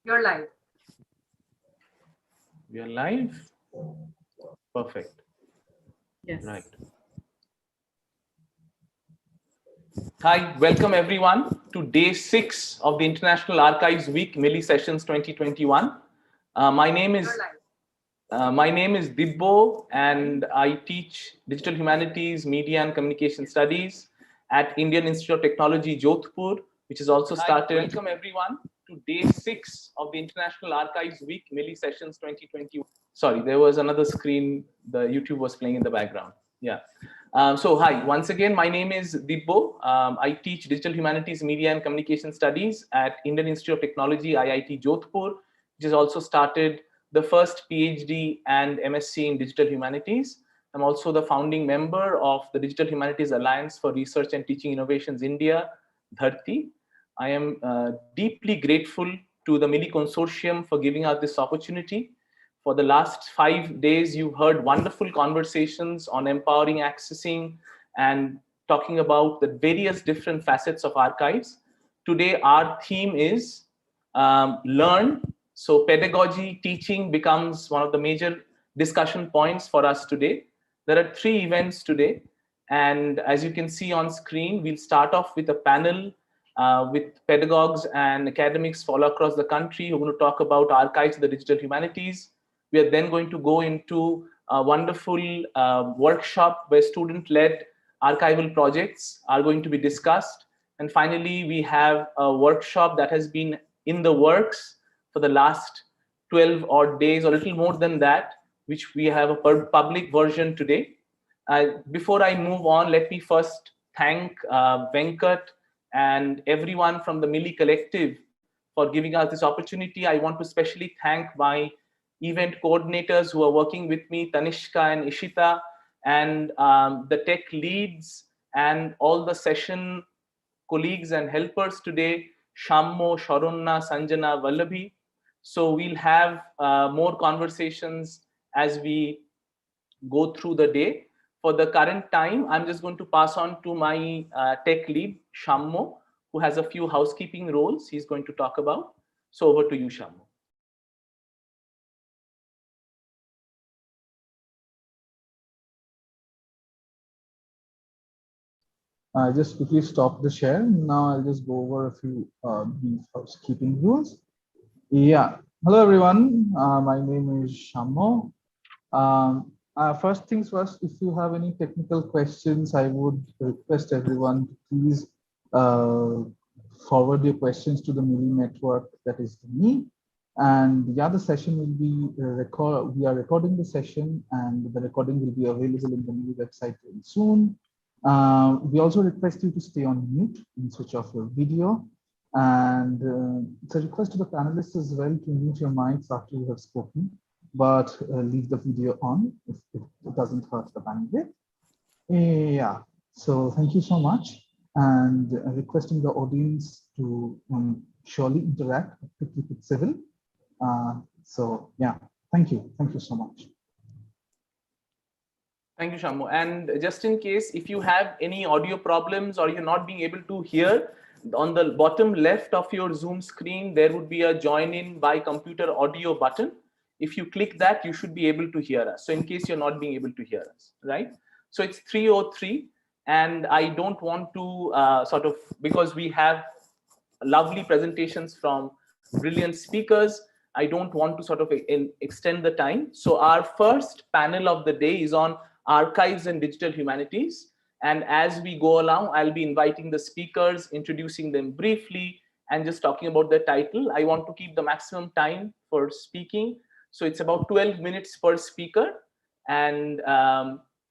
You're live. We are live. Perfect. Yes. Right. Hi, welcome everyone to day 6 of the International Archives Week, Milli Sessions 2021. My name is Dibbo, and I teach Digital Humanities, Media and Communication Studies at Indian Institute of Technology, Jodhpur, which has also started. Welcome everyone to day 6 of the International Archives Week, Milli Sessions 2021. Sorry, there was another screen. The YouTube was playing in the background. Yeah. So hi, once again, my name is Dibbo. I teach Digital Humanities, Media and Communication Studies at Indian Institute of Technology, IIT Jodhpur, which has also started the first PhD and MSc in Digital Humanities. I'm also the founding member of the Digital Humanities Alliance for Research and Teaching Innovations India, Dharti. I am deeply grateful to the Milli Consortium for giving us this opportunity. For the last 5 days, you've heard wonderful conversations on empowering accessing and talking about the various different facets of archives. Today, our theme is learn. So pedagogy, teaching becomes one of the major discussion points for us today. There are 3 events today. And as you can see on screen, we'll start off with a panel with pedagogues and academics all across the country who are going to talk about archives of the digital humanities. We are then going to go into a wonderful workshop where student-led archival projects are going to be discussed. And finally, we have a workshop that has been in the works for the last 12 odd days, or a little more than that, which we have a public version today. Before I move on, let me first thank Venkat and everyone from the Milli Collective for giving us this opportunity. I want to especially thank my event coordinators who are working with me, Tanishka and Ishita, and the tech leads and all the session colleagues and helpers today, Shammo, Sharonna, Sanjana, Vallabhi. So we'll have more conversations as we go through the day. For the current time, I'm just going to pass on to my tech lead, Shammo, who has a few housekeeping roles he's going to talk about. So over to you, Shammo. I just quickly stop the share. Now I'll just go over a few brief housekeeping rules. Yeah. Hello, everyone. My name is Shammo. First things first, if you have any technical questions, I would request everyone to please forward your questions to the Milli network, that is me. And yeah, the session will be we are recording the session, and the recording will be available in the Milli website very soon. We also request you to stay on mute and switch off your video. And it's a request to the panelists as well to mute your mics after you have spoken, but leave the video on if it doesn't hurt the bandwidth. Yeah, so thank you so much. And requesting the audience to surely interact to keep it civil. So yeah, thank you. Thank you so much. Thank you, Shammo. And just in case, if you have any audio problems or you're not being able to hear, on the bottom left of your Zoom screen, there would be a join in by computer audio button. If you click that, you should be able to hear us. So in case you're not being able to hear us, right? So it's 3:03, and I don't want to because we have lovely presentations from brilliant speakers, I don't want to extend the time. So our first panel of the day is on archives and digital humanities. And as we go along, I'll be inviting the speakers, introducing them briefly, and just talking about the title. I want to keep the maximum time for speaking. So it's about 12 minutes per speaker. And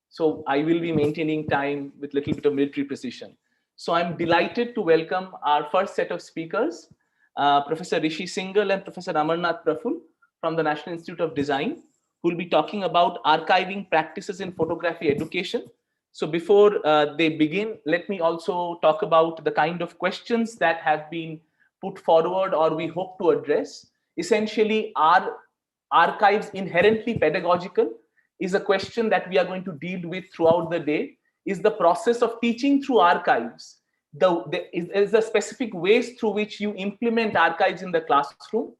so I will be maintaining time with a little bit of military precision. So I'm delighted to welcome our first set of speakers, Professor Rishi Singhal and Professor Amarnath Praful from the National Institute of Design, who will be talking about archiving practices in photography education. So before they begin, let me also talk about the kind of questions that have been put forward or we hope to address. Essentially, are archives inherently pedagogical? Is a question that we are going to deal with throughout the day. Is the process of teaching through archives, is the specific ways through which you implement archives in the classroom?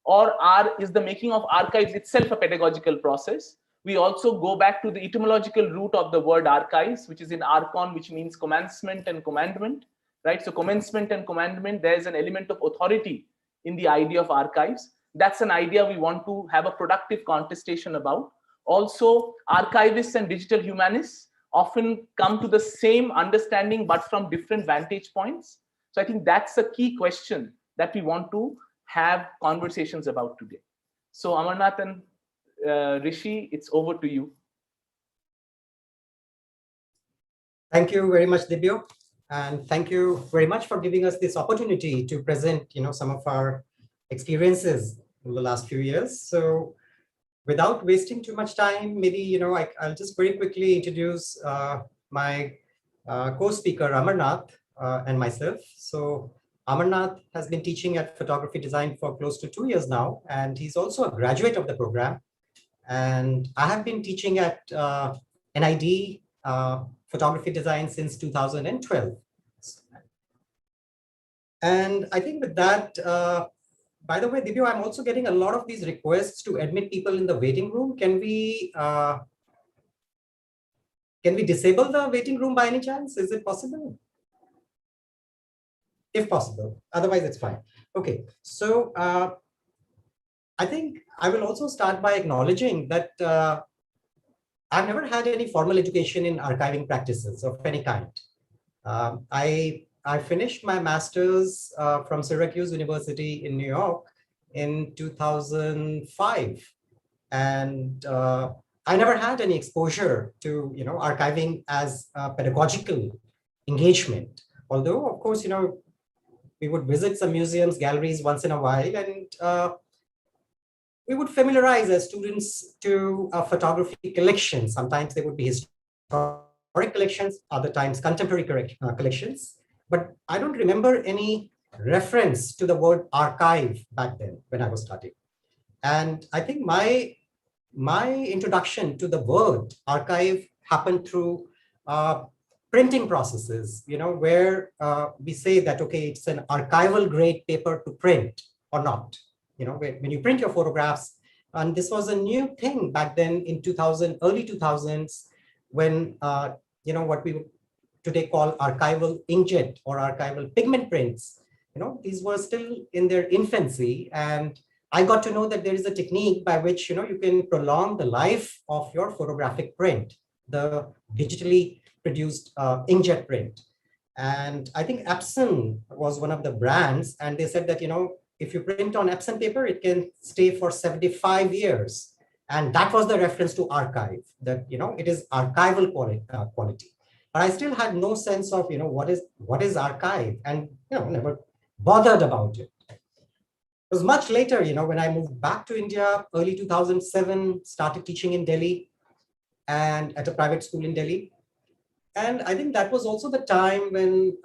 or is the making of archives itself a pedagogical process? We also go back to the etymological root of the word archives, which is in archon, which means commencement and commandment, right? So commencement and commandment, there's an element of authority in the idea of archives. That's an idea we want to have a productive contestation about. Also, archivists and digital humanists often come to the same understanding, but from different vantage points. So I think that's a key question that we want to have conversations about today. So Amarnath and Rishi, it's over to you. Thank you very much, Dibyo. And thank you very much for giving us this opportunity to present, some of our experiences in the last few years. So without wasting too much time, maybe, I'll just very quickly introduce my co-speaker, Amarnath, and myself. So Amarnath has been teaching at photography design for close to 2 years now, and he's also a graduate of the program. And I have been teaching at NID photography design since 2012. And I think with that, by the way, Dibyo, I'm also getting a lot of these requests to admit people in the waiting room. Can we disable the waiting room by any chance? Is it possible? If possible, otherwise it's fine. Okay, so I think I will also start by acknowledging that I've never had any formal education in archiving practices of any kind. I finished my master's from Syracuse University in New York in 2005. And I never had any exposure to, archiving as a pedagogical engagement. Although, of course, we would visit some museums, galleries once in a while, and we would familiarize as students to photography collections. Sometimes they would be historic collections, other times contemporary collections. But I don't remember any reference to the word archive back then when I was studying. And I think my introduction to the word archive happened through printing processes, where we say that, okay, it's an archival grade paper to print or not. When you print your photographs, and this was a new thing back then in early 2000s, when, what we would today call archival inkjet or archival pigment prints, these were still in their infancy. And I got to know that there is a technique by which, you can prolong the life of your photographic print, the digitally produced inkjet print. And I think Epson was one of the brands, and they said that, if you print on Epson paper, it can stay for 75 years. And that was the reference to archive, that, it is archival quality. But I still had no sense of, what is archive, and, never bothered about it. It was much later, when I moved back to India, early 2007, started teaching in Delhi and at a private school in Delhi. And I think that was also the time when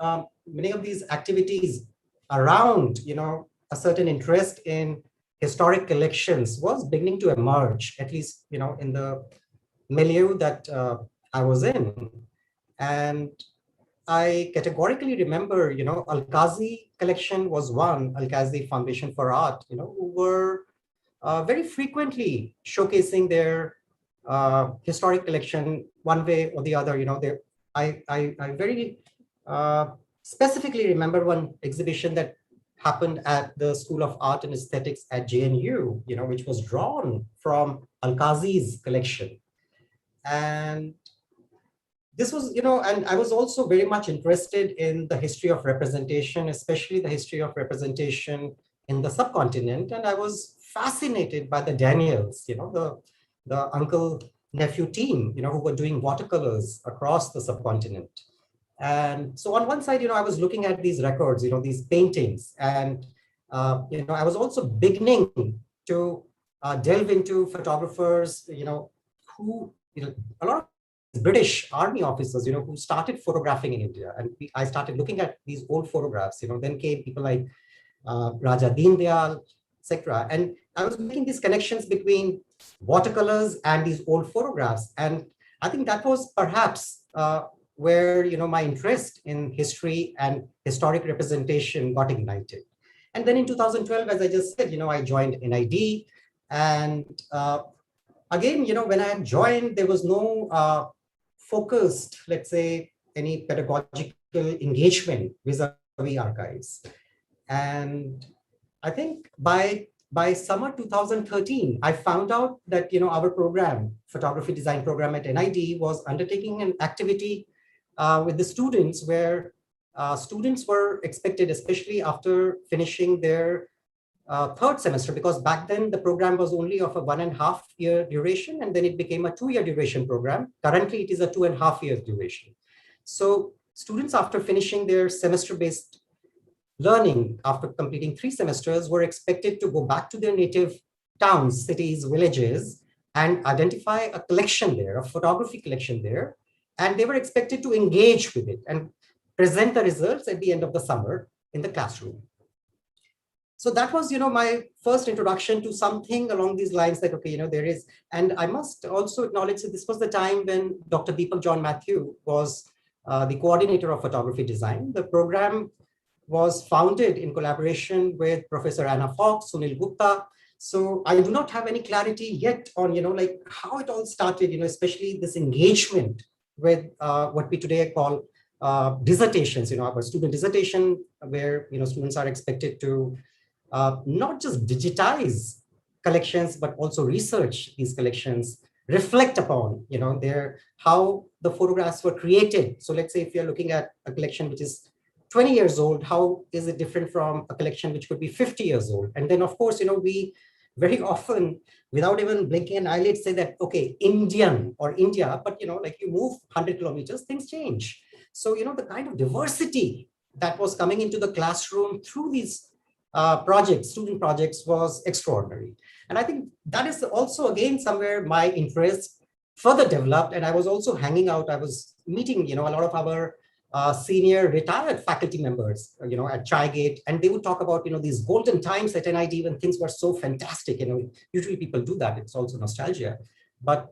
many of these activities around, a certain interest in historic collections was beginning to emerge, at least, in the milieu that I was in. And I categorically remember, Al-Qazi collection was one, Al-Qazi Foundation for Art, who were very frequently showcasing their historic collection one way or the other. I very specifically remember one exhibition that happened at the School of Art and Aesthetics at JNU, which was drawn from Al-Qazi's collection. And this was, and I was also very much interested in the history of representation, especially the history of representation in the subcontinent. And I was fascinated by the Daniels, the uncle-nephew team, who were doing watercolors across the subcontinent. And so on one side, I was looking at these records, these paintings, and, I was also beginning to delve into photographers, who, a lot of British army officers, who started photographing in India. And I started looking at these old photographs, then came people like Raja Deen Dayal, etc. And I was making these connections between watercolors and these old photographs. And I think that was perhaps where, my interest in history and historic representation got ignited. And then in 2012, as I just said, I joined NID. And again, when I joined, there was no focused, let's say, any pedagogical engagement vis-a-vis archives. And I think by summer 2013, I found out that our program, photography design program at NID, was undertaking an activity with the students where students were expected, especially after finishing their third semester, because back then the program was only of a 1.5 year duration, and then it became a 2 year duration program. Currently, it is a 2.5 years duration. So students, after finishing their semester-based learning, after completing 3 semesters, were expected to go back to their native towns, cities, villages, and identify a collection there, a photography collection there. And they were expected to engage with it and present the results at the end of the summer in the classroom. So that was, my first introduction to something along these lines that, okay, there is, and I must also acknowledge that this was the time when Dr. Deepak John Matthew was the coordinator of photography design. The program was founded in collaboration with Professor Anna Fox, Sunil Gupta. So I do not have any clarity yet on, like how it all started, especially this engagement with what we today call dissertations, our student dissertation, where, students are expected to not just digitize collections, but also research these collections, reflect upon, how the photographs were created. So let's say if you're looking at a collection which is 20 years old, how is it different from a collection which could be 50 years old? And then, of course, we very often, without even blinking an eyelid, say that, okay, Indian or India, but, like you move 100 kilometers, things change. So, the kind of diversity that was coming into the classroom through these projects, student projects, was extraordinary. And I think that is also, again, somewhere my interest further developed. And I was also hanging out, I was meeting, a lot of our senior retired faculty members, at Chigate, and they would talk about, these golden times at NID when things were so fantastic. Usually people do that. It's also nostalgia. But,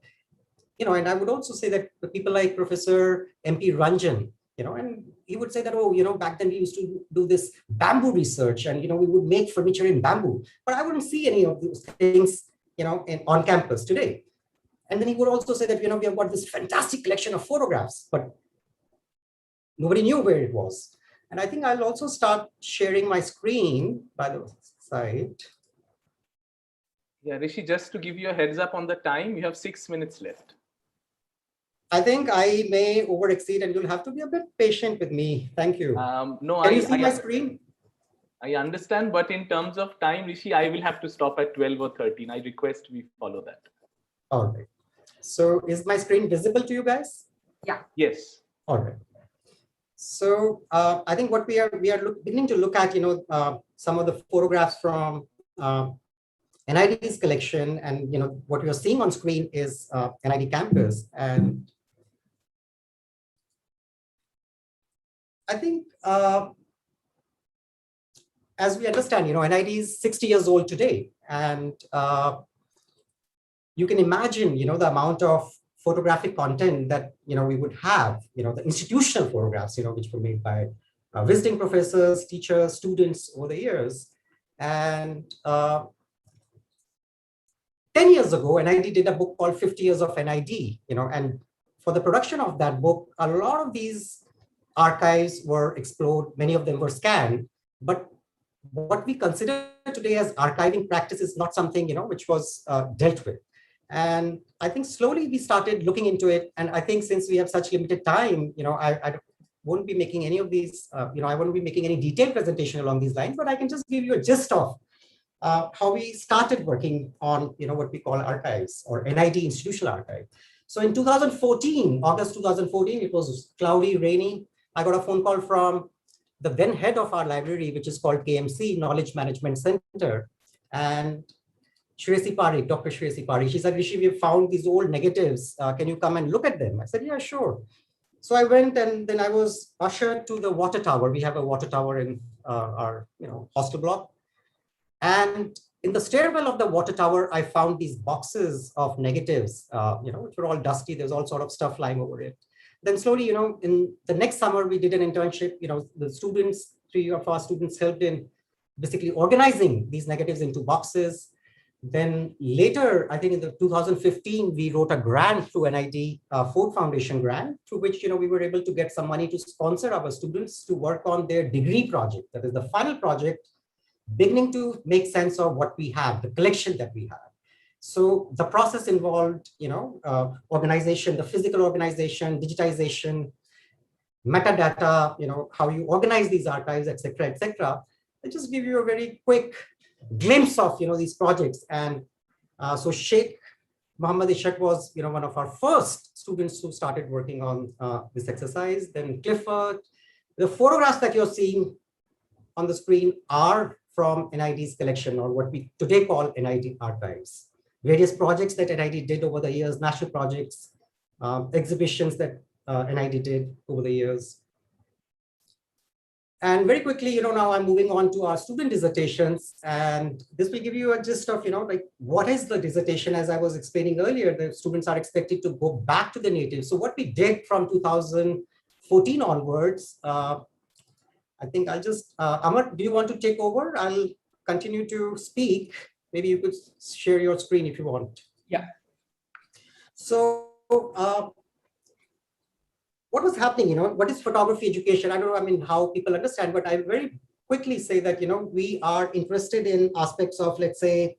and I would also say that the people like Professor MP Ranjan, and he would say that, oh, back then we used to do this bamboo research and, we would make furniture in bamboo, but I wouldn't see any of those things, on campus today. And then he would also say that, we have got this fantastic collection of photographs, but nobody knew where it was. And I think I'll also start sharing my screen by the side. Yeah, Rishi, just to give you a heads up on the time, you have 6 minutes left. I think I may overexceed and you'll have to be a bit patient with me. Thank you. No, Can you see my screen? I understand, but in terms of time, Rishi, I will have to stop at 12 or 13. I request we follow that. All right. So is my screen visible to you guys? Yeah. Yes. All right. So I think what we are beginning to look at, some of the photographs from NID's collection, and what you're seeing on screen is NID campus. And I think as we understand, NID is 60 years old today, and you can imagine, the amount of photographic content that we would have, the institutional photographs, which were made by visiting professors, teachers, students over the years. And 10 years ago, NID did a book called 50 Years of NID, and for the production of that book, a lot of these archives were explored, many of them were scanned, but what we consider today as archiving practice is not something, which was dealt with. And I think slowly we started looking into it. And I think since we have such limited time, I won't be making any of these, I won't be making any detailed presentation along these lines, but I can just give you a gist of how we started working on, what we call archives or NID institutional archive. So in 2014, August 2014, it was cloudy, rainy. I got a phone call from the then head of our library, which is called KMC, Knowledge Management Center. And Shresi Parikh, Dr. Shresi Parikh, she said, Rishi, we found these old negatives. Can you come and look at them? I said, yeah, sure. So I went, and then I was ushered to the water tower. We have a water tower in our hostel block. And in the stairwell of the water tower, I found these boxes of negatives, which were all dusty. There's all sort of stuff lying over it. Then slowly, in the next summer, we did an internship. The students, 3 of our students helped in basically organizing these negatives into boxes. Then later, I think in the 2015, we wrote a grant through NIT Ford Foundation grant, through which we were able to get some money to sponsor our students to work on their degree project. That is the final project, beginning to make sense of what we have, the collection that we have. So the process involved, organization, the physical organization, digitization, metadata, how you organize these archives, et cetera, et cetera. I'll just give you a very quick glimpse of, these projects. And so Sheikh Muhammad Ishaq was, one of our first students who started working on this exercise. Then Clifford, the photographs that you're seeing on the screen are from NIT's collection, or what we today call NIT archives. Various projects that NIT did over the years, national projects, exhibitions that NIT did over the years. And very quickly, now I'm moving on to our student dissertations, and this will give you a gist of, like what is the dissertation. As I was explaining earlier, the students are expected to go back to the native. So what we did from 2014 onwards, I think I'll just, Amar, do you want to take over? I'll continue to speak. Maybe you could share your screen if you want. Yeah. So what was happening, what is photography education? I don't know, how people understand, but I very quickly say that, we are interested in aspects of, let's say,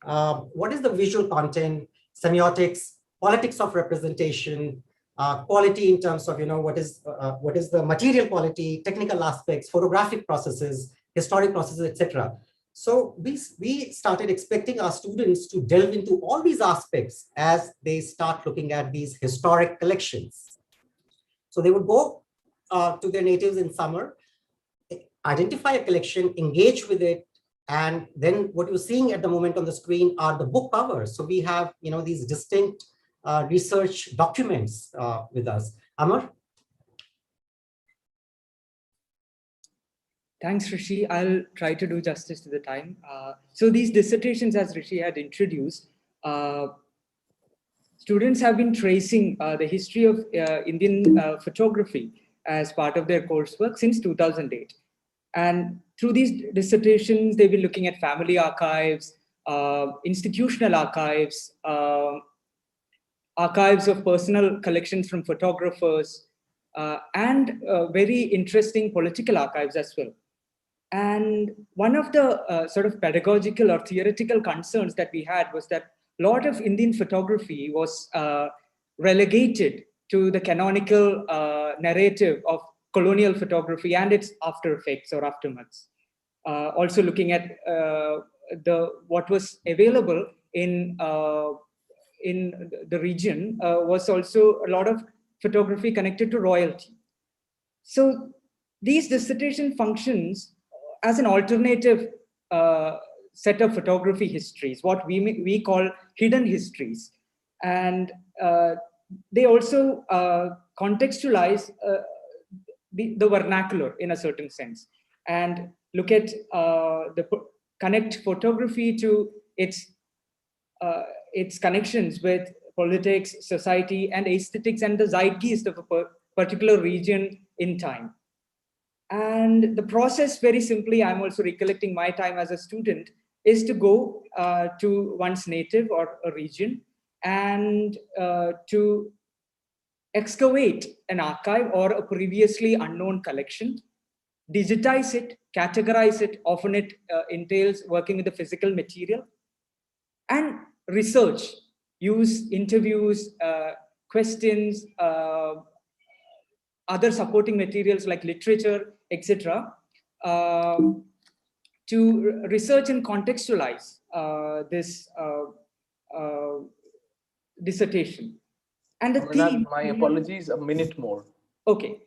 what is the visual content, semiotics, politics of representation, quality in terms of, what is the material quality, technical aspects, photographic processes, historic processes, etc. So we started expecting our students to delve into all these aspects as they start looking at these historic collections. So they would go to their natives in summer, identify a collection, engage with it, and then what you're seeing at the moment on the screen are the book covers. So we have, these distinct research documents with us. Amar? Thanks, Rishi. I'll try to do justice to the time. So these dissertations, as Rishi had introduced, students have been tracing the history of Indian photography as part of their coursework since 2008. And through these dissertations, they've been looking at family archives, institutional archives, archives of personal collections from photographers, and very interesting political archives as well. And one of the sort of pedagogical or theoretical concerns that we had was that a lot of Indian photography was relegated to the canonical narrative of colonial photography and its after effects or aftermaths. Also looking at what was available in the region was also a lot of photography connected to royalty. So these dissertation functions as an alternative set of photography histories, what we call hidden histories. And they also contextualize the vernacular in a certain sense, and look at connect photography to its connections with politics, society, and aesthetics, and the zeitgeist of a particular region in time. And the process, very simply, I'm also recollecting my time as a student, is to go to one's native or a region and to excavate an archive or a previously unknown collection, digitize it, categorize it. Often it entails working with the physical material, and research, use interviews, questions, other supporting materials like literature, etc., to research and contextualize this dissertation. And the theme, my apologies, a minute more. Okay.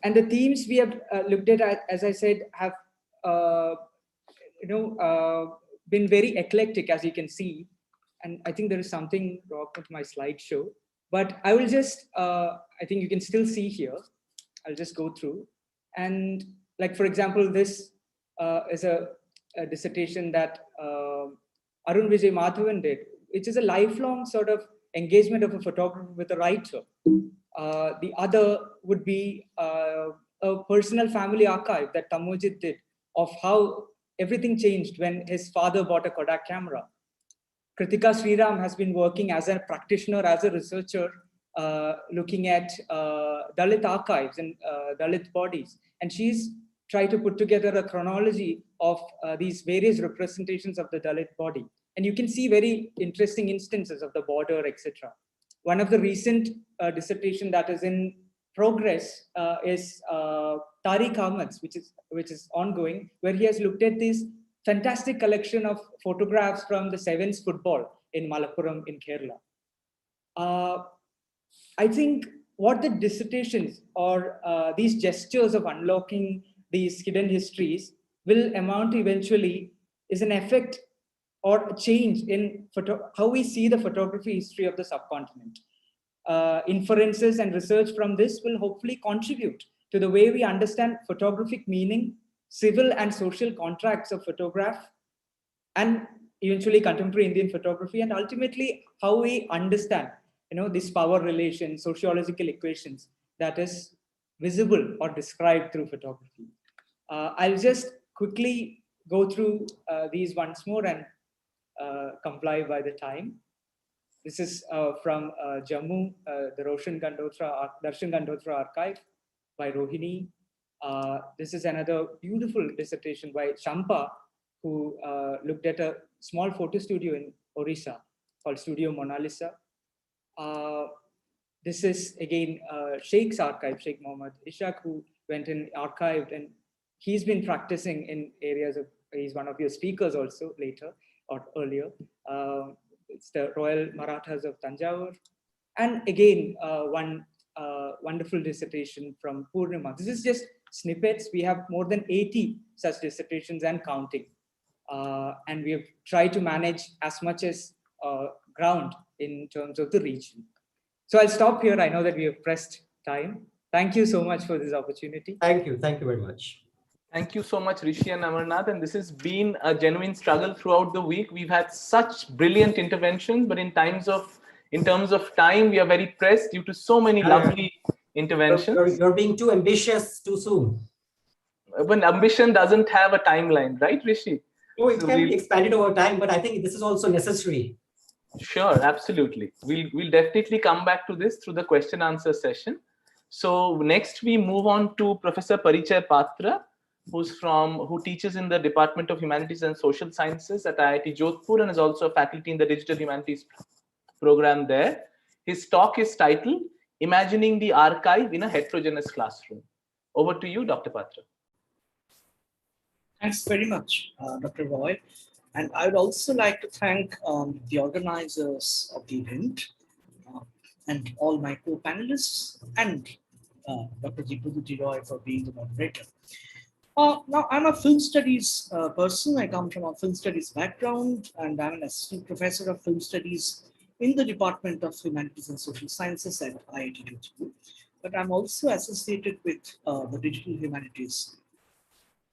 And the themes we have looked at, as I said, have been very eclectic, as you can see. And I think there is something wrong with my slideshow, but I will just, I think you can still see here. I'll just go through. And like, for example, this is a dissertation that Arun Vijay Madhavan did, which is a lifelong sort of engagement of a photographer with a writer. The other would be a personal family archive that Tamojit did of how everything changed when his father bought a Kodak camera. Kritika Sriram has been working as a practitioner, as a researcher, looking at Dalit archives and Dalit bodies. And she's tried to put together a chronology of these various representations of the Dalit body. And you can see very interesting instances of the border, etc. One of the recent dissertation that is in progress is Tariq Ahmed's, which is ongoing, where he has looked at this fantastic collection of photographs from the Sevens football in Malappuram in Kerala. I think what the dissertations or these gestures of unlocking these hidden histories will amount to eventually is an effect or a change in how we see the photography history of the subcontinent. Inferences and research from this will hopefully contribute to the way we understand photographic meaning, civil and social contracts of photograph, and eventually contemporary Indian photography, and ultimately how we understand, this power relation, sociological equations that is visible or described through photography. I'll just quickly go through these once more and comply by the time. This is from Jammu, the Darshan Gandotra archive by Rohini. This is another beautiful dissertation by Champa, who looked at a small photo studio in Orissa called Studio Mona Lisa. This is again Sheikh's archive, Sheikh Mohammed Ishaq, who went and archived, and he's been practicing in areas of, he's one of your speakers also later or earlier. It's the Royal Marathas of Tanjavur. And again, one wonderful dissertation from Purnima. This is just snippets. We have more than 80 such dissertations and counting. And we have tried to manage as much as ground in terms of the region. So I'll stop here. I know that we have pressed time. Thank you so much for this opportunity. Thank you. Thank you very much. Thank you so much, Rishi and Amarnath. And this has been a genuine struggle throughout the week. We've had such brilliant interventions, but in terms of time, we are very pressed due to so many lovely interventions. You're being too ambitious too soon. When ambition doesn't have a timeline, right, Rishi? Oh, it can be expanded over time, but I think this is also necessary. Sure, absolutely. We'll definitely come back to this through the question answer session. So next we move on to Professor Parichay Patra, who teaches in the Department of Humanities and Social Sciences at IIT Jodhpur and is also a faculty in the Digital Humanities program there. His talk is titled Imagining the Archive in a Heterogeneous Classroom. Over to you, Dr. Patra. Thanks very much, Dr. Roy. And I would also like to thank the organizers of the event and all my co-panelists and Dr. Jipudhuti Roy for being the moderator. Now, I'm a film studies person. I come from a film studies background, and I'm an assistant professor of film studies in the Department of Humanities and Social Sciences at IIT Jodhpur. But I'm also associated with the Digital Humanities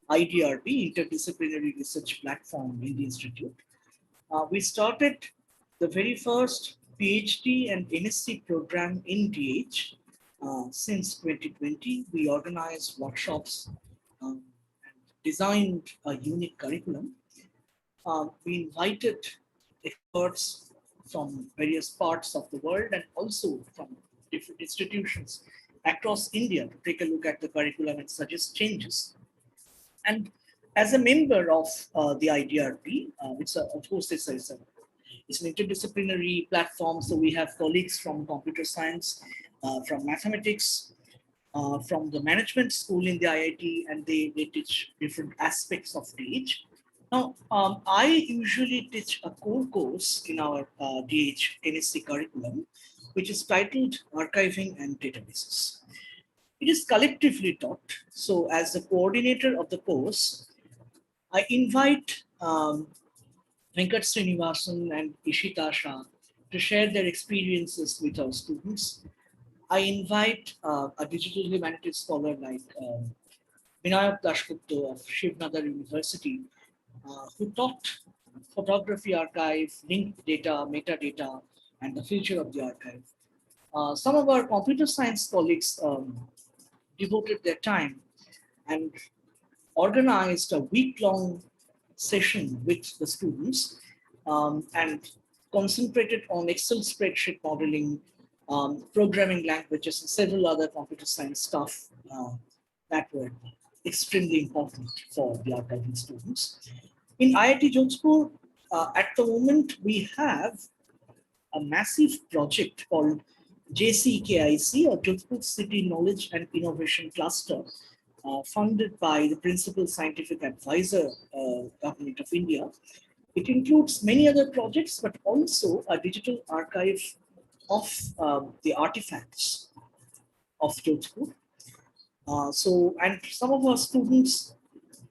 IDRB, Interdisciplinary Research Platform in the Institute. We started the very first PhD and MSc program in DH since 2020. We organized workshops and designed a unique curriculum. We invited experts from various parts of the world and also from different institutions across India to take a look at the curriculum and suggest changes. And as a member of the IDRB, which of course it's an interdisciplinary platform, so we have colleagues from computer science, from mathematics, from the management school in the IIT, and they teach different aspects of DH. Now, I usually teach a core course in our DH MSc curriculum, which is titled Archiving and Databases. It is collectively taught. So as the coordinator of the course, I invite Venkat Srinivasan and Ishita Shah to share their experiences with our students. I invite a digital humanities scholar like Vinayak Dashgupta of Shivnadar University, who taught photography archive, linked data, metadata, and the future of the archive. Some of our computer science colleagues devoted their time and organized a week-long session with the students and concentrated on Excel spreadsheet modeling, programming languages, and several other computer science stuff that were extremely important for the archiving students. In IIT Jodhpur, at the moment, we have a massive project called JCKIC, or Jodhpur City Knowledge and Innovation Cluster, funded by the Principal Scientific Advisor, Government of India. It includes many other projects, but also a digital archive of the artifacts of Jodhpur. And some of our students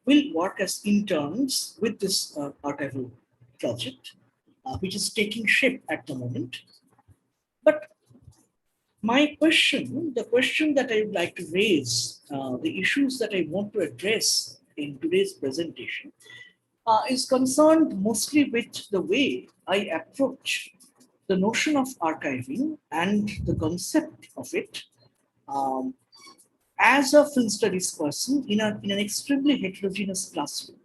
will work as interns with this archival project, which is taking shape at the moment. But my question, the question that I would like to raise, the issues that I want to address in today's presentation is concerned mostly with the way I approach the notion of archiving and the concept of it as a field studies person in an extremely heterogeneous classroom.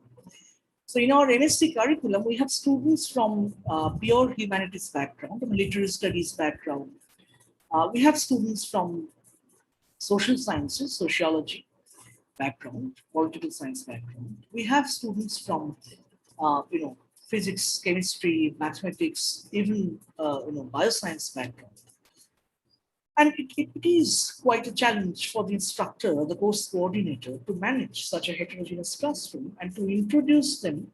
So in our MSc curriculum, we have students from pure humanities background, literary studies background. We have students from social sciences, sociology background, political science background. We have students from physics, chemistry, mathematics, even bioscience background. And it is quite a challenge for the instructor or the course coordinator to manage such a heterogeneous classroom and to introduce them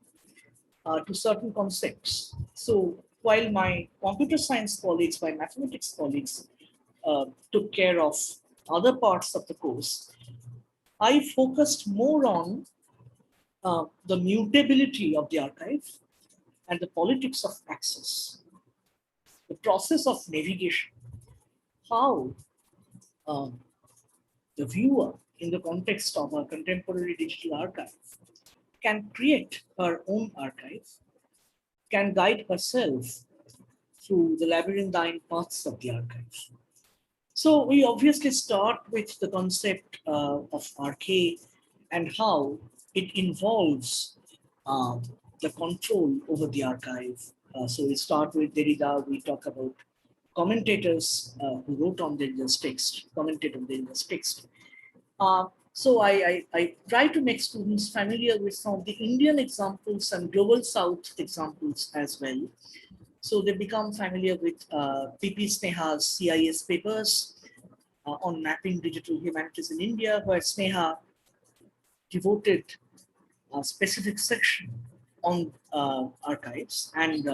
to certain concepts. So while my computer science colleagues, my mathematics colleagues took care of other parts of the course, I focused more on the mutability of the archive and the politics of access, the process of navigation, how the viewer in the context of a contemporary digital archive can create her own archive, can guide herself through the labyrinthine paths of the archive. So we obviously start with the concept of archive and how it involves the control over the archive. So we start with Derrida, we talk about commentators who wrote on Derrida's text, commented on Derrida's text. So I try to make students familiar with some of the Indian examples and Global South examples as well. So they become familiar with P.P. Sneha's CIS papers on mapping digital humanities in India, where Sneha devoted a specific section on archives, and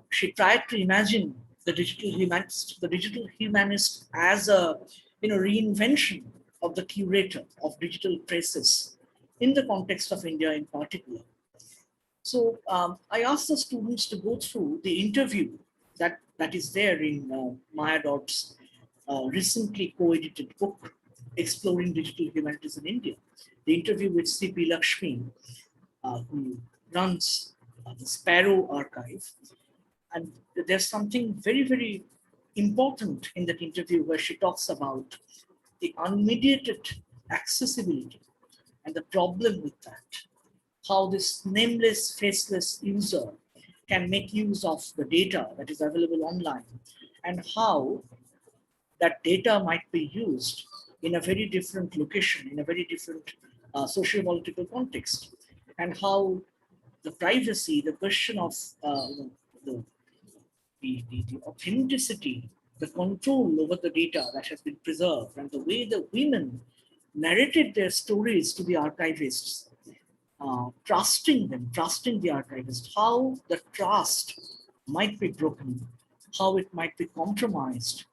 she tried to imagine the digital humanist as a reinvention of the curator of digital traces in the context of India in particular. So I asked the students to go through the interview that is there in Maya Dodd's recently co-edited book, Exploring Digital Humanities in India. The interview with C.P. Lakshmi, who runs the Sparrow Archive. And there's something very, very important in that interview where she talks about the unmediated accessibility and the problem with that. How this nameless, faceless user can make use of the data that is available online, and how that data might be used in a very different location, in a very different socio-political context, and how the privacy, the question of the authenticity, the control over the data that has been preserved, and the way the women narrated their stories to the archivists, trusting them, trusting the archivist, how the trust might be broken, how it might be compromised,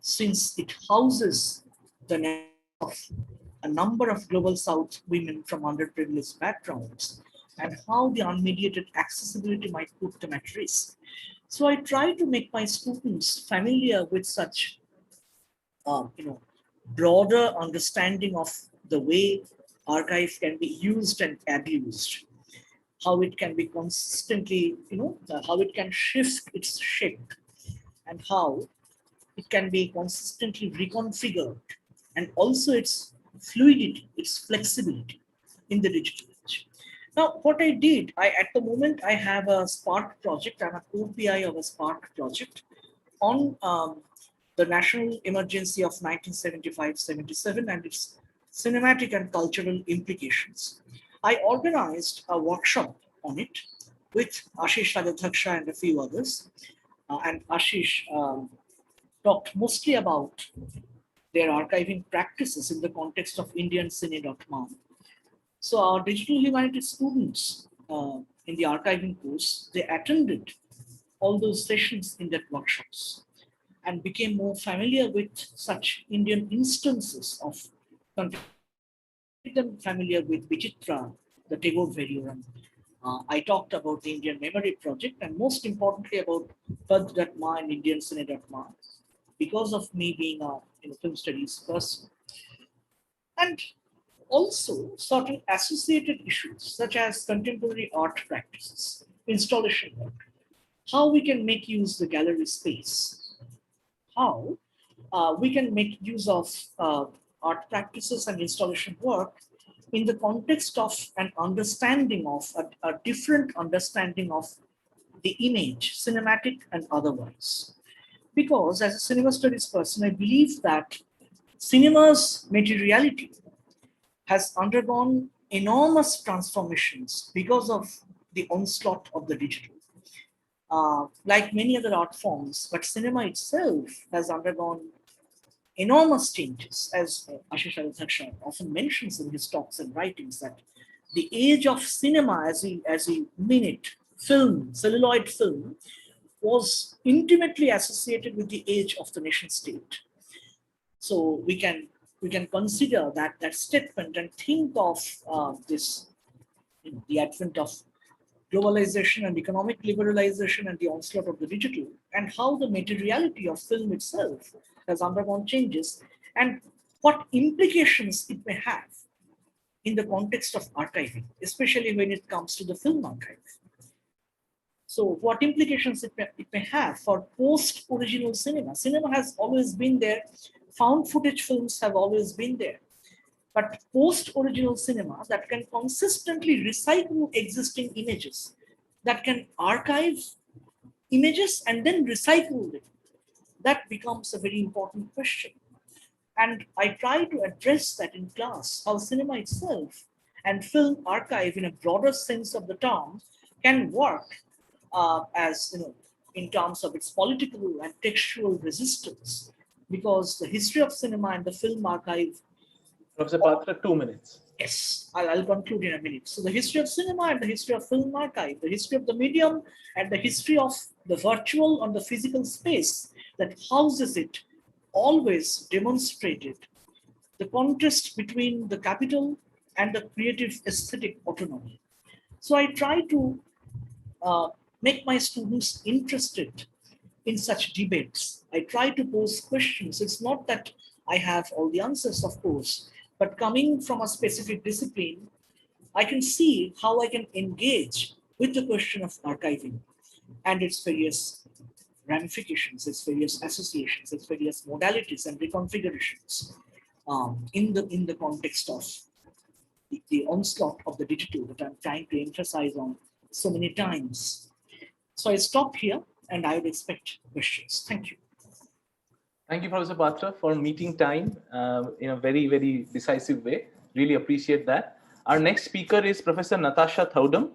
since it houses the name of a number of Global South women from underprivileged backgrounds, and how the unmediated accessibility might put them at risk. So I try to make my students familiar with such, broader understanding of the way archive can be used and abused, how it can be consistently, how it can shift its shape, and how it can be consistently reconfigured, and also its fluidity, its flexibility in the digital age. Now, what I did, at the moment, I have a Spark project. I'm a co-PI of a Spark project on the national emergency of 1975-77 and its cinematic and cultural implications. I organized a workshop on it with Ashish Rajadhaksha and a few others. And Ashish talked mostly about their archiving practices in the context of Indian Cine.com. So our digital humanities students in the archiving course, they attended all those sessions in that workshops and became more familiar with such Indian instances of country, them familiar with Vichitra, the Tagore Varioram. I talked about the Indian Memory Project and most importantly about Pad.ma and Indian Cine.ma because of me being a film studies person. And also certain associated issues such as contemporary art practices, installation work, how we can make use the gallery space, how we can make use of art practices and installation work in the context of an understanding of a different understanding of the image, cinematic and otherwise. Because as a cinema studies person, I believe that cinema's materiality has undergone enormous transformations because of the onslaught of the digital. Like many other art forms, but cinema itself has undergone enormous changes, as Ashish Rajadhaksha often mentions in his talks and writings, that the age of cinema, as we mean it, film, celluloid film, was intimately associated with the age of the nation state. So we can consider that statement and think of this, the advent of globalization and economic liberalization and the onslaught of the digital, and how the materiality of film itself has undergone changes, and what implications it may have in the context of archiving, especially when it comes to the film archive. So what implications it may have for post-original cinema. Cinema has always been there. Found footage films have always been there. But post-original cinema that can consistently recycle existing images, that can archive images and then recycle them, that becomes a very important question. And I try to address that in class, how cinema itself and film archive in a broader sense of the term can work as, in terms of its political and textual resistance, because the history of cinema and the film archive. Professor Patra, 2 minutes. Yes, I'll conclude in a minute. So the history of cinema and the history of film archive, the history of the medium and the history of the virtual and the physical space that houses it always demonstrated the contrast between the capital and the creative aesthetic autonomy. So I try to make my students interested in such debates. I try to pose questions. It's not that I have all the answers, of course, but coming from a specific discipline, I can see how I can engage with the question of archiving and its various ramifications, its various associations, its various modalities and reconfigurations in the context of the onslaught of the digital that I'm trying to emphasize on so many times. So I stop here and I would expect questions. Thank you. Thank you, Professor Patra, for meeting time in a very, very decisive way. Really appreciate that. Our next speaker is Professor Natasha Thoudam,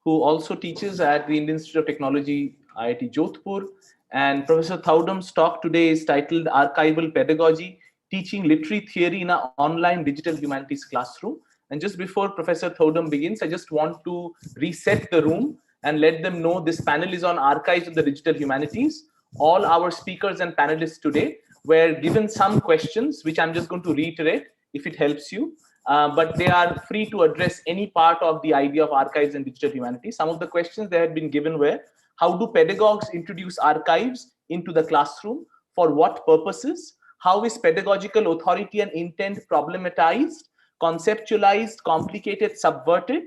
who also teaches at the Indian Institute of Technology, IIT Jodhpur. And Professor Thoudam's talk today is titled Archival Pedagogy, Teaching Literary Theory in an Online Digital Humanities Classroom. And just before Professor Thoudam begins, I just want to reset the room and let them know this panel is on archives of the digital humanities. All our speakers and panelists today were given some questions, which I'm just going to reiterate if it helps you. But they are free to address any part of the idea of archives and digital humanities. Some of the questions that had been given were, how do pedagogues introduce archives into the classroom? For what purposes? How is pedagogical authority and intent problematized, conceptualized, complicated, subverted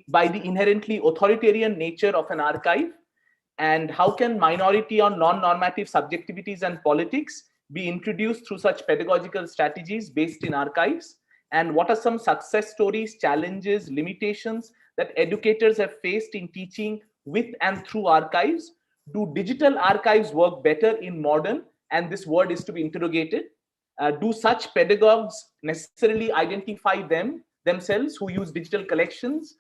by the inherently authoritarian nature of an archive? And how can minority or non-normative subjectivities and politics be introduced through such pedagogical strategies based in archives? And what are some success stories, challenges, limitations that educators have faced in teaching with and through archives? Do digital archives work better in modern? And this word is to be interrogated. Do such pedagogues necessarily identify themselves who use digital collections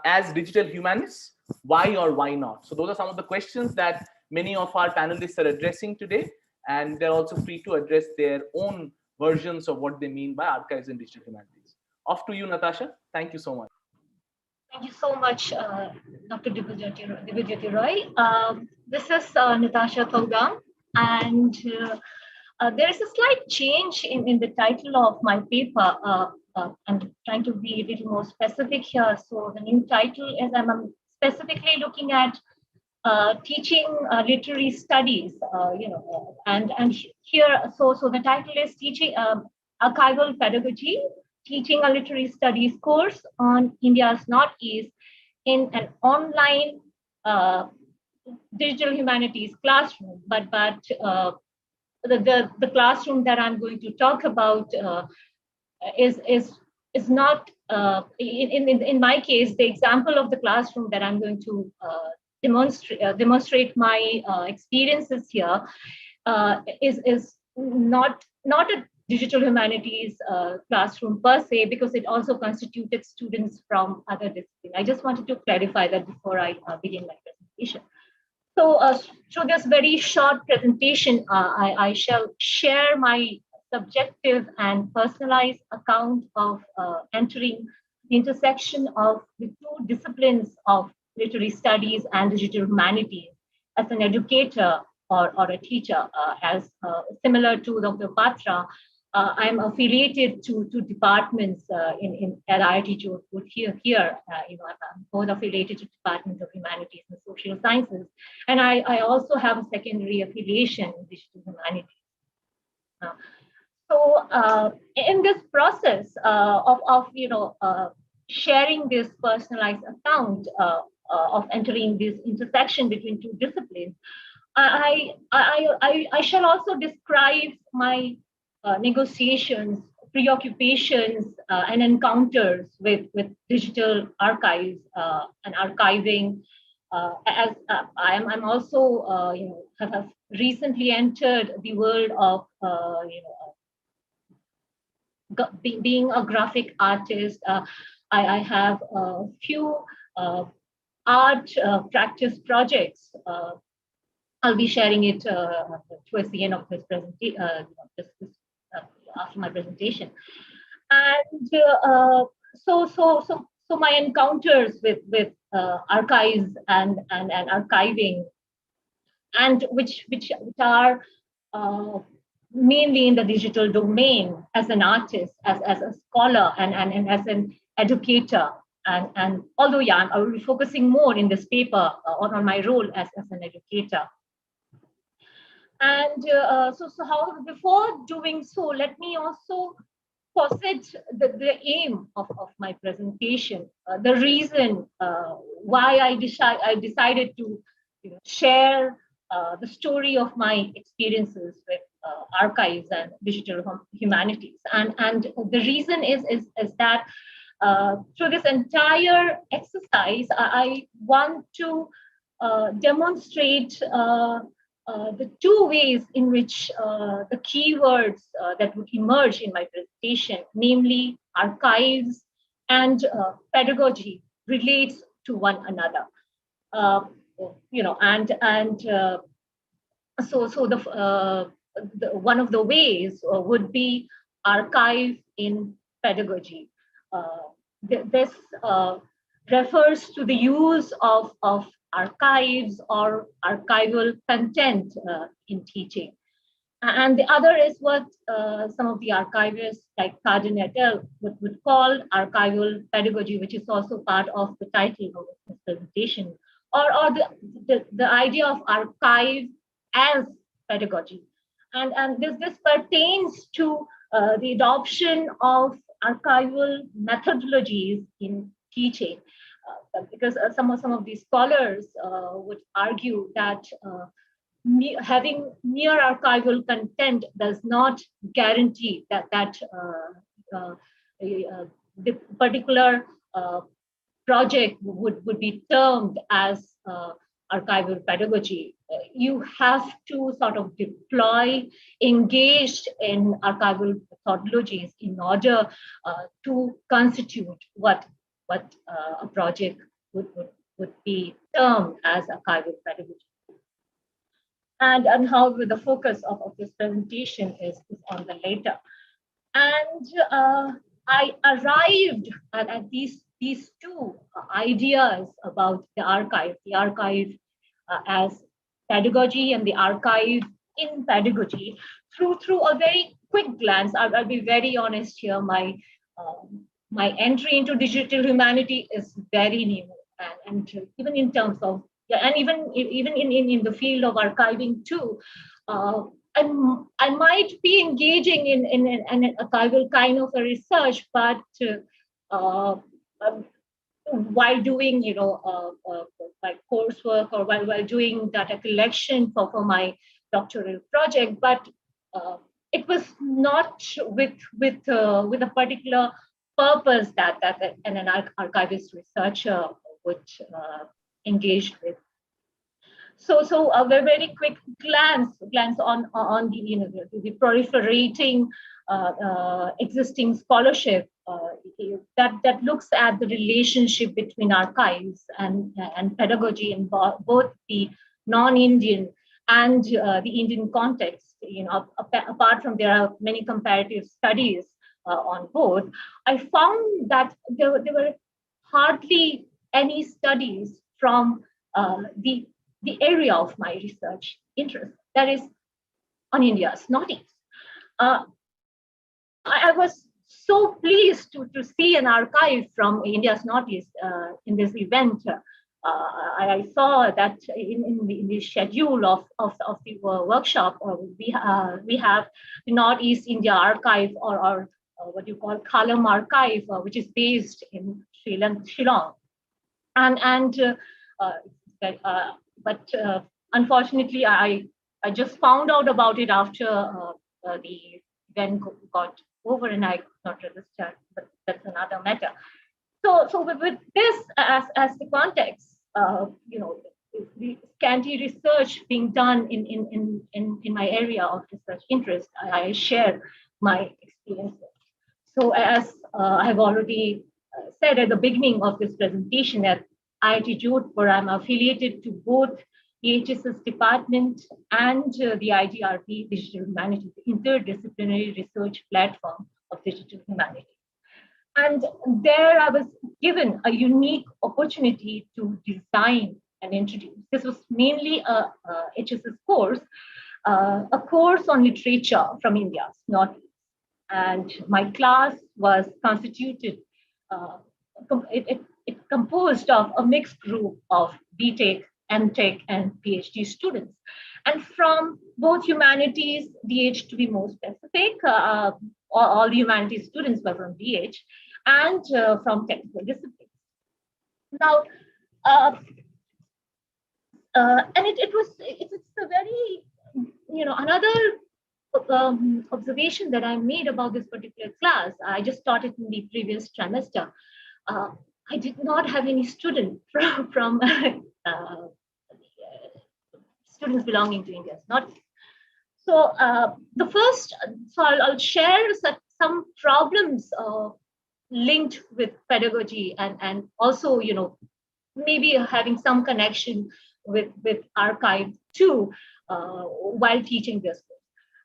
as digital humanists? Why or why not? So those are some of the questions that many of our panelists are addressing today, and they're also free to address their own versions of what they mean by archives and digital humanities. Off to you, Natasha. Thank you so much. Thank you so much, Dr. Divyajyoti Roy. This is Natasha Thoudam, and there is a slight change in the title of my paper. I'm trying to be a little more specific here. So the new title is I'm specifically looking at teaching literary studies. And here, so the title is teaching archival pedagogy, teaching a literary studies course on India's Northeast in an online digital humanities classroom. But the classroom that I'm going to talk about is not in my case. The example of the classroom that I'm going to demonstrate my experiences here is not a digital humanities classroom per se, because it also constituted students from other disciplines. I just wanted to clarify that before I begin my presentation. So through this very short presentation, I shall share my subjective and personalized account of entering the intersection of the two disciplines of literary studies and digital humanities as an educator or a teacher. As similar to Dr. Patra, I'm affiliated to departments at IIT Jodhpur here. I'm both affiliated to Department of Humanities and Social Sciences, and I also have a secondary affiliation in digital humanities. So in this process of sharing this personalized account of entering this intersection between two disciplines, I shall also describe my negotiations, preoccupations, and encounters with digital archives and archiving. As I'm also have recently entered the world of being a graphic artist. I have a few art practice projects. I'll be sharing it towards the end of this presentation, after my presentation. And so my encounters with archives and archiving, and which are mainly in the digital domain, as an artist, as a scholar, and as an educator. And although, yeah, I will be focusing more in this paper on my role as an educator. And so how, before doing so, let me also posit the aim of my presentation, the reason why I decided to share the story of my experiences with archives and digital humanities. And the reason is that through this entire exercise, I want to demonstrate the two ways in which the keywords that would emerge in my presentation, namely archives and pedagogy, relates to one another. So the one of the ways would be archive in pedagogy. This refers to the use of archives or archival content in teaching. And the other is what some of the archivists like Cardin et al. would call archival pedagogy, which is also part of the title of this presentation, or the idea of archive as pedagogy. And this pertains to the adoption of archival methodologies in teaching. Because some of these scholars would argue that having mere archival content does not guarantee that the particular project would be termed as archival pedagogy. You have to sort of deploy, engage in archival methodologies in order to constitute what a project would be termed as archival pedagogy. And however, the focus of this presentation is on the later. And I arrived at these two ideas about the archive as pedagogy and the archive in pedagogy through a very quick glance. I'll be very honest here. My entry into digital humanity is very new, and even in terms of and even in the field of archiving too. I might be engaging in an archival kind of a research, but while doing, my coursework or while doing data collection for my doctoral project, but it was not with a particular purpose that an archivist researcher would engage with. So a very quick glance on the proliferating existing scholarship that looks at the relationship between archives and pedagogy in both the non-Indian and the Indian context. Apart from there are many comparative studies on both, I found that there were hardly any studies from the area of my research interest, that is on India's Northeast. I was so pleased to see an archive from India's Northeast in this event. I saw that in the schedule of the workshop, we have the Northeast India Archive or what you call Kalam Archive, which is based in Shillong, but unfortunately, I just found out about it after the event got over and I could not register, but that's another matter. So with this as the context, the scanty research being done in my area of research interest, I share my experiences. So as I have already said at the beginning of this presentation, at IIT Jodhpur, I'm affiliated to both the HSS department and the IGRP Digital Humanities, the interdisciplinary research platform of digital humanities. And there I was given a unique opportunity to design and introduce. This was mainly a HSS course, a course on literature from India's Northeast. And my class was constituted, it composed of a mixed group of BTech, MTech, and PhD students. And from both humanities, DH to be more specific, all the humanities students were from DH, and from technical disciplines. Now, and it's a very, another observation that I made about this particular class. I just taught it in the previous trimester. I did not have any student from students belonging to India. Not so. I'll share some problems linked with pedagogy and also maybe having some connection with archive too while teaching this.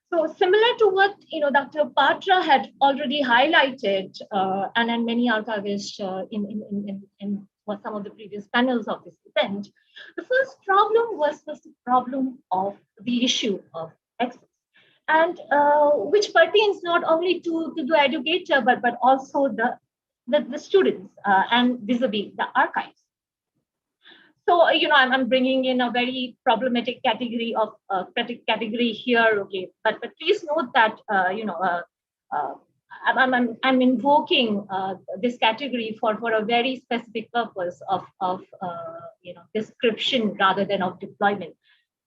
So similar to what Dr. Patra had already highlighted, and many archivists in some of the previous panels of this event, the first problem was the problem of the issue of access, and which pertains not only to the educator but also the students and vis-a-vis the archives. So I'm bringing in a very problematic category of category here, okay. But please note that I'm invoking this category for a very specific purpose of description rather than of deployment.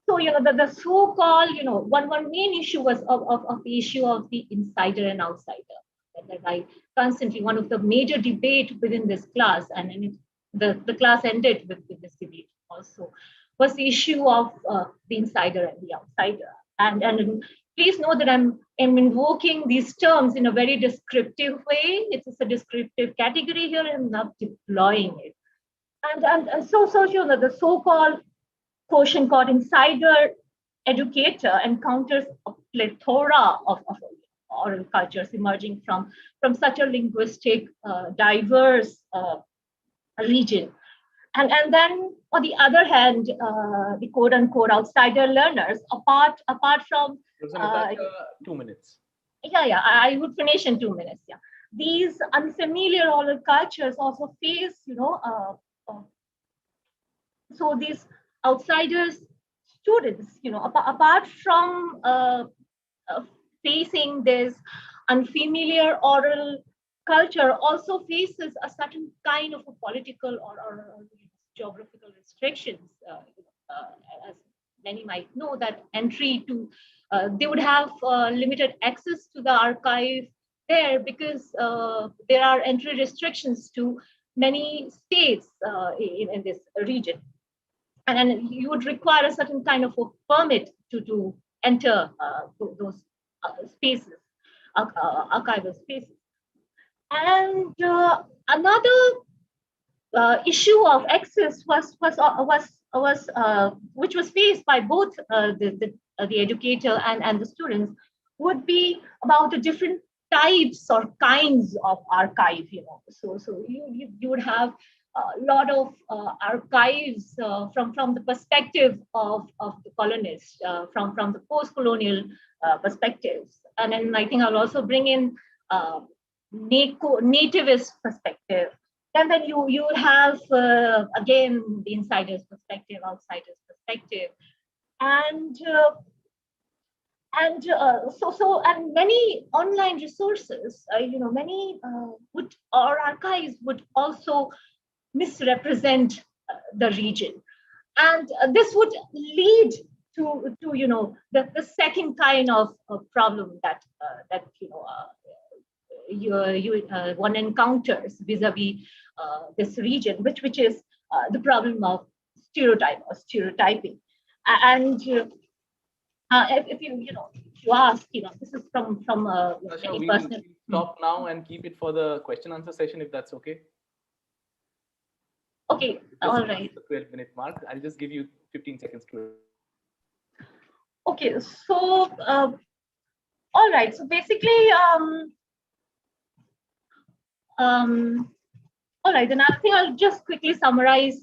So the so-called one main issue was of the issue of the insider and outsider. That I constantly, one of the major debate within this class, and the class ended with this debate also, was the issue of the insider and the outsider. And please know that I'm invoking these terms in a very descriptive way. It's a descriptive category here, and I'm not deploying it. And so you know, the so-called quotient called insider educator encounters a plethora of oral cultures emerging from such a linguistic, diverse region. And then on the other hand, the quote unquote outsider learners, apart from 2 minutes. Yeah, I would finish in 2 minutes. Yeah, these unfamiliar oral cultures also face, you know, so these outsiders students, you know, apart from facing this unfamiliar oral culture, also faces a certain kind of a political or geographical restrictions. As many might know, that entry to they would have limited access to the archive there, because there are entry restrictions to many states in this region, and you would require a certain kind of a permit to enter those spaces, archival spaces. And another issue of access was which was faced by both the educator and the students, would be about the different types or kinds of archive. You know, so you would have a lot of archives from the perspective of the colonists, from the post-colonial perspectives, and then I think I'll also bring in nativist perspective. And then you have again the insider's perspective, outsider's perspective, and many online resources, you know, many archives would also misrepresent the region, and this would lead to you know, the second kind of problem that you know one encounters vis-a-vis this region, which is the problem of stereotyping. And if you know, you ask, you know, this is from we personal. will stop now and keep it for the question answer session, if that's okay. Okay, all right. The 12-minute mark. I'll just give you 15 seconds to. Okay, so all right. So basically, all right, then I think I'll just quickly summarize.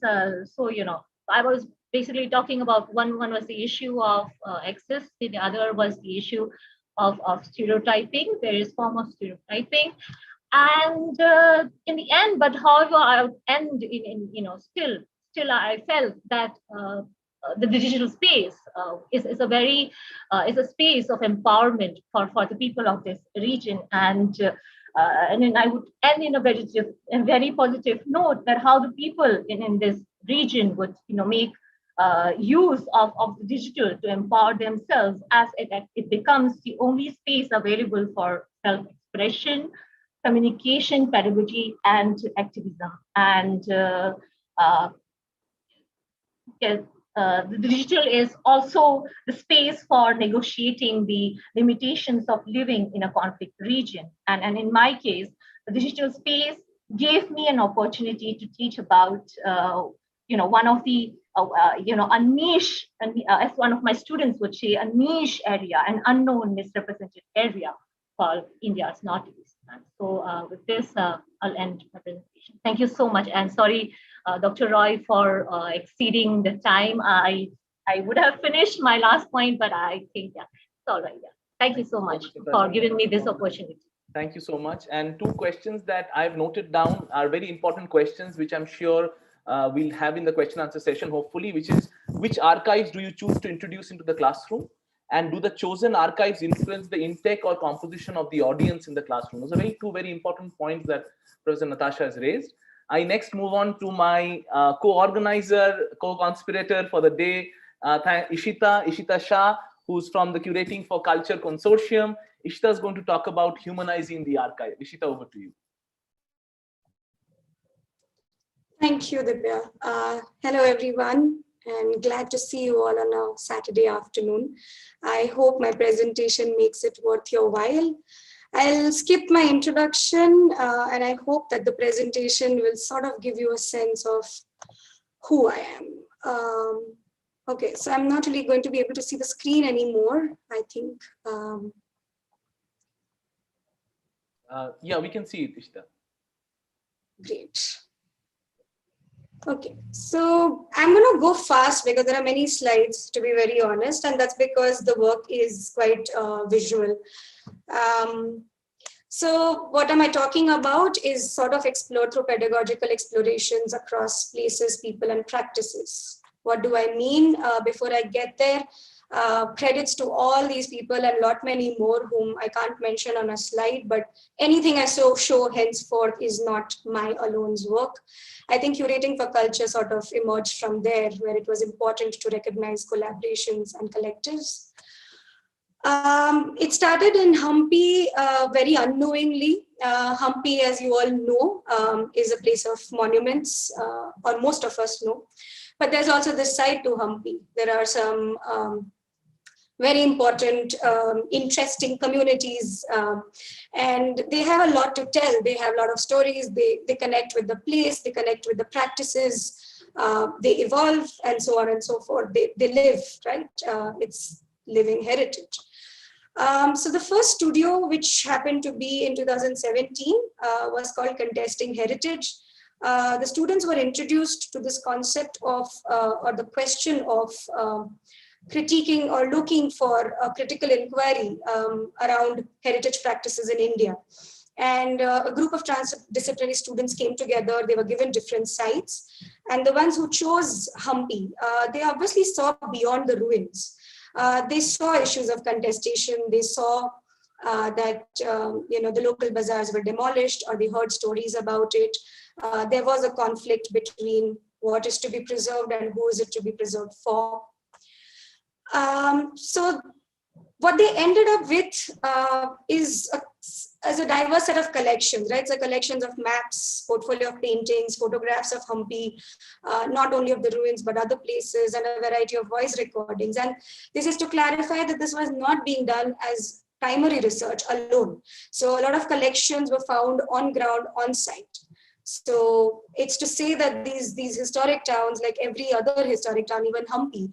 So, you know, I was basically talking about one was the issue of access, the other was the issue of stereotyping, various form of stereotyping. And in the end, but however, I would end in you know, still I felt that the digital space is a very is a space of empowerment for the people of this region, and then I would end in a very positive note, that how the people in this region would, you know, make use of the digital to empower themselves, as it becomes the only space available for self-expression, communication, pedagogy, and activism. And the digital is also the space for negotiating the limitations of living in a conflict region. And in my case, the digital space gave me an opportunity to teach about, you know, one of the, you know, a niche, as one of my students would say, a niche area, an unknown, misrepresented area called India's Northeast. And so with this, I'll end my presentation. Thank you so much. And sorry, Dr. Roy, for exceeding the time. I would have finished my last point, but I think, yeah, it's all right. Yeah. Thank you so much for giving me this opportunity. Thank you so much. And two questions that I've noted down are very important questions, which I'm sure we'll have in the question answer session, hopefully, which is, which archives do you choose to introduce into the classroom? And do the chosen archives influence the intake or composition of the audience in the classroom? Those are two very important points that Professor Natasha has raised. I next move on to my co-organizer, co-conspirator for the day, Ishita Shah, who's from the Curating for Culture Consortium. Ishita is going to talk about humanizing the archive. Ishita, over to you. Thank you, Divya. Hello, everyone, and glad to see you all on a Saturday afternoon. I hope my presentation makes it worth your while. I'll skip my introduction, and I hope that the presentation will sort of give you a sense of who I am. Okay, so I'm not really going to be able to see the screen anymore, I think. Yeah, we can see it, Ishita. Great. Okay, so I'm going to go fast because there are many slides, to be very honest, and that's because the work is quite visual. So what am I talking about is sort of explored through pedagogical explorations across places, people, and practices. What do I mean? Before I get there, credits to all these people and lot many more whom I can't mention on a slide, but anything I show henceforth is not my alone's work. I think curating for culture sort of emerged from there, where it was important to recognize collaborations and collectives. It started in Hampi very unknowingly. Hampi, as you all know, is a place of monuments, or most of us know. But there's also this side to Hampi. There are some very important, interesting communities, and they have a lot to tell. They have a lot of stories. They connect with the place, they connect with the practices, they evolve, and so on and so forth. They live, right? It's living heritage. So the first studio, which happened to be in 2017, was called Contesting Heritage. The students were introduced to this concept of, or the question of critiquing or looking for a critical inquiry around heritage practices in India. And a group of transdisciplinary students came together. They were given different sites. And the ones who chose Hampi, they obviously saw beyond the ruins. They saw issues of contestation. They saw that the local bazaars were demolished, or they heard stories about it. There was a conflict between what is to be preserved and who is it to be preserved for. So what they ended up with is a diverse set of collections, right? So collections of maps, portfolio of paintings, photographs of Hampi, not only of the ruins, but other places, and a variety of voice recordings. And this is to clarify that this was not being done as primary research alone. So a lot of collections were found on ground, on site. So it's to say that these historic towns, like every other historic town, even Hampi,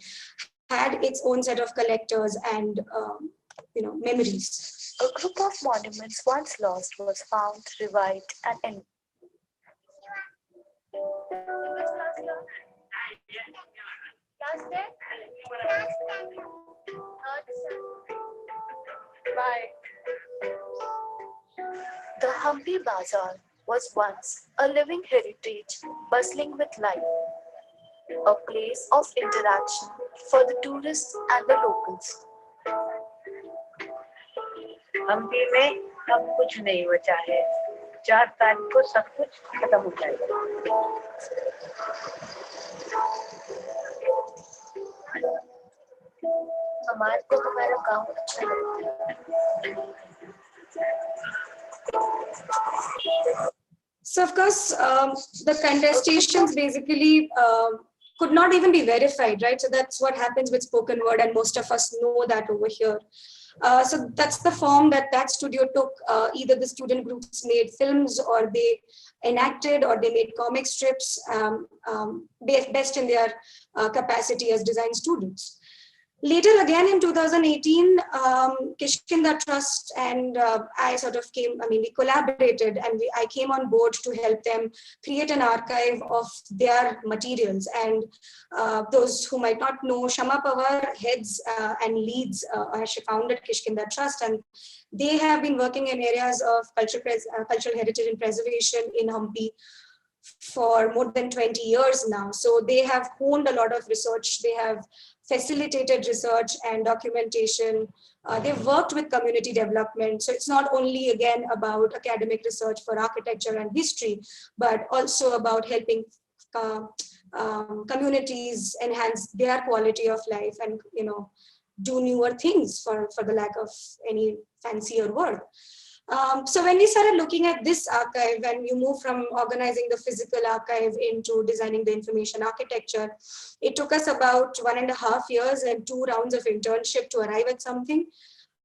had its own set of collectors and memories. A group of monuments once lost was found, revived, and the Hampi Bazaar was once a living heritage bustling with life, a place of interaction for the tourists and the locals. Hampi में अब कुछ नहीं बचा है। 4 तारीख को सब कुछ खत्म हो जाएगा। हमारे को हमारा गांव अच्छा लगता है। So of course, the contestations basically could not even be verified, right? So that's what happens with spoken word, and most of us know that over here. So that's the form that studio took. Either the student groups made films, or they enacted, or they made comic strips, best in their capacity as design students. Later again in 2018, Kishkinda Trust and I sort of we collaborated, and I came on board to help them create an archive of their materials. And those who might not know, Shama Pawar heads and leads, she founded Kishkinda Trust, and they have been working in areas of cultural heritage and preservation in Hampi for more than 20 years now. So they have honed a lot of research. They have facilitated research and documentation. They've worked with community development. So it's not only, again, about academic research for architecture and history, but also about helping communities enhance their quality of life and, do newer things, for the lack of any fancier word. So when we started looking at this archive, and you move from organizing the physical archive into designing the information architecture, it took us about 1.5 years and 2 rounds of internship to arrive at something.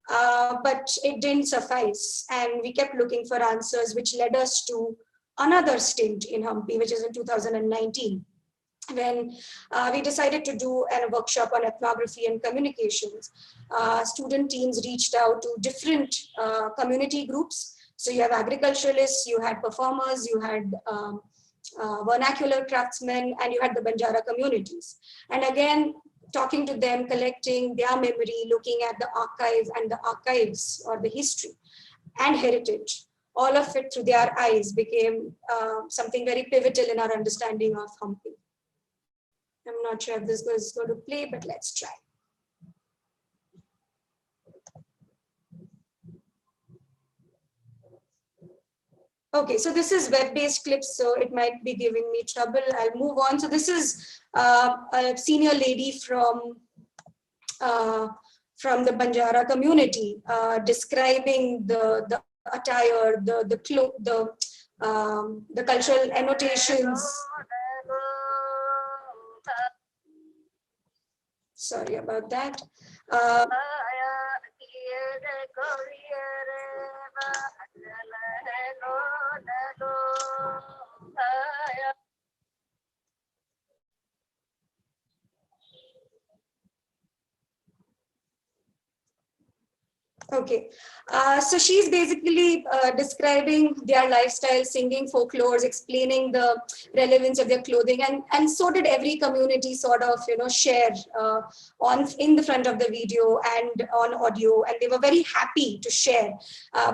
But it didn't suffice. And we kept looking for answers, which led us to another stint in Hampi, which is in 2019, when we decided to do a workshop on ethnography and communications. Student teams reached out to different community groups. So you have agriculturalists, you had performers, you had vernacular craftsmen, and you had the Banjara communities. And again, talking to them, collecting their memory, looking at the archive and the archives or the history and heritage, all of it through their eyes became something very pivotal in our understanding of Hampi. I'm not sure if this is going to play, but let's try. Okay, so this is web-based clips, so it might be giving me trouble. I'll move on. So this is a senior lady from the Banjara community describing the attire, the cultural annotations. Sorry about that. Okay, so she's basically describing their lifestyle, singing folklores, explaining the relevance of their clothing, and so did every community sort of, share in the front of the video and on audio, and they were very happy to share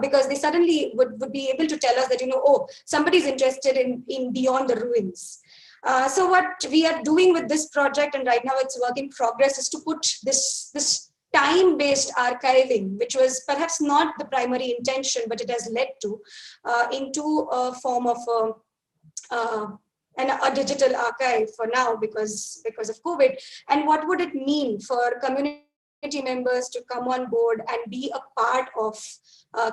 because they suddenly would be able to tell us that, oh, somebody's interested in beyond the ruins. So what we are doing with this project, and right now it's work in progress, is to put this time-based archiving, which was perhaps not the primary intention, but it has led to, into a form of a digital archive for now because of COVID. And what would it mean for community members to come on board and be a part of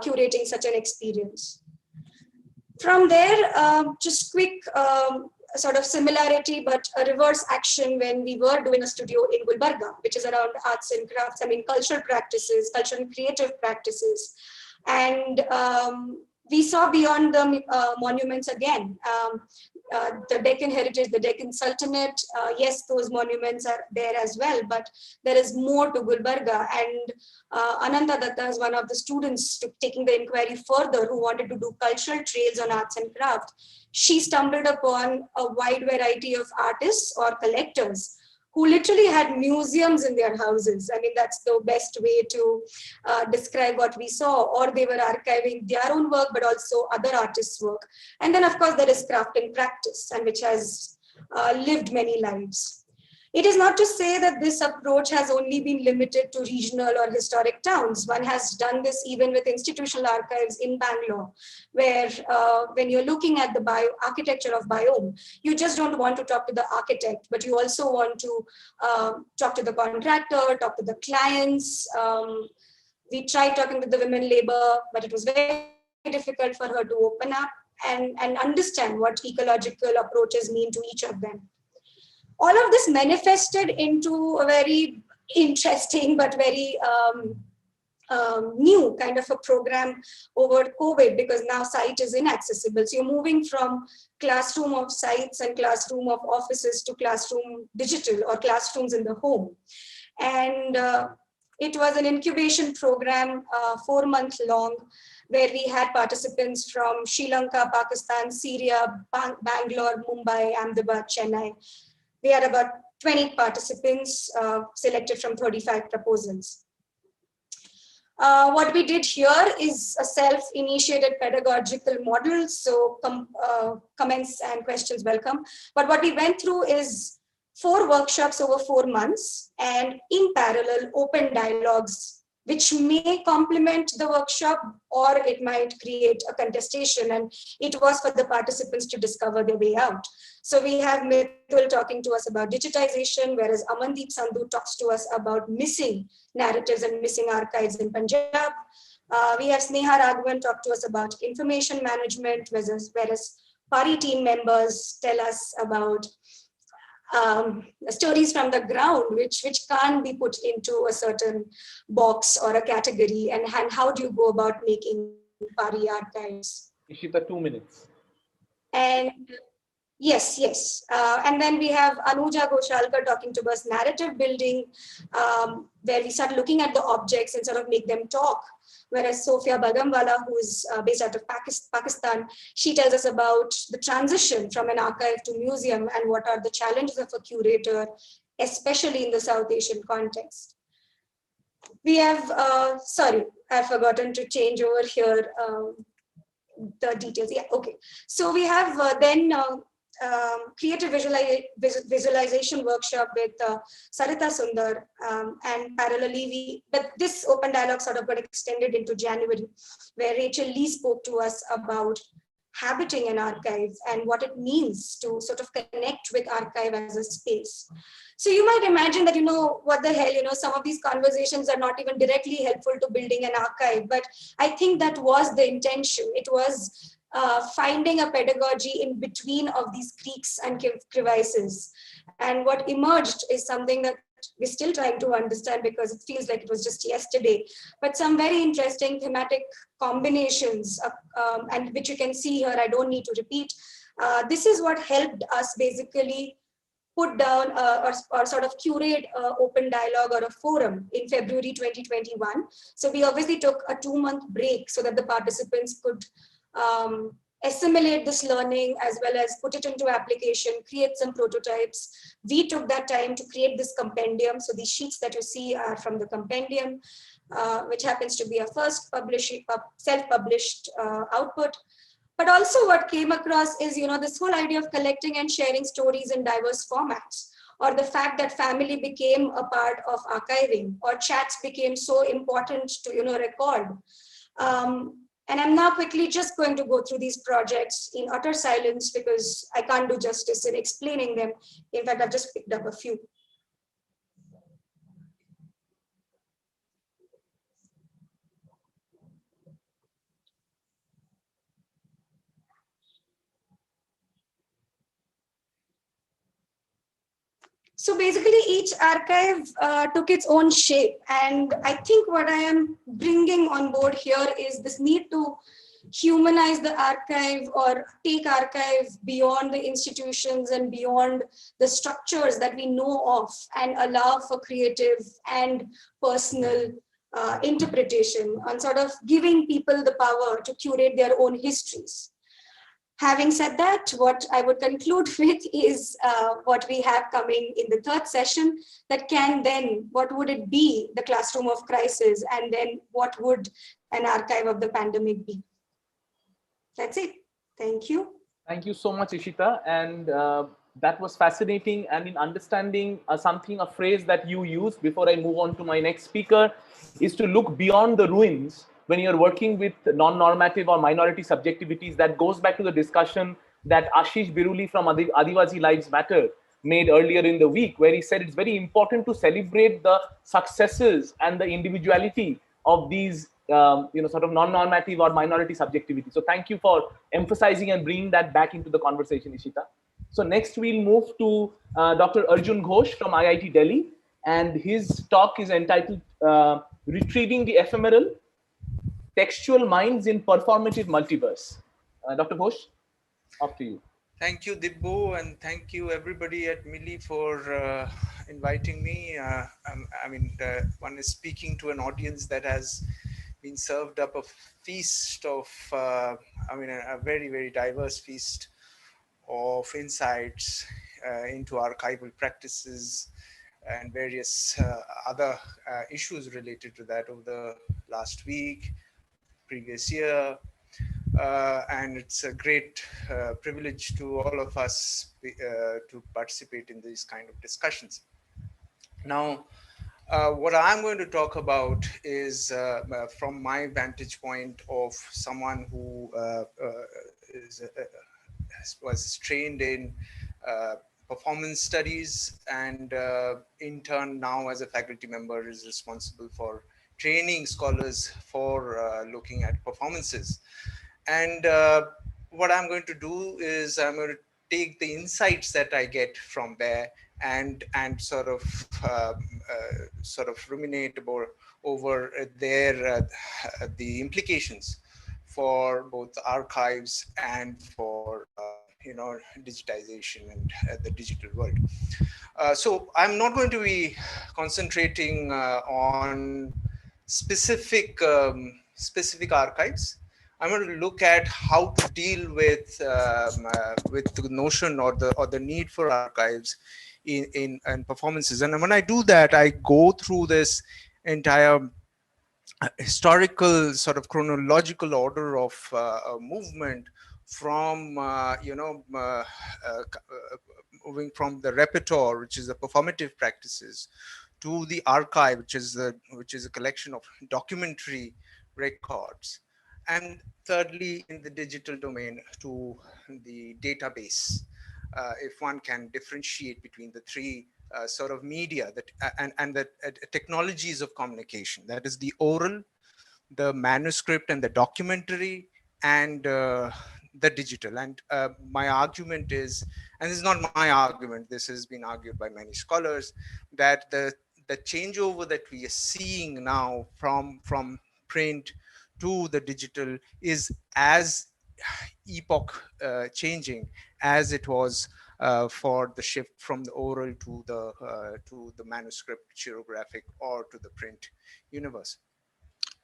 curating such an experience? From there, just quick sort of similarity, but a reverse action when we were doing a studio in Gulbarga, which is around arts and crafts, cultural practices, cultural and creative practices. And we saw beyond the monuments again, the Deccan heritage, the Deccan Sultanate. Yes, those monuments are there as well, but there is more to Gulbarga. And Ananda Datta is one of the students taking the inquiry further who wanted to do cultural trails on arts and craft. She stumbled upon a wide variety of artists or collectors who literally had museums in their houses. That's the best way to describe what we saw. Or they were archiving their own work, but also other artists' work. And then, of course, there is craft and practice, and which has lived many lives. It is not to say that this approach has only been limited to regional or historic towns. One has done this even with institutional archives in Bangalore, where when you're looking at the architecture of biome, you just don't want to talk to the architect, but you also want to talk to the contractor, talk to the clients. We tried talking to the women labor, but it was very difficult for her to open up and understand what ecological approaches mean to each of them. All of this manifested into a very interesting but very new kind of a program over COVID, because now site is inaccessible. So you're moving from classroom of sites and classroom of offices to classroom digital or classrooms in the home. And it was an incubation program, 4 months long, where we had participants from Sri Lanka, Pakistan, Syria, Bangalore, Mumbai, Ahmedabad, Chennai. We had about 20 participants selected from 35 proposals. What we did here is a self-initiated pedagogical model, so comments and questions welcome. But what we went through is 4 workshops over 4 months, and in parallel, open dialogues, which may complement the workshop or it might create a contestation. And it was for the participants to discover their way out. So we have Mithul talking to us about digitization, whereas Amandeep Sandhu talks to us about missing narratives and missing archives in Punjab. We have Sneha Raghavan talk to us about information management, whereas Pari team members tell us about stories from the ground, which can't be put into a certain box or a category, and how do you go about making Pari archives? Ishita, 2 minutes. And yes. And then we have Anuja Goshalkar talking to us narrative building, where we start looking at the objects and sort of make them talk. Whereas Sophia Bagamwala, who is based out of Pakistan, she tells us about the transition from an archive to museum and what are the challenges of a curator, especially in the South Asian context. We have, sorry, I've forgotten to change over here the details. Yeah, okay. So we have creative visualization workshop with Sarita Sundar, and parallelly but this open dialogue sort of got extended into January, where Rachel Lee spoke to us about habiting an archive and what it means to sort of connect with archive as a space. So you might imagine that, what the hell, some of these conversations are not even directly helpful to building an archive, but I think that was the intention. It was finding a pedagogy in between of these creeks and crevices. And what emerged is something that we're still trying to understand because it feels like it was just yesterday, but some very interesting thematic combinations, and which you can see here, I don't need to repeat. This is what helped us basically put down or sort of curate an open dialogue or a forum in February 2021. So we obviously took a 2-month break so that the participants could assimilate this learning as well as put it into application, create some prototypes. We took that time to create this compendium. So these sheets that you see are from the compendium, which happens to be a first self-published output. But also what came across is, this whole idea of collecting and sharing stories in diverse formats, or the fact that family became a part of archiving, or chats became so important to, record. And I'm now quickly just going to go through these projects in utter silence because I can't do justice in explaining them. In fact, I've just picked up a few. So basically each archive took its own shape. And I think what I am bringing on board here is this need to humanize the archive or take archive beyond the institutions and beyond the structures that we know of and allow for creative and personal interpretation and sort of giving people the power to curate their own histories. Having said that, what I would conclude with is what we have coming in the third session that can then, what would it be, the classroom of crisis, and then what would an archive of the pandemic be? That's it. Thank you. Thank you so much, Ishita. And that was fascinating. And in understanding a phrase that you used before I move on to my next speaker is to look beyond the ruins when you're working with non-normative or minority subjectivities. That goes back to the discussion that Ashish Biruli from Adivasi Lives Matter made earlier in the week, where he said it's very important to celebrate the successes and the individuality of these sort of non-normative or minority subjectivity. So thank you for emphasizing and bringing that back into the conversation, Ishita. So next we'll move to Dr. Arjun Ghosh from IIT Delhi, and his talk is entitled Retrieving the Ephemeral, Textual Minds in Performative Multiverse. Dr. Ghosh, off to you. Thank you, Dibbo, and thank you everybody at Milli for inviting me. One is speaking to an audience that has been served up a feast of, a very, very diverse feast of insights into archival practices and various other issues related to that over the last week, previous year. And it's a great privilege to all of us to participate in these kind of discussions. Now, what I'm going to talk about is from my vantage point of someone who was trained in performance studies and in turn now as a faculty member is responsible for training scholars for looking at performances. And what I'm going to do is I'm going to take the insights that I get from there and sort of ruminate over the implications for both archives and for digitization and the digital world. So I'm not going to be concentrating on specific archives. I'm going to look at how to deal with the notion or the need for archives in performances. And when I do that, I go through this entire historical sort of chronological order of movement from moving from the repertoire, which is the performative practices, to the archive, which is a collection of documentary records, and thirdly, in the digital domain, to the database. If one can differentiate between the three sort of media that and the technologies of communication, that is the oral, the manuscript, and the documentary, and the digital. And my argument is, and this is not my argument, this has been argued by many scholars, that the changeover that we are seeing now from print to the digital is as epoch changing as it was for the shift from the oral to the manuscript, chirographic, or to the print universe.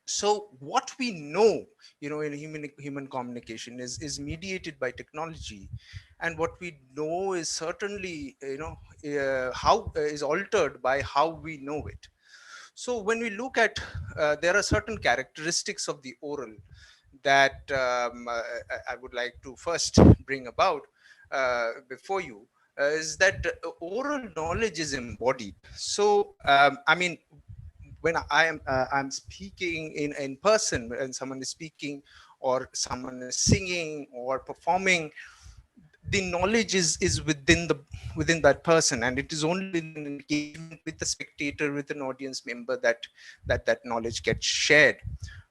So what we know, in human communication is mediated by technology, and what we know is certainly, how is altered by how we know it. So when we look at, there are certain characteristics of the oral that I would like to first bring about before you, is that oral knowledge is embodied. So I mean, when I'm speaking in person, when someone is speaking or someone is singing or performing, the knowledge is within that person, and it is only in engagement with the spectator, with an audience member, that knowledge gets shared.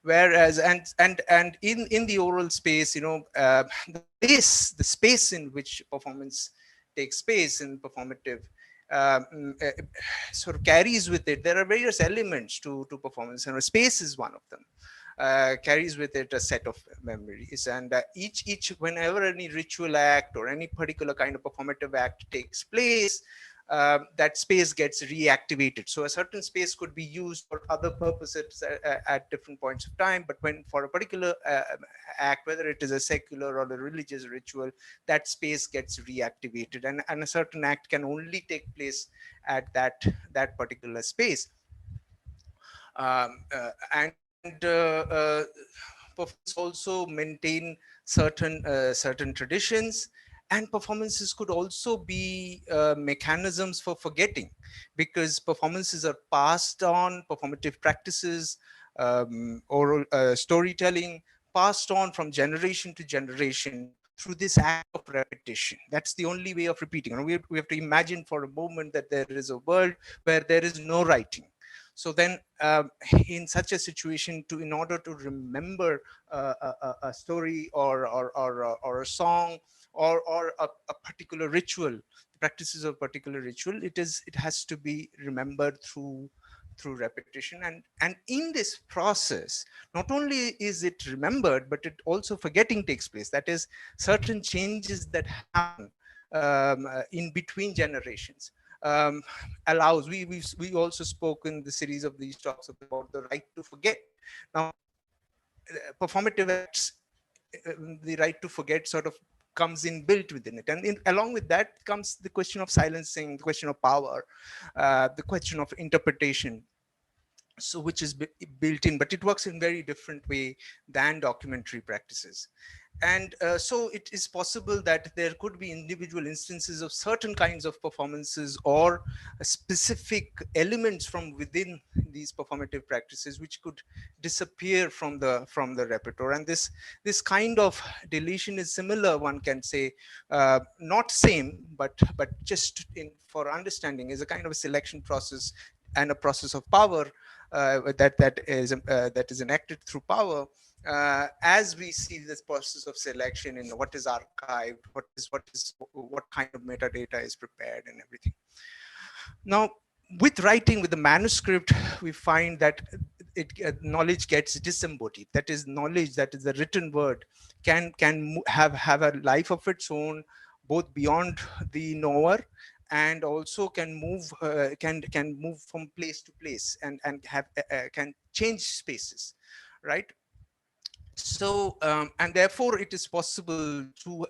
Whereas and in the oral space, the space in which performance takes place in performative, um, uh, sort of carries with it, there are various elements to performance, and space is one of them. Carries with it a set of memories, and each whenever any ritual act or any particular kind of performative act takes place, that space gets reactivated. So a certain space could be used for other purposes at different points of time, but when for a particular act, whether it is a secular or a religious ritual, that space gets reactivated, and a certain act can only take place at that particular space. And performance also maintain certain traditions, and performances could also be mechanisms for forgetting, because performances are passed on, performative practices, oral storytelling, passed on from generation to generation through this act of repetition. That's the only way of repeating. And we have to imagine for a moment that there is a world where there is no writing. So then in such a situation, in order to remember a story or a song or a particular ritual, the practices of a particular ritual, it has to be remembered through repetition. And in this process, not only is it remembered, but it also forgetting takes place. That is, certain changes that happen in between generations allows. We also spoke in the series of these talks about the right to forget. Now, performative acts, the right to forget sort of comes in built within it, and along with that comes the question of silencing, the question of power, the question of interpretation, so which is built in, but it works in very different way than documentary practices. And so it is possible that there could be individual instances of certain kinds of performances or specific elements from within these performative practices which could disappear from the repertoire. And this kind of deletion is similar, one can say, not same, but just in for understanding, is a kind of a selection process and a process of power that is enacted through power, as we see this process of selection in what is archived, what kind of metadata is prepared, and everything. Now, with writing, with the manuscript, we find that knowledge gets disembodied. That is, knowledge, that is the written word, can have a life of its own, both beyond the knower, and also can move from place to place, and can change spaces, right? So and therefore it is possible to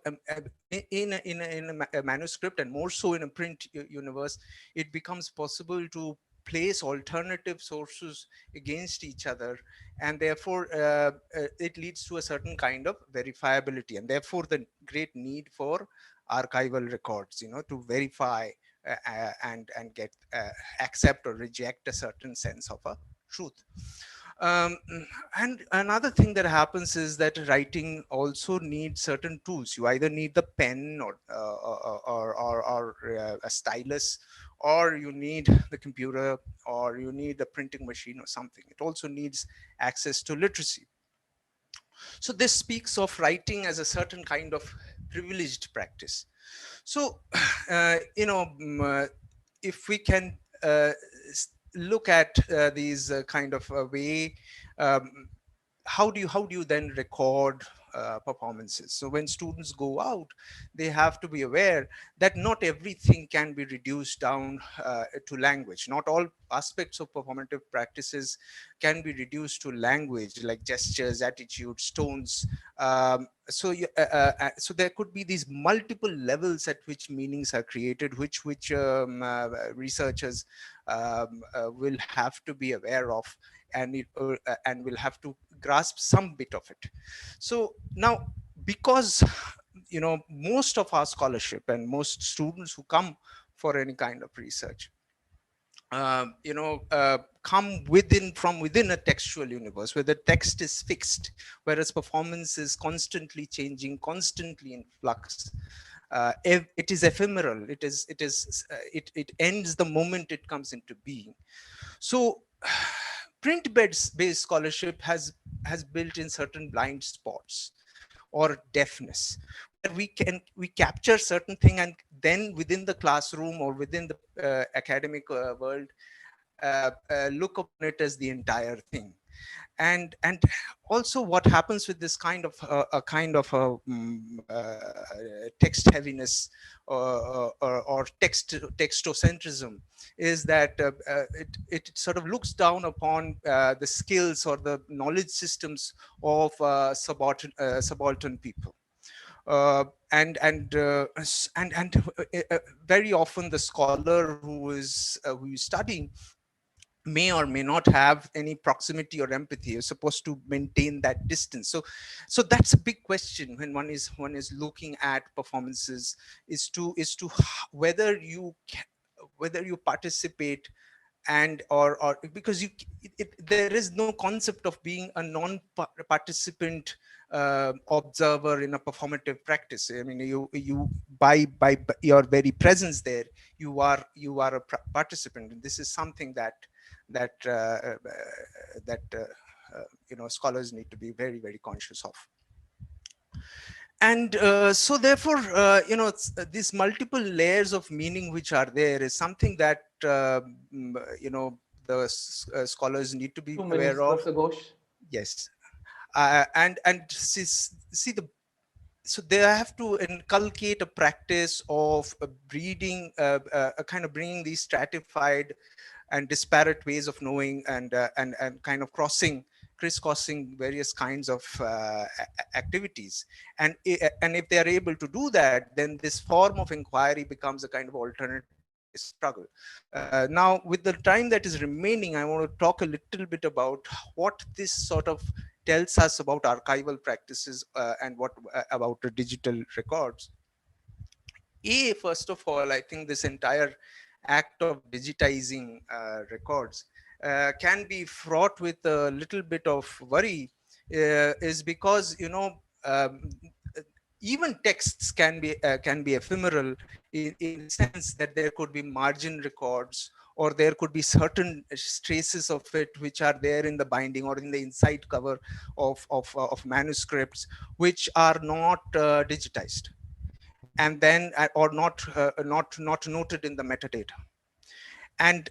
in a manuscript, and more so in a print universe, it becomes possible to place alternative sources against each other, and therefore it leads to a certain kind of verifiability, and therefore the great need for archival records, to verify and get accept or reject a certain sense of a truth. um, and another thing that happens is that writing also needs certain tools. You either need the pen, or a stylus, or you need the computer, or you need a printing machine or something. It also needs access to literacy. So this speaks of writing as a certain kind of privileged practice. So if we can look at these kind of way, um, how do you then record performances? So when students go out, they have to be aware that not everything can be reduced down to language. Not all aspects of performative practices can be reduced to language, like gestures, attitudes, tones. So there could be these multiple levels at which meanings are created, which researchers will have to be aware of, and will have to grasp some bit of it. So now, because most of our scholarship and most students who come for any kind of research come from within a textual universe where the text is fixed, whereas performance is constantly changing, constantly in flux. It is ephemeral. It ends the moment it comes into being. So print-based scholarship has built in certain blind spots or deafness, where we capture certain thing, and then within the classroom or within the academic world look upon it as the entire thing. And also what happens with this kind of text heaviness, or textocentrism, is that it sort of looks down upon the skills or the knowledge systems of subaltern people. And very often the scholar who is studying may or may not have any proximity or empathy. You're supposed to maintain that distance. So that's a big question when one is looking at performances, is to whether you participate, and or because there is no concept of being a non-participant observer in a performative practice. I mean, you by your very presence there, you are a participant, and this is something that scholars need to be very, very conscious of. And so therefore these multiple layers of meaning which are there is something that the scholars need to be 2 aware minutes, of. Professor Ghosh. Yes. And see so they have to inculcate a practice of a kind of bringing these stratified and disparate ways of knowing, and kind of crisscrossing various kinds of activities. And if they are able to do that, then this form of inquiry becomes a kind of alternative struggle. Now, with the time that is remaining, I want to talk a little bit about what this sort of tells us about archival practices, and what about the digital records. First of all, I think this entire act of digitizing records can be fraught with a little bit of worry, is because even texts can be ephemeral, in the sense that there could be margin records, or there could be certain traces of it which are there in the binding or in the inside cover of manuscripts, which are not digitized, and then or not noted in the metadata. And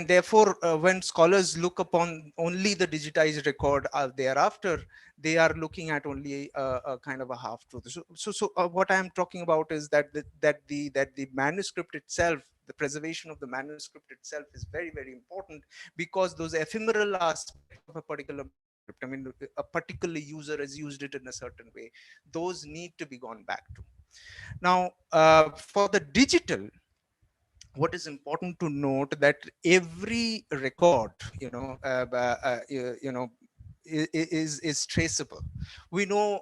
therefore, when scholars look upon only the digitized record thereafter, they are looking at only a kind of a half truth. So what I am talking about is that the manuscript itself, the preservation of the manuscript itself, is very, very important, because those ephemeral aspects of a particular manuscript, I mean, a particular user has used it in a certain way, those need to be gone back to. Now, for the digital, what is important to note that every record, is traceable. We know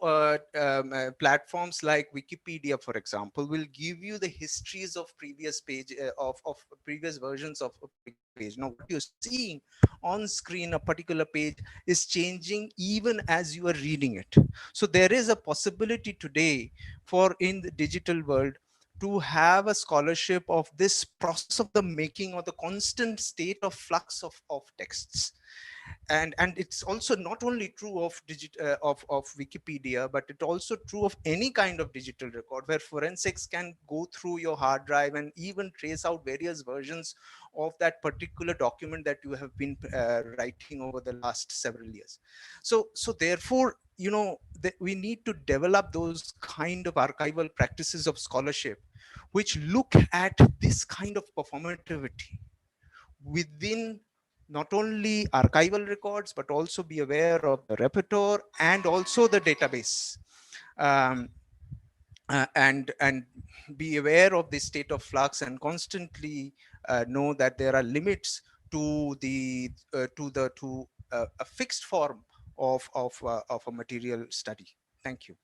platforms like Wikipedia, for example, will give you the histories of previous page of previous versions of a particular page. Now, what you're seeing on screen, a particular page is changing even as you are reading it. So there is a possibility today for in the digital world to have a scholarship of this process of the making or the constant state of flux of texts. And it's also not only true of of Wikipedia, but it also true of any kind of digital record, where forensics can go through your hard drive and even trace out various versions of that particular document that you have been writing over the last several years. So therefore, we need to develop those kind of archival practices of scholarship which look at this kind of performativity within not only archival records, but also be aware of the repertoire and also the database, and be aware of the state of flux, and constantly know that there are limits to a fixed form of a material study. Thank you.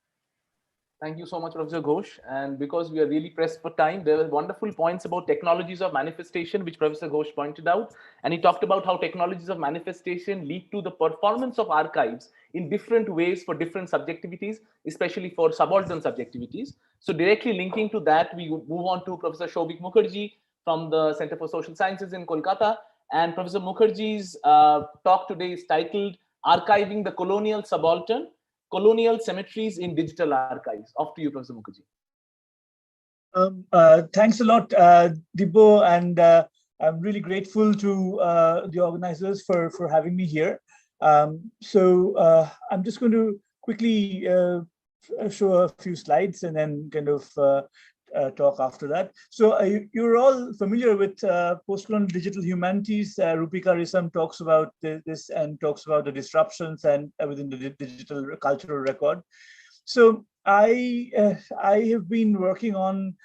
Thank you so much, Professor Ghosh. And because we are really pressed for time, there were wonderful points about technologies of manifestation, which Professor Ghosh pointed out. And he talked about how technologies of manifestation lead to the performance of archives in different ways for different subjectivities, especially for subaltern subjectivities. So directly linking to that, we move on to Professor Shobik Mukherjee from the Center for Social Sciences in Kolkata. And Professor Mukherjee's talk today is titled Archiving the Colonial Subaltern, Colonial Cemeteries in Digital Archives. Off to you, Professor Mukherjee. Thanks a lot, Dibbo, and I'm really grateful to the organizers for having me here. So I'm just going to quickly show a few slides and then kind of talk after that. So you're all familiar with post-colonial digital humanities. Rupika Risam talks about this and talks about the disruptions and within the digital cultural record. So I have been working on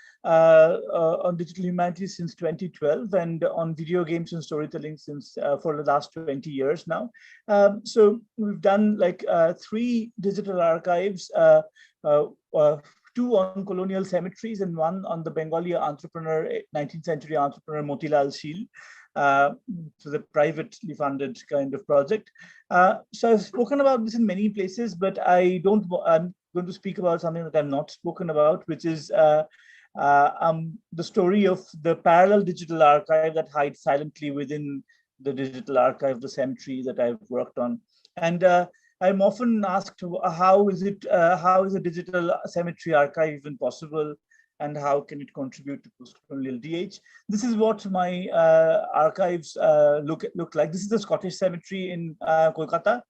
digital humanities since 2012 and on video games and storytelling since for the last 20 years now. So we've done like 3 digital archives, 2 on colonial cemeteries and 1 on the Bengali entrepreneur, 19th century entrepreneur Motilal Sheel. So the privately funded kind of project. So I've spoken about this in many places, but I'm going to speak about something that I've not spoken about, which is the story of the parallel digital archive that hides silently within the digital archive, the cemetery that I've worked on. And I'm often asked, how is a digital cemetery archive even possible, and how can it contribute to post-colonial DH? This is what my archives look like. This is the Scottish cemetery in Kolkata,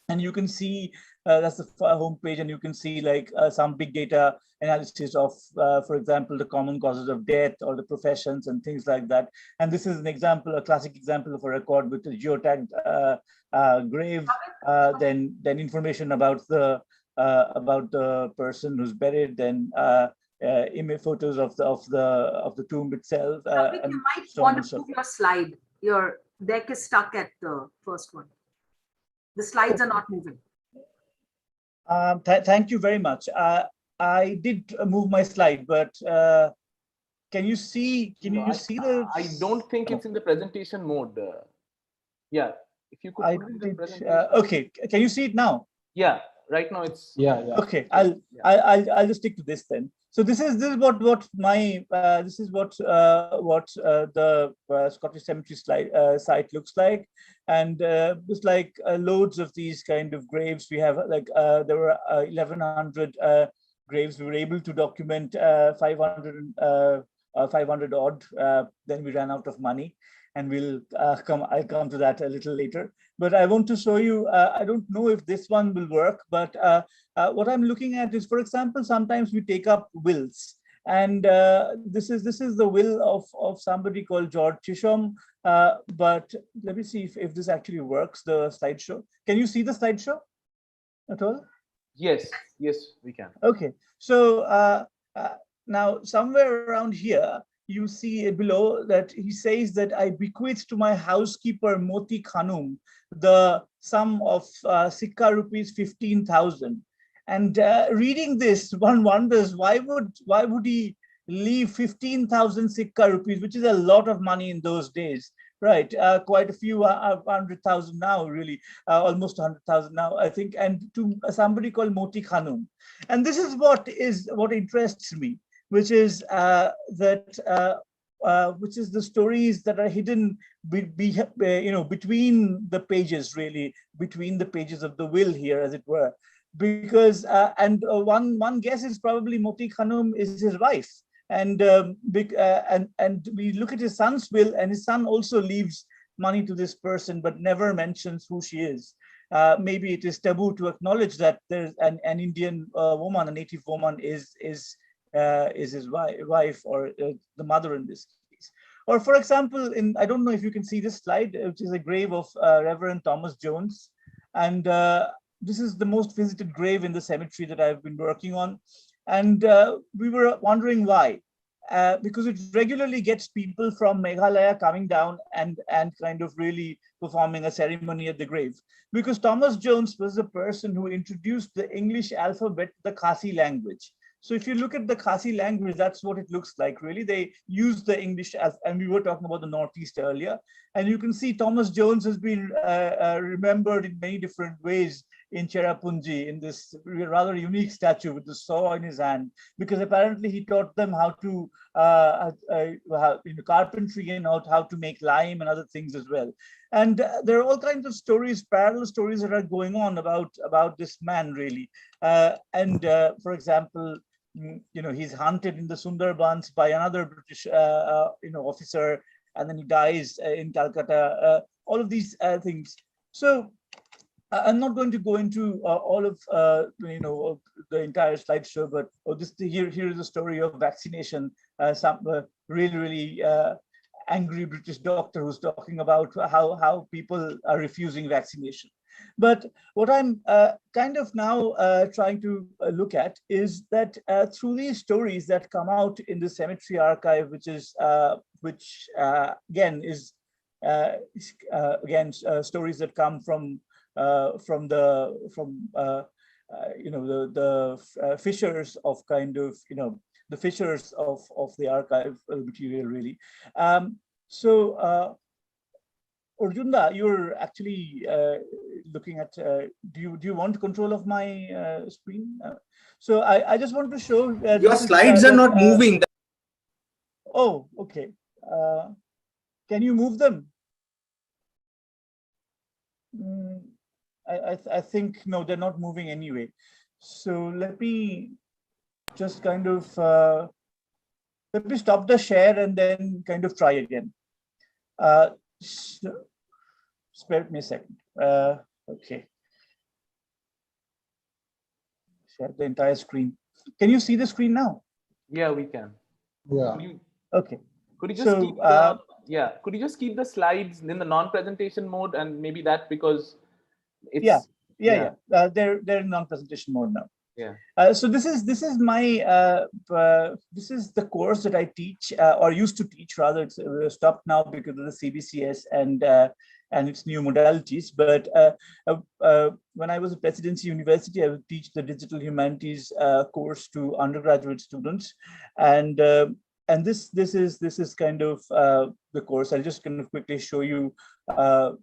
and you can see that's the homepage, and you can see like some big data analysis of, for example, the common causes of death or the professions and things like that. And this is an example, a classic example of a record with a geotagged grave, then information about the person who's buried, then image photos of the tomb itself. And you might want to move your slide. Your deck is stuck at the first one. The slides are not moving. Thank you very much. I did move my slide, but can you see? You see the? I don't think it's in the presentation mode. Yeah, if you could put it in the presentation. Okay, can you see it now? Yeah, right now it's. Yeah. Okay, I'll just stick to this then. So this is what my this is what the Scottish Cemetery site looks like, and it's like loads of these kind of graves. We have like there were 1,100 graves. We were able to document 500 odd. Then we ran out of money, and I'll come to that a little later. But I want to show you. I don't know if this one will work, but what I'm looking at is, for example, sometimes we take up wills, and this is the will of somebody called George Chisholm. But let me see if this actually works. The slideshow. Can you see the slideshow at all? Yes, we can. Okay, so now somewhere around here, you see below that he says that I bequeath to my housekeeper Moti Khanum the sum of Sikka rupees 15,000. And reading this, one wonders why would he leave 15,000 Sikka rupees, which is a lot of money in those days, right? Quite a few 100,000 now, really, almost 100,000 now, I think, and to somebody called Moti Khanum. And this is what interests me, which is which is the stories that are hidden between the pages, really, between the pages of the will here, as it were. Because one guess is probably Moti Khanum is his wife, and we look at his son's will, and his son also leaves money to this person, but never mentions who she is. Maybe it is taboo to acknowledge that there's an Indian woman, a native woman, is his wife or the mother in this case. Or, for example, I don't know if you can see this slide, which is a grave of Reverend Thomas Jones, and this is the most visited grave in the cemetery that I've been working on. And we were wondering why. Because it regularly gets people from Meghalaya coming down and kind of really performing a ceremony at the grave. Because Thomas Jones was the person who introduced the English alphabet, the Khasi language. So if you look at the Khasi language, that's what it looks like, really. They use the English, and we were talking about the Northeast earlier. And you can see Thomas Jones has been remembered in many different ways in Cherrapunji, in this rather unique statue with the saw in his hand, because apparently he taught them how to carpentry and how to make lime and other things as well. And there are all kinds of stories, parallel stories that are going on about this man, really. For example, he's hunted in the Sundarbans by another British officer, and then he dies in Calcutta. All of these things. So I'm not going to go into all of the entire slideshow, but here is the story of vaccination. Some really angry British doctor who's talking about how people are refusing vaccination. But what I'm kind of now trying to look at is that through these stories that come out in the cemetery archive, which again is stories that come from the fissures of the fissures of the archive material, really. Arjunda, you're actually looking at. Do you want control of my screen? So I just want to show. Your slides are not moving. Oh, okay. Can you move them? I think no, they're not moving anyway. So let me just kind of let me stop the share and then kind of try again. So, spare me a second. Okay. Share the entire screen. Can you see the screen now? Yeah, we can. Yeah. Okay. Could you just could you just keep the slides in the non-presentation mode, and maybe that because it's they're in non-presentation mode now. Yeah. So this is my this is the course that I teach or used to teach. Rather, it's stopped now because of the CBCS and its new modalities. But when I was at Presidency University, I would teach the Digital Humanities course to undergraduate students, and this is kind of the course. I'll just kind of quickly show you the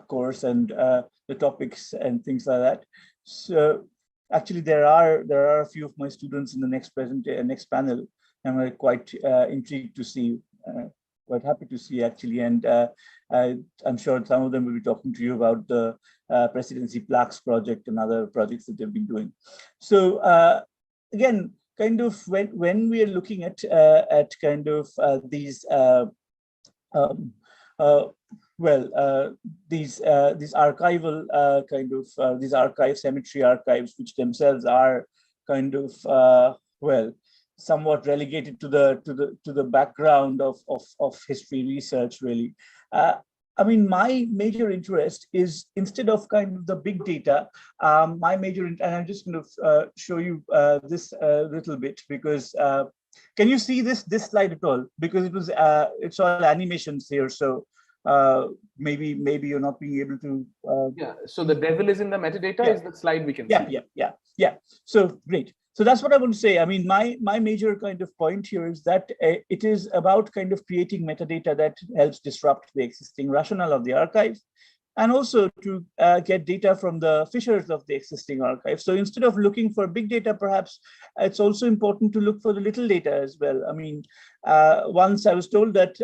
course and the topics and things like that. So actually, there are a few of my students in the next panel, and I'm quite intrigued to see, quite happy to see actually, and I'm sure some of them will be talking to you about the Presidency Plaques project and other projects that they've been doing. So again, kind of when we are looking at kind of these these archival these cemetery archives, which themselves are kind of somewhat relegated to the background of history research, really. I mean, my major interest is, instead of kind of the big data, and I'm just going to show you this little bit, because can you see this slide at all? Because it's all animations here, so maybe you're not being able to. Yeah. So the devil is in the metadata is the slide we can see. Yeah. So great. So that's what I want to say. I mean, my major kind of point here is that it is about kind of creating metadata that helps disrupt the existing rationale of the archive, and also to get data from the fissures of the existing archive. So instead of looking for big data, perhaps it's also important to look for the little data as well. I mean, once I was told that,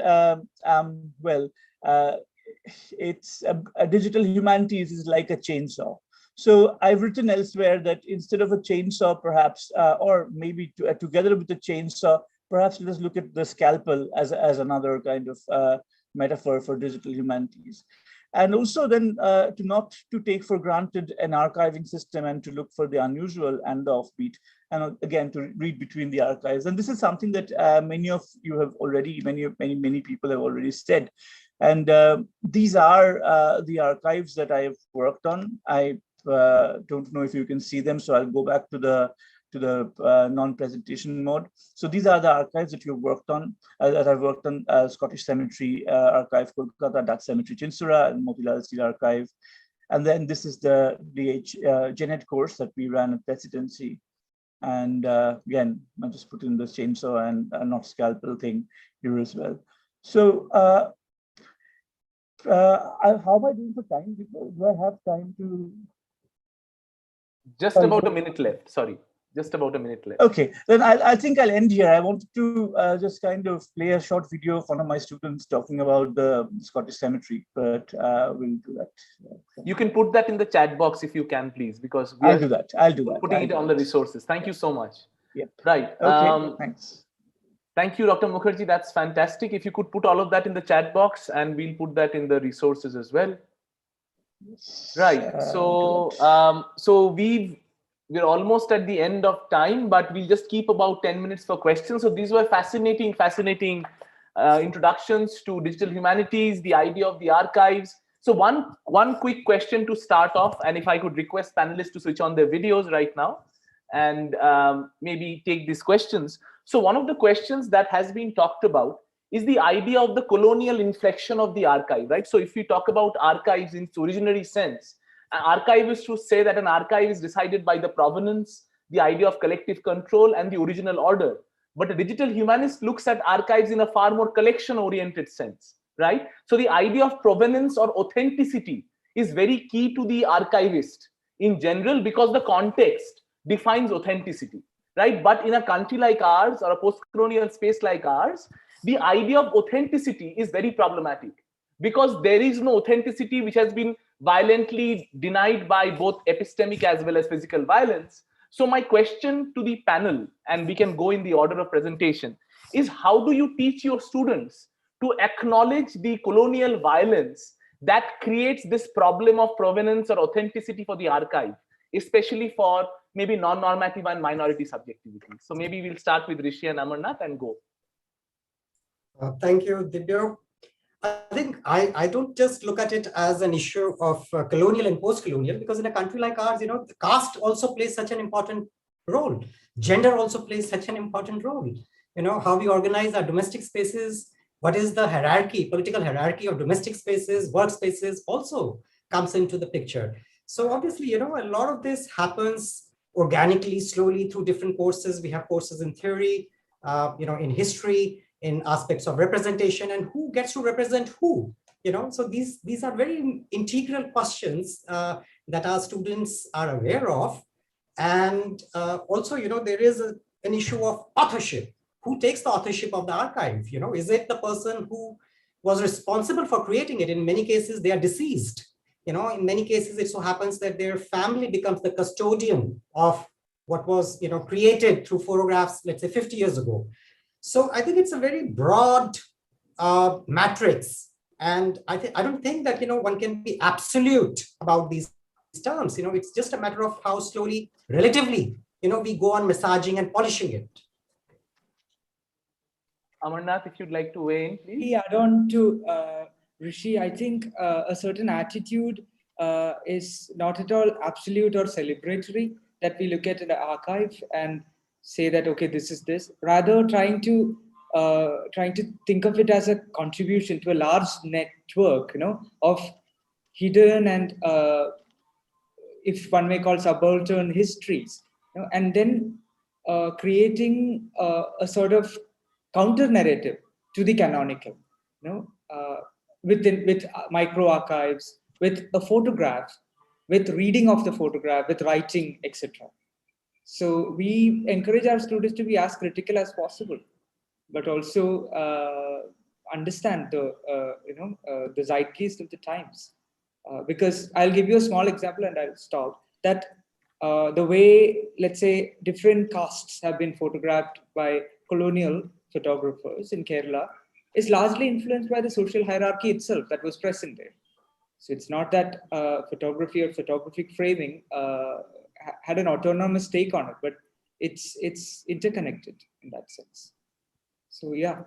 it's a digital humanities is like a chainsaw. So I've written elsewhere that instead of a chainsaw, perhaps, or maybe together with the chainsaw, perhaps let us look at the scalpel as another kind of metaphor for digital humanities. And also then not to take for granted an archiving system, and to look for the unusual and the offbeat, and again to read between the archives. And this is something that many of you have already, many people have already said. And these are the archives that I have worked on. I don't know if you can see them, so I'll go back to the non-presentation mode. So these are the archives that you've worked on, that I've worked on: Scottish Cemetery Archive, Kolkata, Dutch Cemetery, Chinsura, and Motilal Seal Archive. And then this is the Genet course that we ran at Presidency. And again, I just put in the chainsaw and not scalpel thing here as well. So how am I doing for time? Do I have time to? Just about a minute left. Sorry, just about a minute left. Okay, then I think I'll end here. I wanted to just kind of play a short video of one of my students talking about the Scottish Cemetery, but we'll do that. You can put that in the chat box if you can, please, because I'll do that. Putting it on the resources. Thank you so much. Yep. Right. Okay. Thanks. Thank you, Dr. Mukherjee. That's fantastic. If you could put all of that in the chat box, and we'll put that in the resources as well. Right. So we're almost at the end of time, but we'll just keep about 10 minutes for questions. So these were fascinating introductions to digital humanities, the idea of the archives. So one quick question to start off, and if I could request panelists to switch on their videos right now and maybe take these questions. So one of the questions that has been talked about is the idea of the colonial inflection of the archive, right? So if we talk about archives in its originary sense, an archivist would say that an archive is decided by the provenance, the idea of collective control, and the original order. But a digital humanist looks at archives in a far more collection-oriented sense, right? So the idea of provenance or authenticity is very key to the archivist in general, because the context defines authenticity, right? But in a country like ours, or a post-colonial space like ours, the idea of authenticity is very problematic, because there is no authenticity which has been violently denied by both epistemic as well as physical violence. So my question to the panel, and we can go in the order of presentation, is how do you teach your students to acknowledge the colonial violence that creates this problem of provenance or authenticity for the archive, especially for maybe non-normative and minority subjectivity? So maybe we'll start with Rishi and Amarnath and go. Thank you, Divya. I think I don't just look at it as an issue of colonial and post-colonial, because in a country like ours, the caste also plays such an important role. Gender also plays such an important role. How we organize our domestic spaces, what is the hierarchy, political hierarchy of domestic spaces, workspaces also comes into the picture. So obviously, a lot of this happens organically, slowly through different courses. We have courses in theory, in history, in aspects of representation, and who gets to represent who. So these are very integral questions that our students are aware of. And also, there is an issue of authorship. Who takes the authorship of the archive? Is it the person who was responsible for creating it? In many cases, they are deceased. In many cases, it so happens that their family becomes the custodian of what was, created through photographs, let's say 50 years ago. So I think it's a very broad matrix. And I don't think that, one can be absolute about these terms. It's just a matter of how slowly, relatively, we go on massaging and polishing it. Amarnath, if you'd like to weigh in, please. Yeah, add on to Rishi, I think a certain attitude is not at all absolute or celebratory, that we look at an archive and say that, okay, this is this. Rather, trying to think of it as a contribution to a large network, of hidden and, if one may call, subaltern histories, and then creating a sort of counter narrative to the canonical, with micro archives, with a photograph, with reading of the photograph, with writing, etc. So we encourage our students to be as critical as possible, but also understand the zeitgeist of the times. Because I'll give you a small example and I'll stop. That the way, let's say, different castes have been photographed by colonial photographers in Kerala is largely influenced by the social hierarchy itself that was present there. So it's not that photography or photographic framing had an autonomous take on it, but it's interconnected in that sense. So yeah.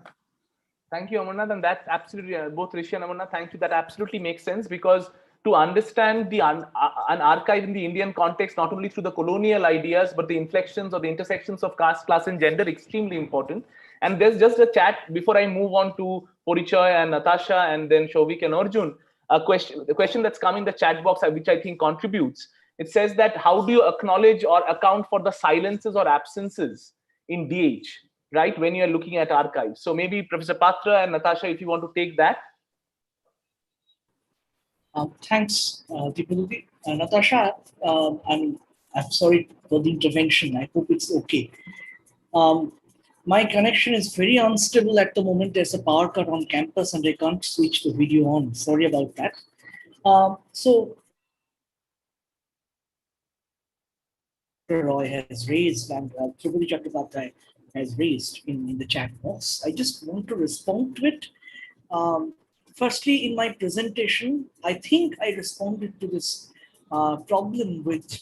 Thank you, Amarnath, and that's absolutely, both Rishi and Amarnath, thank you. That absolutely makes sense, because to understand an archive in the Indian context, not only through the colonial ideas, but the inflections or the intersections of caste, class, and gender, extremely important. And there's just a chat before I move on to Porichoy and Natasha, and then Shovik and Arjun. The question that's come in the chat box, which I think contributes. It says that, how do you acknowledge or account for the silences or absences in DH? Right, when you're looking at archives. So maybe Professor Patra and Natasha, if you want to take that. Thanks, Deepaludi. Natasha, I'm sorry for the intervention. I hope it's okay. My connection is very unstable at the moment. There's a power cut on campus and I can't switch the video on. Sorry about that. So Roy has raised and Tribhuti Chattopadhyay has raised in the chat box. I just want to respond to it. Firstly, in my presentation, I think I responded to this problem with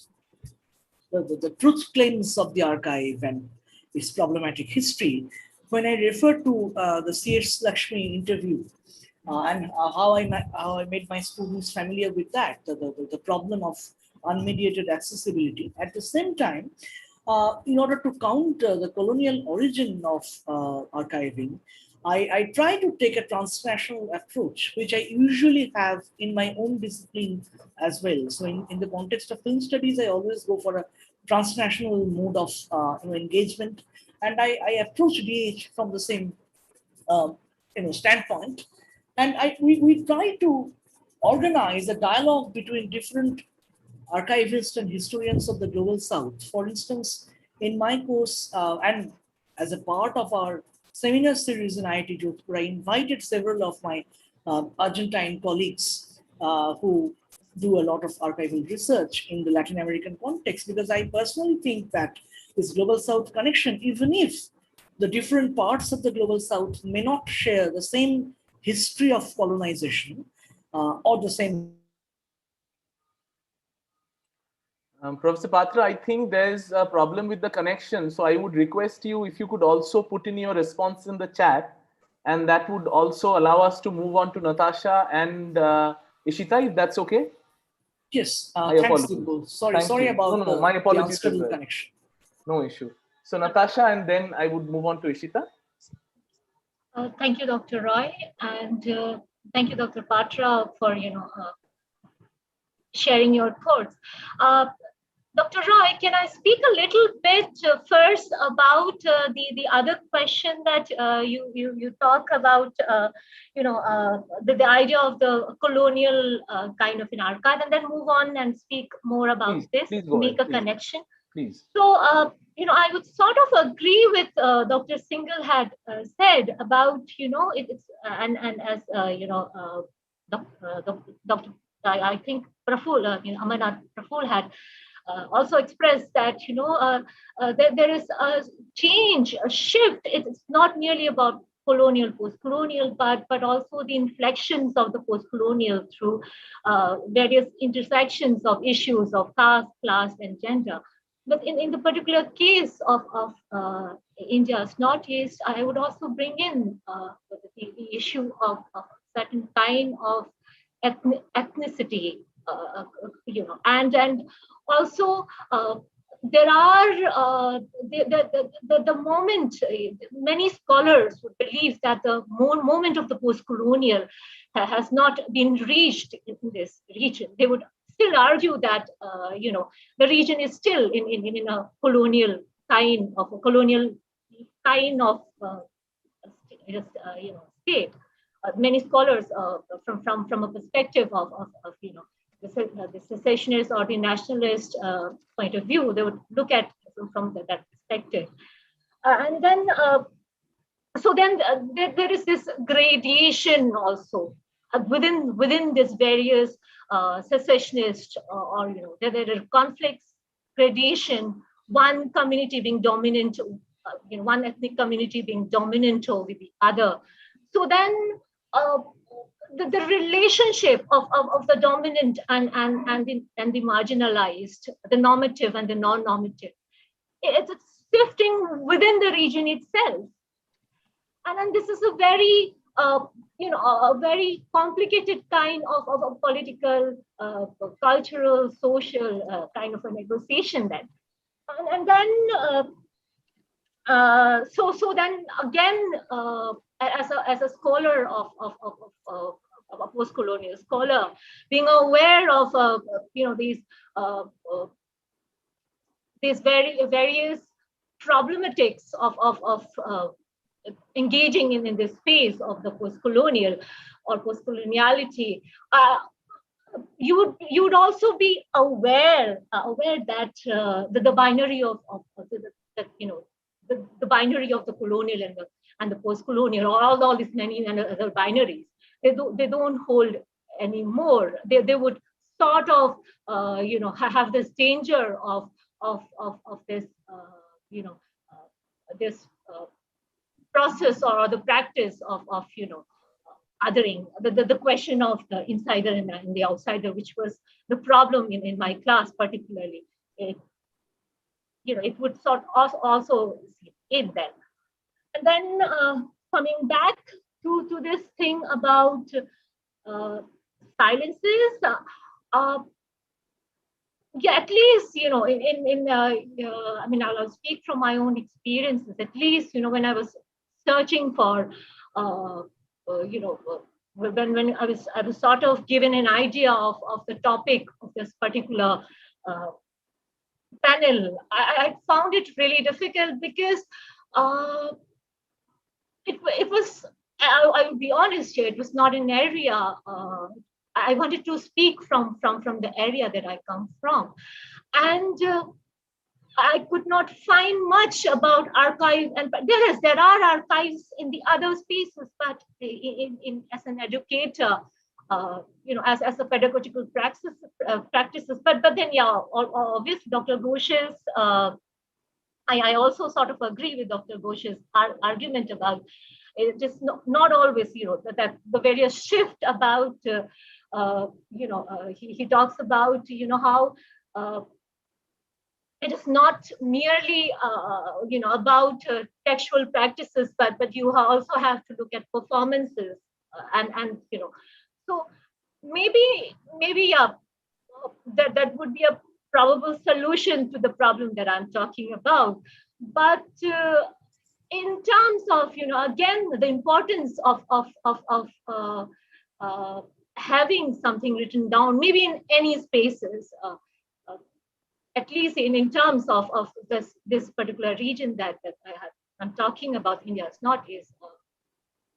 the truth claims of the archive and its problematic history when I refer to the C.S. Lakshmi interview and how I made my students familiar with that, the problem of unmediated accessibility. At the same time, in order to counter the colonial origin of archiving, I try to take a transnational approach, which I usually have in my own discipline as well. So in the context of film studies, I always go for a transnational mode of engagement. And I approach DH from the same standpoint. And we try to organize a dialogue between different archivists and historians of the Global South. For instance, in my course, and as a part of our seminar series in IIT Jodhpur, I invited several of my Argentine colleagues who do a lot of archival research in the Latin American context, because I personally think that this Global South connection, even if the different parts of the Global South may not share the same history of colonization or the same. Professor Patra, I think there's a problem with the connection. So I would request you, if you could also put in your response in the chat, and that would also allow us to move on to Natasha and Ishita, if that's okay. Yes, thanks, Dimple. Sorry about my apologies the unstable connection. No issue. So Natasha, and then I would move on to Ishita. Thank you, Dr. Roy, and thank you, Dr. Patra, for sharing your thoughts. Dr. Roy, can I speak a little bit first about the other question that you talk about, the idea of the colonial kind of an archive, and then move on and speak more about this, make a connection. Please. So, I would sort of agree with Dr. Singhal had said about, it's and as Dr. I think Praful, Amarnath Praful had also expressed that, there is a change, a shift. It's not merely about colonial, post-colonial, but also the inflections of the post-colonial through various intersections of issues of caste, class, and gender. But in the particular case of India's Northeast, I would also bring in the issue of certain kind of ethnicity, and also there are the moment many scholars would believe that the moment of the post-colonial has not been reached in this region. They would still argue that the region is still in a colonial kind of state. Many scholars from a perspective of the secessionist or the nationalist point of view, they would look at from that perspective. And then, there is this gradation also within this various secessionist there are conflicts, gradation, one community being dominant, one ethnic community being dominant over the other. So then the relationship of the dominant and the marginalized, the normative and the non-normative, it's shifting within the region itself. And then this is a very a very complicated kind of political, cultural, social kind of a negotiation then. And then so then again, as a scholar of a post-colonial scholar, being aware of these various problematics of engaging in this space of the post-colonial or post-coloniality, you would also be aware that the binary of the binary of the colonial and the post-colonial, or all these many other binaries, they don't hold anymore. They would sort of have this danger of this this process or the practice of othering, the question of the insider and the outsider, which was the problem in my class particularly. It would sort of also in them. And then coming back to this thing about silences, at least, I mean, I'll speak from my own experiences. At least, when I was searching for, when I was sort of given an idea of the topic of this particular panel, I found it really difficult because it was, I will be honest here, it was not an area. I wanted to speak from the area that I come from. And I could not find much about archives, and there are archives in the other spaces, but as an educator, as a pedagogical practices. But then, yeah, obviously, Dr. Ghosh's, I also sort of agree with Dr. Ghosh's argument about it is not always, that the various shift about, he talks about, how it is not merely, about textual practices, but you also have to look at performances and so maybe yeah, that would be a probable solution to the problem that I'm talking about. But in terms of, again, the importance of having something written down, maybe in any spaces, at least in terms of this particular region that I'm talking about, India's Northeast,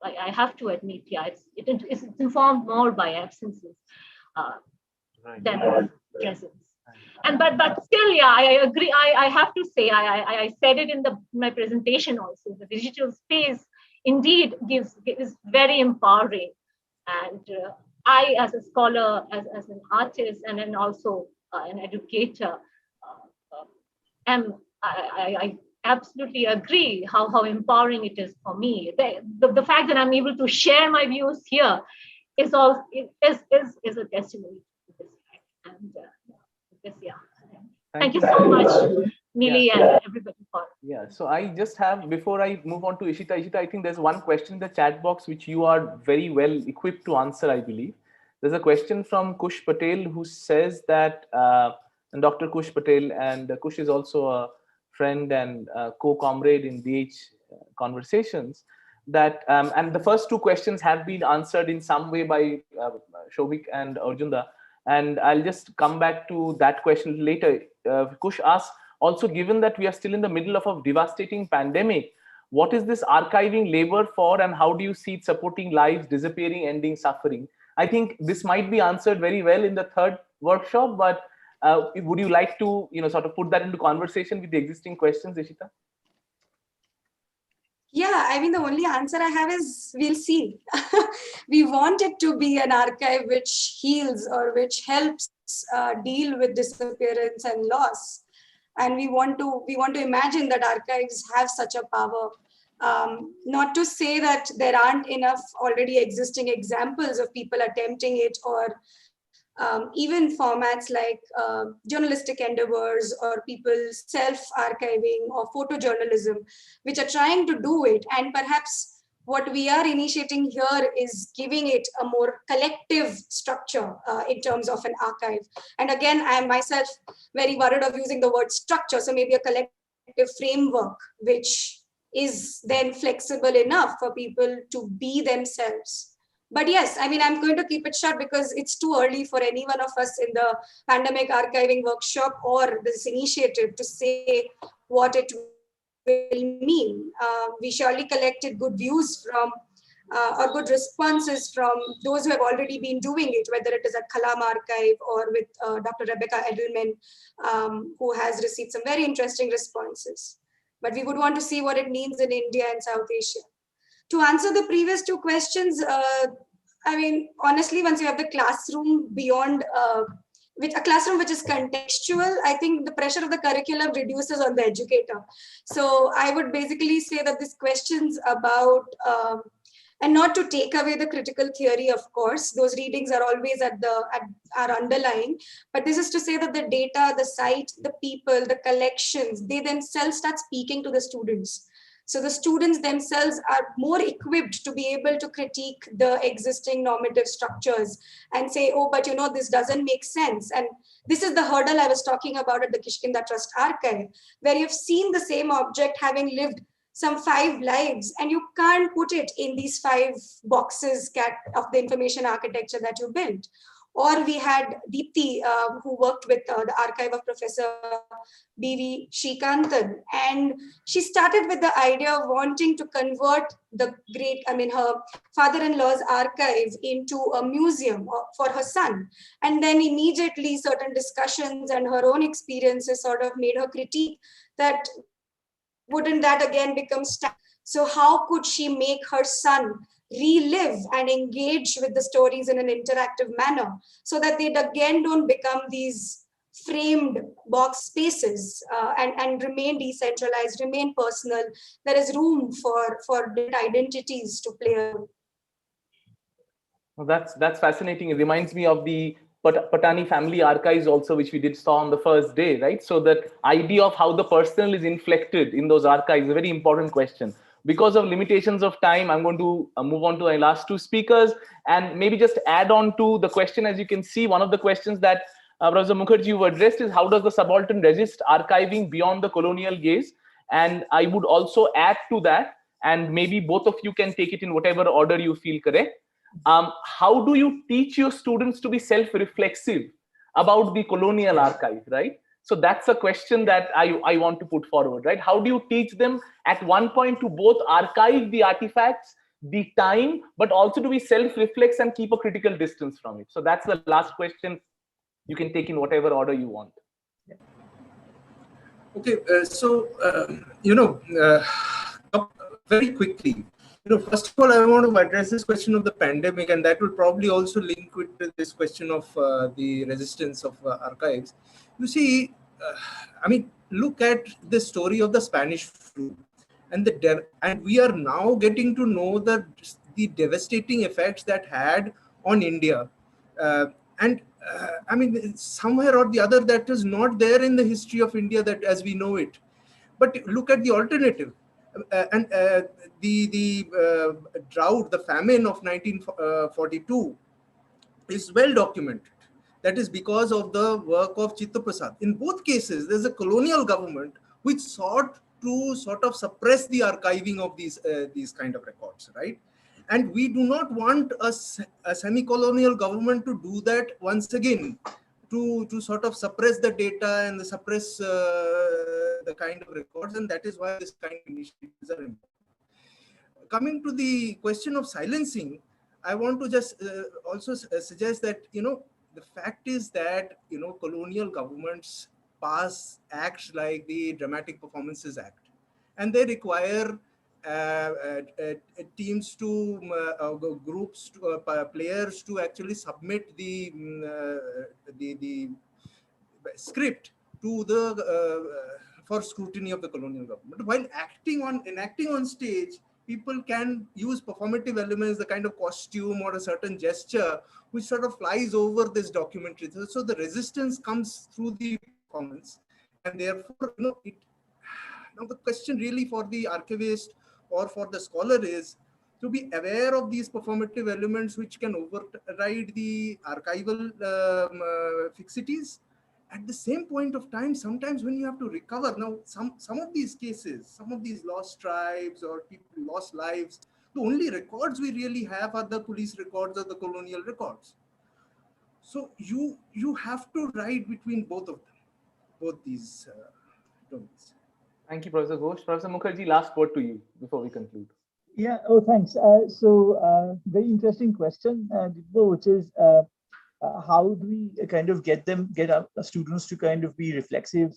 I have to admit, yeah, it's informed more by absences than presence. But still, yeah, I agree. I have to say, I said it in my presentation also. The digital space indeed is very empowering, and I, as a scholar, as an artist, and then also an educator, am I absolutely agree how empowering it is for me. The fact that I'm able to share my views here is also is a testimony to this fact. And this, yeah. Thank you so much, Milli, and everybody for. Yeah, so I just have, before I move on to Ishita, I think there's one question in the chat box which you are very well equipped to answer, I believe. There's a question from Kush Patel who says that, and Dr. Kush Patel, and Kush is also a friend and co-comrade in DH conversations, that, and the first two questions have been answered in some way by Shobik and Arjunda, and I'll just come back to that question later. Kush asks, also, given that we are still in the middle of a devastating pandemic, what is this archiving labor for, and how do you see it supporting lives, disappearing, ending suffering? I think this might be answered very well in the third workshop, but would you like to, sort of put that into conversation with the existing questions, Ishita? Yeah, I mean, the only answer I have is we'll see. We want it to be an archive which heals or which helps deal with disappearance and loss. And we want to imagine that archives have such a power. Not to say that there aren't enough already existing examples of people attempting it, or even formats like journalistic endeavors or people self-archiving or photojournalism, which are trying to do it. And perhaps what we are initiating here is giving it a more collective structure in terms of an archive. And again, I am myself very worried of using the word structure, so maybe a collective framework which is then flexible enough for people to be themselves. But yes, I mean, I'm going to keep it short because it's too early for any one of us in the pandemic archiving workshop or this initiative to say what it will mean. We surely collected good views from or good responses from those who have already been doing it, whether it is at Kalam Archive or with Dr. Rebecca Edelman, who has received some very interesting responses. But we would want to see what it means in India and South Asia. To answer the previous two questions, I mean, honestly, once you have the classroom beyond, with a classroom which is contextual, I think the pressure of the curriculum reduces on the educator. So I would basically say that these questions about, and not to take away the critical theory, of course, those readings are always are underlying, but this is to say that the data, the site, the people, the collections, they themselves start speaking to the students. So the students themselves are more equipped to be able to critique the existing normative structures and say, oh, but this doesn't make sense. And this is the hurdle I was talking about at the Kishkinda Trust Archive, where you've seen the same object having lived some 5 lives, and you can't put it in these 5 boxes of the information architecture that you built. Or we had Deepthi, who worked with the archive of Professor B.V. Srikantan. And she started with the idea of wanting to convert her father-in-law's archive into a museum for her son. And then immediately certain discussions and her own experiences sort of made her critique that wouldn't that again become static? So how could she make her son relive and engage with the stories in an interactive manner so that they again don't become these framed box spaces and remain decentralized, remain personal. There is room for different identities to play a role. Well, that's fascinating. It reminds me of the Patani family archives also, which we saw on the first day, right? So that idea of how the personal is inflected in those archives is a very important question. Because of limitations of time, I'm going to move on to my last 2 speakers and maybe just add on to the question. As you can see, one of the questions that Professor Mukherjee you addressed is how does the subaltern resist archiving beyond the colonial gaze? And I would also add to that, and maybe both of you can take it in whatever order you feel correct. How do you teach your students to be self-reflexive about the colonial archive, right? So that's a question that I want to put forward, right? How do you teach them at one point to both archive the artifacts, the time, but also to be self-reflex and keep a critical distance from it? So that's the last question You can take in whatever order you want. Okay, very quickly, first of all, I want to address this question of the pandemic, and that will probably also link with this question of the resistance of archives. You see, look at the story of the Spanish flu, and we are now getting to know the devastating effects that had on India, somewhere or the other that is not there in the history of India that as we know it. But look at the alternative, the drought, the famine of 1942 is well documented. That is because of the work of Chitta Prasad. In both cases, there's a colonial government which sought to sort of suppress the archiving of these kind of records, right? And we do not want a semi-colonial government to do that once again, to sort of suppress the data and suppress the kind of records, and that is why this kind of initiatives are important. Coming to the question of silencing, I want to just also suggest that, the fact is that, colonial governments pass acts like the Dramatic Performances Act, and they require teams to groups to players to actually submit the script to the for scrutiny of the colonial government. While enacting on stage, people can use performative elements, the kind of costume or a certain gesture, which sort of flies over this documentary. So the resistance comes through the performance, and therefore, the question really for the archivist or for the scholar is to be aware of these performative elements which can override the archival fixities. At the same point of time, sometimes when you have to recover, now some of these cases, some of these lost tribes or people lost lives, the only records we really have are the police records or the colonial records. So you have to ride between both of them, both these domains. Thank you, Professor Ghosh. Professor Mukherjee, last word to you before we conclude. Yeah, thanks. Very interesting question, which is how do we kind of get our students to kind of be reflexive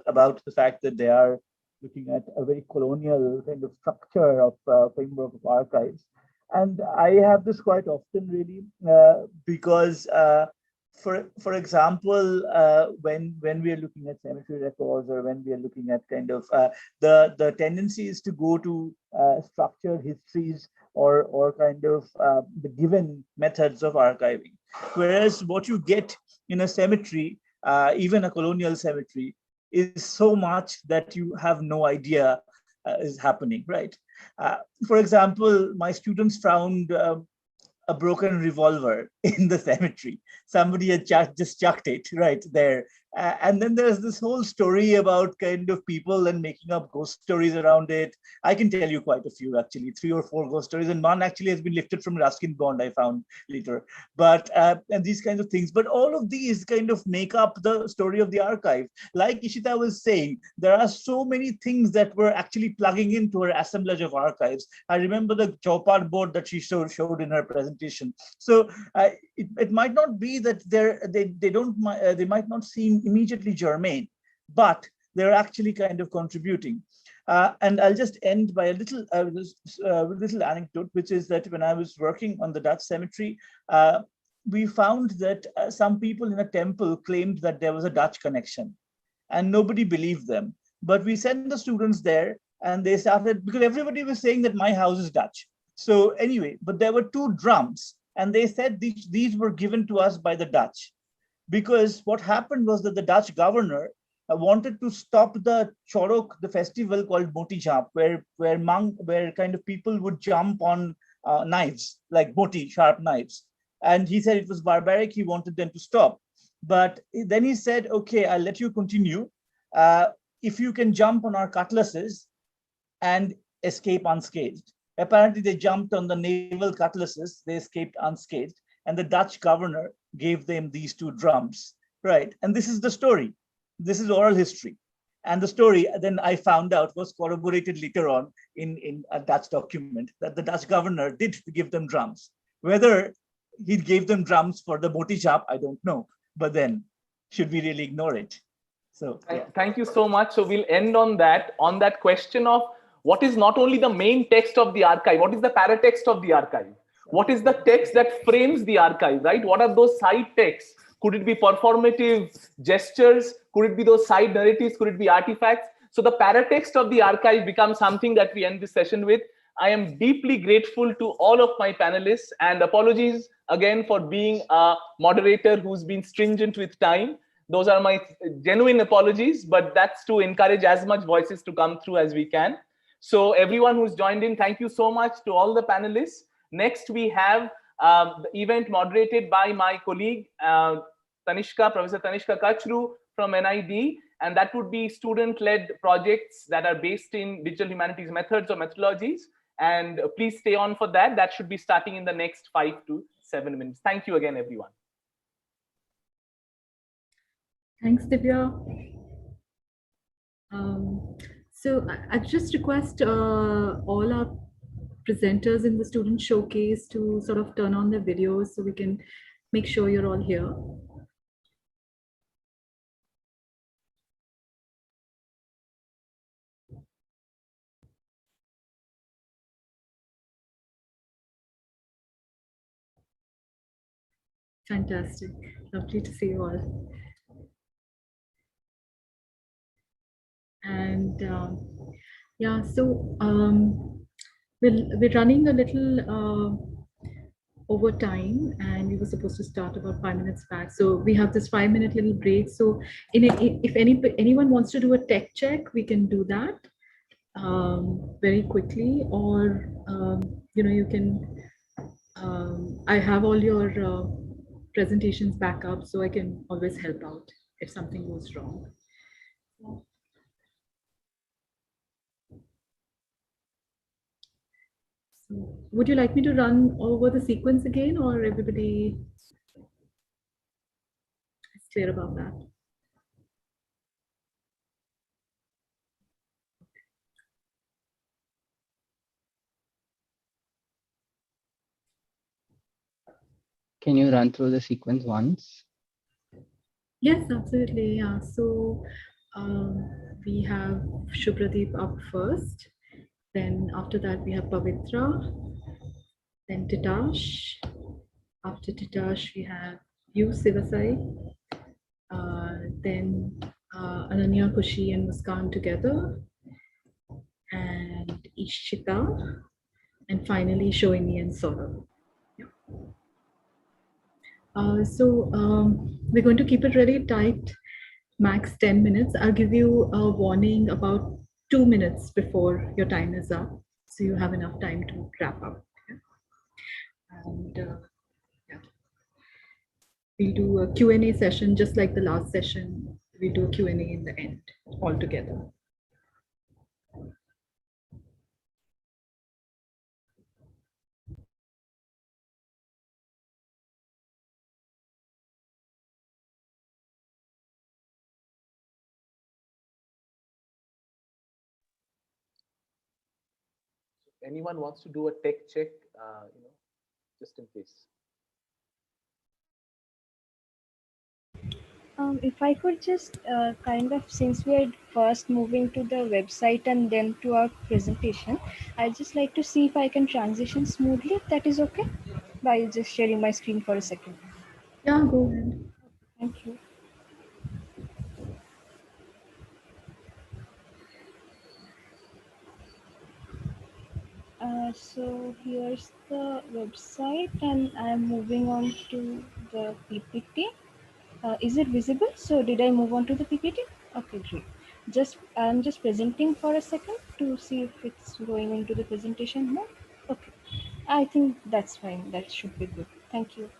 about the fact that they are looking at a very colonial kind of structure of framework of archives. And I have this quite often, really, because for example, when we are looking at cemetery records, or when we are looking at kind of the tendency is to go to structured histories or kind of the given methods of archiving, whereas what you get in a cemetery, even a colonial cemetery, is so much that you have no idea is happening, right? For example, my students found a broken revolver in the cemetery. Somebody had just chucked it right there. And then there's this whole story about kind of people and making up ghost stories around it. I can tell you quite a few, actually, 3 or 4 ghost stories, and one actually has been lifted from Ruskin Bond, I found later. But and these kinds of things. But all of these kind of make up the story of the archive. Like Ishita was saying, there are so many things that were actually plugging into her assemblage of archives. I remember the Chopard board that she showed in her presentation. So it might not be that they might not seem immediately germane, but they're actually kind of contributing. And I'll just end by a little anecdote, which is that when I was working on the Dutch cemetery, we found that some people in a temple claimed that there was a Dutch connection, and nobody believed them. But we sent the students there, and they started, because everybody was saying that my house is Dutch. So anyway, but there were 2 drums, and they said these were given to us by the Dutch, because what happened was that the Dutch governor wanted to stop the Chorok, the festival called Moti Jump, where kind of people would jump on knives, like moti, sharp knives. And he said it was barbaric. He wanted them to stop. But then he said, okay, I'll let you continue. If you can jump on our cutlasses and escape unscathed. Apparently, they jumped on the naval cutlasses. They escaped unscathed. And the Dutch governor gave them these 2 drums, right? And this is the story. This is oral history. And the story, then I found out, was corroborated later on in a Dutch document that the Dutch governor did give them drums. Whether he gave them drums for the Moti Chap, I don't know. But then, should we really ignore it? So yeah. Thank you so much. So we'll end on that question of what is not only the main text of the archive, what is the paratext of the archive? What is the text that frames the archive, right? What are those side texts? Could it be performative gestures? Could it be those side narratives? Could it be artifacts? So the paratext of the archive becomes something that we end this session with. I am deeply grateful to all of my panelists, and apologies again for being a moderator who's been stringent with time. Those are my genuine apologies, but that's to encourage as much voices to come through as we can. So everyone who's joined in, thank you so much to all the panelists. Next, we have the event moderated by my colleague, Professor Tanishka Kachru from NID, and that would be student-led projects that are based in digital humanities methods or methodologies. And please stay on for that. That should be starting in the next 5 to 7 minutes. Thank you again, everyone. Thanks, Divya. So I just request all our presenters in the student showcase to sort of turn on their videos so we can make sure you're all here. Fantastic. Lovely to see you all. And yeah, so we're running a little over time, and we were supposed to start about 5 minutes back. So we have this 5-minute little break. So if anyone wants to do a tech check, we can do that very quickly, or you can. I have all your presentations back up, so I can always help out if something goes wrong. So, would you like me to run over the sequence again, or everybody is clear about that? Can you run through the sequence once? Yes, absolutely. Yeah. So we have Shubhradeep up first. Then after that, we have Pavitra. Then Titash. After Titash, we have you, Sivasai. Then Ananya, Kushi, and Muskan together. And Ishita. And finally, Shoini and Saurabh. So we're going to keep it really tight, max 10 minutes. I'll give you a warning about 2 minutes before your time is up, so you have enough time to wrap up. And yeah. We'll do a Q&A session just like the last session. We'll do a Q&A in the end all together. Anyone wants to do a tech check, just in case. If I could just kind of, since we are first moving to the website and then to our presentation, I'd just like to see if I can transition smoothly, if that is okay, by just sharing my screen for a second. Yeah, go ahead. Thank you. So here's the website, and I'm moving on to the PPT. Is it visible? So did I move on to the PPT? Okay, great. I'm just presenting for a second to see if it's going into the presentation mode. Okay, I think that's fine. That should be good. Thank you.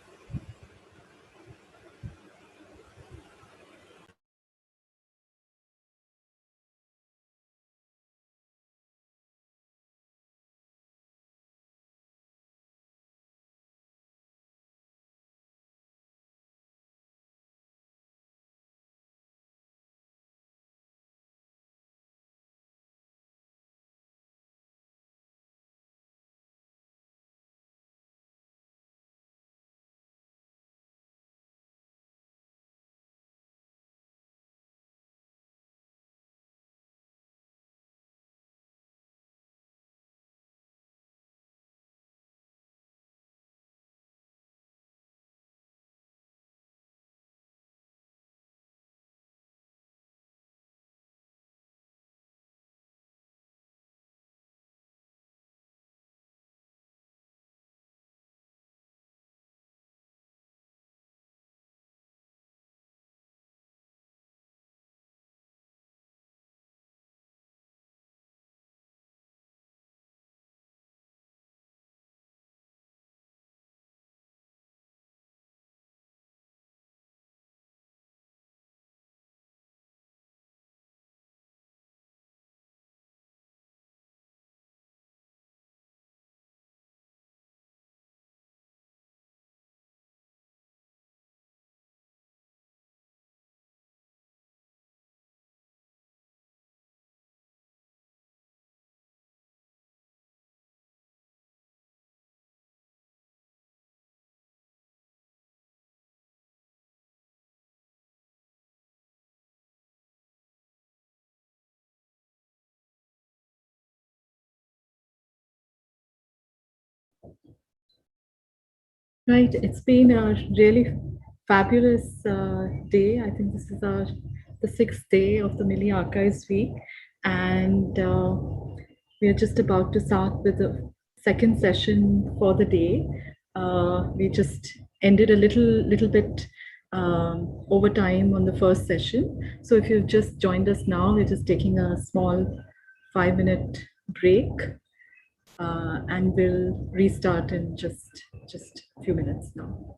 Right, it's been a really fabulous day. I think this is the 6th day of the Milli Archives Week, and we are just about to start with the second session for the day. We just ended a little bit over time on the first session. So if you've just joined us now, we're just taking a small 5-minute break, and we'll restart in just a few minutes now.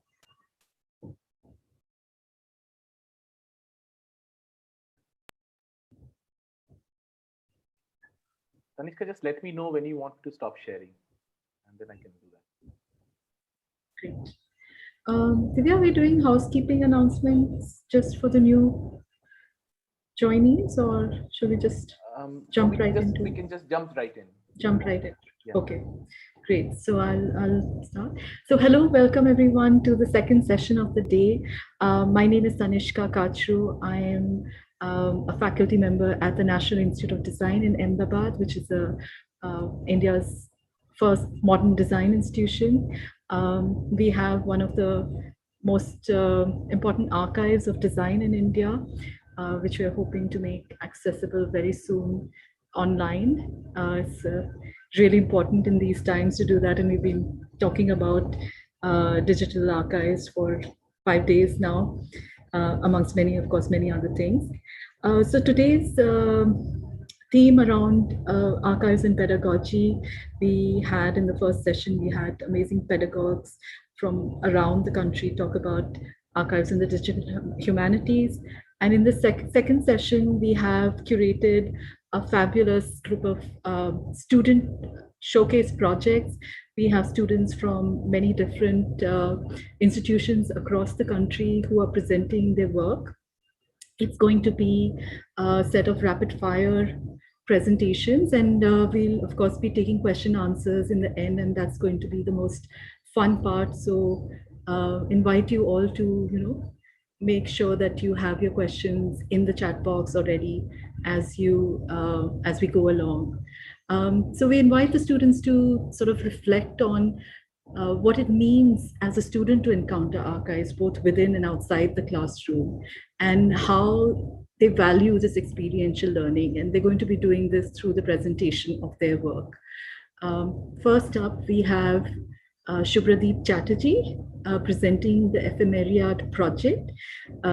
Tanishka, just let me know when you want to stop sharing, and then I can do that. Great. Divya, we're doing housekeeping announcements just for the new joinees, or should we just jump right into? We can just jump right in. Jump right in. Yeah. Okay, great. So I'll start. So hello, welcome everyone to the second session of the day. My name is Tanishka Kachru. I am a faculty member at the National Institute of Design in Ahmedabad, which is India's first modern design institution. We have one of the most important archives of design in India, which we are hoping to make accessible very soon online. It's really important in these times to do that, and we've been talking about digital archives for 5 days now, amongst many other things. So today's theme around archives and pedagogy, we had in the first session, we had amazing pedagogues from around the country talk about archives in the digital humanities. And in the second session, we have curated a fabulous group of student showcase projects. We have students from many different institutions across the country who are presenting their work. It's going to be a set of rapid fire presentations, and we'll of course be taking question answers in the end, and that's going to be the most fun part. So invite you all to make sure that you have your questions in the chat box already as we go along. So we invite the students to sort of reflect on what it means as a student to encounter archives both within and outside the classroom, and how they value this experiential learning. And they're going to be doing this through the presentation of their work. First up, we have Subhradeep Chatterjee presenting the Ephemerate project.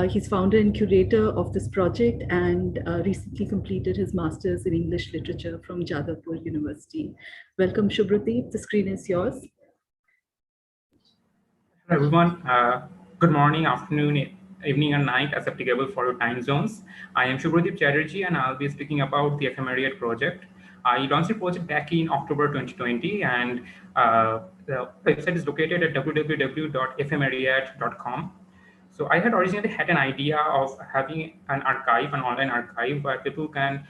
He's founder and curator of this project, and recently completed his master's in English literature from Jadavpur University. Welcome, Subhradeep. The screen is yours. Hello, everyone. Good morning, afternoon, evening, and night, as applicable for your time zones. I am Subhradeep Chatterjee, and I'll be speaking about the Ephemerate project. I launched the project back in October 2020, and the website is located at www.ephemerate.com. So I had originally had an idea of having an archive, an online archive, where people could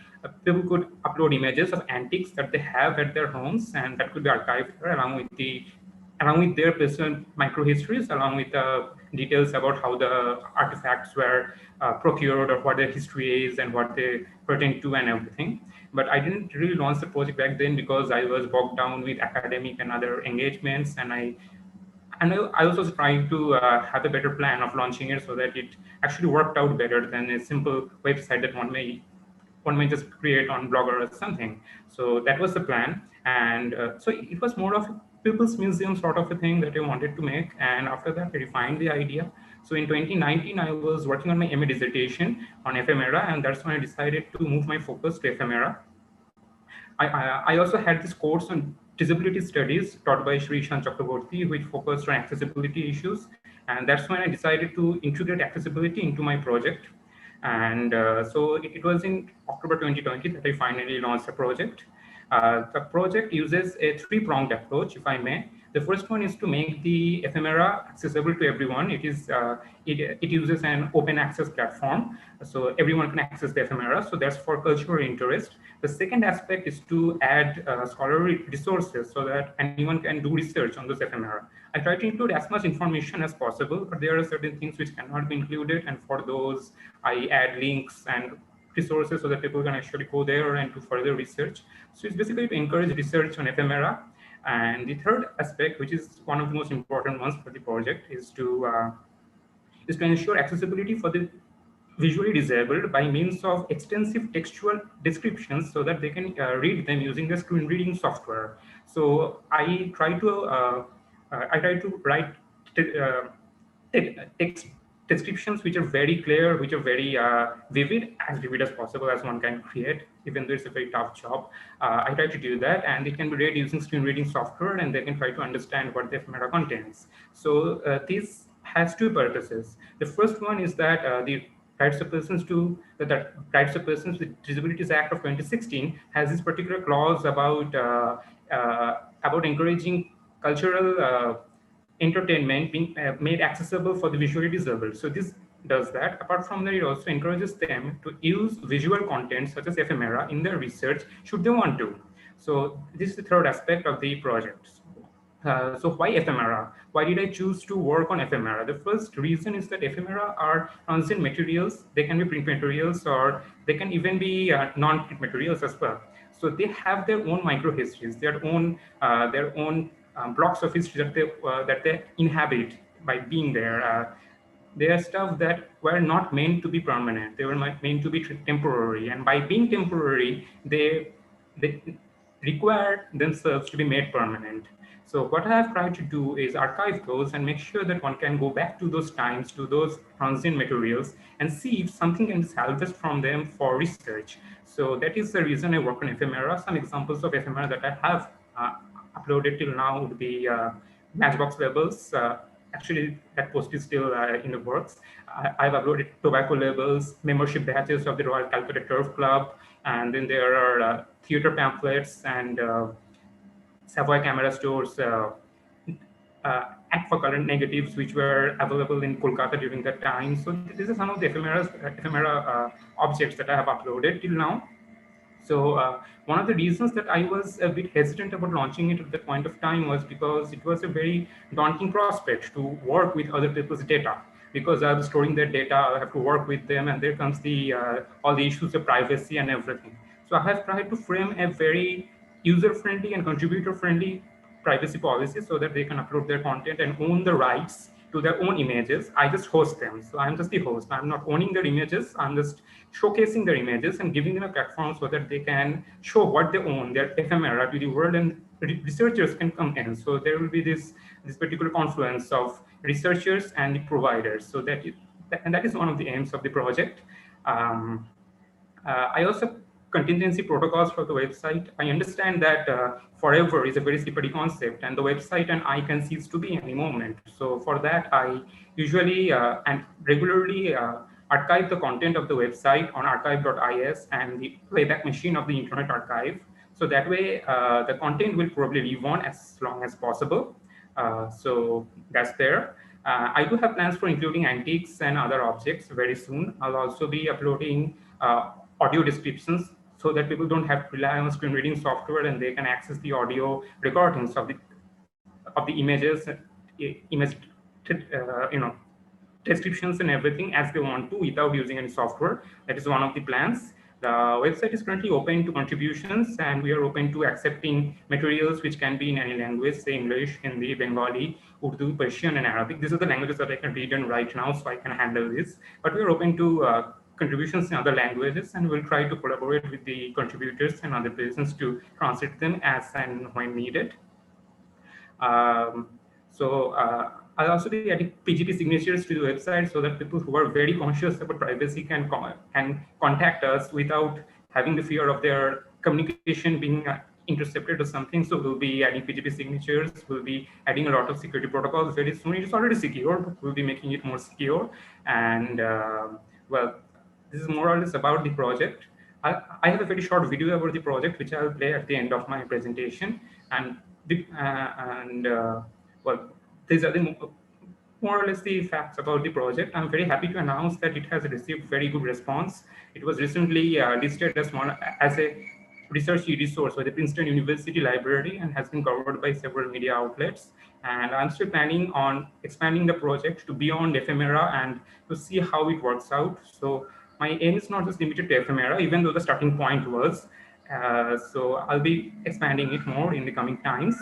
upload images of antiques that they have at their homes, and that could be archived there along with their personal microhistories, along with details about how the artifacts were procured, or what their history is and what they pertain to and everything. But I didn't really launch the project back then because I was bogged down with academic and other engagements, and I was also trying to have a better plan of launching it so that it actually worked out better than a simple website that one may just create on Blogger or something. So that was the plan. And so it was more of a people's museum sort of a thing that I wanted to make. And after that, I refined the idea. So in 2019, I was working on my MA dissertation on ephemera, and that's when I decided to move my focus to ephemera. I also had this course on disability studies taught by Sri Ishan Chakraborty, which focused on accessibility issues. And that's when I decided to integrate accessibility into my project. And so it was in October 2020 that I finally launched the project. The project uses a three-pronged approach, if I may. The first one is to make the ephemera accessible to everyone. It uses an open access platform, so everyone can access the ephemera. So that's for cultural interest. The second aspect is to add scholarly resources so that anyone can do research on those ephemera. I try to include as much information as possible, but there are certain things which cannot be included, and for those, I add links and resources so that people can actually go there and do further research. So it's basically to encourage research on ephemera. And the third aspect, which is one of the most important ones for the project, is to ensure accessibility for the visually disabled by means of extensive textual descriptions so that they can read them using the screen reading software. So I try to write text descriptions which are very clear, which are very vivid, as vivid as possible as one can create, even though it's a very tough job. I try to do that, and it can be read using screen reading software, and they can try to understand what the ephemera contains. So this has two purposes. The first one is that the Rights of Persons Rights of Persons with Disabilities Act of 2016 has this particular clause about encouraging cultural entertainment being made accessible for the visually disabled. So this does that. Apart from that, it also encourages them to use visual content such as ephemera in their research should they want to. So this is the third aspect of the project. So why ephemera? Why did I choose to work on ephemera? The first reason is that ephemera are transient materials. They can be print materials, or they can even be non-print materials as well. So they have their own microhistories, their own blocks of history that they inhabit by being there. They are stuff that were not meant to be permanent. They were meant to be temporary, and by being temporary, they require themselves to be made permanent. So what I have tried to do is archive those and make sure that one can go back to those times, to those transient materials, and see if something can be salvaged from them for research. So that is the reason I work on ephemera. Some examples of ephemera that I have uploaded till now would be matchbox labels. Actually, that post is still in the works. I've uploaded tobacco labels, membership badges of the Royal Calcutta Turf Club, and then there are theater pamphlets and Savoy camera stores, act for color negatives, which were available in Kolkata during that time. So these are some of the ephemera objects that I have uploaded till now. So one of the reasons that I was a bit hesitant about launching it at that point of time was because it was a very daunting prospect to work with other people's data. Because I was storing their data, I have to work with them, and there comes the all the issues of privacy and everything. So I have tried to frame a very user-friendly and contributor-friendly privacy policy so that they can upload their content and own the rights to their own images. I just host them. So I'm just the host. I'm not owning their images. I'm just showcasing their images and giving them a platform so that they can show what they own, their ephemera, to the world, and researchers can come in. So there will be this particular confluence of researchers and the providers. So that is one of the aims of the project. I also contingency protocols for the website. I understand that forever is a very slippery concept, and the website and I can cease to be any moment. So for that, I usually and regularly archive the content of the website on archive.is and the Wayback Machine of the Internet Archive. So that way, the content will probably live on as long as possible. So that's there. I do have plans for including antiques and other objects very soon. I'll also be uploading audio descriptions so that people don't have to rely on screen reading software, and they can access the audio recordings of the images, image, descriptions and everything as they want to without using any software. That is one of the plans. The website is currently open to contributions, and we are open to accepting materials which can be in any language, say English, Hindi, Bengali, Urdu, Persian, and Arabic. These are the languages that I can read and write now, so I can handle this. But we are open to contributions in other languages, and we'll try to collaborate with the contributors and other persons to translate them as and when needed. I'll also be adding PGP signatures to the website so that people who are very conscious about privacy can contact us without having the fear of their communication being intercepted or something. So we'll be adding PGP signatures. We'll be adding a lot of security protocols very soon. It is already secure, but we'll be making it more secure. And well, this is more or less about the project. I have a very short video about the project, which I'll play at the end of my presentation. And well, these are the more or less the facts about the project. I'm very happy to announce that it has received very good response. It was recently listed as a research resource by the Princeton University Library and has been covered by several media outlets. And I'm still planning on expanding the project to beyond ephemera and to see how it works out. So my aim is not just limited to ephemera, even though the starting point was. So I'll be expanding it more in the coming times.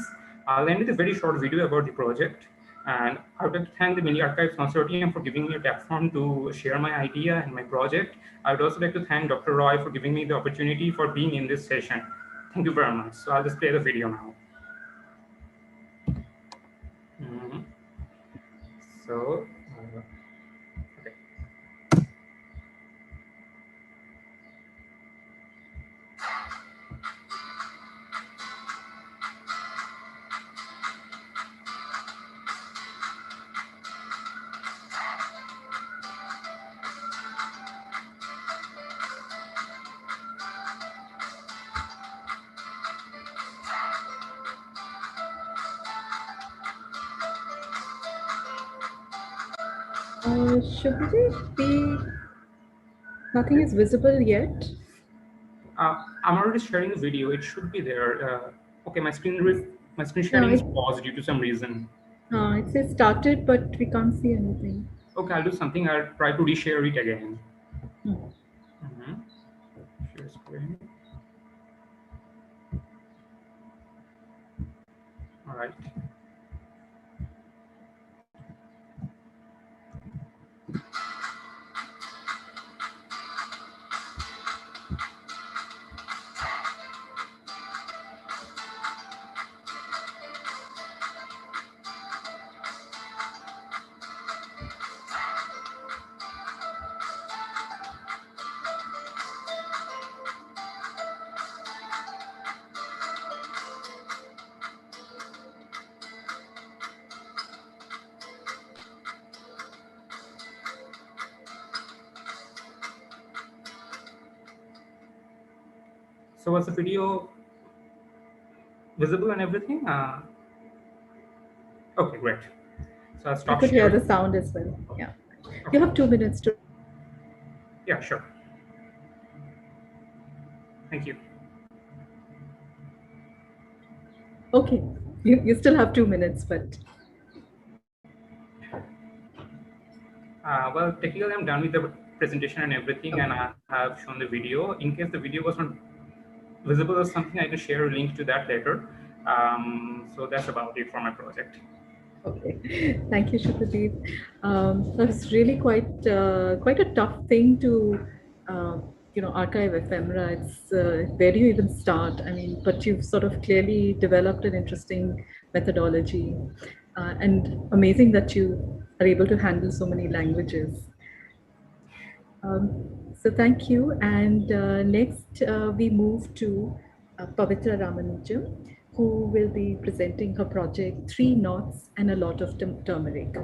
I'll end with a very short video about the project. And I would like to thank the Milli Archives Consortium for giving me a platform to share my idea and my project. I would also like to thank Dr. Roy for giving me the opportunity for being in this session. Thank you very much. So I'll just play the video now. So, okay. Should it be? Nothing is visible yet. I'm already sharing the video. It should be there. Okay, my screen sharing is paused due to some reason. It says started, but we can't see anything. Okay, I'll do something. I'll try to reshare it again. Share screen. All right. So was the video visible and everything? Okay, great. So I'll stop You could hear sharing. the sound as well. Yeah. You have 2 minutes to. Yeah, sure. Thank you. Okay. You still have 2 minutes, but. Well, technically, I'm done with the presentation and everything, and I have shown the video. In case the video was not visible or something, I can share a link to that later. So that's about it for my project. Okay, thank you, Shubhadeep. That's really quite a tough thing to archive ephemera. It's where do you even start? I mean, but you've sort of clearly developed an interesting methodology, and amazing that you are able to handle so many languages. So thank you. And next we move to Pavitra Ramanujam, who will be presenting her project 3 Knots and a Lot of Turmeric.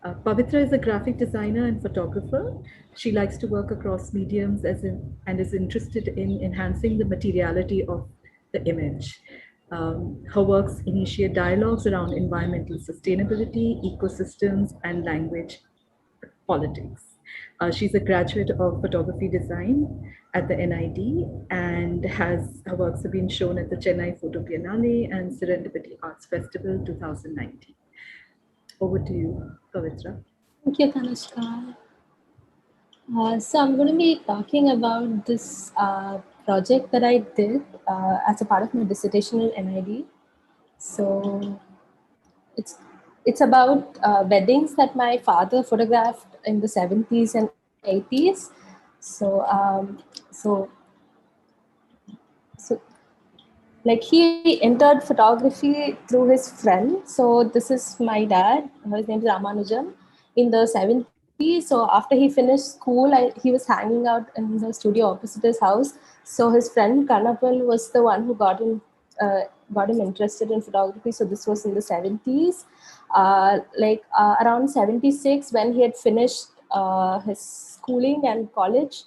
Pavitra is a graphic designer and photographer. She likes to work across mediums and is interested in enhancing the materiality of the image. Her works initiate dialogues around environmental sustainability, ecosystems, and language politics. She's a graduate of photography design at the NID, and her works have been shown at the Chennai Photo Biennale and Serendipity Arts Festival 2019. Over to you, Pavitra. Thank you, Kanushka. So I'm going to be talking about this project that I did as a part of my dissertation at NID. So it's about weddings that my father photographed in the 70s and 80s. So like he entered photography through his friend. So this is my dad. His name is Ramanujam. In the 70s, so after he finished school, he was hanging out in the studio opposite his house. So his friend Kannapal was the one who got him interested in photography. So this was in the 70s. Around 76, when he had finished his schooling and college,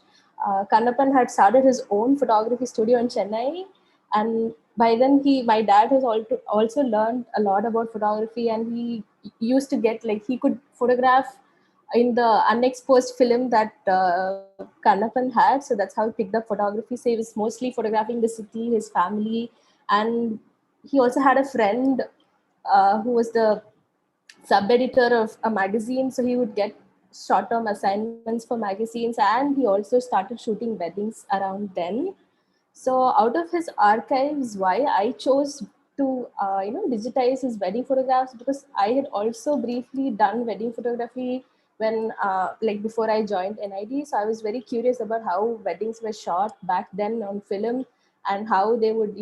Kannappan had started his own photography studio in Chennai. And by then my dad has also learned a lot about photography, and he used to get, like, he could photograph in the unexposed film that Kannappan had. So that's how he picked up photography. So he was mostly photographing the city, his family, and he also had a friend who was the sub-editor of a magazine. So he would get short-term assignments for magazines, and he also started shooting weddings around then. So out of his archives, why I chose to digitize his wedding photographs, because I had also briefly done wedding photography when like before I joined NID. So I was very curious about how weddings were shot back then on film, and how they would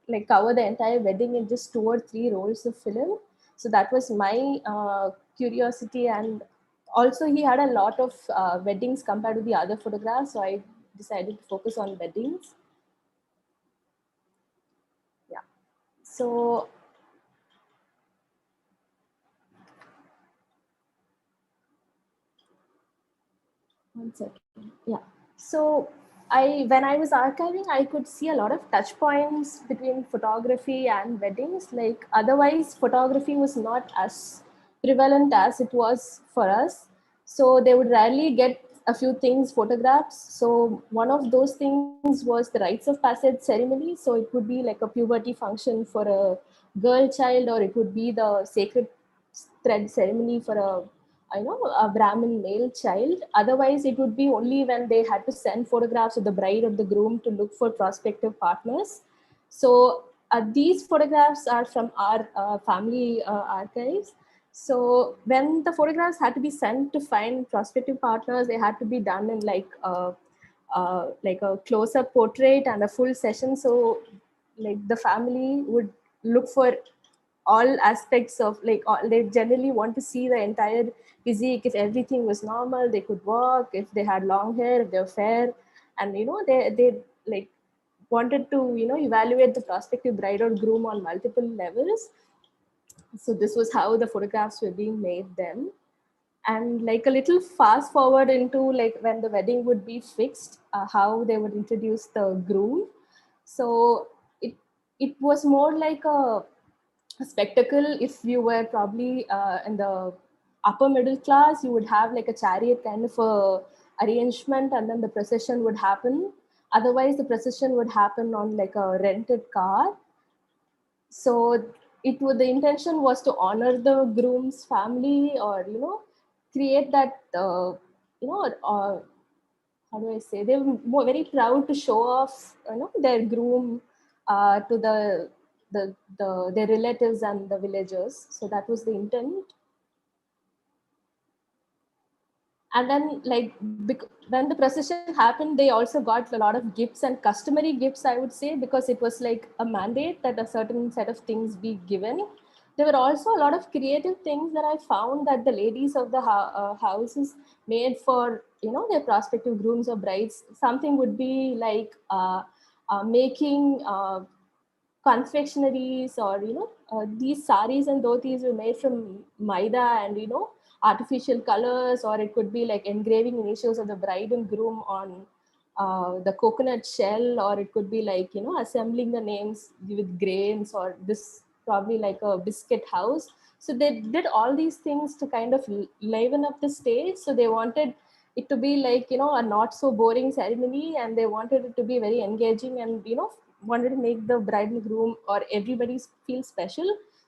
like cover the entire wedding in just 2 or 3 rolls of film. So that was my curiosity. And also he had a lot of weddings compared to the other photographs, so I decided to focus on weddings. Yeah, so one second. Yeah. So when I was archiving, I could see a lot of touch points between photography and weddings. Like otherwise, photography was not as prevalent as it was for us. So they would rarely get a few things photographs. So one of those things was the rites of passage ceremony. So it would be like a puberty function for a girl child, or it would be the sacred thread ceremony for a Brahmin male child. Otherwise, it would be only when they had to send photographs of the bride or the groom to look for prospective partners. So these photographs are from our family archives. So when the photographs had to be sent to find prospective partners, they had to be done in like a close-up portrait and a full session. So like the family would look for all aspects of they generally want to see the entire physique. If everything was normal, they could walk. If they had long hair, if they were fair, and they like wanted to evaluate the prospective bride or groom on multiple levels. So this was how the photographs were being made then. And like a little fast forward into like when the wedding would be fixed, how they would introduce the groom. So it was more like a spectacle. If you were probably in the upper middle class, you would have like a chariot kind of a arrangement, and then the procession would happen. Otherwise, the procession would happen on like a rented car. So the intention was to honor the groom's family, or create that how do I say, they were very proud to show off their groom to their relatives and the villagers. So that was the intent. And then when the procession happened, they also got a lot of gifts, and customary gifts, I would say, because it was like a mandate that a certain set of things be given. There were also a lot of creative things that I found that the ladies of the houses made for their prospective grooms or brides. Something would be like making confectionaries, or these saris and dhotis were made from maida and artificial colors, or it could be like engraving initials of the bride and groom on the coconut shell, or it could be like assembling the names with grains, or this probably like a biscuit house. So they did all these things to kind of liven up the stage. So they wanted it to be like a not so boring ceremony, and they wanted it to be very engaging, and wanted to make the bride and groom or everybody feel special.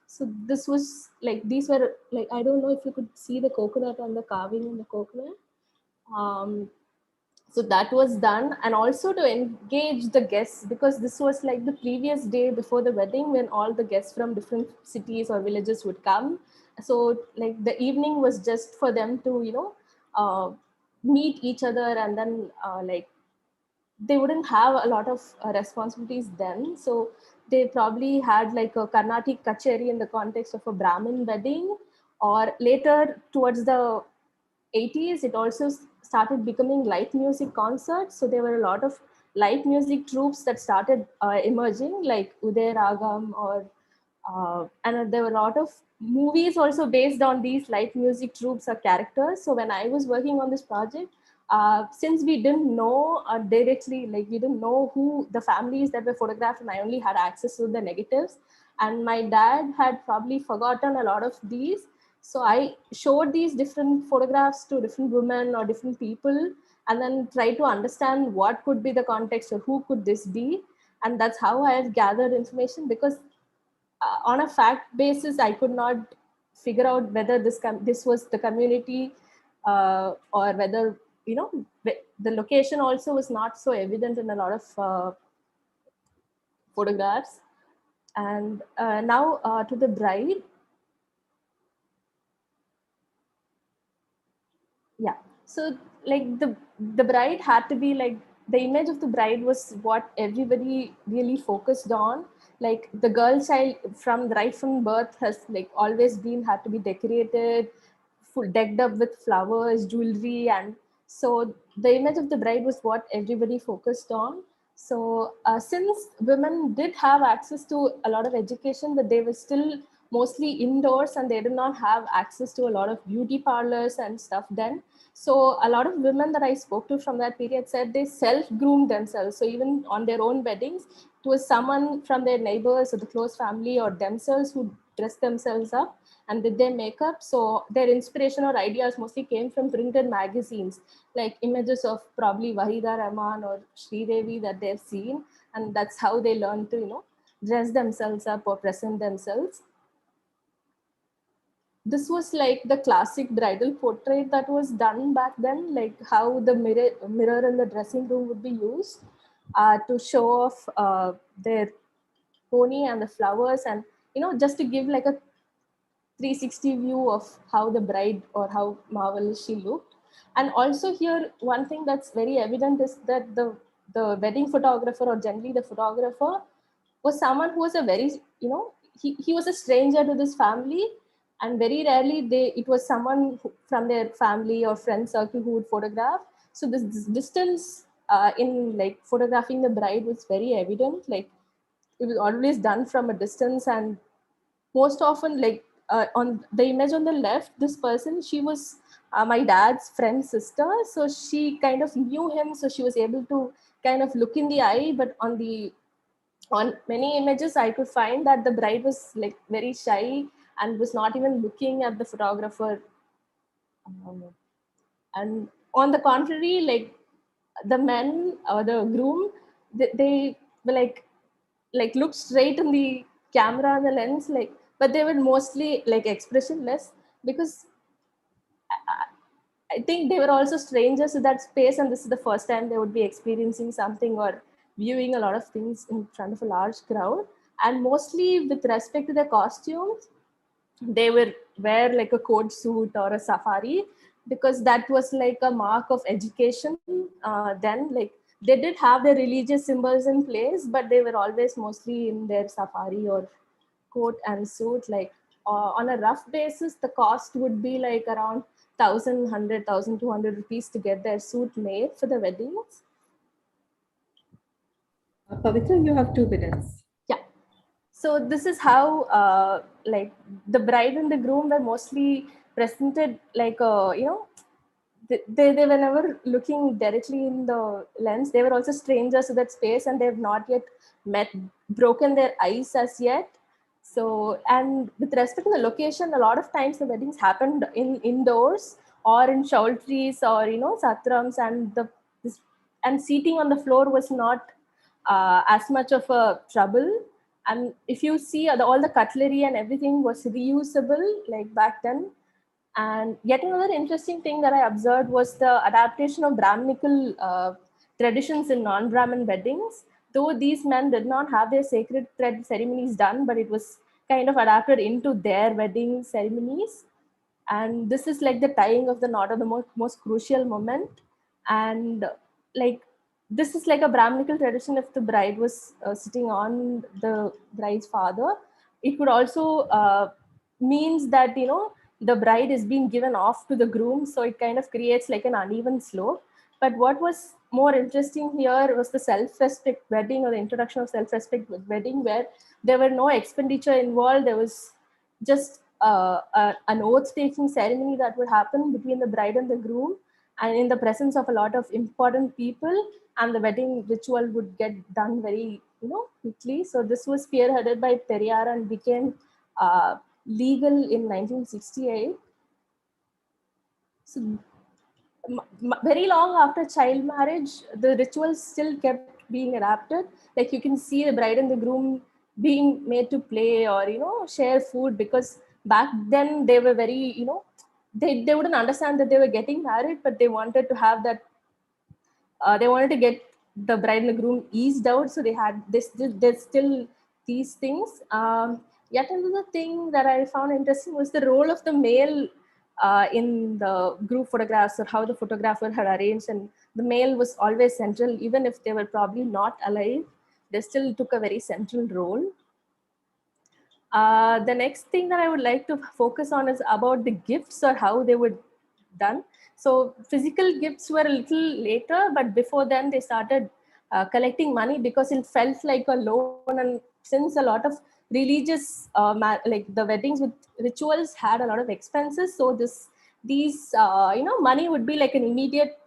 So this was like, these were like, I don't know if you could see the coconut on the carving in the coconut. So that was done, and also to engage the guests, because this was like the previous day before the wedding, when all the guests from different cities or villages would come. So like the evening was just for them to meet each other, and then like they wouldn't have a lot of responsibilities then. So they probably had like a Carnatic kacheri in the context of a Brahmin wedding, or later towards the 80s, it also started becoming light music concerts. So there were a lot of light music troupes that started emerging, like Uday Ragam, or and there were a lot of movies also based on these light music troupes or characters. So when I was working on this project, since we didn't know directly, like we didn't know who the families that were photographed, and I only had access to the negatives, and my dad had probably forgotten a lot of these. So I showed these different photographs to different women or different people, and then tried to understand what could be the context, or who could this be. And that's how I have gathered information, because on a fact basis, I could not figure out whether this was the community, or whether the location also was not so evident in a lot of photographs. And now to the bride. Yeah, so like the bride had to be like, the image of the bride was what everybody really focused on. Like the girl child from right from birth has like always been had to be decorated, full decked up with flowers, jewelry, and so the image of the bride was what everybody focused on. So since women did have access to a lot of education, but they were still mostly indoors and they did not have access to a lot of beauty parlors and stuff then. So a lot of women that I spoke to from that period said they self-groomed themselves. So even on their own weddings, it was someone from their neighbors or the close family or themselves who dressed themselves up and did their makeup. So their inspiration or ideas mostly came from printed magazines, like images of probably Wahida Rahman or Sridevi that they've seen. And that's how they learned to, dress themselves up or present themselves. This was like the classic bridal portrait that was done back then, like how the mirror in the dressing room would be used to show off their pony and the flowers, and just to give like a 360 view of how the bride or how marvelous she looked. And also here, one thing that's very evident is that the wedding photographer, or generally the photographer, was someone who was a very, he was a stranger to this family, and very rarely it was someone from their family or friend circle who would photograph. So this distance in like photographing the bride was very evident. Like it was always done from a distance, and most often like on the image on the left, this person, she was my dad's friend's sister, so she kind of knew him, so she was able to kind of look in the eye. But on many images I could find that the bride was like very shy and was not even looking at the photographer. And on the contrary, like the men or the groom, they were like looked straight in the camera and the lens, like, but they were mostly like expressionless, because I think they were also strangers to that space, and this is the first time they would be experiencing something or viewing a lot of things in front of a large crowd. And mostly with respect to their costumes, they would wear like a coat suit or a safari, because that was like a mark of education. Then like they did have their religious symbols in place, but they were always mostly in their safari or coat and suit. Like on a rough basis, the cost would be like around 1,200 rupees to get their suit made for the weddings. Pavitra, you have 2 minutes. Yeah. So this is how like the bride and the groom were mostly presented like they were never looking directly in the lens. They were also strangers to that space, and they have not yet broken their ice as yet. So, and with respect to the location, a lot of times the weddings happened indoors or in shawl trees or satrams, and and seating on the floor was not as much of a trouble. And if you see all the cutlery and everything was reusable like back then. And yet another interesting thing that I observed was the adaptation of Brahminical traditions in non-Brahmin weddings. Though these men did not have their sacred thread ceremonies done, but it was kind of adapted into their wedding ceremonies. And this is like the tying of the knot, of the most crucial moment. And like this is like a Brahminical tradition. If the bride was sitting on the bride's father, it could also means that the bride is being given off to the groom, so it kind of creates like an uneven slope. But what was more interesting here was the self-respect wedding, or the introduction of self-respect wedding, where there were no expenditure involved. There was just an oath-taking ceremony that would happen between the bride and the groom, and in the presence of a lot of important people, and the wedding ritual would get done very quickly. So this was spearheaded by Periyar and became legal in 1968. So very long after child marriage, the rituals still kept being adapted. Like you can see the bride and the groom being made to play or share food, because back then they were very they wouldn't understand that they were getting married, but they wanted to have that they wanted to get the bride and the groom eased out, so they still these things. Yet another thing that I found interesting was the role of the male in the group photographs, or how the photographer had arranged, and the male was always central, even if they were probably not alive, they still took a very central role. The next thing that I would like to focus on is about the gifts, or how they were done. So physical gifts were a little later, but before then they started collecting money, because it felt like a loan. And since a lot of religious, like the weddings with rituals had a lot of expenses, so these money would be like an immediate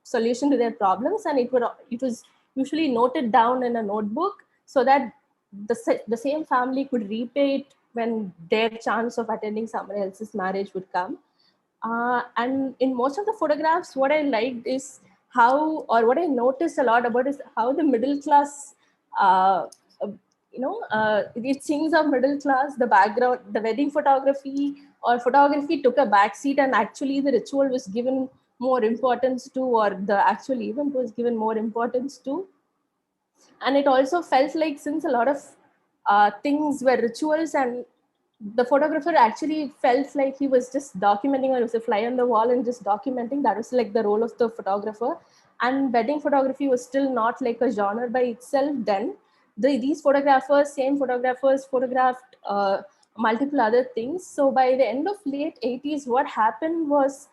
solution to their problems, and it was usually noted down in a notebook, so that the same family could repay it when their chance of attending someone else's marriage would come. And in most of the photographs, what I liked is how, or what I noticed a lot about, is how the middle class, it sings of middle class, the background, the wedding photography or photography took a backseat, and actually the ritual was given more importance to, or the actual event was given more importance to. And it also felt like, since a lot of things were rituals, and the photographer actually felt like he was just documenting, or it was a fly on the wall and just documenting. That was like the role of the photographer. And wedding photography was still not like a genre by itself then. These same photographers photographed multiple other things. So by the end of late 80s, what happened was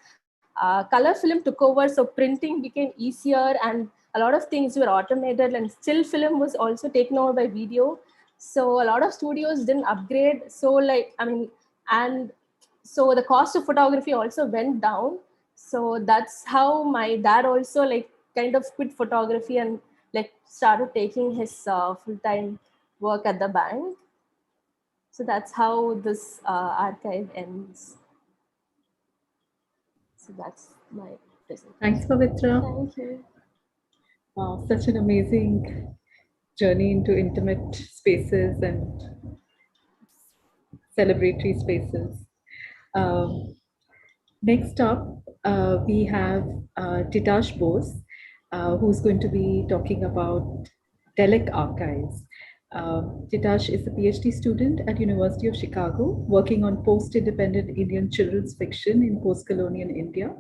color film took over, so printing became easier, and a lot of things were automated, and still film was also taken over by video. So a lot of studios didn't upgrade. So and so the cost of photography also went down. So that's how my dad also kind of quit photography and started taking his full-time work at the bank. So that's how this archive ends. So that's my presentation. Thanks, Pavitra. Thank you. Wow, such an amazing journey into intimate spaces and celebratory spaces. Next up, we have Titash Bose, who's going to be talking about Delic Archives. Titash is a PhD student at University of Chicago, working on post-independent Indian children's fiction in post-colonial India.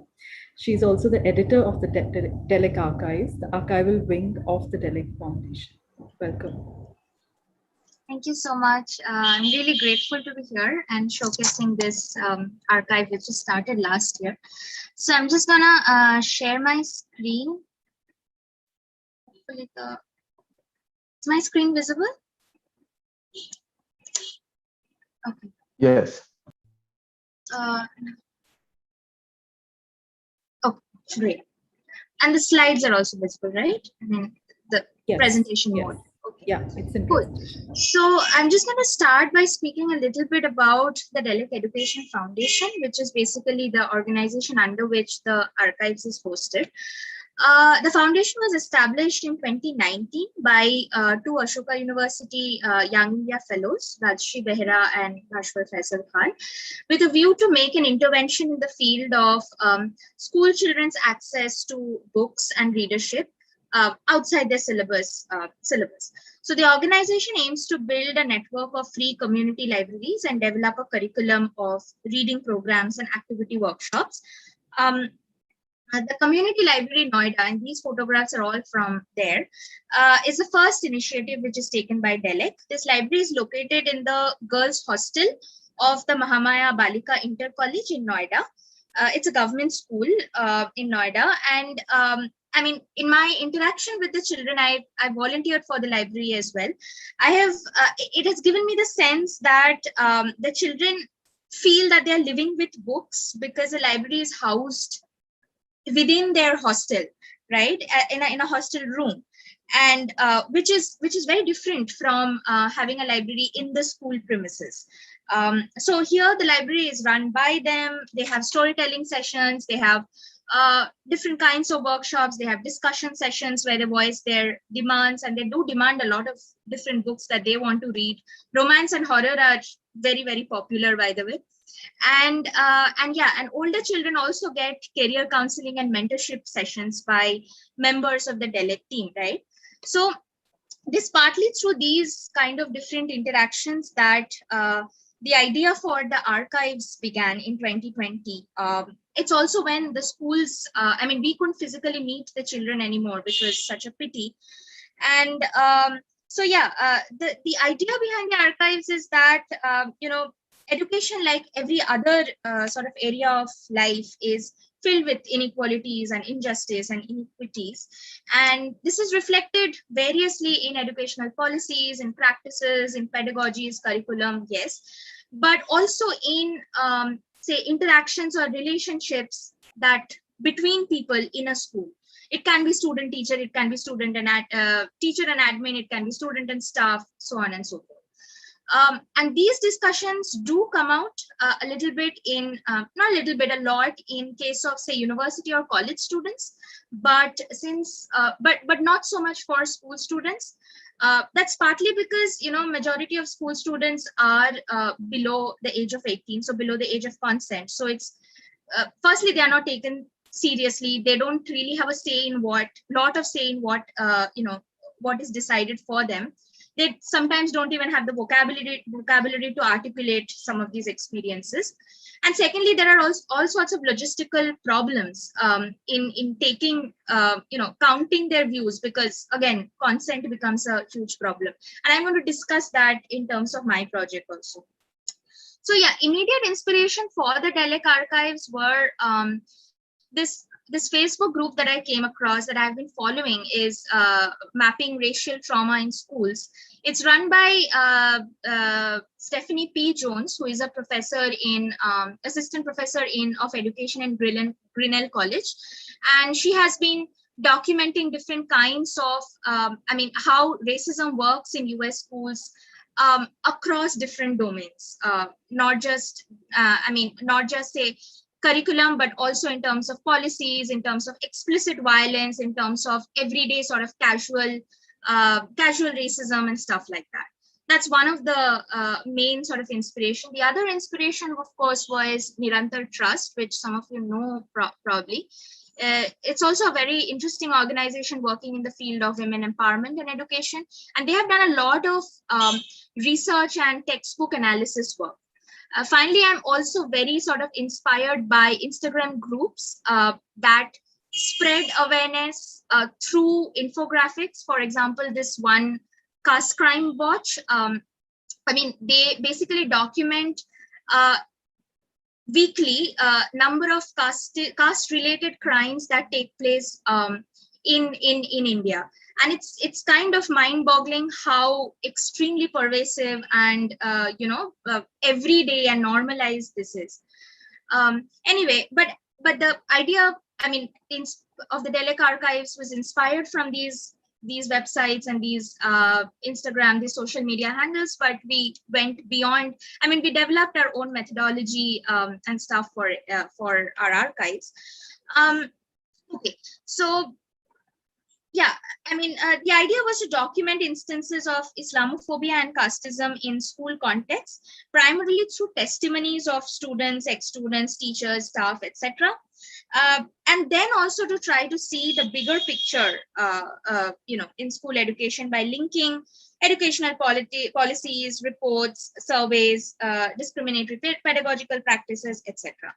She's also the editor of the Delic Archives, the archival wing of the Delic Foundation. Welcome. Thank you so much. I'm really grateful to be here and showcasing this archive, which was started last year. So I'm just gonna share my screen. Hopefully is my screen visible? Okay. Yes. Oh, great. And the slides are also visible, right? I mean, the presentation mode. Okay. Yeah, it's in good. So I'm just going to start by speaking a little bit about the Delic Education Foundation, which is basically the organization under which the archives is hosted. The foundation was established in 2019 by two Ashoka University Young India Fellows, Rajshri Behera and Bhashwar Faisal Khan, with a view to make an intervention in the field of school children's access to books and readership outside their syllabus. So the organization aims to build a network of free community libraries and develop a curriculum of reading programs and activity workshops. The Community Library Noida, and these photographs are all from there, is the first initiative which is taken by Delic. This library is located in the girls' hostel of the Mahamaya Balika Inter College in Noida. It's a government school in Noida, and I mean, in my interaction with the children, I volunteered for the library as well. It has given me the sense that the children feel that they are living with books because the library is housed within their hostel, right, in a hostel room, and which is very different from having a library in the school premises. So here the library is run by them. They have storytelling sessions, they have different kinds of workshops, they have discussion sessions where they voice their demands, and they do demand a lot of different books that they want to read. Romance and horror are very, very popular, by the way. And older children also get career counseling and mentorship sessions by members of the Delic team, right? So this partly through these kind of different interactions that the idea for the archives began in 2020. It's also when the schools, I mean, we couldn't physically meet the children anymore, which was such a pity. And so, yeah, the idea behind the archives is that, education, like every other sort of area of life, is filled with inequalities and injustice and inequities. And this is reflected variously in educational policies, in practices, in pedagogies, curriculum, yes, but also in, say, interactions or relationships that between people in a school. It can be student teacher, it can be student and teacher and admin, it can be student and staff, so on and so forth. And these discussions do come out a little bit in, not a little bit, a lot in case of, say, university or college students, but since, but not so much for school students. That's partly because, majority of school students are below the age of 18, so below the age of consent. So it's, firstly, they are not taken seriously. They don't really have a say in what what is decided for them. They sometimes don't even have the vocabulary to articulate some of these experiences. And secondly, there are all sorts of logistical problems in taking, counting their views, because again, consent becomes a huge problem. And I'm going to discuss that in terms of my project also. So yeah, immediate inspiration for the DELEC archives were this Facebook group that I came across, that I've been following, is Mapping Racial Trauma in Schools. It's run by Stephanie P. Jones, who is a professor in, assistant professor of education in Grinnell College. And she has been documenting different kinds of, how racism works in US schools across different domains, not just say curriculum, but also in terms of policies, in terms of explicit violence, in terms of everyday sort of casual racism and stuff like that. That's one of the main sort of inspiration. The other inspiration, of course, was Nirantar Trust, which some of you know probably. It's also a very interesting organization working in the field of women empowerment and education. And they have done a lot of research and textbook analysis work. Finally, I'm also very sort of inspired by Instagram groups that spread awareness through infographics. For example, this one, Caste Crime Watch, they basically document weekly number of caste-related crimes that take place in India. And it's kind of mind-boggling how extremely pervasive and everyday and normalized this is. Anyway, but the idea, of the DELEC archives was inspired from these websites and these Instagram, these social media handles, but we went beyond. We developed our own methodology and stuff for our archives. Okay, so. Yeah, the idea was to document instances of Islamophobia and casteism in school context, primarily through testimonies of students, ex-students, teachers, staff, etc. And then also to try to see the bigger picture, in school education by linking educational policies, reports, surveys, discriminatory pedagogical practices, etc.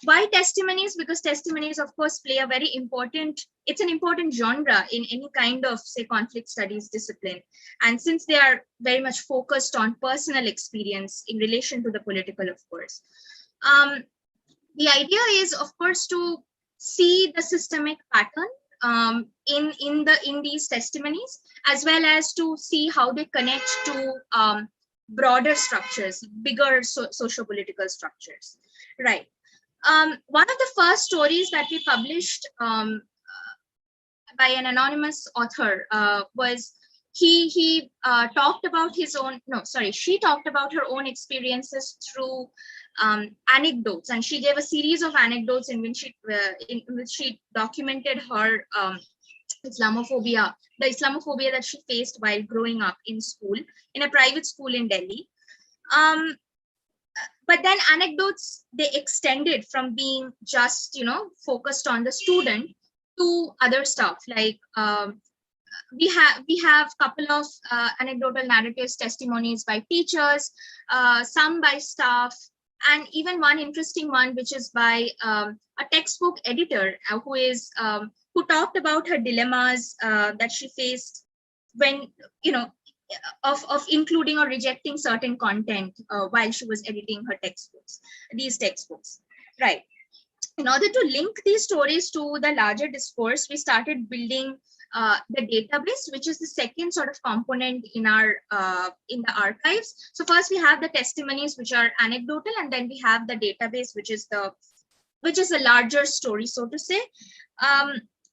Why testimonies? Because testimonies, of course, play a very important, it's an important genre in any kind of, say, conflict studies discipline. And since they are very much focused on personal experience in relation to the political, of course. The idea is, of course, to see the systemic pattern in these testimonies, as well as to see how they connect to broader structures, bigger socio-political structures, right? One of the first stories that we published by an anonymous author was he talked about his own, she talked about her own experiences through anecdotes, and she gave a series of anecdotes in which she documented her Islamophobia, the Islamophobia that she faced while growing up in school, in a private school in Delhi. But then anecdotes, they extended from being just, focused on the student to other stuff like we have couple of anecdotal narratives, testimonies by teachers, some by staff, and even one interesting one which is by a textbook editor who talked about her dilemmas that she faced when of including or rejecting certain content while she was editing her these textbooks, right? In order to link these stories to the larger discourse, we started building the database, which is the second sort of component in the archives. So first we have the testimonies, which are anecdotal, and then we have the database, which is a larger story, so to say.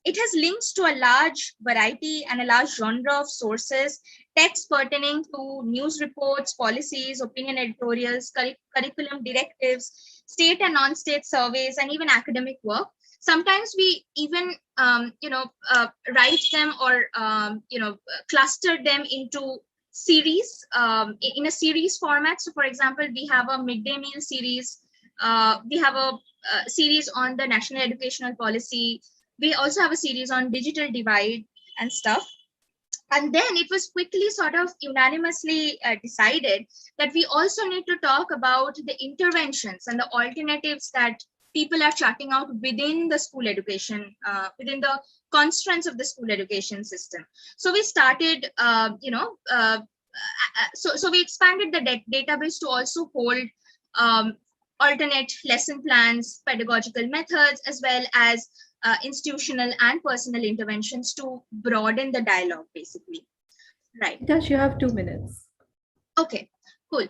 It has links to a large variety and a large genre of sources, texts pertaining to news reports, policies, opinion editorials, curriculum directives, state and non-state surveys, and even academic work. Sometimes we even write them or cluster them into series in a series format. So for example, we have a midday meal series, we have a series on the national educational policy, we also have a series on digital divide and stuff. And then it was quickly sort of unanimously decided that we also need to talk about the interventions and the alternatives that people are charting out within the school education, within the constraints of the school education system. So we started, so we expanded the database to also hold alternate lesson plans, pedagogical methods, as well as institutional and personal interventions to broaden the dialogue, basically. Right. Tash, you have 2 minutes. Okay, cool.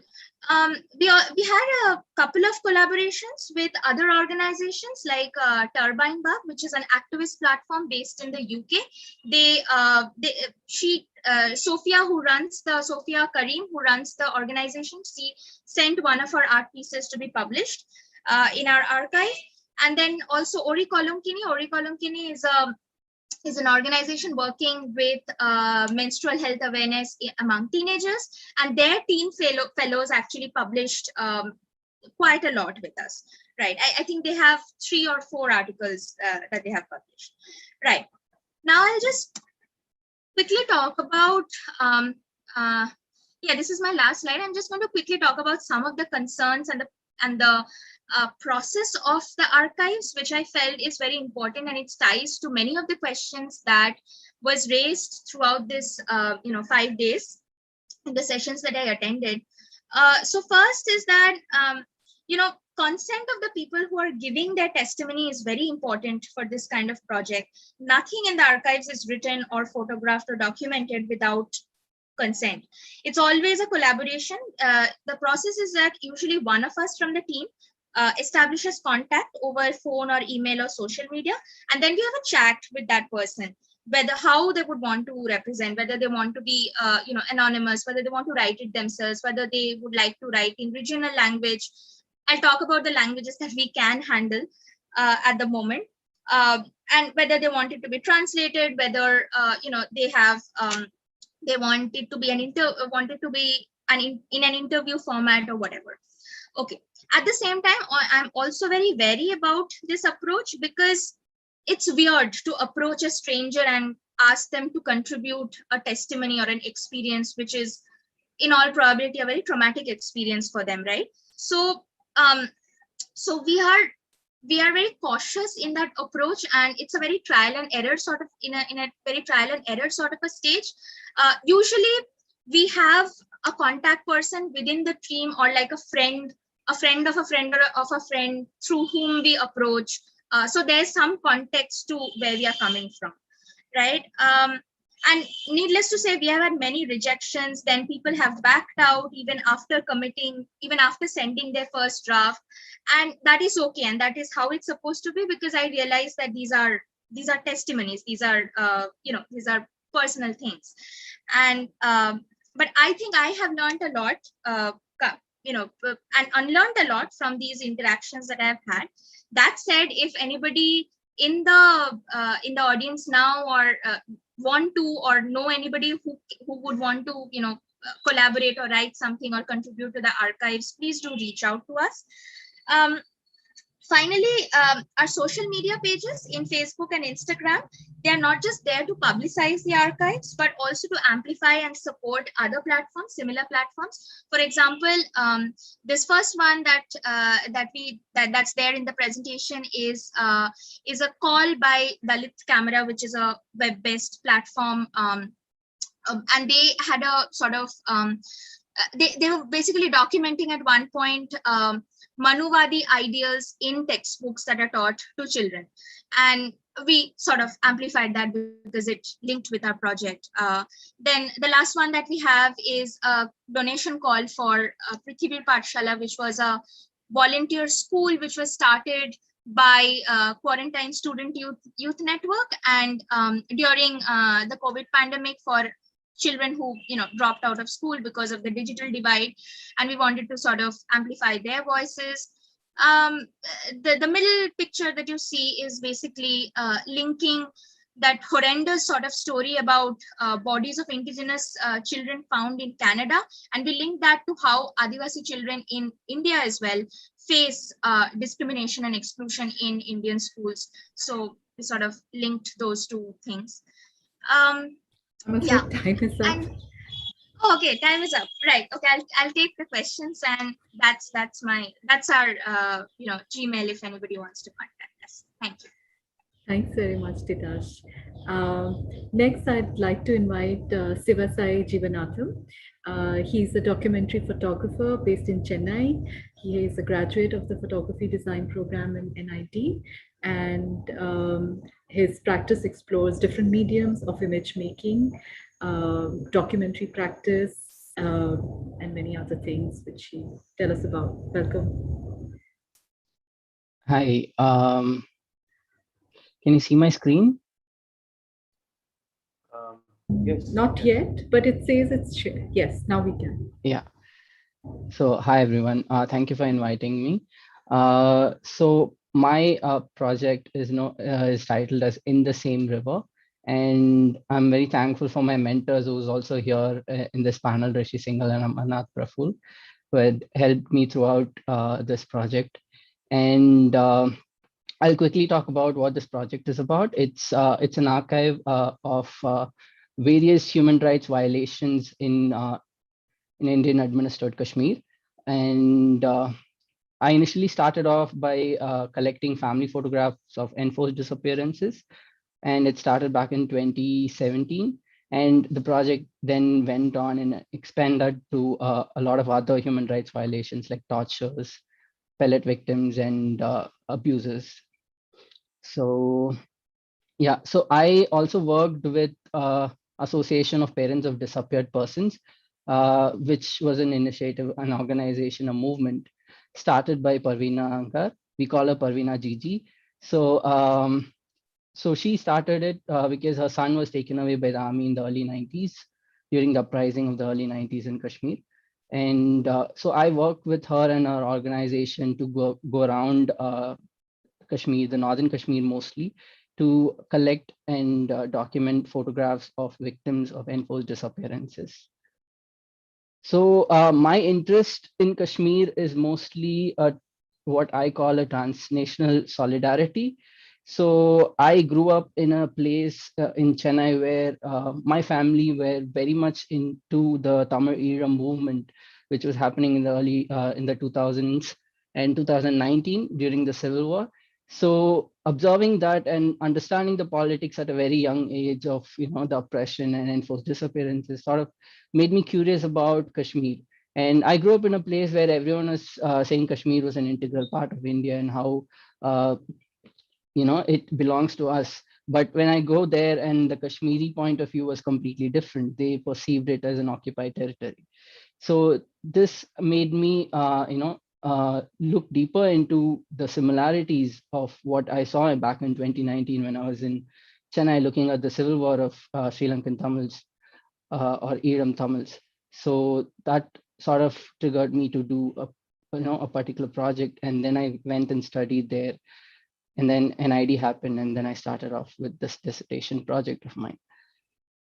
We had a couple of collaborations with other organizations like Turbine Bug, which is an activist platform based in the UK. Sophia Karim, who runs the organization, she sent one of her art pieces to be published in our archive. And then also Ori Kolumkini is an organization working with menstrual health awareness among teenagers, and their teen fellows actually published quite a lot with us, right? I think they have 3 or 4 articles that they have published. Right, now I'll just quickly talk about this is my last slide. I'm just going to quickly talk about some of the concerns and the process of the archives, which I felt is very important, and it ties to many of the questions that was raised throughout this 5 days in the sessions that I attended. So first is that consent of the people who are giving their testimony is very important for this kind of project. Nothing in the archives is written or photographed or documented without consent. It's always a collaboration. The process is that usually one of us from the team establishes contact over phone or email or social media, and then we have a chat with that person, whether how they would want to represent, whether they want to be anonymous, whether they want to write it themselves, whether they would like to write in regional language. I'll talk about the languages that we can handle at the moment, and whether they want it to be translated, whether they want it to be in an interview format or whatever. Okay. At the same time, I'm also very wary about this approach, because it's weird to approach a stranger and ask them to contribute a testimony or an experience, which is in all probability a very traumatic experience for them, right? So, we are very cautious in that approach, and it's a very trial and error sort of in a very trial and error sort of a stage. Usually, we have a contact person within the team, or like a friend of a friend or of a friend through whom we approach. So there's some context to where we are coming from, right? And needless to say, we have had many rejections. Then people have backed out even after committing, even after sending their first draft, and that is okay, and that is how it's supposed to be, because I realize that these are testimonies, these are these are personal things, and but I think I have learned a lot. And unlearned a lot from these interactions that I've had. That said, if anybody in the audience now or want to or know anybody who would want to collaborate or write something or contribute to the archives, please do reach out to us. Finally, our social media pages in Facebook and Instagram, they are not just there to publicize the archives, but also to amplify and support other platforms, similar platforms. For example, this first one that's there in the presentation is a call by Dalit Camera, which is a web-based platform, and they had a sort of they were basically documenting at one point Manuvadi ideals in textbooks that are taught to children. And we sort of amplified that because it linked with our project. Then the last one that we have is a donation call for Prithvi Pathshala, which was a volunteer school which was started by Quarantine Student Youth Network, and during the COVID pandemic for children who dropped out of school because of the digital divide, and we wanted to sort of amplify their voices. The middle picture that you see is basically linking that horrendous sort of story about bodies of indigenous children found in Canada, and we link that to how Adivasi children in India as well face discrimination and exclusion in Indian schools. So we sort of linked those two things. Yeah. Time is up. Okay, time is up. Right. Okay, I'll take the questions, and that's our Gmail if anybody wants to contact us. Thank you. Thanks very much, Titash. Next, I'd like to invite Sivasai Jivanatham. He's a documentary photographer based in Chennai. He is a graduate of the photography design program in NIT, and his practice explores different mediums of image making, documentary practice, and many other things which he'll tell us about. Welcome. Hi. Can you see my screen? Yes. Not yet, but it says it's shared. Yes, now we can. Yeah. So hi everyone. Thank you for inviting me. So my project is titled as In the Same River, and I'm very thankful for my mentors who's also here in this panel, Rishi Singhal and Amarnath Praful, who had helped me throughout this project. And I'll quickly talk about what this project is about. It's an archive of various human rights violations in Indian administered Kashmir. And I initially started off by collecting family photographs of enforced disappearances, and it started back in 2017. And the project then went on and expanded to a lot of other human rights violations like tortures, pellet victims, and abuses. So yeah, so I also worked with Association of Parents of Disappeared Persons, which was an initiative, an organization, a movement started by Parveena Ankar. We call her Parveena Gigi. So so she started it because her son was taken away by the army in the early 90s during the uprising of the early 90s in Kashmir. And so I worked with her and her organization to go around Kashmir, the northern Kashmir mostly, to collect and document photographs of victims of enforced disappearances. So my interest in Kashmir is mostly what I call a transnational solidarity. So I grew up in a place in Chennai where my family were very much into the Tamil era movement, which was happening in the early in the 2000s and 2019 during the Civil War. So observing that and understanding the politics at a very young age of the oppression and enforced disappearances sort of made me curious about Kashmir. And I grew up in a place where everyone was saying Kashmir was an integral part of India and how it belongs to us. But when I go there, and the Kashmiri point of view was completely different, they perceived it as an occupied territory. So this made me look deeper into the similarities of what I saw back in 2019 when I was in Chennai looking at the civil war of Sri Lankan Tamils or Eram Tamils. So that sort of triggered me to do a particular project, and then I went and studied there. And then NID happened, and then I started off with this dissertation project of mine.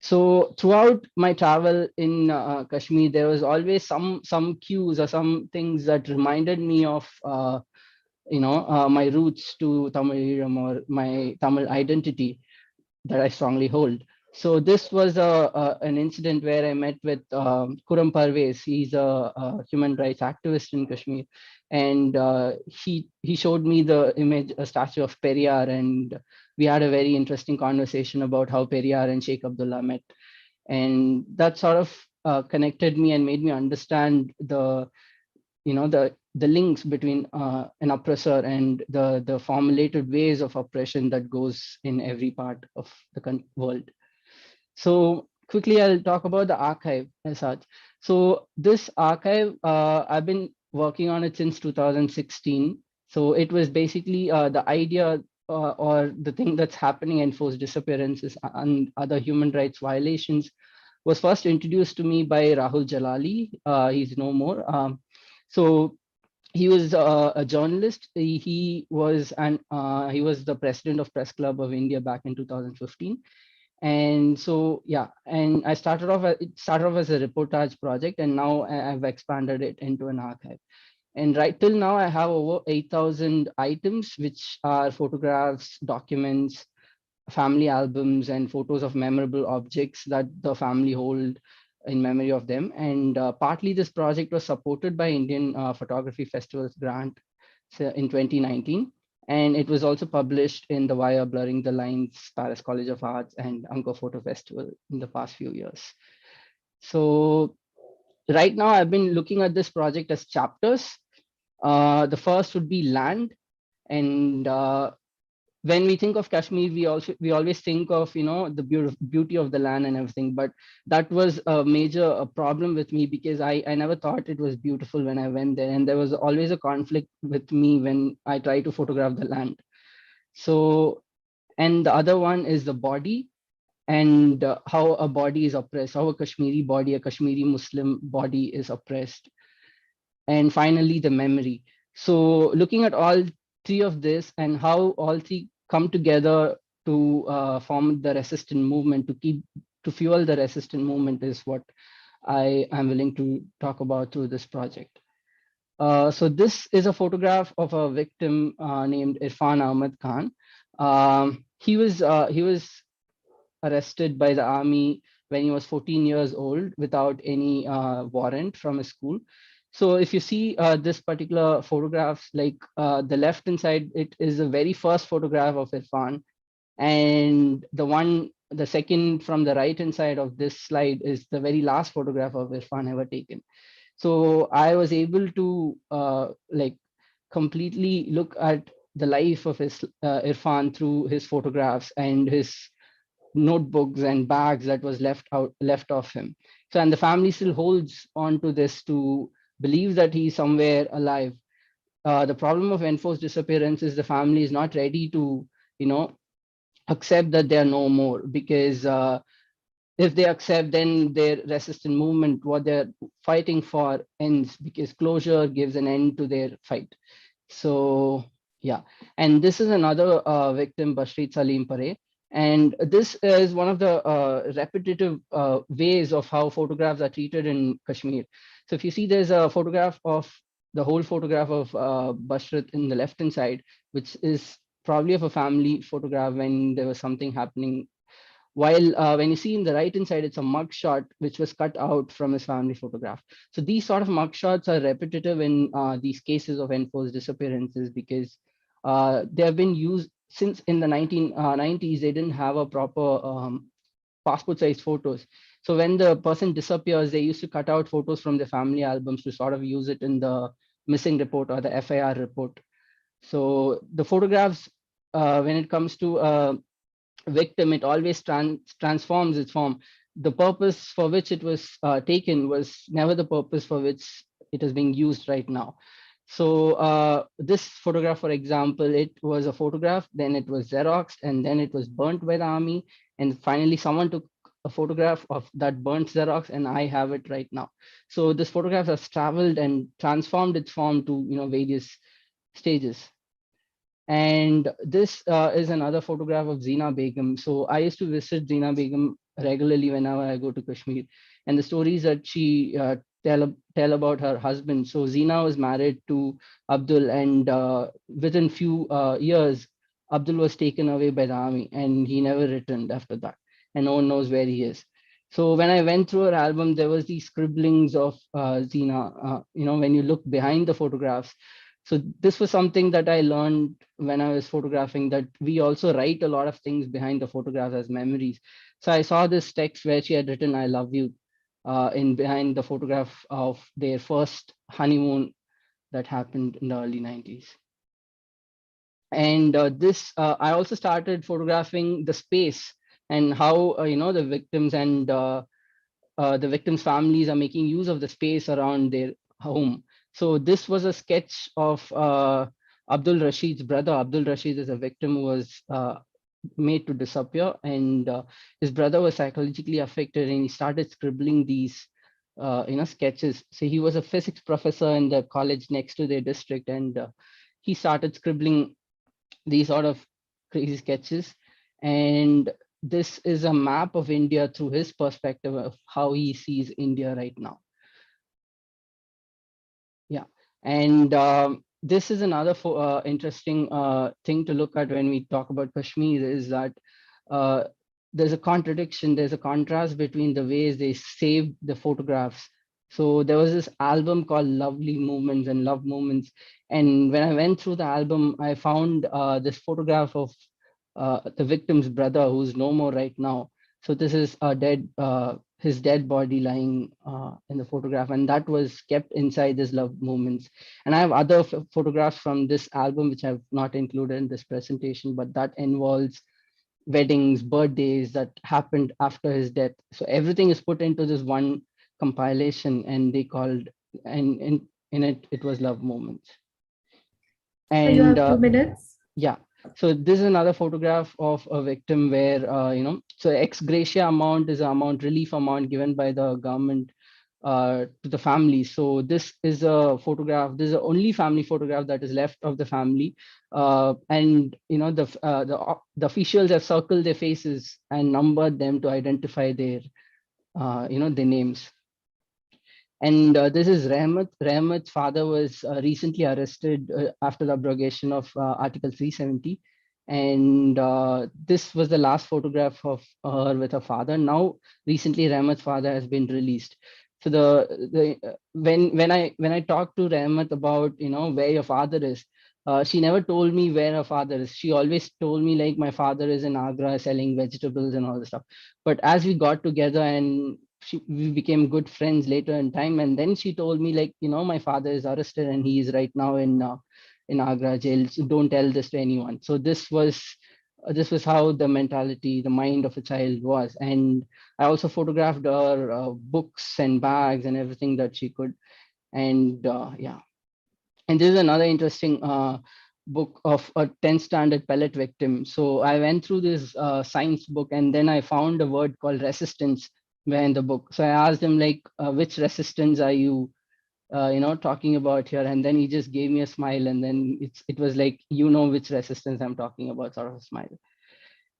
So throughout my travel in Kashmir, there was always some cues or some things that reminded me of my roots to Tamil or my Tamil identity that I strongly hold. So this was an incident where I met with Kuram Parvez. He's a human rights activist in Kashmir, and he showed me the image, a statue of Periyar, and we had a very interesting conversation about how Periyar and Sheikh Abdullah met, and that sort of connected me and made me understand the links between an oppressor and the formulated ways of oppression that goes in every part of the world. So quickly, I'll talk about the archive as such. So this archive, I've been working on it since 2016. So it was basically the idea or the thing that's happening, enforced disappearances and other human rights violations, was first introduced to me by Rahul Jalali. He's no more. So he was a journalist. He was the president of Press Club of India back in 2015. And so yeah, and it started off as a reportage project, and now I've expanded it into an archive. And right till now, I have over 8,000 items, which are photographs, documents, family albums, and photos of memorable objects that the family hold in memory of them. And partly this project was supported by Indian Photography Festival's grant in 2019. And it was also published in the Via Blurring the Lines, Paris College of Arts, and Angkor Photo Festival in the past few years. So right now, I've been looking at this project as chapters. The first would be land. And when we think of Kashmir, we always think of the beauty of the land and everything, but that was a major problem with me because I never thought it was beautiful when I went there, and there was always a conflict with me when I try to photograph the land. So, and the other one is the body, and how a body is oppressed, how a Kashmiri body, a Kashmiri Muslim body is oppressed. And finally, the memory. So looking at all three of this and how all three come together to form the resistant movement, to fuel the resistant movement, is what I am willing to talk about through this project. So this is a photograph of a victim named Irfan Ahmed Khan. He was arrested by the army when he was 14 years old without any warrant from his school. So if you see this particular photographs, like the left hand side, it is the very first photograph of Irfan. And the second from the right hand side of this slide is the very last photograph of Irfan ever taken. So I was able to completely look at the life of Irfan through his photographs and his notebooks and bags that was left of him. So, and the family still holds on to this to believe that he's somewhere alive. The problem of enforced disappearance is the family is not ready to, accept that they are no more, because if they accept, then their resistant movement, what they're fighting for, ends, because closure gives an end to their fight. So yeah, and this is another victim, Bashrit Salim Pare. And this is one of the repetitive ways of how photographs are treated in Kashmir. So if you see, there's a photograph of the whole photograph of Bashrit in the left-hand side, which is probably of a family photograph when there was something happening. While when you see in the right-hand side, it's a mug shot, which was cut out from his family photograph. So these sort of mug shots are repetitive in these cases of enforced disappearances, because they have been used since in the 1990s. They didn't have a proper passport size photos. So when the person disappears, they used to cut out photos from their family albums to sort of use it in the missing report or the FIR report. So the photographs, when it comes to victim, it always transforms its form. The purpose for which it was taken was never the purpose for which it is being used right now. So this photograph, for example, it was a photograph, then it was Xeroxed, and then it was burnt by the army. And finally, someone took a photograph of that burnt Xerox, and I have it right now. So this photograph has traveled and transformed its form to various stages. And this is another photograph of Zina Begum. So I used to visit Zina Begum regularly whenever I go to Kashmir. And the stories that she tell about her husband. So Zina was married to Abdul, and within few years, Abdul was taken away by the army, and he never returned after that, and no one knows where he is. So when I went through her album, there was these scribblings of Zina. When you look behind the photographs. So this was something that I learned when I was photographing, that we also write a lot of things behind the photographs as memories. So I saw this text where she had written, "I love you," in behind the photograph of their first honeymoon that happened in the early 90s. And I also started photographing the space and how the victims and the victims' families are making use of the space around their home. So this was a sketch of Abdul Rashid's brother. Abdul Rashid is a victim who was made to disappear, and his brother was psychologically affected, and he started scribbling these sketches. So he was a physics professor in the college next to their district, and he started scribbling these sort of crazy sketches. And this is a map of India through his perspective of how he sees India right now. Yeah, and this is another interesting thing to look at when we talk about Kashmir, is that there's a contradiction, there's a contrast between the ways they saved the photographs. So there was this album called Lovely Moments and Love Moments. And when I went through the album, I found this photograph of the victim's brother, who's no more right now. So this is a his dead body lying in the photograph, and that was kept inside this Love Moments. And I have other photographs from this album, which I've not included in this presentation, but that involves weddings, birthdays that happened after his death. So everything is put into this one compilation, and they called, and in it, it was Love Moments. And so you have 2 minutes. Yeah. So this is another photograph of a victim where, so ex gratia amount is an amount, relief amount given by the government to the family. So this is a photograph. This is the only family photograph that is left of the family, and the officials have circled their faces and numbered them to identify their their names. And this is Rahmat. Rahmat's father was recently arrested after the abrogation of Article 370. And this was the last photograph of her with her father. Now, recently, Rahmat's father has been released. So when I talked to Rahmat about where your father is, she never told me where her father is. She always told me like, my father is in Agra selling vegetables and all this stuff. But as we got together and we became good friends later in time, and then she told me like, my father is arrested and he is right now in Agra jail. So don't tell this to anyone. So this was how the mentality, the mind of a child was. And I also photographed her books and bags and everything that she could. And yeah. And this is another interesting book of a 10th standard pellet victim. So I went through this science book, and then I found a word called resistance in the book. So I asked him like, which resistance are you talking about here? And then he just gave me a smile, and then it was like, which resistance I'm talking about, sort of a smile.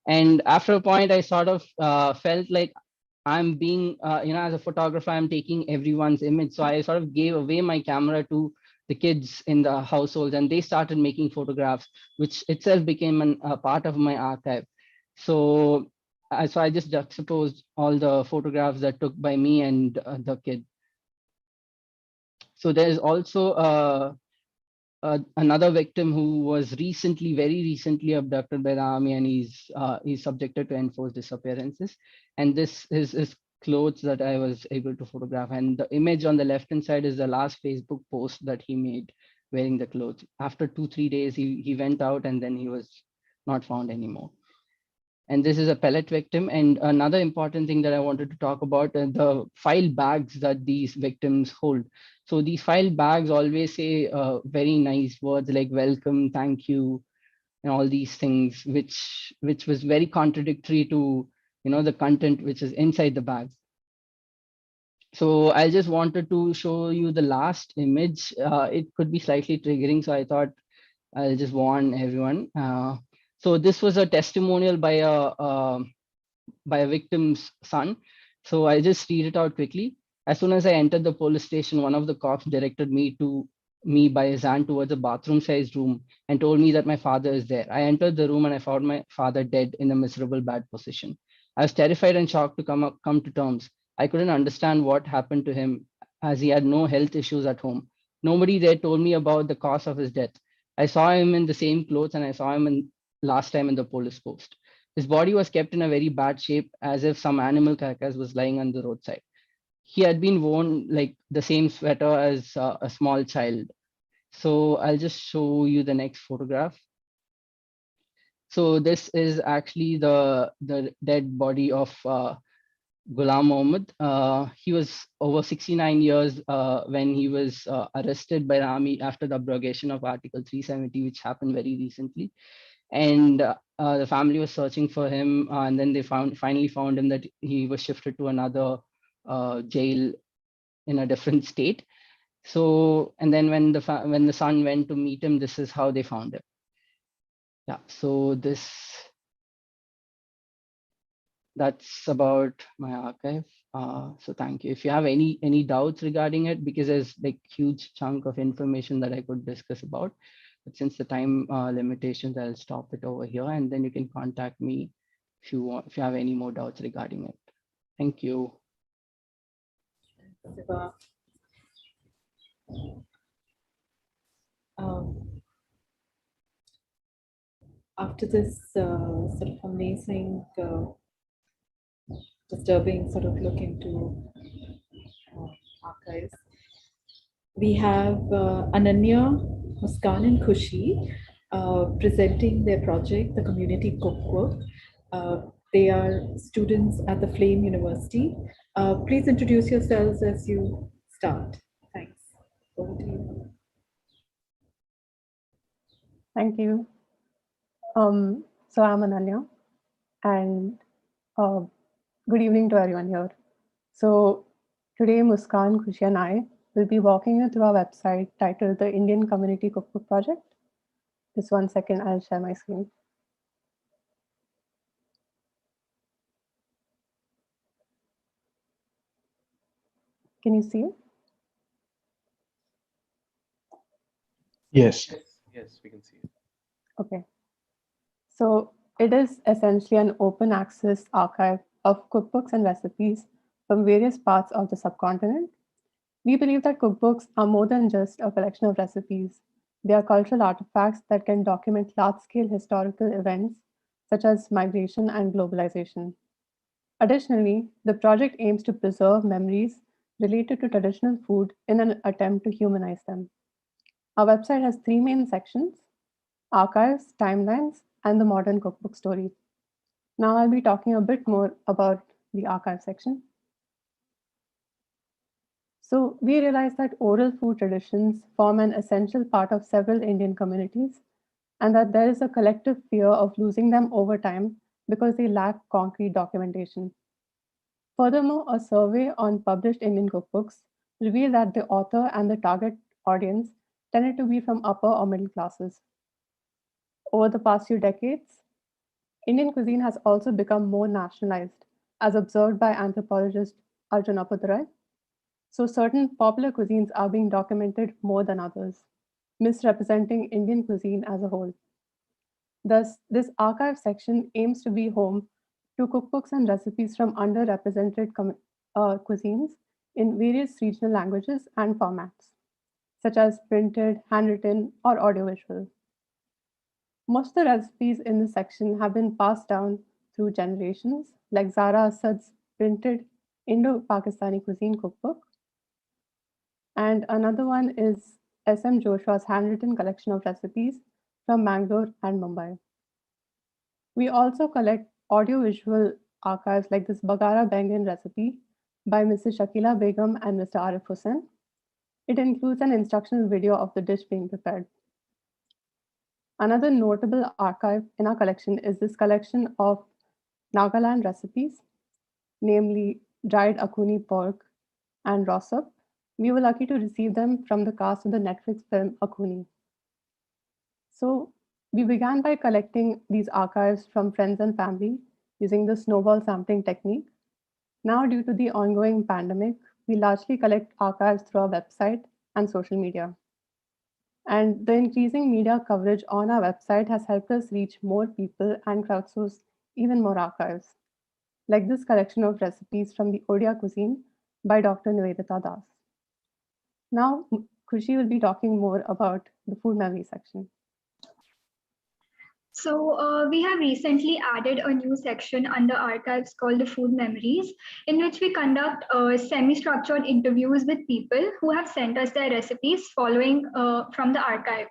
And after a point, I sort of felt like I'm being, as a photographer, I'm taking everyone's image. So I sort of gave away my camera to the kids in the household, and they started making photographs, which itself became a part of my archive. So I just juxtaposed all the photographs that took by me and the kid. So there's also another victim who was very recently abducted by the army, and he's subjected to enforced disappearances. And this is his clothes that I was able to photograph. And the image on the left-hand side is the last Facebook post that he made wearing the clothes. After 2-3 days, he went out, and then he was not found anymore. And this is a pellet victim. And another important thing that I wanted to talk about are the file bags that these victims hold. So these file bags always say very nice words like welcome, thank you, and all these things, which was very contradictory to the content which is inside the bag. So I just wanted to show you the last image. It could be slightly triggering, so I thought I'll just warn everyone. So this was a testimonial by a victim's son. So I'll just read it out quickly. As soon as I entered the police station, one of the cops directed me by his hand towards a bathroom-sized room and told me that my father is there. I entered the room and I found my father dead in a miserable bad position. I was terrified and shocked to come to terms. I couldn't understand what happened to him as he had no health issues at home. Nobody there told me about the cause of his death. I saw him in the same clothes and I saw him last time in the police post. His body was kept in a very bad shape, as if some animal carcass was lying on the roadside. He had been worn like the same sweater as a small child. So I'll just show you the next photograph. So this is actually the dead body of Ghulam Mohammed. He was over 69 years when he was arrested by the army after the abrogation of Article 370, which happened very recently. And the family was searching for him, and then they finally found him that he was shifted to another jail in a different state. So, and then when the son went to meet him, this is how they found him. Yeah. So that's about my archive. So thank you. If you have any doubts regarding it, because there's like huge chunk of information that I could discuss about, but since the time limitations, I'll stop it over here, and then you can contact me if you have any more doubts regarding it. Thank you. After this sort of amazing, disturbing sort of look into archives, we have Ananya, Muskan, and Khushi presenting their project, the Community Cookbook. They are students at the Flame University. Please introduce yourselves as you start. Thanks. Over to you. Thank you. So I'm Ananya, and good evening to everyone here. So today, Muskan, Khushi, and I will be walking you through our website titled the Indian Community Cookbook Project. Just 1 second, I'll share my screen. Can you see it? Yes. Yes, we can see it. Okay. So it is essentially an open access archive of cookbooks and recipes from various parts of the subcontinent. We believe that cookbooks are more than just a collection of recipes. They are cultural artifacts that can document large-scale historical events such as migration and globalization. Additionally, the project aims to preserve memories related to traditional food in an attempt to humanize them. Our website has 3 main sections: archives, timelines, and the modern cookbook story. Now I'll be talking a bit more about the archive section. So we realize that oral food traditions form an essential part of several Indian communities, and that there is a collective fear of losing them over time because they lack concrete documentation. Furthermore, a survey on published Indian cookbooks revealed that the author and the target audience tended to be from upper or middle classes. Over the past few decades, Indian cuisine has also become more nationalized, as observed by anthropologist Arjun Appadurai. So certain popular cuisines are being documented more than others, misrepresenting Indian cuisine as a whole. Thus, this archive section aims to be home to cookbooks and recipes from underrepresented cuisines in various regional languages and formats, such as printed, handwritten, or audiovisual. Most of the recipes in this section have been passed down through generations, like Zara Asad's printed Indo-Pakistani cuisine cookbook. And another one is S.M. Joshua's handwritten collection of recipes from Bangalore and Mumbai. We also collect audiovisual archives like this Bagara Bengan recipe by Mrs. Shakila Begum and Mr. Arif Hussain. It includes an instructional video of the dish being prepared. Another notable archive in our collection is this collection of Nagaland recipes, namely dried akuni pork and rosop. We were lucky to receive them from the cast of the Netflix film Akuni. So we began by collecting these archives from friends and family using the snowball sampling technique. Now, due to the ongoing pandemic, we largely collect archives through our website and social media. And the increasing media coverage on our website has helped us reach more people and crowdsource even more archives, like this collection of recipes from the Odia cuisine by Dr. Nivedita Das. Now, Khushi will be talking more about the food memory section. So we have recently added a new section under archives called the Food Memories, in which we conduct semi-structured interviews with people who have sent us their recipes following from the archive.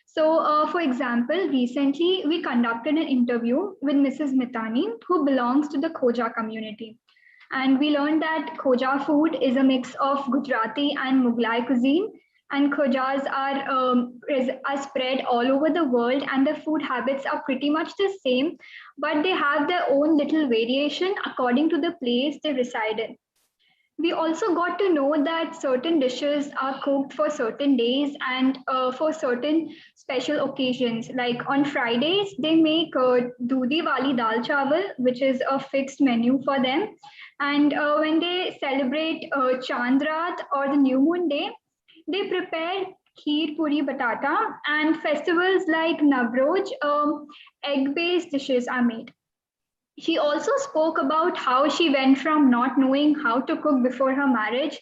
So for example, recently we conducted an interview with Mrs. Mitani, who belongs to the Khoja community. And we learned that Khoja food is a mix of Gujarati and Mughlai cuisine, and Khojas are spread all over the world, and the food habits are pretty much the same, but they have their own little variation according to the place they reside in. We also got to know that certain dishes are cooked for certain days and for certain special occasions. Like on Fridays, they make Dudi Wali Dal Chawal, which is a fixed menu for them. And when they celebrate Chandrat or the New Moon Day, they prepare kheer puri batata, and festivals like Navroj, egg-based dishes are made. She also spoke about how she went from not knowing how to cook before her marriage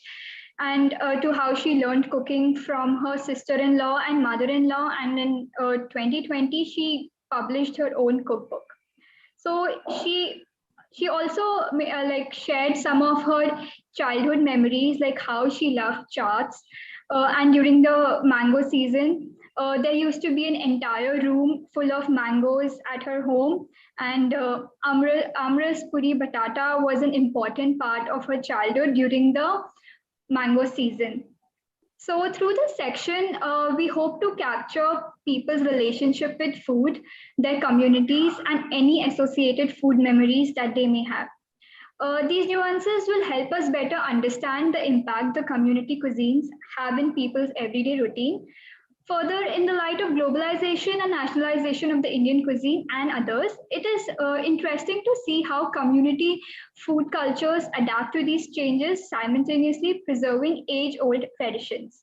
and to how she learned cooking from her sister-in-law and mother-in-law, and in 2020 she published her own cookbook. So she also shared some of her childhood memories, like how she loved chaats. And during the mango season, there used to be an entire room full of mangoes at her home, and Amras Puri Batata was an important part of her childhood during the mango season. So through this section, we hope to capture people's relationship with food, their communities, and any associated food memories that they may have. These nuances will help us better understand the impact the community cuisines have in people's everyday routine. Further, in the light of globalization and nationalization of the Indian cuisine and others, it is interesting to see how community food cultures adapt to these changes, simultaneously preserving age-old traditions.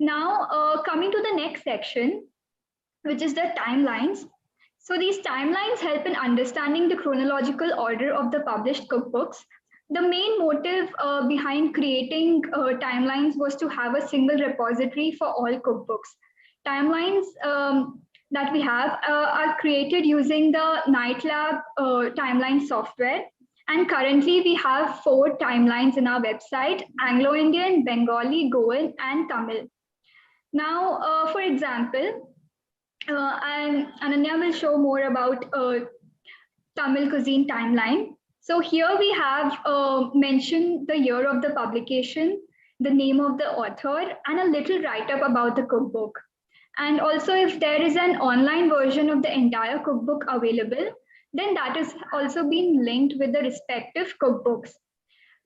Now, coming to the next section, which is the timelines. So these timelines help in understanding the chronological order of the published cookbooks. The main motive behind creating timelines was to have a single repository for all cookbooks. Timelines that we have are created using the NightLab timeline software. And currently we have 4 timelines in our website: Anglo-Indian, Bengali, Goan, and Tamil. Now, for example, and Ananya will show more about Tamil cuisine timeline. So here we have mentioned the year of the publication, the name of the author, and a little write-up about the cookbook. And also, if there is an online version of the entire cookbook available, then that is also being linked with the respective cookbooks.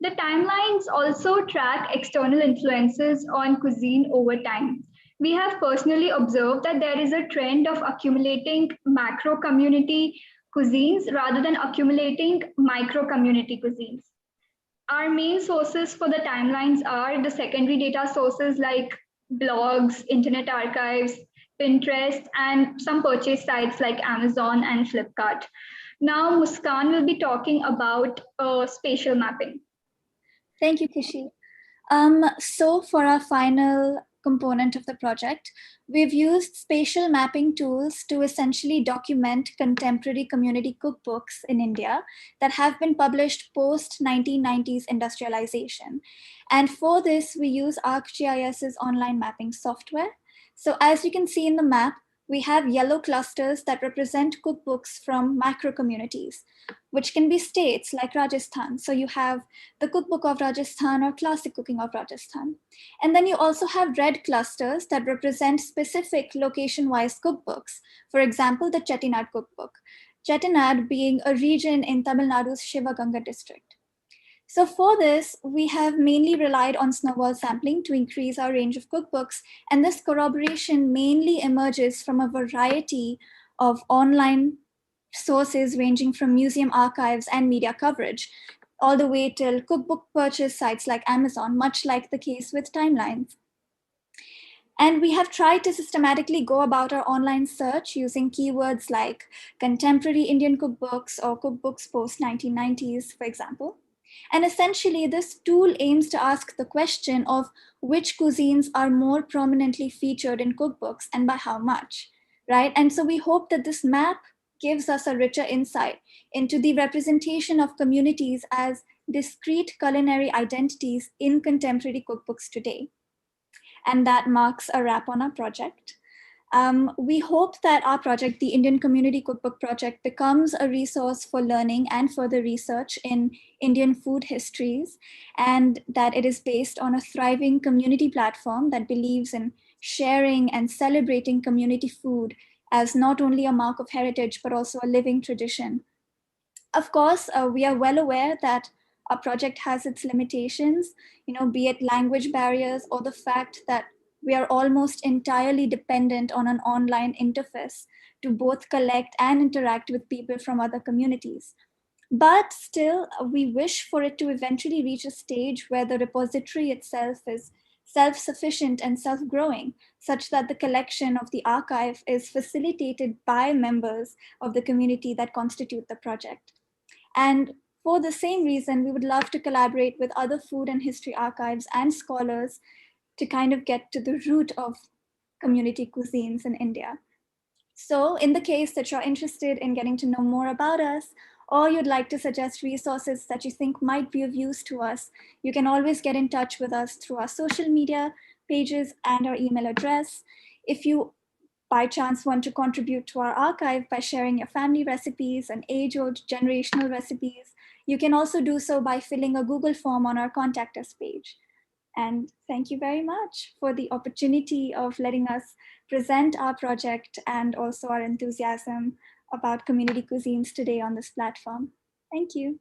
The timelines also track external influences on cuisine over time. We have personally observed that there is a trend of accumulating macro community cuisines rather than accumulating micro community cuisines. Our main sources for the timelines are the secondary data sources like blogs, internet archives, Pinterest, and some purchase sites like Amazon and Flipkart. Now, Muskan will be talking about spatial mapping. Thank you, Kishi. So for our final component of the project, we've used spatial mapping tools to essentially document contemporary community cookbooks in India that have been published post-1990s industrialization. And for this, we use ArcGIS's online mapping software. So as you can see in the map, we have yellow clusters that represent cookbooks from macro communities, which can be states like Rajasthan. So you have the cookbook of Rajasthan or classic cooking of Rajasthan. And then you also have red clusters that represent specific location-wise cookbooks. For example, the Chettinad cookbook. Chettinad being a region in Tamil Nadu's Shivaganga district. So for this, we have mainly relied on snowball sampling to increase our range of cookbooks. And this corroboration mainly emerges from a variety of online sources ranging from museum archives and media coverage. all the way till cookbook purchase sites like Amazon, much like the case with timelines. And we have tried to systematically go about our online search using keywords like contemporary Indian cookbooks or cookbooks post-1990s, for example. And essentially, this tool aims to ask the question of which cuisines are more prominently featured in cookbooks and by how much, right? And so we hope that this map gives us a richer insight into the representation of communities as discrete culinary identities in contemporary cookbooks today. And that marks a wrap on our project. We hope that our project, the Indian Community Cookbook Project, becomes a resource for learning and further research in Indian food histories, and that it is based on a thriving community platform that believes in sharing and celebrating community food as not only a mark of heritage, but also a living tradition. Of course, we are well aware that our project has its limitations, be it language barriers or the fact that we are almost entirely dependent on an online interface to both collect and interact with people from other communities. But still, we wish for it to eventually reach a stage where the repository itself is self-sufficient and self-growing, such that the collection of the archive is facilitated by members of the community that constitute the project. And for the same reason, we would love to collaborate with other food and history archives and scholars to kind of get to the root of community cuisines in India. So in the case that you're interested in getting to know more about us, or you'd like to suggest resources that you think might be of use to us, you can always get in touch with us through our social media pages and our email address. If you by chance want to contribute to our archive by sharing your family recipes and age-old generational recipes, you can also do so by filling a Google form on our Contact Us page. And thank you very much for the opportunity of letting us present our project and also our enthusiasm about community cuisines today on this platform. Thank you.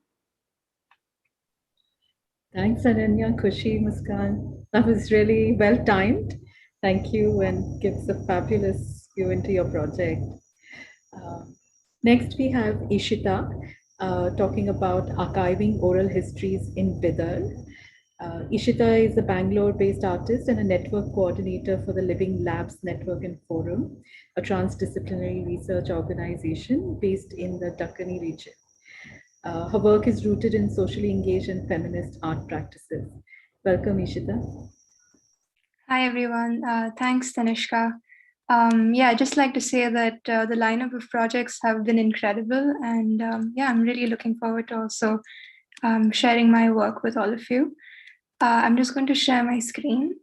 Thanks, Ananya, Khushi, Muskan. That was really well timed. Thank you, and gives a fabulous view into your project. Next, we have Ishita talking about archiving oral histories in Bidar. Ishita is a Bangalore-based artist and a network coordinator for the Living Labs Network and Forum, a transdisciplinary research organization based in the Dakkani region. Her work is rooted in socially engaged and feminist art practices. Welcome, Ishita. Hi, everyone. Thanks, Tanishka. Yeah, I'd just like to say that the lineup of projects have been incredible. And yeah, I'm really looking forward to also sharing my work with all of you. I'm just going to share my screen.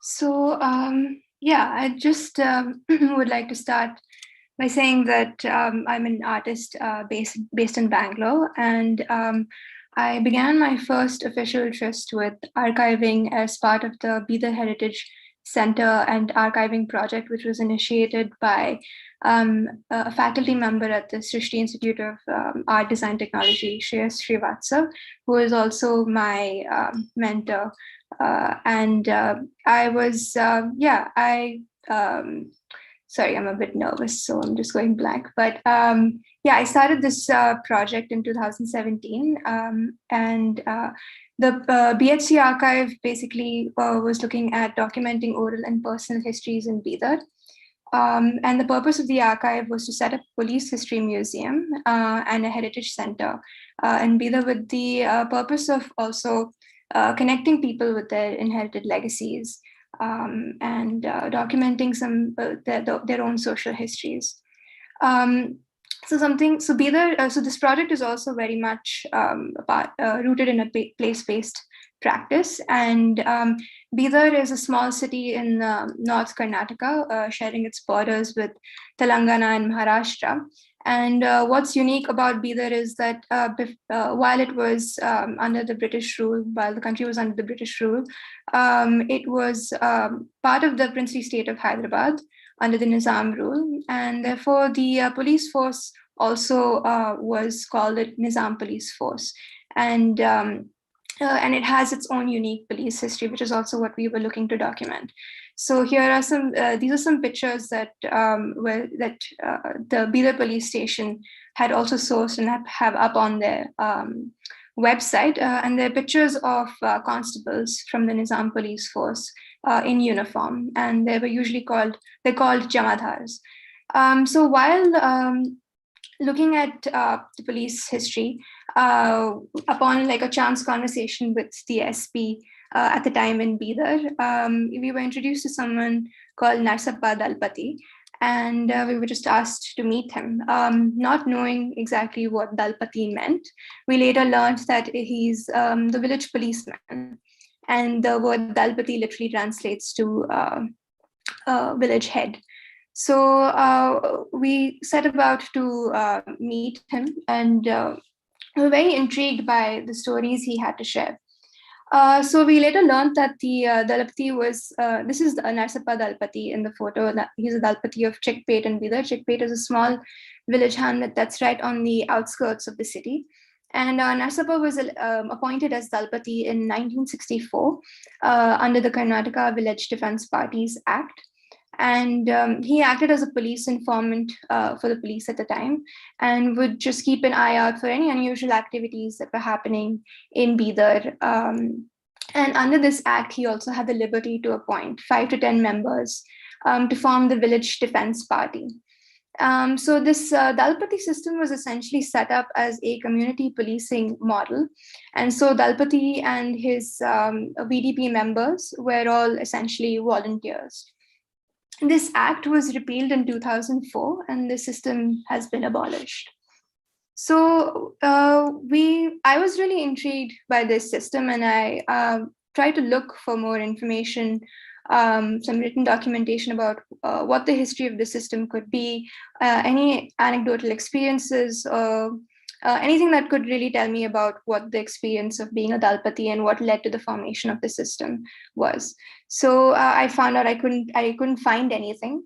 So yeah, I just would like to start by saying that I'm an artist based in Bangalore, and I began my first official tryst with archiving as part of the Bidar Heritage Center and Archiving Project, which was initiated by a faculty member at the Srishti Institute of Art Design Technology, Shreyas Srivatsa, who is also my mentor. And I was, sorry, I'm a bit nervous, so I'm just going blank. But yeah, I started this project in 2017, and the BHC archive basically was looking at documenting oral and personal histories in Bidar. And the purpose of the archive was to set up a police history museum and a heritage center in Bidar, with the purpose of also connecting people with their inherited legacies and documenting some their own social histories. So this project is also very much rooted in a place-based practice. And Bidar is a small city in North Karnataka, sharing its borders with Telangana and Maharashtra. And what's unique about Bidar is that while it was under the British rule, while the country was under the British rule, it was part of the princely state of Hyderabad under the Nizam rule. And therefore, the police force also was called the Nizam Police Force. And it has its own unique police history, which is also what we were looking to document. So here are some, these are some pictures that the Bidar police station had also sourced and have up on their website. And they're pictures of constables from the Nizam police force in uniform. And they're called Jamadhars. So while looking at the police history, upon like a chance conversation with the SP at the time in Bidar, we were introduced to someone called Narsappa Dalpati, and we were just asked to meet him. Not knowing exactly what Dalpati meant, we later learned that he's the village policeman, and the word Dalpati literally translates to village head. So we set about to meet him, and we were very intrigued by the stories he had to share. So we later learned that the Dalpati was, this is Narsappa Dalpati in the photo. He's a Dalpati of Chekpet in Bidar. Chekpet is a small village hamlet that's right on the outskirts of the city. And Narsappa was appointed as Dalpati in 1964 under the Karnataka Village Defense Parties Act. And he acted as a police informant for the police at the time, and would just keep an eye out for any unusual activities that were happening in Bidar. And under this act, he also had the liberty to appoint 5 to 10 members to form the village defense party. So this Dalpati system was essentially set up as a community policing model. And so Dalpati and his VDP members were all essentially volunteers. This act was repealed in 2004, and the system has been abolished. So I was really intrigued by this system, and I tried to look for more information, some written documentation about what the history of the system could be, any anecdotal experiences, or anything that could really tell me about what the experience of being a Dalpati and what led to the formation of the system was. So I found out I couldn't find anything.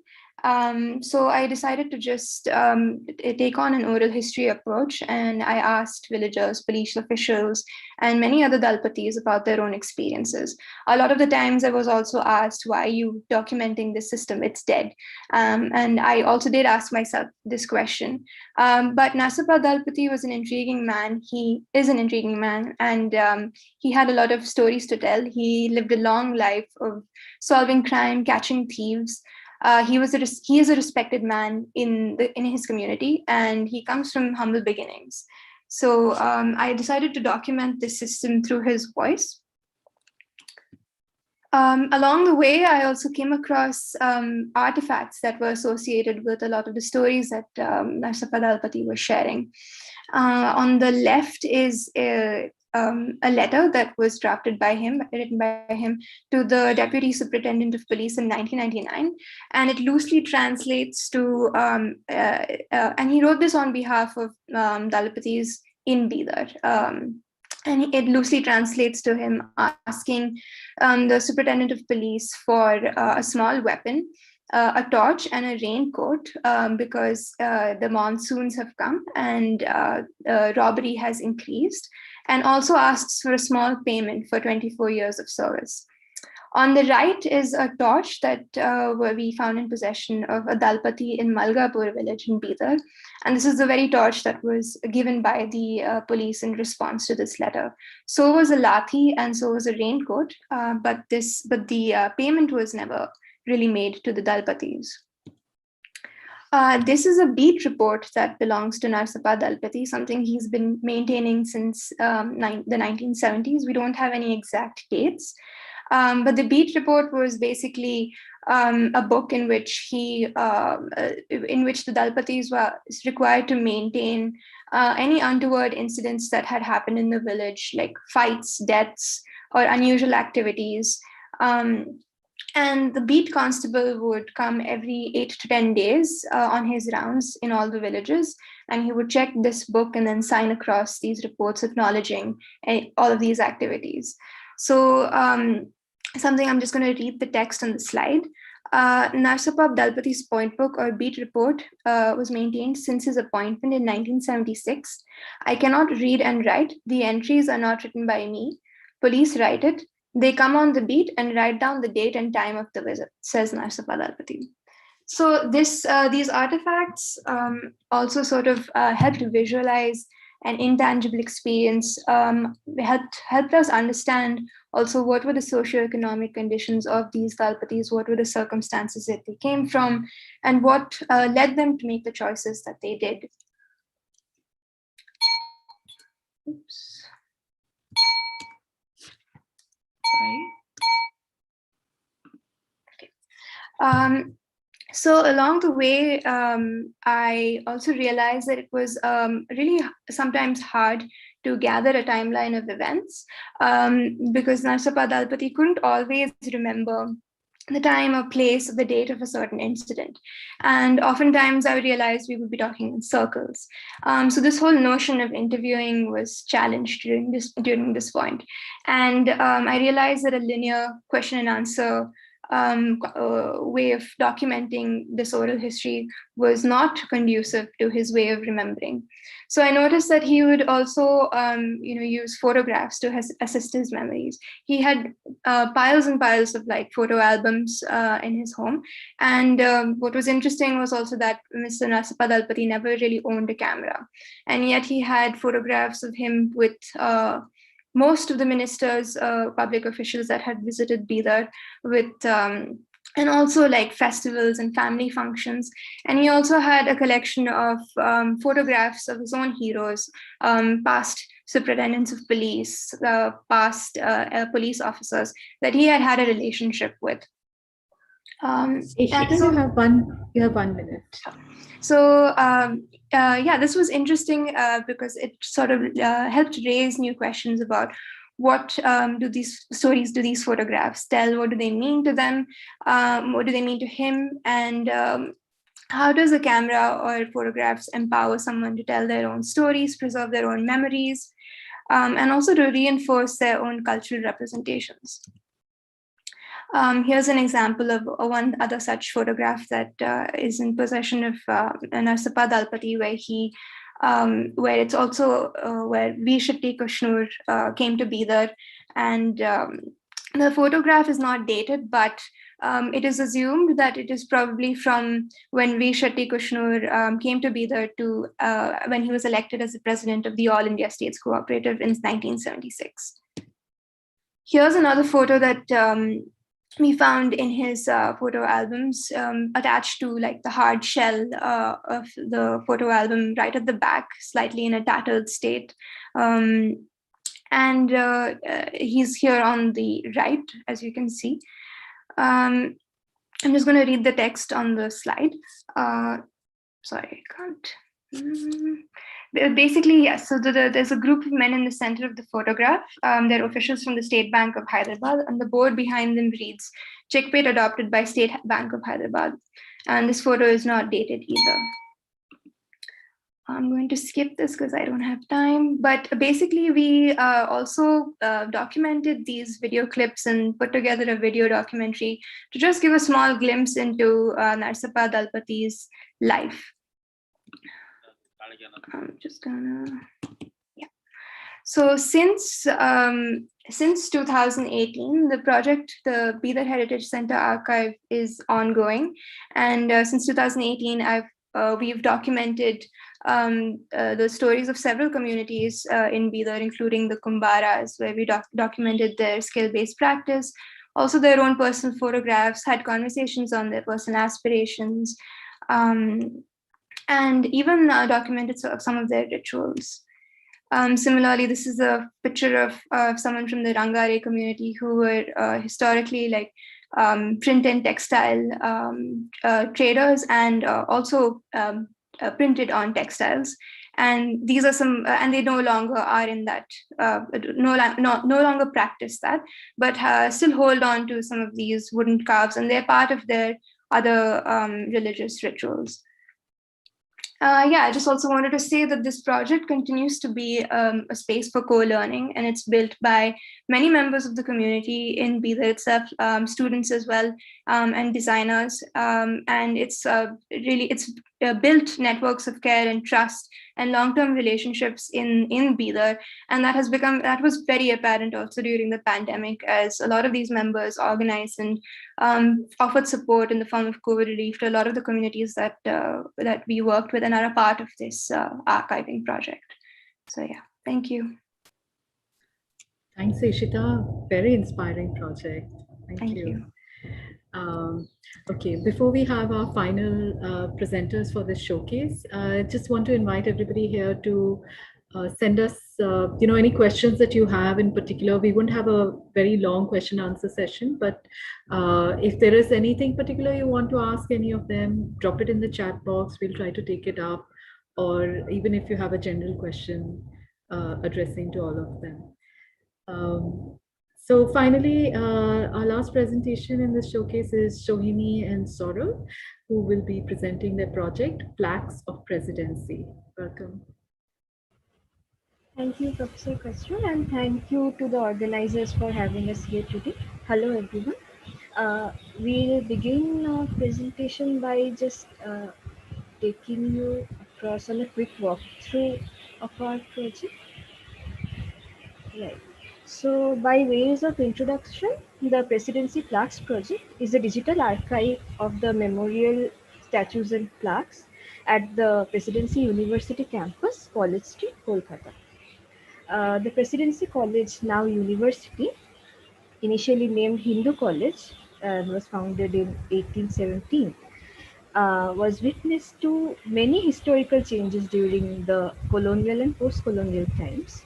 So I decided to just take on an oral history approach, and I asked villagers, police officials, and many other Dalpatis about their own experiences. A lot of the times I was also asked, why are you documenting this system? It's dead. And I also did ask myself this question. But Narsappa Dalpati was an intriguing man. He is an intriguing man, and he had a lot of stories to tell. He lived a long life of solving crime, catching thieves. He is a respected man in his community, and he comes from humble beginnings. So I decided to document this system through his voice. Along the way, I also came across artifacts that were associated with a lot of the stories that Narsappa Dalpati was sharing. On the left is a letter that was written by him to the Deputy Superintendent of Police in 1999, and it loosely translates to, and he wrote this on behalf of Dalpatis in Bidar. And it loosely translates to him asking the Superintendent of Police for a small weapon, a torch, and a raincoat, because the monsoons have come and robbery has increased, and also asks for a small payment for 24 years of service. On the right is a torch that we found in possession of a Dalpati in Malgapur village in Bidar. And this is the very torch that was given by the police in response to this letter. So was a lathi, and so was a raincoat, but the payment was never really made to the Dalpatis. This is a beat report that belongs to Narsappa Dalpati, something he's been maintaining since the 1970s. We don't have any exact dates, but the beat report was basically a book in which the Dalpatis were required to maintain any untoward incidents that had happened in the village, like fights, deaths, or unusual activities. And the beat constable would come every 8 to 10 days on his rounds in all the villages, and he would check this book and then sign across these reports acknowledging all of these activities. So something, I'm just going to read the text on the slide. Narsappa Dalpati's point book or beat report was maintained since his appointment in 1976. I cannot read and write. The entries are not written by me. Police write it. They come on the beat and write down the date and time of the visit, says Narsappa Dalpati. So these artifacts also sort of helped visualize an intangible experience, helped us understand also what were the socioeconomic conditions of these Dalpatis, what were the circumstances that they came from, and what led them to make the choices that they did. Oops. Sorry. Okay. So along the way, I also realized that it was really sometimes hard to gather a timeline of events because Narsappa Dalpati couldn't always remember the time or place or the date of a certain incident. And oftentimes I realized we would be talking in circles. So this whole notion of interviewing was challenged during this point. And I realized that a linear question and answer way of documenting this oral history was not conducive to his way of remembering. So I noticed that he would also use photographs to assist his memories. He had piles and piles of like photo albums in his home. And what was interesting was also that Mr. Narsappa Dalpati never really owned a camera. And yet he had photographs of him with most of the ministers, public officials that had visited Bidar with, and also like festivals and family functions. And he also had a collection of photographs of his own heroes, past superintendents of police, past police officers that he had a relationship with. You have 1 minute. So yeah, this was interesting because it sort of helped raise new questions about what do these stories, do these photographs tell? What do they mean to them? What do they mean to him? And how does a camera or photographs empower someone to tell their own stories, preserve their own memories, and also to reinforce their own cultural representations? Here's an example of one other such photograph that is in possession of Narsappa Dalpati, where it's also where Veer Shetty Kushnur came to Bidar, and the photograph is not dated, but it is assumed that it is probably from when Veer Shetty Kushnur came to Bidar to when he was elected as the president of the All India States Cooperative in 1976. Here's another photo that we found in his photo albums, attached to like the hard shell of the photo album right at the back, slightly in a tattered state. And he's here on the right, as you can see. I'm just going to read the text on the slide. Sorry, I can't. Basically, yes, so there's a group of men in the center of the photograph. They're officials from the State Bank of Hyderabad, and the board behind them reads, "Checkmate adopted by State Bank of Hyderabad." And this photo is not dated either. I'm going to skip this because I don't have time. But basically, we also documented these video clips and put together a video documentary to just give a small glimpse into Narsappa Dalpati's life. I'm just gonna, yeah. So since 2018, the project, the Bidar Heritage Center Archive, is ongoing, and since 2018, we've documented the stories of several communities in Bidar, including the Kumbaras, where we documented their skill-based practice, also their own personal photographs, had conversations on their personal aspirations, and even documented some of their rituals. Similarly, this is a picture of someone from the Rangare community who were historically like print and textile traders, and also printed on textiles. And these are some, and they no longer are in that, no longer practice that, but still hold on to some of these wooden carves, and they're part of their other religious rituals. Yeah, I just also wanted to say that this project continues to be a space for co-learning, and it's built by many members of the community in Bidar itself, students as well, and designers. And it's built networks of care and trust and long-term relationships in Bidar. And that was very apparent also during the pandemic, as a lot of these members organized and offered support in the form of COVID relief to a lot of the communities that we worked with and are a part of this archiving project. So yeah, thank you. Thanks, Ishita. Very inspiring project. Thank you. Okay, before we have our final presenters for this showcase, I just want to invite everybody here to send us, any questions that you have in particular. We won't have a very long question answer session, but if there is anything particular you want to ask any of them, drop it in the chat box. We'll try to take it up, or even if you have a general question addressing to all of them. So finally, our last presentation in this showcase is Shohini and Saurav, who will be presenting their project, Plaques of Presidency. Welcome. Thank you, Professor Kasru, and thank you to the organizers for having us here today. Hello, everyone. We'll begin our presentation by just taking you across on a quick walkthrough of our project. Right. So, by ways of introduction, the Presidency Plaques Project is a digital archive of the memorial statues and plaques at the Presidency University campus, College Street, Kolkata. The Presidency College, now University, initially named Hindu College, was founded in 1817, was witness to many historical changes during the colonial and post-colonial times.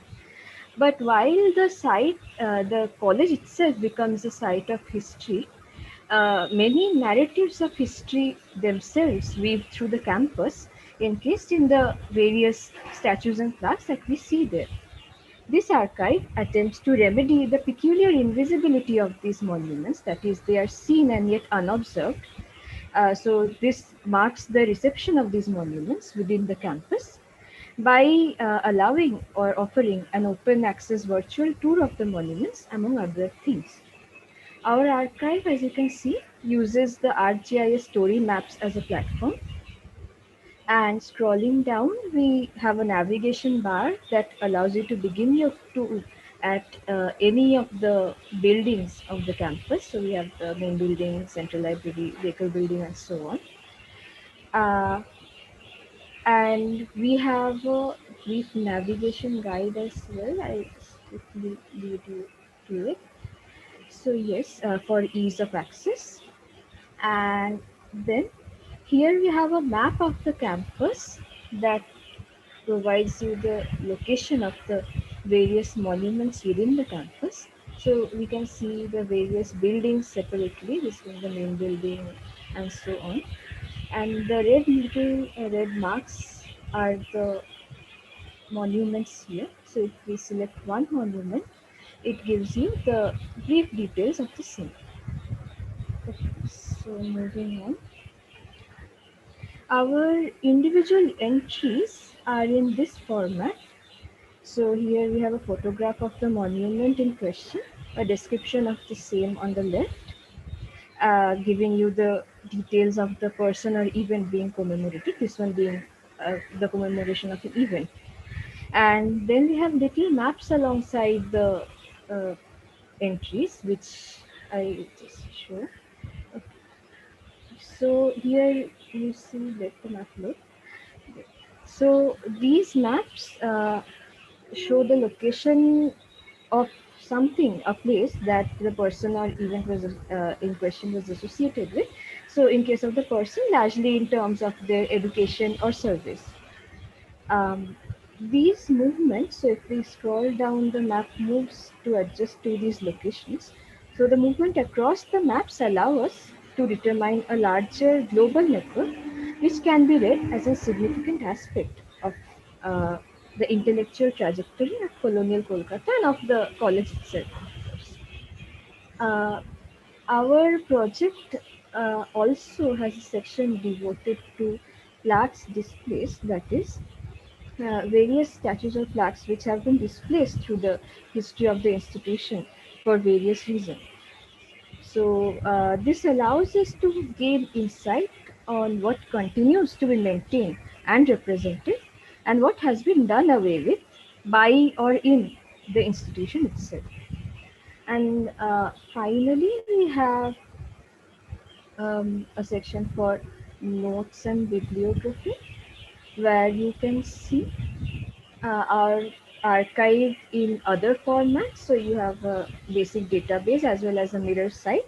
But while the college itself becomes a site of history, many narratives of history themselves weave through the campus, encased in the various statues and plaques that we see there. This archive attempts to remedy the peculiar invisibility of these monuments, that is, they are seen and yet unobserved. So this marks the reception of these monuments within the campus by allowing or offering an open access virtual tour of the monuments, among other things. Our archive, as you can see, uses the ArcGIS story maps as a platform. And scrolling down, we have a navigation bar that allows you to begin your tour at any of the buildings of the campus. So we have the main building, central library, vehicle building, and so on. And we have a brief navigation guide as well. I quickly lead you through it. So yes, for ease of access. And then here we have a map of the campus that provides you the location of the various monuments within the campus. So we can see the various buildings separately. This is the main building and so on. And the red marks are the monuments here. So if we select one monument, it gives you the brief details of the same. Okay, so moving on. Our individual entries are in this format. So here we have a photograph of the monument in question, a description of the same on the left, giving you the details of the person or event being commemorated, this one being the commemoration of an event. And then we have little maps alongside the entries, which I just show. Okay. So here you see, let the map load. So these maps show the location of something, a place that the person or event was in question was associated with. So in case of the person, largely in terms of their education or service. These movements, so if we scroll down, the map moves to adjust to these locations. So the movement across the maps allow us to determine a larger global network, which can be read as a significant aspect of the intellectual trajectory of colonial Kolkata and of the college itself, of course. Our project also has a section devoted to plaques displaced, that is, various statues or plaques which have been displaced through the history of the institution for various reasons. So this allows us to gain insight on what continues to be maintained and represented and what has been done away with by or in the institution itself. And finally, we have a section for notes and bibliography, where you can see our archive in other formats. So you have a basic database as well as a mirror site,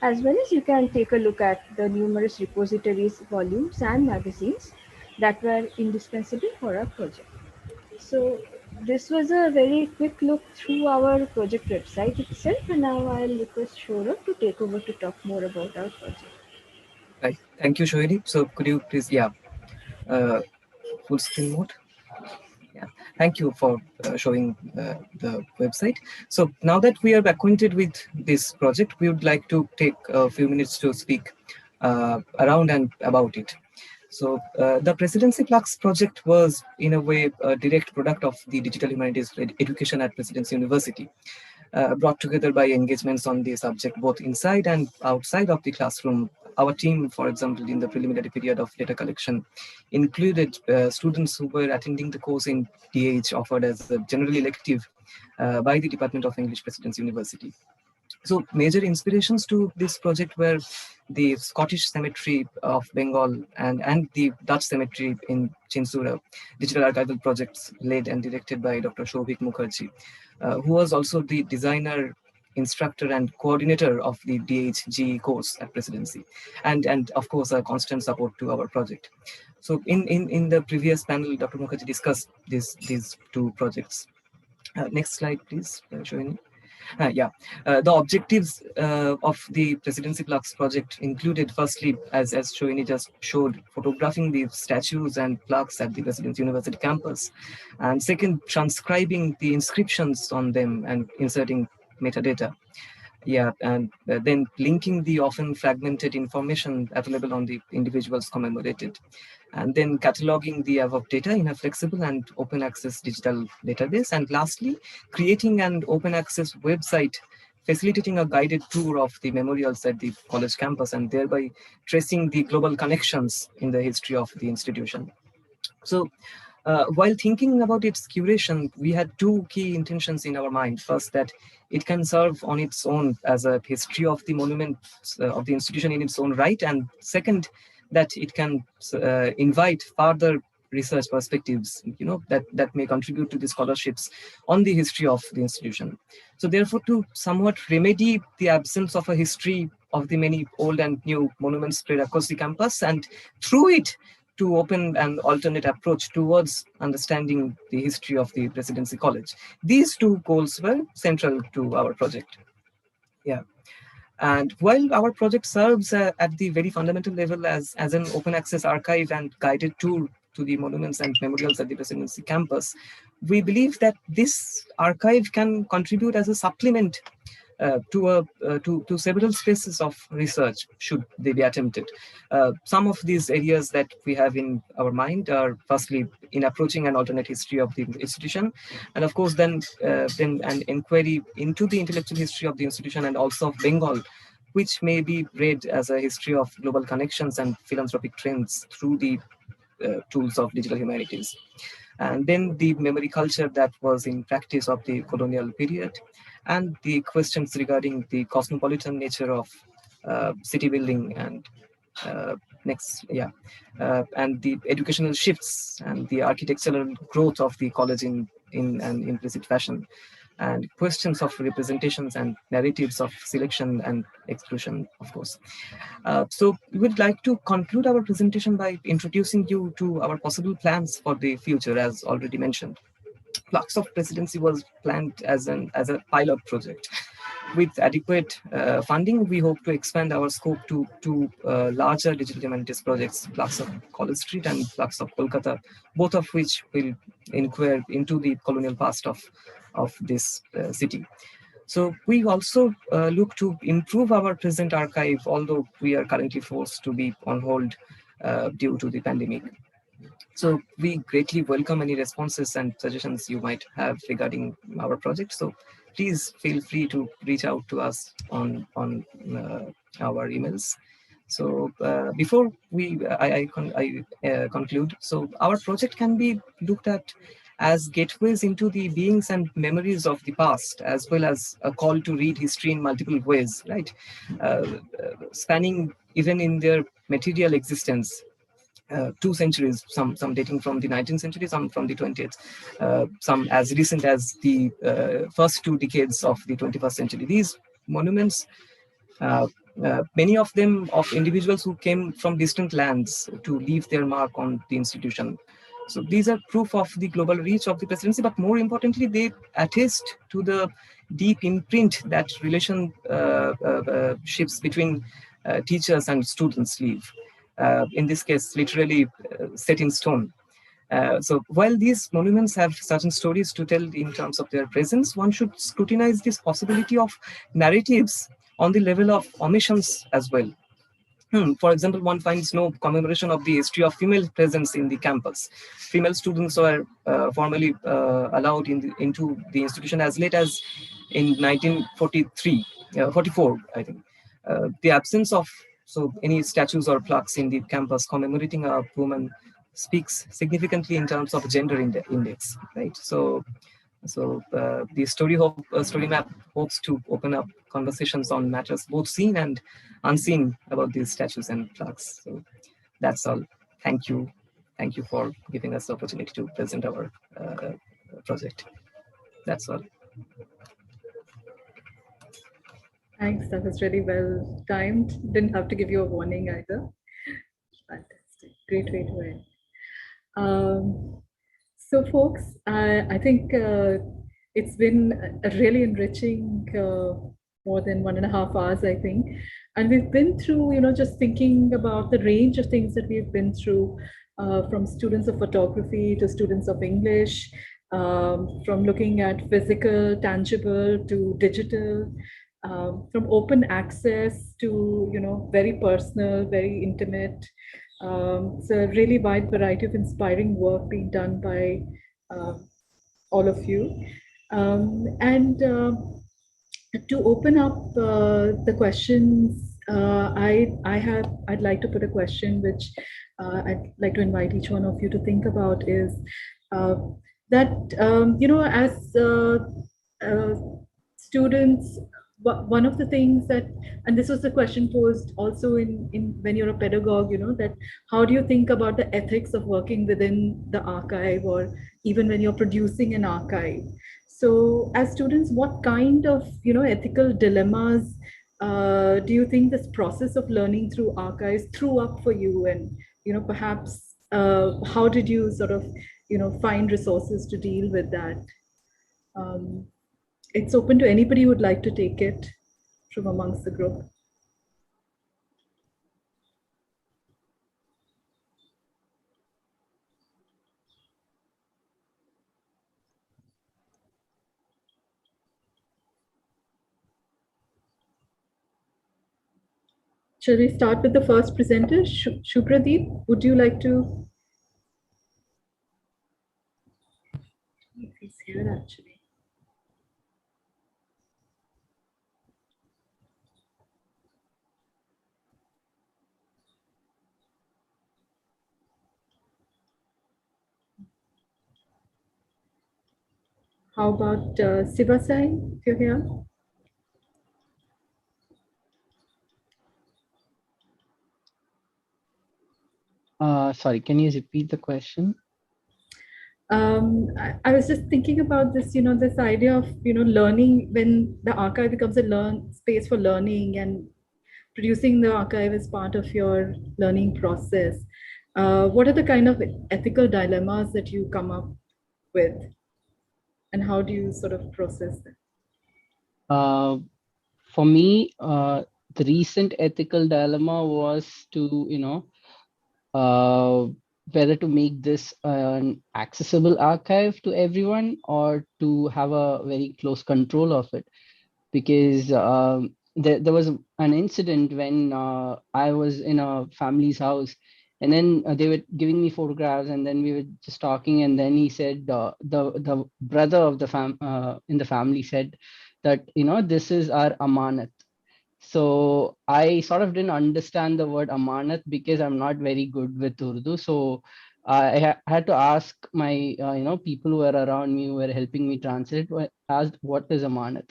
as well as you can take a look at the numerous repositories, volumes, and magazines that were indispensable for our project. So this was a very quick look through our project website itself, and now I'll request Shora to take over to talk more about our project. Right. Thank you, Shohini. So could you please, full screen mode? Yeah, thank you for showing the website. So now that we are acquainted with this project, we would like to take a few minutes to speak around and about it. So the Presidency Flux project was, in a way, a direct product of the digital humanities education at Presidency University, brought together by engagements on the subject both inside and outside of the classroom. Our team, for example, in the preliminary period of data collection, included students who were attending the course in DH offered as a general elective by the Department of English, Presidency University. So major inspirations to this project were the Scottish Cemetery of Bengal and the Dutch Cemetery in Chinsura, digital archival projects led and directed by Dr. Shobhik Mukherjee, who was also the designer, instructor, and coordinator of the DHG course at Presidency, and of course a constant support to our project. So in the previous panel, Dr. Mukherjee discussed these two projects. Next slide, please, Shohini. The objectives of the Presidency Flux project included, firstly, as Shohini just showed, photographing the statues and plaques at the Presidency University campus, and second, transcribing the inscriptions on them and inserting metadata. And then linking the often fragmented information available on the individuals commemorated, and then cataloging the above data in a flexible and open access digital database. And lastly, creating an open access website facilitating a guided tour of the memorials at the college campus and thereby tracing the global connections in the history of the institution. So while thinking about its curation, we had two key intentions in our mind. First, that it can serve on its own as a history of the monuments of the institution in its own right, and second, that it can invite further research perspectives, that may contribute to the scholarships on the history of the institution. So therefore, to somewhat remedy the absence of a history of the many old and new monuments spread across the campus, and through it to open an alternate approach towards understanding the history of the Presidency College. These two goals were central to our project. And while our project serves at the very fundamental level as an open access archive and guided tour to the monuments and memorials at the Presidency campus, we believe that this archive can contribute as a supplement to several spaces of research, should they be attempted. Some of these areas that we have in our mind are, firstly, in approaching an alternate history of the institution, and of course then an inquiry into the intellectual history of the institution and also of Bengal, which may be read as a history of global connections and philanthropic trends through the tools of digital humanities. And then the memory culture that was in practice of the colonial period, and the questions regarding the cosmopolitan nature of city building and and the educational shifts and the architectural growth of the college in an implicit fashion, and questions of representations and narratives of selection and exclusion, of course. So we would like to conclude our presentation by introducing you to our possible plans for the future, as already mentioned. Flux of Presidency was planned as a pilot project. With adequate funding, we hope to expand our scope to larger digital humanities projects, Flux of College Street and Flux of Kolkata, both of which will inquire into the colonial past of this city. So we also look to improve our present archive, although we are currently forced to be on hold due to the pandemic. So we greatly welcome any responses and suggestions you might have regarding our project. So please feel free to reach out to us on our emails. So before I conclude, so our project can be looked at as gateways into the beings and memories of the past, as well as a call to read history in multiple ways, right? Spanning even in their material existence. 2 centuries, some dating from the 19th century, some from the 20th, some as recent as the first 2 decades of the 21st century. These monuments, many of them of individuals who came from distant lands to leave their mark on the institution. So these are proof of the global reach of the presidency, but more importantly, they attest to the deep imprint that relationships between teachers and students leave. In this case, literally set in stone. So while these monuments have certain stories to tell in terms of their presence, one should scrutinize this possibility of narratives on the level of omissions as well. For example, one finds no commemoration of the history of female presence in the campus. Female students were formally allowed into the institution as late as in 44, I think. The absence of any statues or plaques in the campus commemorating a woman speaks significantly in terms of gender index, right? So the story map hopes to open up conversations on matters both seen and unseen about these statues and plaques. So that's all. Thank you for giving us the opportunity to present our project. That's all. Thanks, that was really well timed. Didn't have to give you a warning either. Fantastic, great way to end. So folks, I think it's been a really enriching more than 1.5 hours, I think. And we've been through, just thinking about the range of things that we've been through, from students of photography to students of English, from looking at physical, tangible to digital, from open access to, very personal, very intimate. It's a really wide variety of inspiring work being done by all of you. And to open up the questions, I'd like to put a question which I'd like to invite each one of you to think about is that, as students, one of the things that, and this was the question posed also in when you're a pedagogue, that how do you think about the ethics of working within the archive, or even when you're producing an archive? So as students, what kind of ethical dilemmas do you think this process of learning through archives threw up for you? And perhaps how did you sort of find resources to deal with that? It's open to anybody who would like to take it from amongst the group. Shall we start with the first presenter, Shupradeep? Would you like to? He's here actually. How about Sivasai, if you're here? Sorry, can you repeat the question? I was just thinking about this, this idea of, learning, when the archive becomes a space for learning, and producing the archive as part of your learning process. What are the kind of ethical dilemmas that you come up with, and how do you sort of process them? For me, the recent ethical dilemma was to, whether to make this an accessible archive to everyone or to have a very close control of it. Because there was an incident when I was in a family's house, and then they were giving me photographs, and then we were just talking, and then he said, the brother of the in the family said that, this is our amanat. So I sort of didn't understand the word amanat because I'm not very good with Urdu. So had to ask my people who were around me, who were helping me translate, asked what is amanat.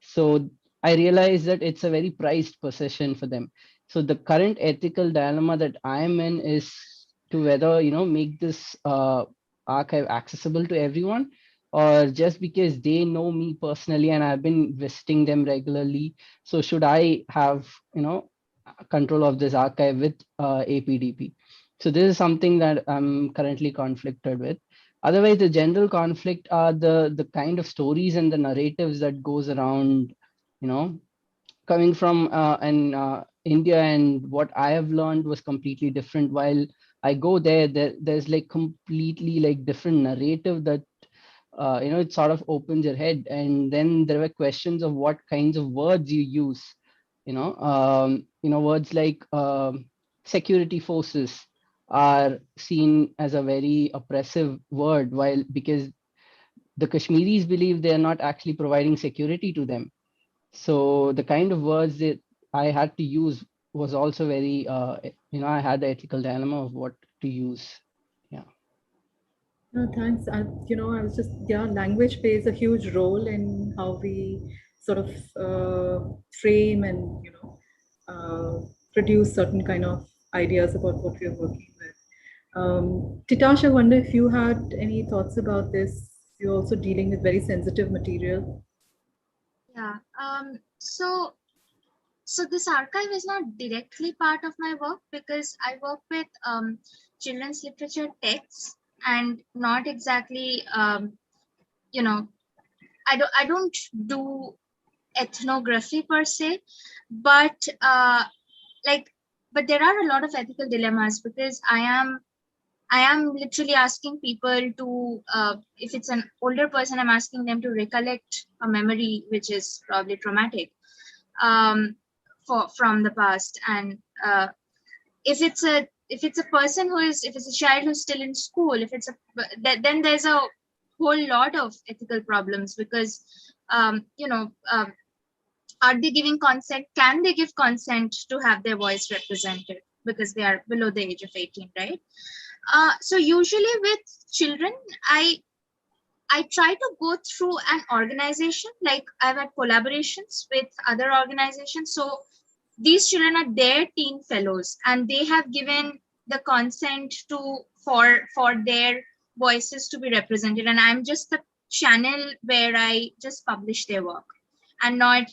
So I realized that it's a very prized possession for them. So the current ethical dilemma that I'm in is to whether make this archive accessible to everyone, or just because they know me personally and I've been visiting them regularly, so should I have control of this archive with APDP? So this is something that I'm currently conflicted with. Otherwise, the general conflict are the kind of stories and the narratives that goes around, coming from India, and what I have learned was completely different. While I go there's like completely like different narrative that it sort of opens your head. And then there were questions of what kinds of words you use. Words like security forces are seen as a very oppressive word, while because the Kashmiris believe they are not actually providing security to them. So the kind of words that I had to use was also very, I had the ethical dilemma of what to use. Yeah. No, thanks. I was just, yeah, language plays a huge role in how we sort of frame and, produce certain kind of ideas about what we're working with. Titash, I wonder if you had any thoughts about this. You're also dealing with very sensitive material. Yeah. So this archive is not directly part of my work because I work with children's literature texts and not exactly you know I don't do ethnography per se, but like but there are a lot of ethical dilemmas because I am literally asking people to, if it's an older person, I'm asking them to recollect a memory which is probably traumatic um, from the past. And if it's a person if it's a child who's still in school, then there's a whole lot of ethical problems because are they giving consent? Can they give consent to have their voice represented because they are below the age of 18, right? So usually with children, I try to go through an organization, like I've had collaborations with other organizations. So these children are their teen fellows and they have given the consent for their voices to be represented. And I'm just the channel where I just publish their work and not,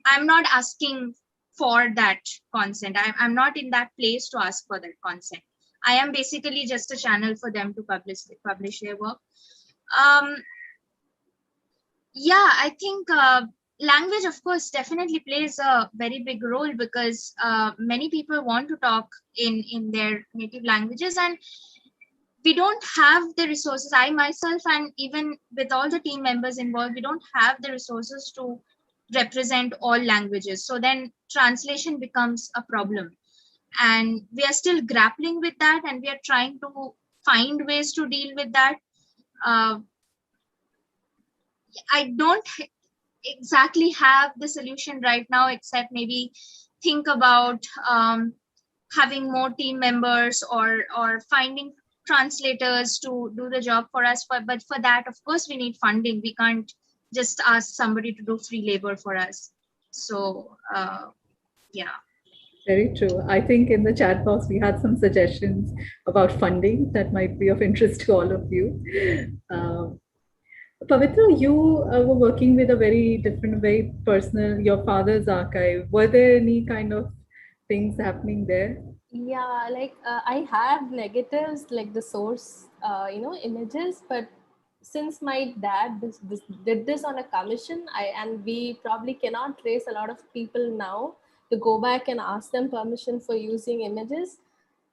I'm not asking for that consent. I'm not in that place to ask for that consent. I am basically just a channel for them to publish their work. Um, yeah, I think language, of course, definitely plays a very big role because many people want to talk in their native languages, and we don't have the resources. I myself, and even with all the team members involved, we don't have the resources to represent all languages. So then translation becomes a problem, and we are still grappling with that, and we are trying to find ways to deal with that. uh, I don't exactly have the solution right now, except maybe think about having more team members or finding translators to do the job for us. But for that, of course, we need funding. We can't just ask somebody to do free labor for us. So yeah. Very true. I think in the chat box, we had some suggestions about funding that might be of interest to all of you. Pavitra, you were working with a very different, very personal, your father's archive. Were there any kind of things happening there? Yeah, like I have negatives like the source images, but since my dad did this on a commission, and we probably cannot trace a lot of people now to go back and ask them permission for using images.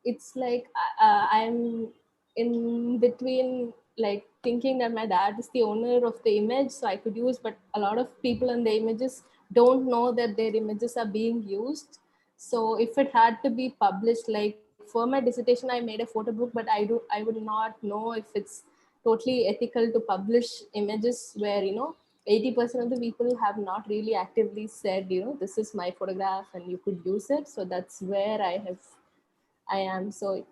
It's like I'm in between, like thinking that my dad is the owner of the image, so I could use, but a lot of people in the images don't know that their images are being used. So if it had to be published, like for my dissertation, I made a photo book, but I would not know if it's totally ethical to publish images where 80% of the people have not really actively said, this is my photograph and you could use it. So that's where I am. So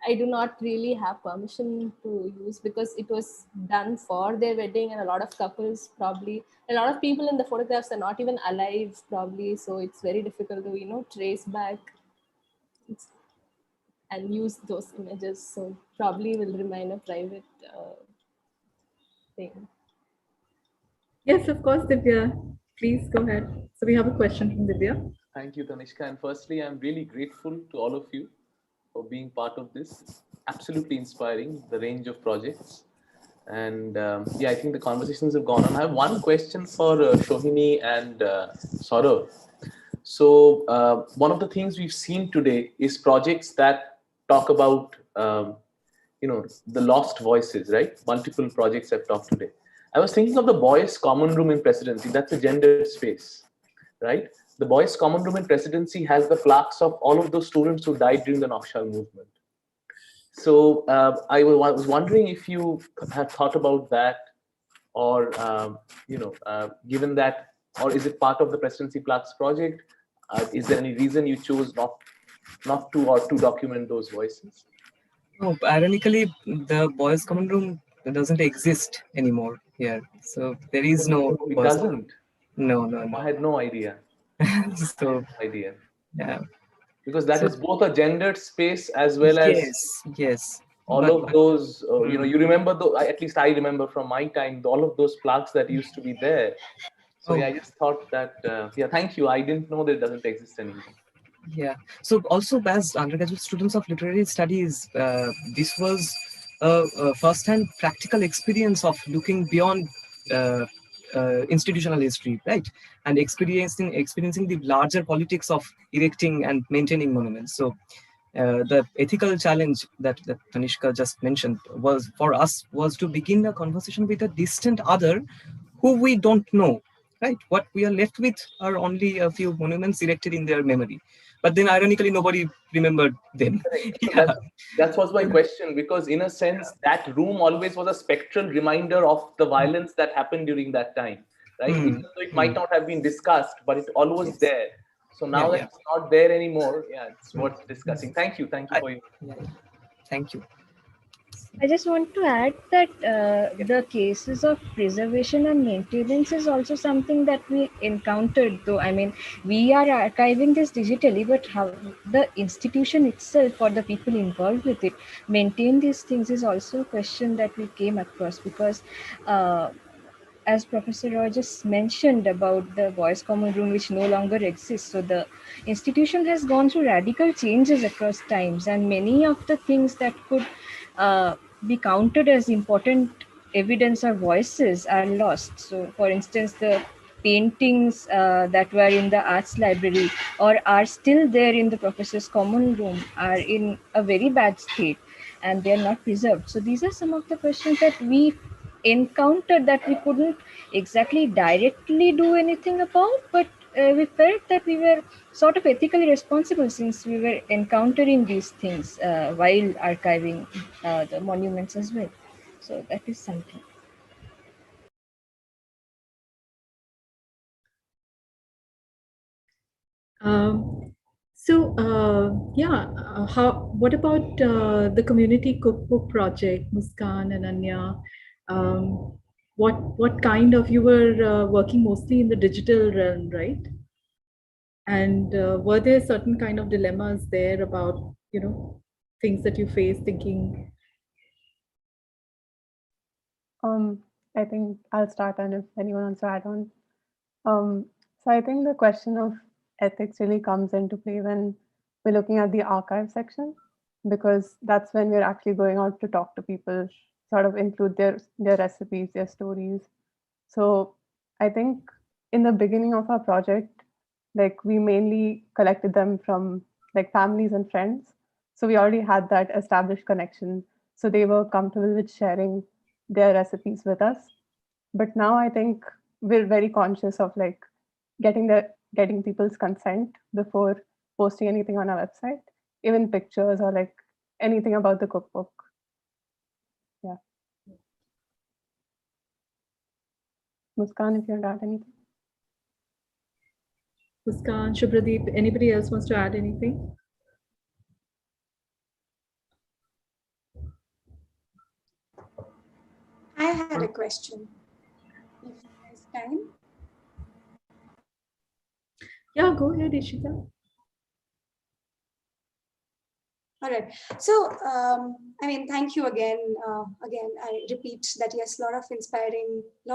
I do not really have permission to use, because it was done for their wedding, and a lot of couples probably, a lot of people in the photographs are not even alive probably. So it's very difficult to, trace back and use those images. So probably will remain a private thing. Yes, of course, Divya. Please go ahead. So we have a question from Divya. Thank you, Tanishka. And firstly, I'm really grateful to all of you for being part of this. It's absolutely inspiring, the range of projects. And yeah, I think the conversations have gone on. I have one question for Shohini and Saurav. So one of the things we've seen today is projects that talk about, the lost voices, right? Multiple projects I've talked today. I was thinking of the boys' common room in presidency. That's a gendered space, right? The boys' common room in presidency has the plaques of all of those students who died during the Nakshal movement. So I was wondering if you have thought about that, or given that, or is it part of the presidency plaques project? Is there any reason you chose not to, or to document those voices? No, ironically, the boys' common room doesn't exist anymore here. So there is no. It doesn't. No. I had no idea. So Yeah. Because that is both a gendered space as well as yes. All of those, you remember, at least I remember from my time, all of those plaques that used to be there. So yeah, I just thought that, thank you. I didn't know that it doesn't exist anymore. Yeah. So also as undergraduate students of literary studies, this was a first-hand practical experience of looking beyond institutional history, right? And experiencing the larger politics of erecting and maintaining monuments. So the ethical challenge that Tanishka just mentioned was for us was to begin a conversation with a distant other who we don't know, right? What we are left with are only a few monuments erected in their memory. But then ironically, nobody remembered them. Yeah. That was my question, because in a sense, that room always was a spectral reminder of the violence that happened during that time, right? Even though it might not have been discussed, but it's always there. So now that it's not there anymore, it's worth discussing. Thank you for your. Thank you. I just want to add that the cases of preservation and maintenance is also something that we encountered, though. I mean, we are archiving this digitally, but how the institution itself or the people involved with it maintain these things is also a question that we came across, because as Professor Roy just mentioned about the boys' common room, which no longer exists. So the institution has gone through radical changes across times, and many of the things that could be counted as important evidence or voices are lost. So, for instance, the paintings that were in the arts library or are still there in the professor's common room are in a very bad state, and they are not preserved. So these are some of the questions that we encountered that we couldn't exactly directly do anything about, but we felt that we were sort of ethically responsible, since we were encountering these things while archiving the monuments as well. So that is something. What about the community cookbook project, Muskan and Anya? What kind of, you were working mostly in the digital realm, right? And were there certain kind of dilemmas there about, things that you face thinking? I think I'll start, and if anyone wants to add on. So I think the question of ethics really comes into play when we're looking at the archive section, because that's when we're actually going out to talk to people, sort of include their recipes, their stories. So I think in the beginning of our project, like we mainly collected them from like families and friends. So we already had that established connection. So they were comfortable with sharing their recipes with us. But now I think we're very conscious of like getting people's consent before posting anything on our website, even pictures or like anything about the cookbook. Yeah. Muskan, if you want to add anything. Muskan, Shubhradeep, anybody else wants to add anything? I had a question. If there's time. Yeah, go ahead, Ishita. All right. So, I mean, thank you again. Again, I repeat that yes, a lot of inspiring. So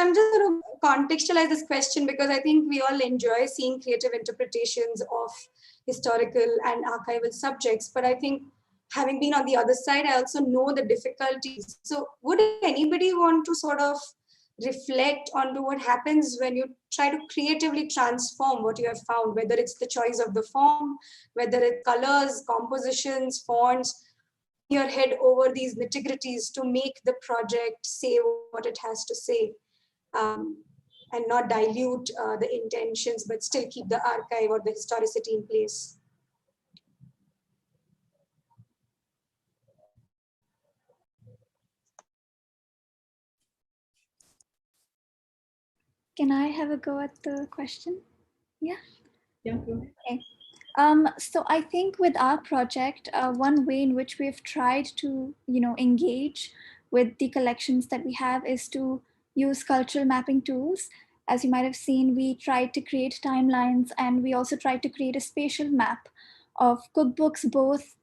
I'm just going to contextualize this question because I think we all enjoy seeing creative interpretations of historical and archival subjects. But I think having been on the other side, I also know the difficulties. So would anybody want to sort of reflect onto what happens when you try to creatively transform what you have found, whether it's the choice of the form, whether it's colors, compositions, fonts, your head over these nitty-gritties to make the project say what it has to say, and not dilute the intentions, but still keep the archive or the historicity in place. Can I have a go at the question? Yeah. Yeah, go ahead. Okay. So I think with our project, one way in which we've tried to, engage with the collections that we have is to use cultural mapping tools. As you might have seen, we tried to create timelines, and we also tried to create a spatial map of cookbooks, both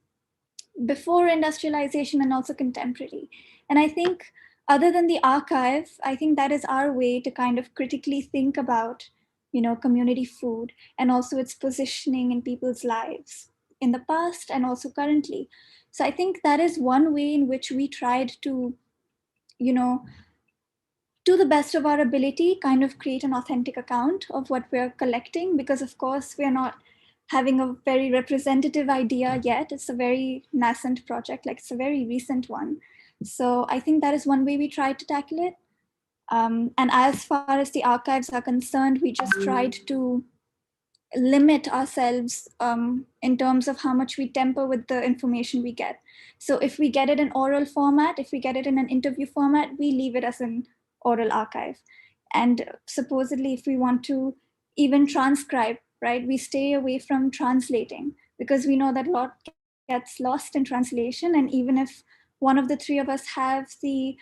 before industrialization and also contemporary. And I think other than the archive, I think that is our way to kind of critically think about, community food and also its positioning in people's lives in the past and also currently. So I think that is one way in which we tried to, to the best of our ability, kind of create an authentic account of what we're collecting, because of course we're not having a very representative idea yet. It's a very nascent project, like it's a very recent one. So I think that is one way we tried to tackle it. And as far as the archives are concerned, we just tried to limit ourselves in terms of how much we temper with the information we get. So if we get it in oral format, if we get it in an interview format, we leave it as an oral archive. And supposedly, if we want to even transcribe, right, we stay away from translating because we know that a lot gets lost in translation. And even if one of the three of us have the,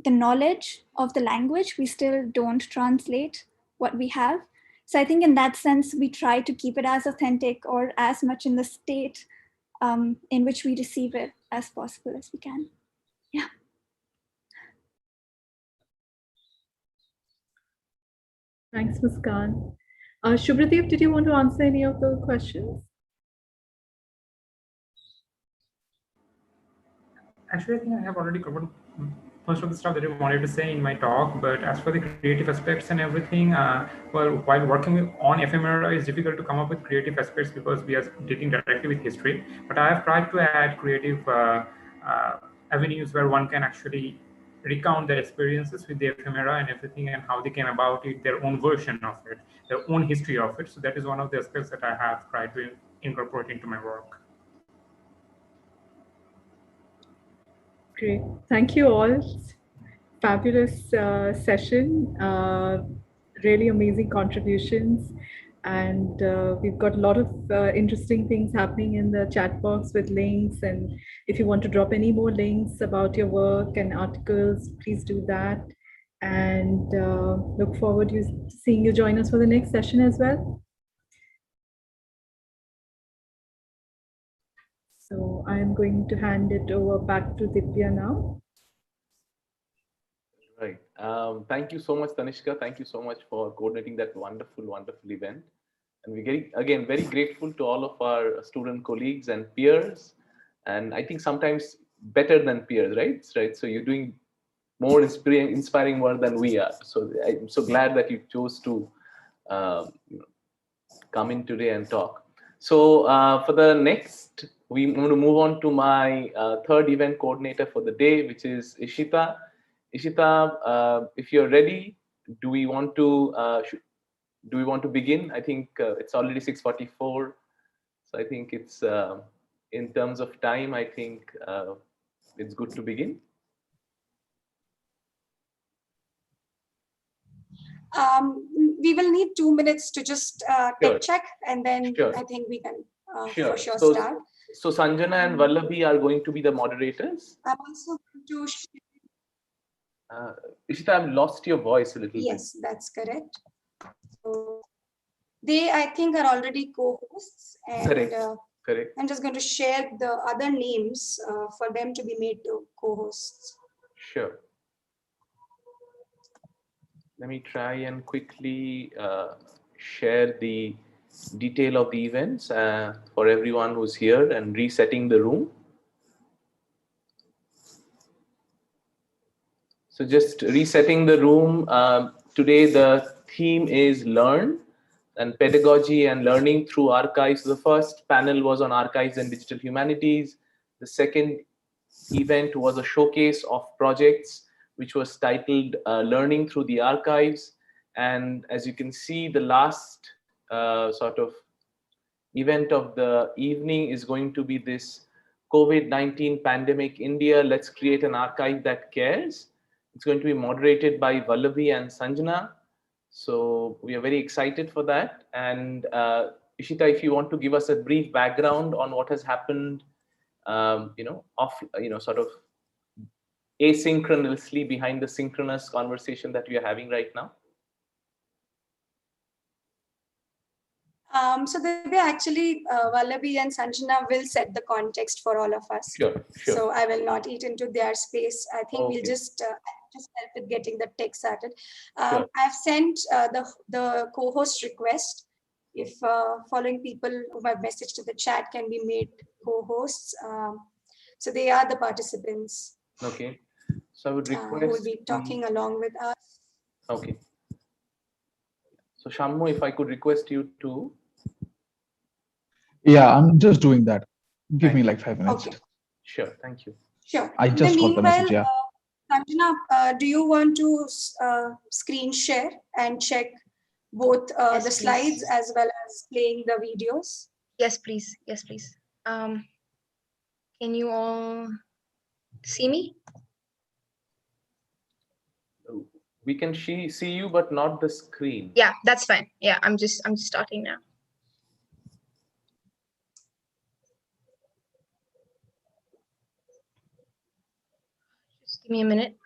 the knowledge of the language, we still don't translate what we have. So I think in that sense, we try to keep it as authentic or as much in the state in which we receive it as possible as we can. Yeah. Thanks, Muskan. Shubhradeep, did you want to answer any of the questions? Actually, I think I have already covered most of the stuff that I wanted to say in my talk, but as for the creative aspects and everything, well, while working on ephemera, it's difficult to come up with creative aspects because we are dealing directly with history. But I have tried to add creative avenues where one can actually recount their experiences with the ephemera and everything and how they came about it, their own version of it, their own history of it. So that is one of the aspects that I have tried to incorporate into my work. Great. Thank you all. Fabulous session. Really amazing contributions. And we've got a lot of interesting things happening in the chat box with links. And if you want to drop any more links about your work and articles, please do that. And look forward to seeing you join us for the next session as well. So I'm going to hand it over back to Divya now. Right. Thank you so much, Tanishka. Thank you so much for coordinating that wonderful, wonderful event. And we're again very grateful to all of our student colleagues and peers. And I think sometimes better than peers, right? So you're doing more inspiring work than we are. So I'm so glad that you chose to come in today and talk. So for the next, we're going to move on to my third event coordinator for the day, which is Ishita. Ishita, if you're ready, do we want to begin? I think it's already 6:44, so I think it's in terms of time. I think it's good to begin. We will need 2 minutes to just Sure. check, and then Sure. I think we can Sure. for sure So, start. so Sanjana and Vallavi are going to be the moderators. I'm also going to Ishita, I've lost your voice a little bit. yes, that's correct. So they, I think, are already co-hosts, and Correct. Correct. I'm just going to share the other names for them to be made to co-hosts. Sure. Let me try and quickly share the detail of the events for everyone who's here and resetting the room. So just resetting the room. Today the theme is Learn and Pedagogy and Learning through Archives. The first panel was on Archives and Digital Humanities. The second event was a showcase of projects which was titled Learning Through the Archives. And as you can see, the last sort of event of the evening is going to be this COVID-19 pandemic India. Let's create an archive that cares. It's going to be moderated by Vallavi and Sanjana. So we are very excited for that. And Ishita, if you want to give us a brief background on what has happened, sort of asynchronously behind the synchronous conversation that we are having right now. So they actually, Vallavi and Sanjana will set the context for all of us. Sure, sure. So I will not eat into their space. I think Okay. we'll just help with getting the tech started. Sure. I've sent the co-host request. If following people who have messaged to the chat can be made co-hosts. So they are the participants. Okay. So I would request who will be talking along with us. Okay. So Shammo, if I could request you to. Yeah, I'm just doing that. Give me like 5 minutes. Okay. Sure, thank you. Sure. I just got the message, yeah. Sanjana, do you want to screen share and check both Yes, the please. slides as well as playing the videos? Yes, please. Yes, please. Can you all see me? We can see you, but not the screen. Yeah, that's fine. Yeah, I'm just starting now. Just give me a minute.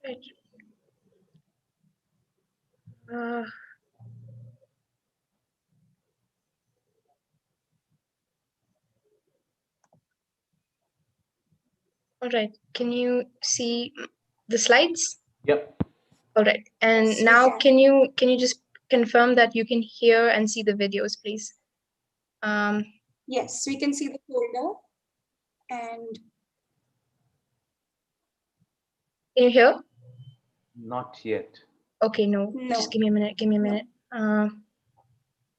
Right. All right. Can you see the slides? Yep. All right. And Yes, we now can. can you just confirm that you can hear and see the videos, please? Yes, we can see the folder. And Can you hear? Not yet. Okay, no. Just give me a minute. Give me a minute.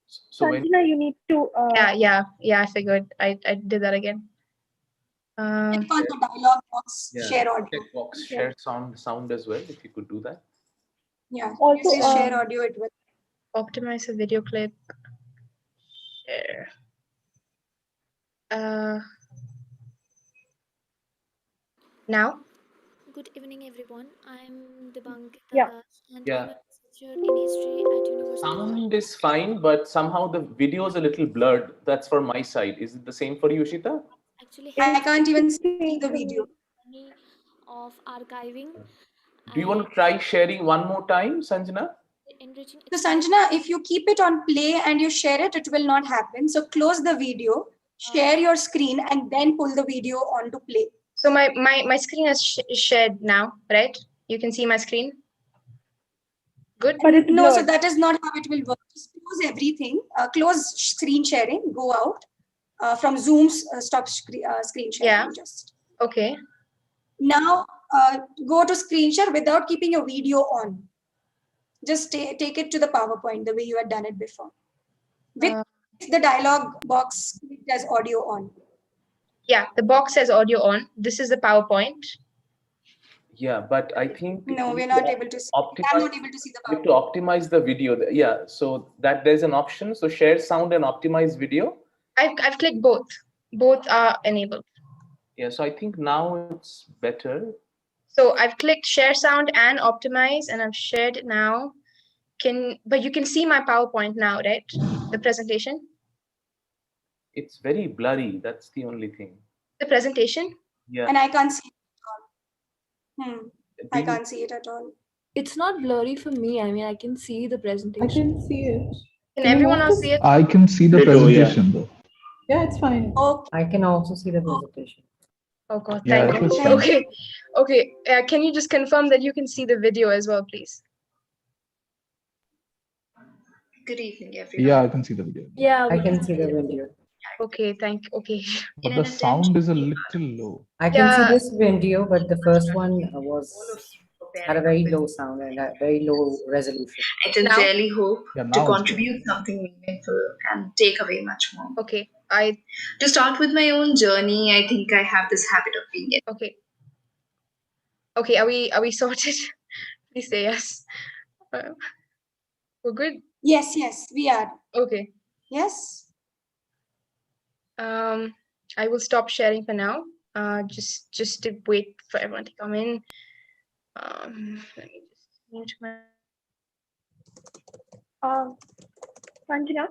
So when Sanjana, you need to. Yeah. I figured. I did that again. click on the dialog box, share audio. check box, share sound as well, if you could do that. Yeah, Also, you say share audio, it will. Optimize the video clip. Share. Now? Good evening, everyone. I'm Debankita Yeah. Das, and Yeah. I'm a researcher in history at University. Sound is fine, but somehow the video is a little blurred. That's for my side. Is it the same for you, Shita? Actually, I can't even see the video. Of archiving. Do you want to try sharing one more time, Sanjana? Enriching. So Sanjana, if you keep it on play and you share it, it will not happen. So close the video, share your screen, and then pull the video onto play. So my screen is shared now, right? You can see my screen. Good. But it's no, so blurred. that is not how it will work. Just close everything. Close screen sharing. Go out from Zoom's stop screen sharing. Yeah. Just Okay. now go to screen share without keeping your video on. Just take it to the PowerPoint the way you had done it before. With the dialog box, it has audio on. Yeah, the box says audio on. This is the PowerPoint. Yeah, but I think No, we're not able to see. I'm not able to see the PowerPoint. To optimize the video. Yeah, so that there's an option. So share sound and optimize video. I've clicked both. Both are enabled. Yeah, so I think now it's better. So I've clicked share sound and optimize, and I've shared it now. But you can see my PowerPoint now, right? The presentation. It's very blurry. That's the only thing. The presentation. Yeah. And I can't see it at all. I can't see it at all. It's not blurry for me. I mean, I can see the presentation. I can see it. Can everyone else see it? I can see the presentation though. Yeah, it's fine. Okay. I can also see the presentation. Oh God, Yeah, thank it was you. fine. Okay, okay. Can you just confirm that you can see the video as well, please? Good evening, everyone. Yeah, I can see the video. Yeah, I can see the video. Okay, okay. But the sound is a little low. I can see this video, but the first one had a very low sound and a very low resolution. I sincerely hope Yeah, to now it's contribute something meaningful and take away much more. Okay, to start with my own journey, I think I have this habit of being it. Okay. Okay, are we sorted? Please say yes. We're good. Yes, we are. Okay. Yes. I will stop sharing for now. Just to wait for everyone to come in. Let me just mute my. Sanjana.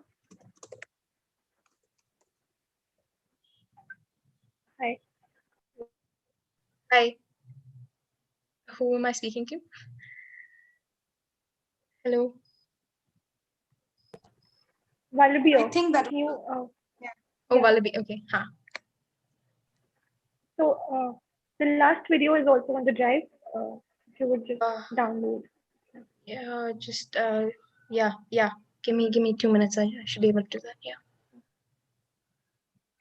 Hi. Hi. Who am I speaking to? Hello. Valabio. I think that you. Oh, Wallaby. Okay. Huh. So the last video is also on the drive. If you would just download. Yeah. Just yeah. Give me 2 minutes. I should be able to do that. Yeah.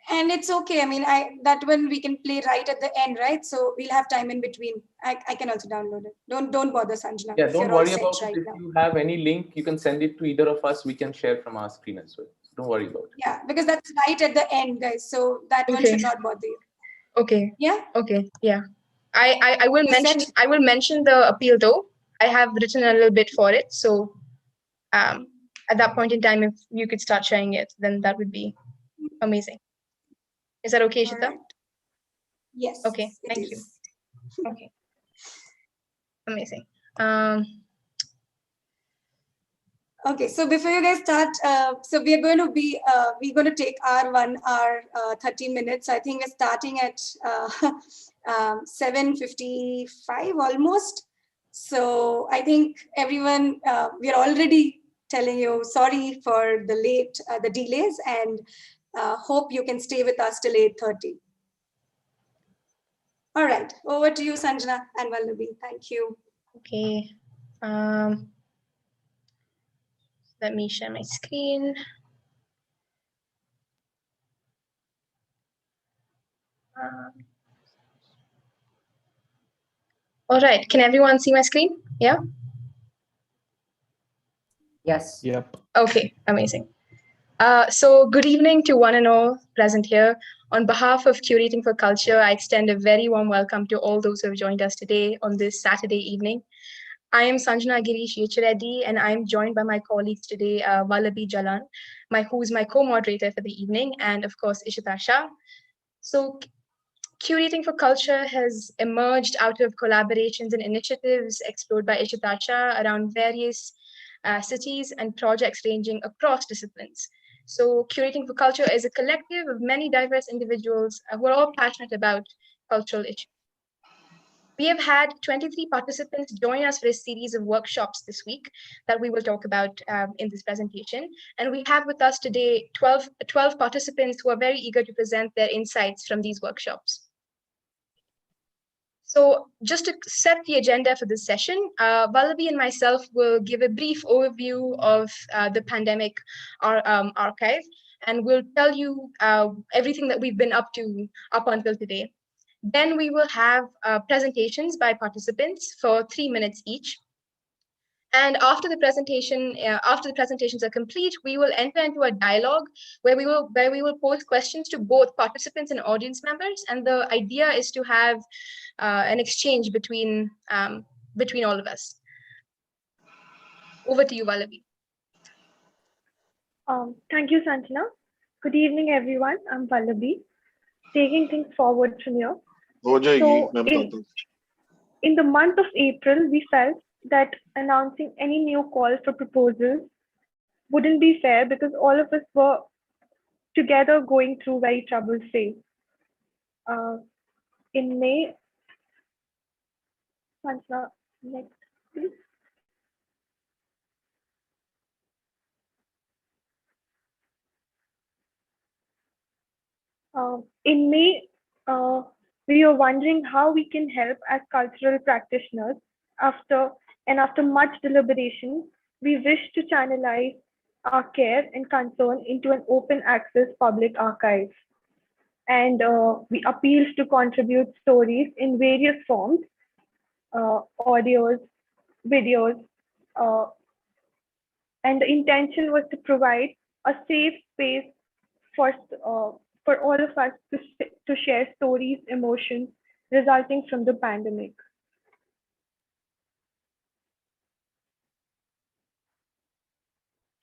And it's okay. I mean, that one we can play right at the end, right? So we'll have time in between. I can also download it. Don't bother, Sanjana. Yeah, if don't you're all worry set about it. right If now. you have any link, you can send it to either of us. We can share from our screen as well. Don't worry about it. Yeah, because that's right at the end, guys. So that one Okay. should not bother you. Okay. Yeah. Okay. Yeah. I will mention the appeal though. I have written a little bit for it. So at that point in time, if you could start sharing it, then that would be amazing. Is that okay, Ishita? Right. Yes. Okay. Thank you. Okay. Amazing. Okay, so before you guys start, so we're going to take our 1 hour, 30 minutes. I think we're starting at 7:55 almost. So I think everyone, we're already telling you sorry for the delays, and hope you can stay with us till 8:30. All right, over to you, Sanjana and Vallavi. Thank you. Okay. Let me share my screen. All right. Can everyone see my screen? Yeah. Yes. Yep. Okay. Amazing. So good evening to one and all present here. On behalf of Curating for Culture, I extend a very warm welcome to all those who have joined us today on this Saturday evening. I am Sanjana Girish Yechreddy, and I am joined by my colleagues today, Vallabi Jalan, who is my co-moderator for the evening, and of course, Ishita Shah. So Curating for Culture has emerged out of collaborations and initiatives explored by Ishita Shah around various cities and projects ranging across disciplines. So Curating for Culture is a collective of many diverse individuals who are all passionate about cultural issues. We have had 23 participants join us for a series of workshops this week that we will talk about in this presentation. And we have with us today 12 participants who are very eager to present their insights from these workshops. So just to set the agenda for this session, Vallavi and myself will give a brief overview of the pandemic archive, and we'll tell you everything that we've been up to up until today. Then we will have presentations by participants for 3 minutes each. And after the presentations are complete, we will enter into a dialogue where we will pose questions to both participants and audience members. And the idea is to have an exchange between all of us. Over to you, Vallavi. Thank you, Sanjana. Good evening, everyone. I'm Pallavi. Taking things forward from here. हो जाएगी So, मैं बताता हूँ in the month of April, we felt that announcing any new call for proposals wouldn't be fair because all of us were together going through very troubled phase. Uh, in May, Sanjana, next, please. In May, uh, we were wondering how we can help as cultural practitioners. After much deliberation, we wish to channelize our care and concern into an open access public archive. And we appealed to contribute stories in various forms, audios, videos, uh, and the intention was to provide a safe space for uh, for all of us to share stories, emotions resulting from the pandemic.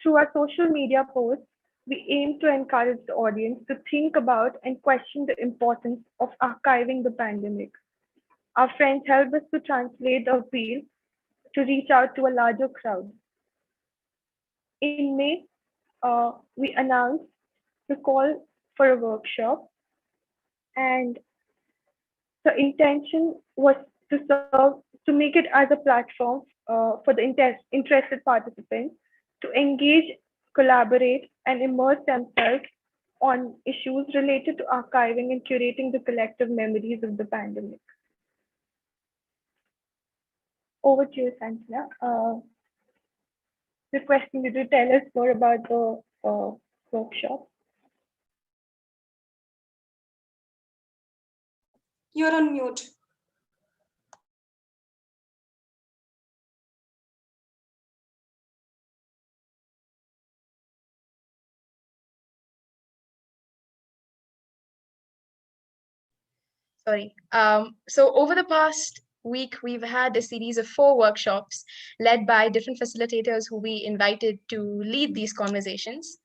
Through our social media posts, we aim to encourage the audience to think about and question the importance of archiving the pandemic. Our friends helped us to translate the appeal to reach out to a larger crowd. In May, we announced the call for a workshop, and the intention was to make it as a platform for the interested participants to engage, collaborate, and immerse themselves on issues related to archiving and curating the collective memories of the pandemic. Over to you, Sanjana. Requesting you to tell us more about the workshop. You're on mute. Sorry. So over the past week, we've had a series of 4 workshops led by different facilitators who we invited to lead these conversations.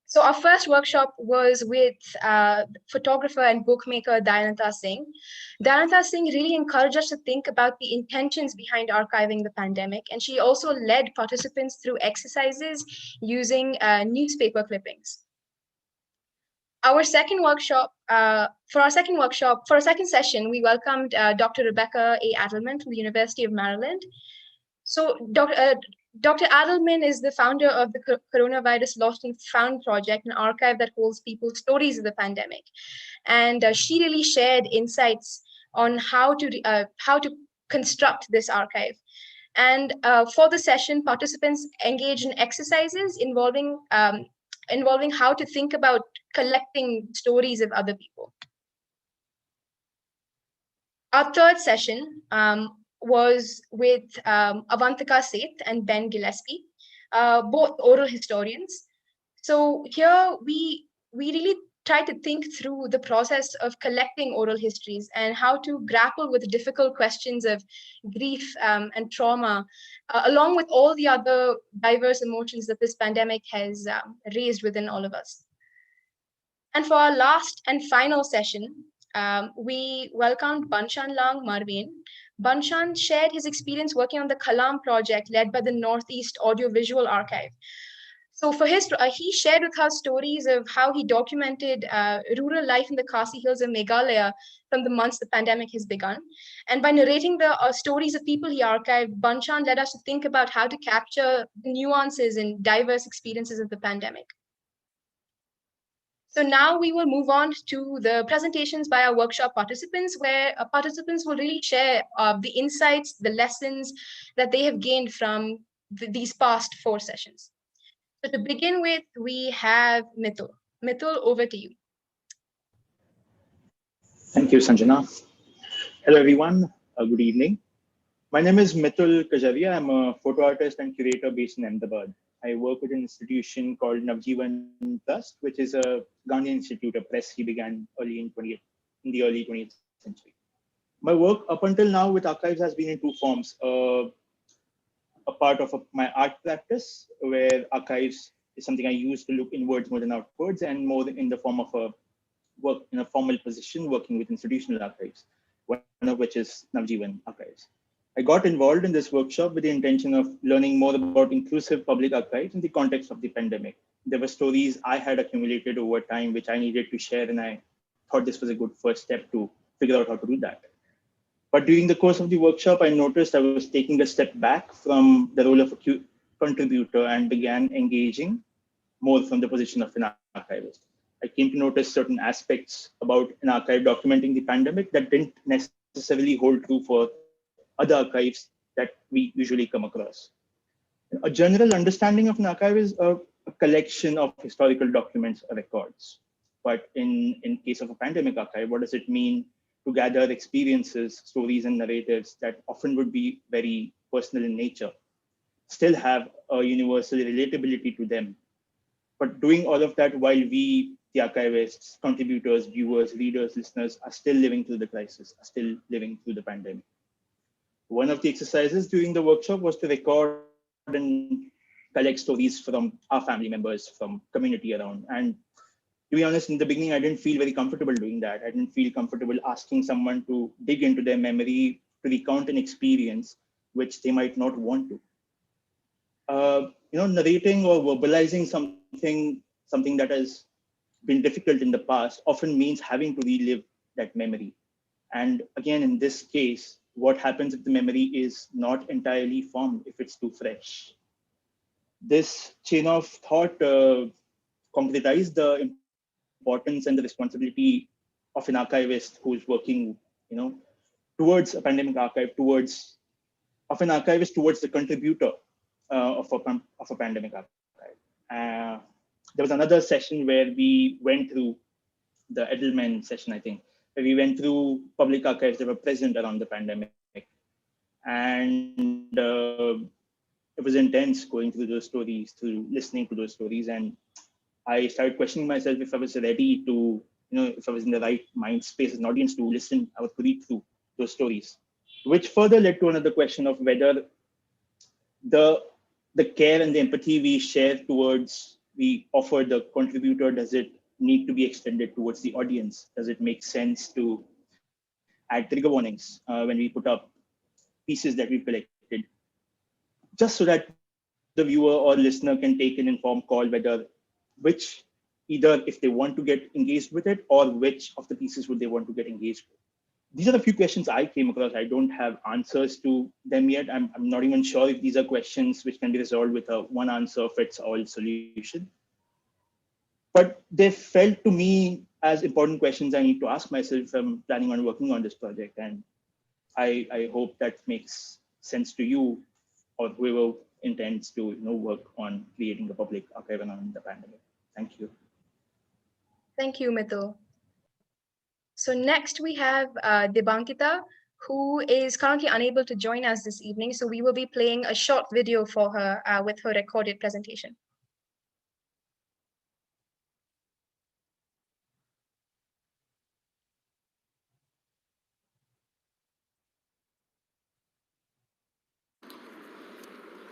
So our first workshop was with photographer and bookmaker Dayanata Singh. Dayanata Singh really encouraged us to think about the intentions behind archiving the pandemic, and she also led participants through exercises using newspaper clippings. Our second workshop, for our second session, we welcomed Dr. Rebecca A. Adelman from the University of Maryland. So Dr. Adelman is the founder of the Coronavirus Lost and Found Project, an archive that holds people's stories of the pandemic. And she really shared insights on how to construct this archive. And for the session, participants engaged in exercises involving how to think about collecting stories of other people. Our third session was with Avantika Seth and Ben Gillespie, both oral historians. So here we really try to think through the process of collecting oral histories and how to grapple with difficult questions of grief and trauma, along with all the other diverse emotions that this pandemic has raised within all of us. And for our last and final session, we welcomed Banshan Lang Marvin. Banshan shared his experience working on the Kalam project led by the Northeast Audiovisual Archive. So for he shared with us stories of how he documented rural life in the Khasi Hills of Meghalaya from the months the pandemic has begun. And by narrating the stories of people he archived, Banshan led us to think about how to capture the nuances and diverse experiences of the pandemic. So now we will move on to the presentations by our workshop participants, where participants will really share the insights, the lessons that they have gained from these past 4 sessions. So to begin with, we have Mithul. Mithul, over to you. Thank you, Sanjana. Hello, everyone. Good evening. My name is Mithul Kajaria. I'm a photo artist and curator based in Ahmedabad. I work with an institution called Navjeevan Trust, which is a Gandhi Institute, a press he began in the early 20th century. My work up until now with archives has been in 2 forms. A part of my art practice, where archives is something I use to look inwards more than outwards, and more in the form of a work in a formal position working with institutional archives, one of which is Navjeevan Archives. I got involved in this workshop with the intention of learning more about inclusive public archives in the context of the pandemic. There were stories I had accumulated over time which I needed to share, and I thought this was a good first step to figure out how to do that. But during the course of the workshop, I noticed I was taking a step back from the role of a contributor and began engaging more from the position of an archivist. I came to notice certain aspects about an archive documenting the pandemic that didn't necessarily hold true for other archives that we usually come across. A general understanding of an archive is a collection of historical documents or records. But in case of a pandemic archive, what does it mean to gather experiences, stories, and narratives that often would be very personal in nature, still have a universal relatability to them, but doing all of that while we, the archivists, contributors, viewers, readers, listeners, are still living through the crisis, are still living through the pandemic. One of the exercises during the workshop was to record and collect stories from our family members, from community around. And to be honest, in the beginning, I didn't feel very comfortable doing that. I didn't feel comfortable asking someone to dig into their memory, to recount an experience which they might not want to. Narrating or verbalizing something that has been difficult in the past often means having to relive that memory. And again, in this case, what happens if the memory is not entirely formed, if it's too fresh? This chain of thought concretized the importance and the responsibility of an archivist who's working, towards a pandemic archive, of an archivist towards the contributor of a pandemic archive. There was another session where we went through the Edelman session, I think, where we went through public archives that were present around the pandemic. And it was intense going through those stories, through listening to those stories. And I started questioning myself if I was ready to, if I was in the right mind space as an audience to listen, I would read through those stories, which further led to another question of whether the care and the empathy we offer the contributor, does it need to be extended towards the audience? Does it make sense to add trigger warnings when we put up pieces that we've collected, just so that the viewer or listener can take an informed call whether which, either if they want to get engaged with it or which of the pieces would they want to get engaged with. These are the few questions I came across. I don't have answers to them yet. I'm not even sure if these are questions which can be resolved with a one answer fits all solution. But they felt to me as important questions I need to ask myself if I'm planning on working on this project. And I hope that makes sense to you or whoever intends to work on creating a public archive around the pandemic. Thank you. Thank you, Mithil. So next we have Debankita, who is currently unable to join us this evening. So we will be playing a short video for her with her recorded presentation.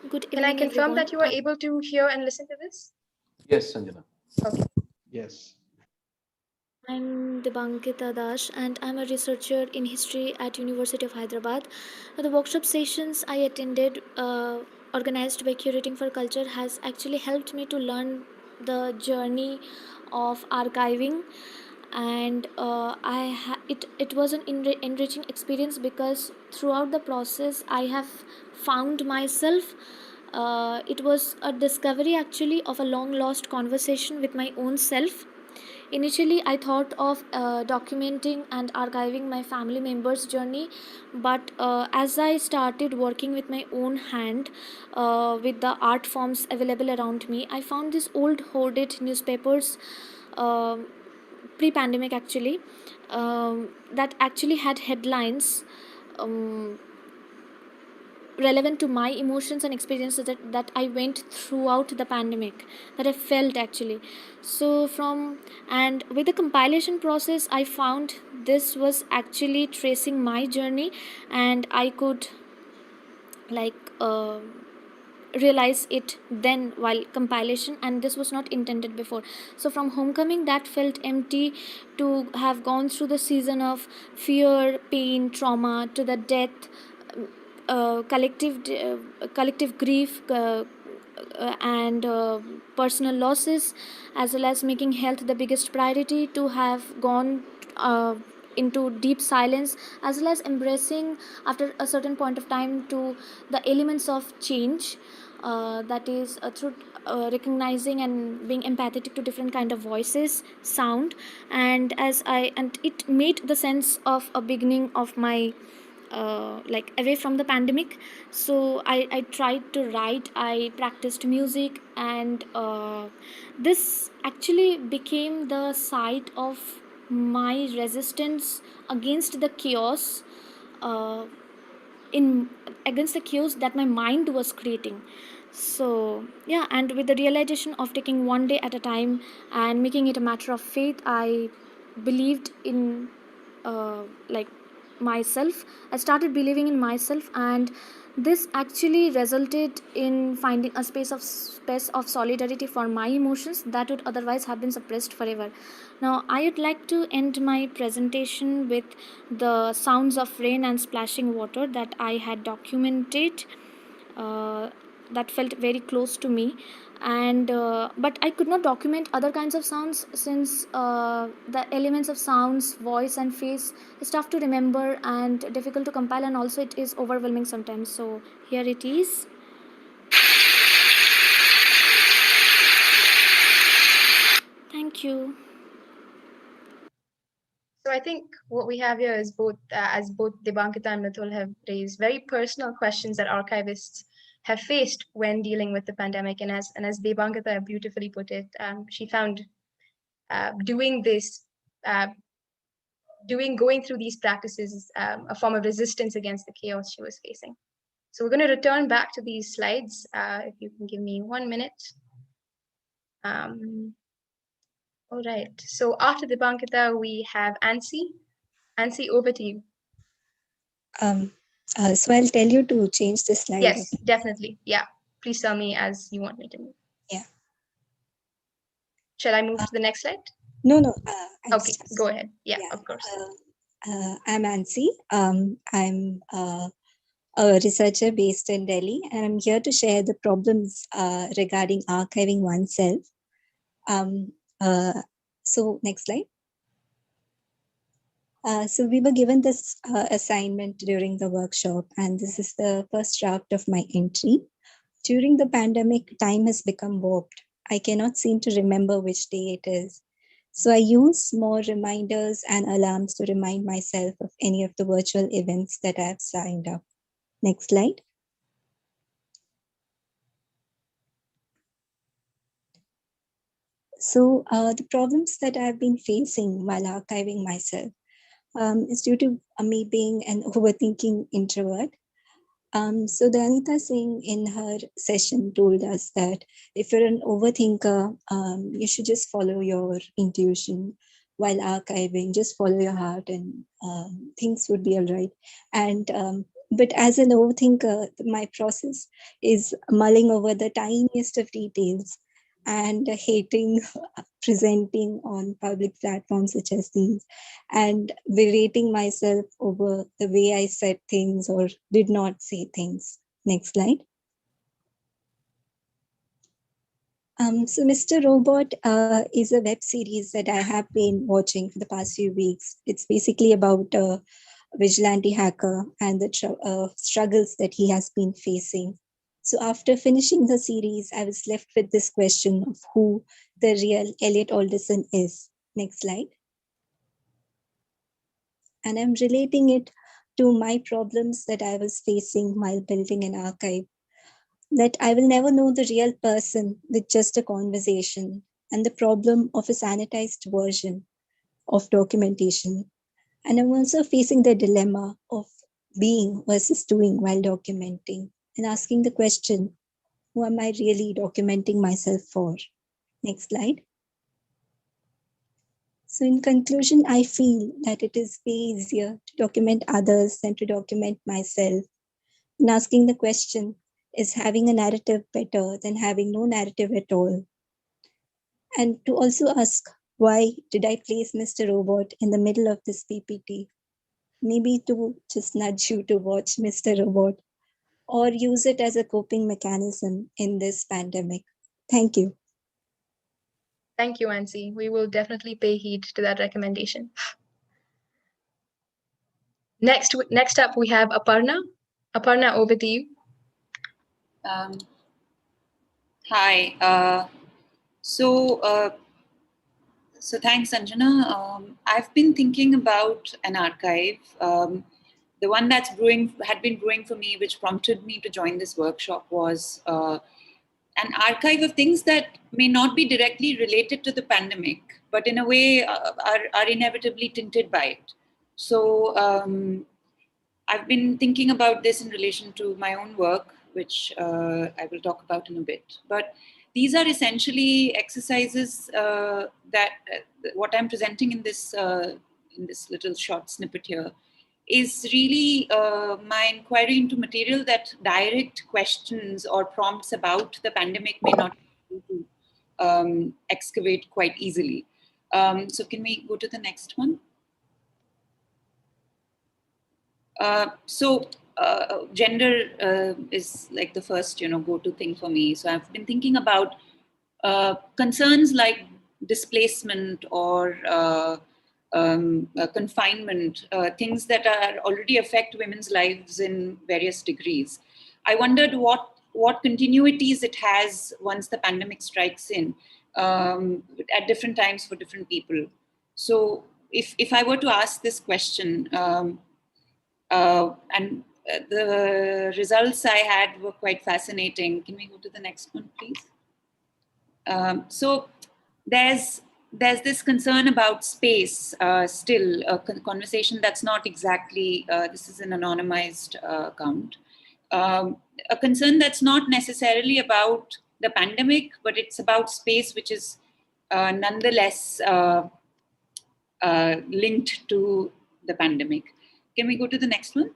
Good evening, Can I confirm everyone. that you are able to hear and listen to this? Yes, Sanjana. Okay. Yes. I'm Debankita Dash, and I'm a researcher in history at University of Hyderabad. The workshop sessions I attended, organized by Curating for Culture, has actually helped me to learn the journey of archiving, and it was an enriching experience because throughout the process I have found myself. It was a discovery actually of a long lost conversation with my own self. Initially, I thought of documenting and archiving my family members' journey, but as I started working with my own hand, with the art forms available around me, I found these old hoarded newspapers, pre-pandemic actually, that actually had headlines relevant to my emotions and experiences that I went throughout the pandemic, that I felt actually. So and with the compilation process, I found this was actually tracing my journey, and I could like realize it then while compilation, and this was not intended before. So from homecoming, that felt empty, to have gone through the season of fear, pain, trauma, to the death, collective grief, and personal losses, as well as making health the biggest priority, to have gone into deep silence, as well as embracing after a certain point of time to the elements of change, that is through recognizing and being empathetic to different kind of voices, sound, and it made the sense of a beginning of my like away from the pandemic. So I tried to write, I practiced music, and this actually became the site of my resistance against the chaos, uh, in against the chaos that my mind was creating. So yeah, and with the realization of taking one day at a time and making it a matter of faith, I believed in like myself. I started believing in myself, and this actually resulted in finding a space of solidarity for my emotions that would otherwise have been suppressed forever. Now I would like to end my presentation with the sounds of rain and splashing water that I had documented, uh, that felt very close to me. And but I could not document other kinds of sounds, since the elements of sounds, voice and face is tough to remember and difficult to compile, and also it is overwhelming sometimes. So here it is. Thank you. So I think what we have here is both, as both Debankita and Mithul have raised, very personal questions that archivists have faced when dealing with the pandemic. And as Debankita beautifully put it, she found doing this, going through these practices, a form of resistance against the chaos she was facing. So we're going to return back to these slides. If you can give me 1 minute. All right. So after Debankita, we have Ansi. Ansi, over to you. So I'll tell you to change the slide. Yes, definitely. Yeah. Please tell me as you want me to move. Yeah. Shall I move to the next slide? No. Okay, go ahead. Yeah, of course. I'm Ansi. I'm a researcher based in Delhi, and I'm here to share the problems regarding archiving oneself. So next slide. So we were given this assignment during the workshop, and this is the first draft of my entry. During the pandemic, time has become warped. I cannot seem to remember which day it is. So I use more reminders and alarms to remind myself of any of the virtual events that I have signed up. Next slide. So the problems that I've been facing while archiving myself is due to me being an overthinking introvert. So the Anita Singh in her session told us that if you're an overthinker, you should just follow your intuition while archiving, just follow your heart and things would be all right. And but as an overthinker, my process is mulling over the tiniest of details and hating presenting on public platforms such as these, and berating myself over the way I said things or did not say things. Next slide. So Mr. Robot is a web series that I have been watching for the past few weeks. It's basically about a vigilante hacker and the struggles that he has been facing. So after finishing the series, I was left with this question of who the real Elliot Alderson is. Next slide. And I'm relating it to my problems that I was facing while building an archive, that I will never know the real person with just a conversation, and the problem of a sanitized version of documentation. And I'm also facing the dilemma of being versus doing while documenting, and asking the question, who am I really documenting myself for? Next slide. So in conclusion, I feel that it is way easier to document others than to document myself. And asking the question, Is having a narrative better than having no narrative at all? And to also ask, why did I place Mr. Robot in the middle of this PPT? Maybe to just nudge you to watch Mr. Robot or use it as a coping mechanism in this pandemic. Thank you. Thank you, Ansi. We will definitely pay heed to that recommendation. Next up, we have Aparna. Aparna, over to you. Hi. So thanks, Sanjana. I've been thinking about an archive. The one that's had been brewing for me, which prompted me to join this workshop, was an archive of things that may not be directly related to the pandemic, but in a way are inevitably tinted by it. So I've been thinking about this in relation to my own work, which I will talk about in a bit. But these are essentially exercises that what I'm presenting in this little short snippet here is really my inquiry into material that direct questions or prompts about the pandemic may not be able to excavate quite easily. So can we go to the next one? Gender is like the first, go-to thing for me. So I've been thinking about concerns like displacement or confinement, things that are already affect women's lives in various degrees. I wondered what continuities it has once the pandemic strikes in at different times for different people. So if I were to ask this question, the results I had were quite fascinating. Can we go to the next one, please? So there's this concern about space still, a conversation that's not exactly, this is an anonymized account, a concern that's not necessarily about the pandemic, but it's about space, which is nonetheless linked to the pandemic. Can we go to the next one?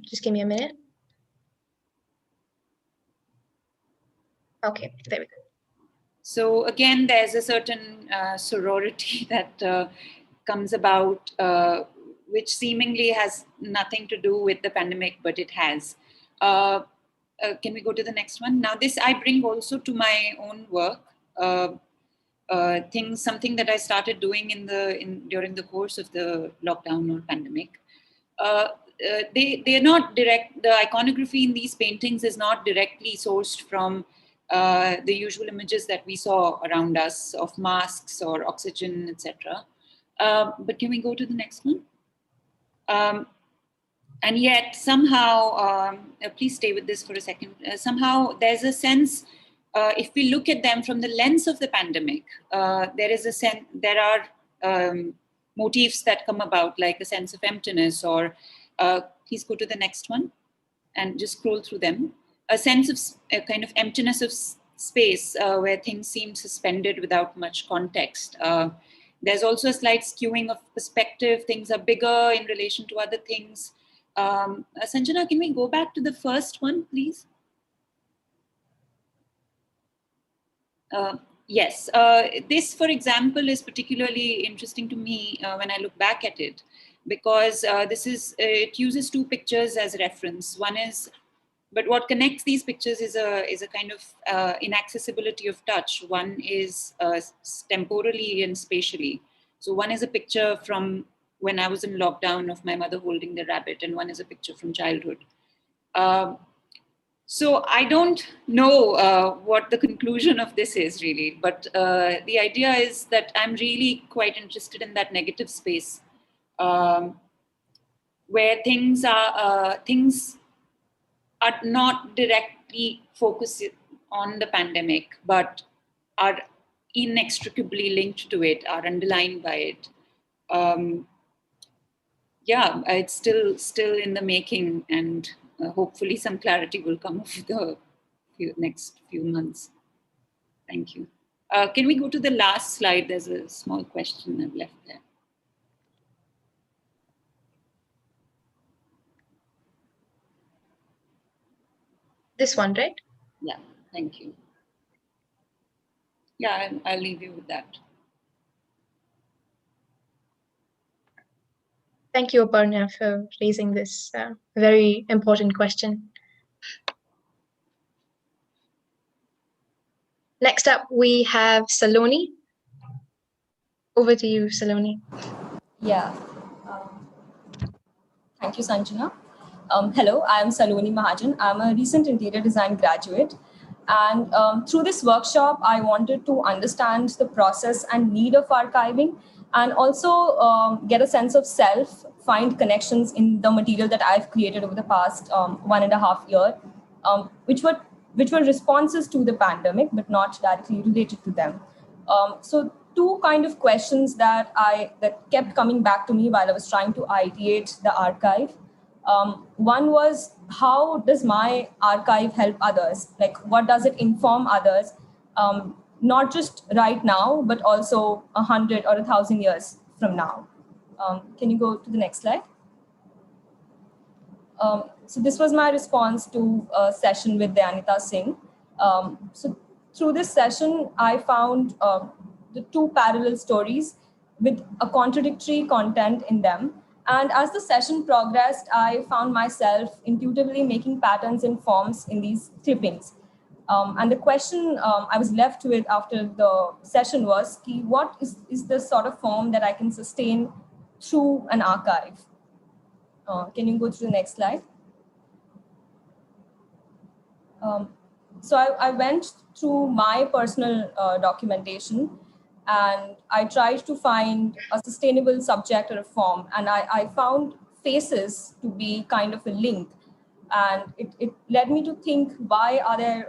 Just give me a minute. Okay, there we go. So again, there's a certain sorority that comes about, which seemingly has nothing to do with the pandemic, but it has. Can we go to the next one? Now, this I bring also to my own work. Something that I started doing during the course of the lockdown or pandemic. They're not direct. The iconography in these paintings is not directly sourced from the usual images that we saw around us of masks or oxygen, etc. But can we go to the next one? And yet somehow, please stay with this for a second. Somehow there's a sense, if we look at them from the lens of the pandemic, there are motifs that come about, like the sense of emptiness, or please go to the next one and just scroll through them. A sense of a kind of emptiness of space where things seem suspended without much context. There's also a slight skewing of perspective. Things are bigger in relation to other things. Sanjana, can we go back to the first one, please? Yes, this, for example, is particularly interesting to me when I look back at it, because it uses two pictures as reference. One is, but what connects these pictures is a kind of inaccessibility of touch. One is temporally and spatially. So one is a picture from when I was in lockdown of my mother holding the rabbit, and one is a picture from childhood. So I don't know what the conclusion of this is really, but the idea is that I'm really quite interested in that negative space where things are not directly focused on the pandemic, but are inextricably linked to it, are underlined by it. Yeah, it's still in the making, and hopefully some clarity will come over the next few months. Thank you. Can we go to the last slide? There's a small question I've left there. This one, right? Yeah, thank you. Yeah, I'll leave you with that. Thank you, Aparna, for raising this very important question. Next up, we have Saloni. Over to you, Saloni. Yeah. Thank you, Sanjana. Hello, I am Saloni Mahajan. I'm a recent interior design graduate. And through this workshop, I wanted to understand the process and need of archiving, and also get a sense of self, find connections in the material that I've created over the past 1.5 years, which were responses to the pandemic, but not directly related to them. So two kind of questions that kept coming back to me while I was trying to ideate the archive. One was, how does my archive help others? Like, what does it inform others? Not just right now, but also 100 or 1,000 years from now. Can you go to the next slide? So this was my response to a session with Dayanita Singh. So through this session, I found the two parallel stories with a contradictory content in them. And as the session progressed, I found myself intuitively making patterns and forms in these clippings. And the question I was left with after the session was, what is the sort of form that I can sustain through an archive? Can you go to the next slide? So I went through my personal documentation, and I tried to find a sustainable subject or a form. And I found faces to be kind of a link. And it led me to think, why are there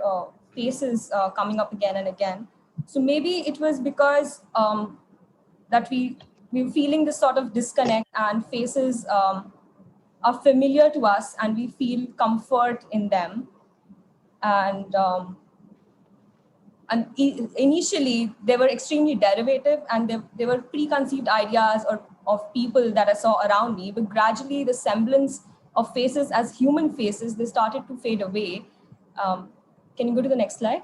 faces coming up again and again? So maybe it was because that we were feeling this sort of disconnect, and faces are familiar to us and we feel comfort in them. And initially they were extremely derivative, and they were preconceived ideas of people that I saw around me. But gradually the semblance of faces as human faces, they started to fade away. Can you go to the next slide?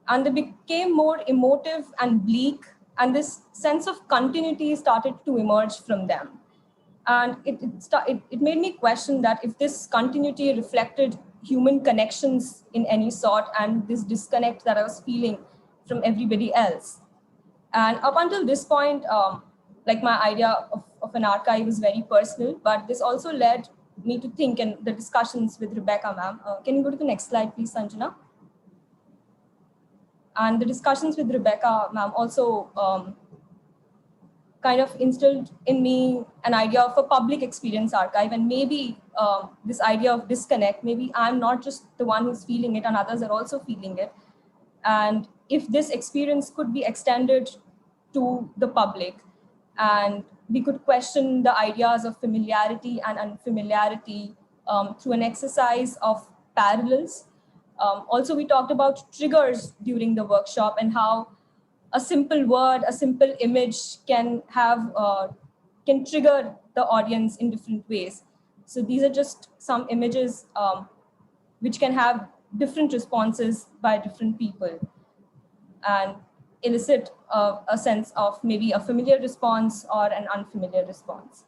And they became more emotive and bleak, and this sense of continuity started to emerge from them. And it made me question that if this continuity reflected human connections in any sort, and this disconnect that I was feeling from everybody else. And up until this point, like, my idea of an archive is very personal, but this also led me to think, in the discussions with Rebecca ma'am. Can you go to the next slide, please, Sanjana? And the discussions with Rebecca ma'am also kind of instilled in me an idea of a public experience archive, and maybe this idea of disconnect, maybe I'm not just the one who's feeling it, and others are also feeling it. And if this experience could be extended to the public, and we could question the ideas of familiarity and unfamiliarity through an exercise of parallels. Also, we talked about triggers during the workshop, and how a simple word, a simple image can trigger the audience in different ways. So these are just some images which can have different responses by different people, and elicit a sense of maybe a familiar response or an unfamiliar response.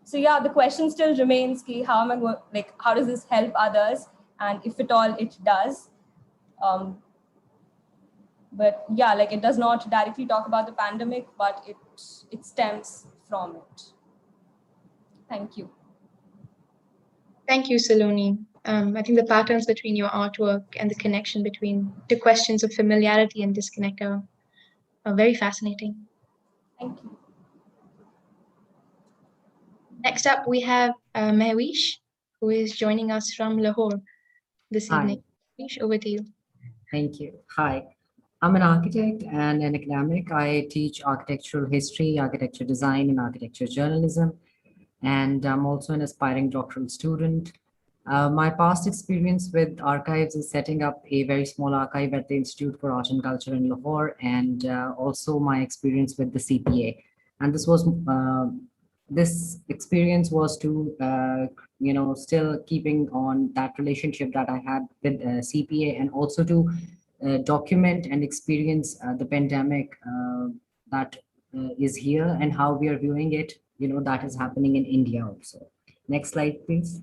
So yeah, the question still remains, how am I going, like, how does this help others? And if at all it does. But yeah, like, it does not directly talk about the pandemic, but it stems from it. Thank you. Thank you, Saloni. I think the patterns between your artwork and the connection between the questions of familiarity and disconnect are very fascinating. Thank you. Next up, we have Mehwish, who is joining us from Lahore this evening. Mehwish, over to you. Thank you. Hi. I'm an architect and an academic. I teach architectural history, architecture design, and architecture journalism. And I'm also an aspiring doctoral student. My past experience with archives is setting up a very small archive at the Institute for Art and Culture in Lahore, and also my experience with the CPA. And this was this experience was to, still keeping on that relationship that I had with CPA, and also to document and experience the pandemic that is here and how we are viewing it, that is happening in India also. Next slide, please.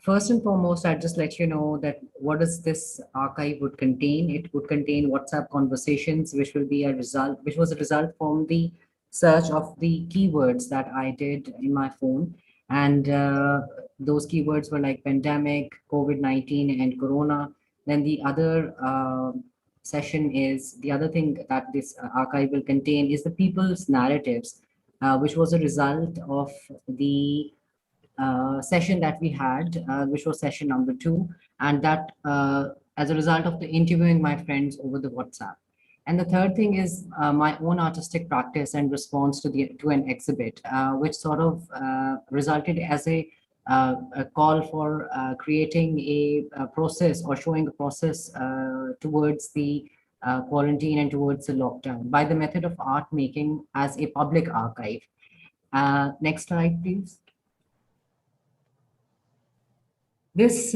First and foremost, I'd just let you know that what does this archive would contain. It would contain WhatsApp conversations, which will be a result, which was a result from the search of the keywords that I did in my phone. And those keywords were like pandemic, COVID-19, and Corona. Then the other session is, the other thing that this archive will contain is the people's narratives, which was a result of the session that we had, which was session number 2, and that as a result of the interviewing my friends over the WhatsApp. And the third thing is my own artistic practice and response to an exhibit, which sort of resulted as a call for creating a process or showing a process towards the quarantine and towards the lockdown by the method of art making as a public archive. Next slide, please. This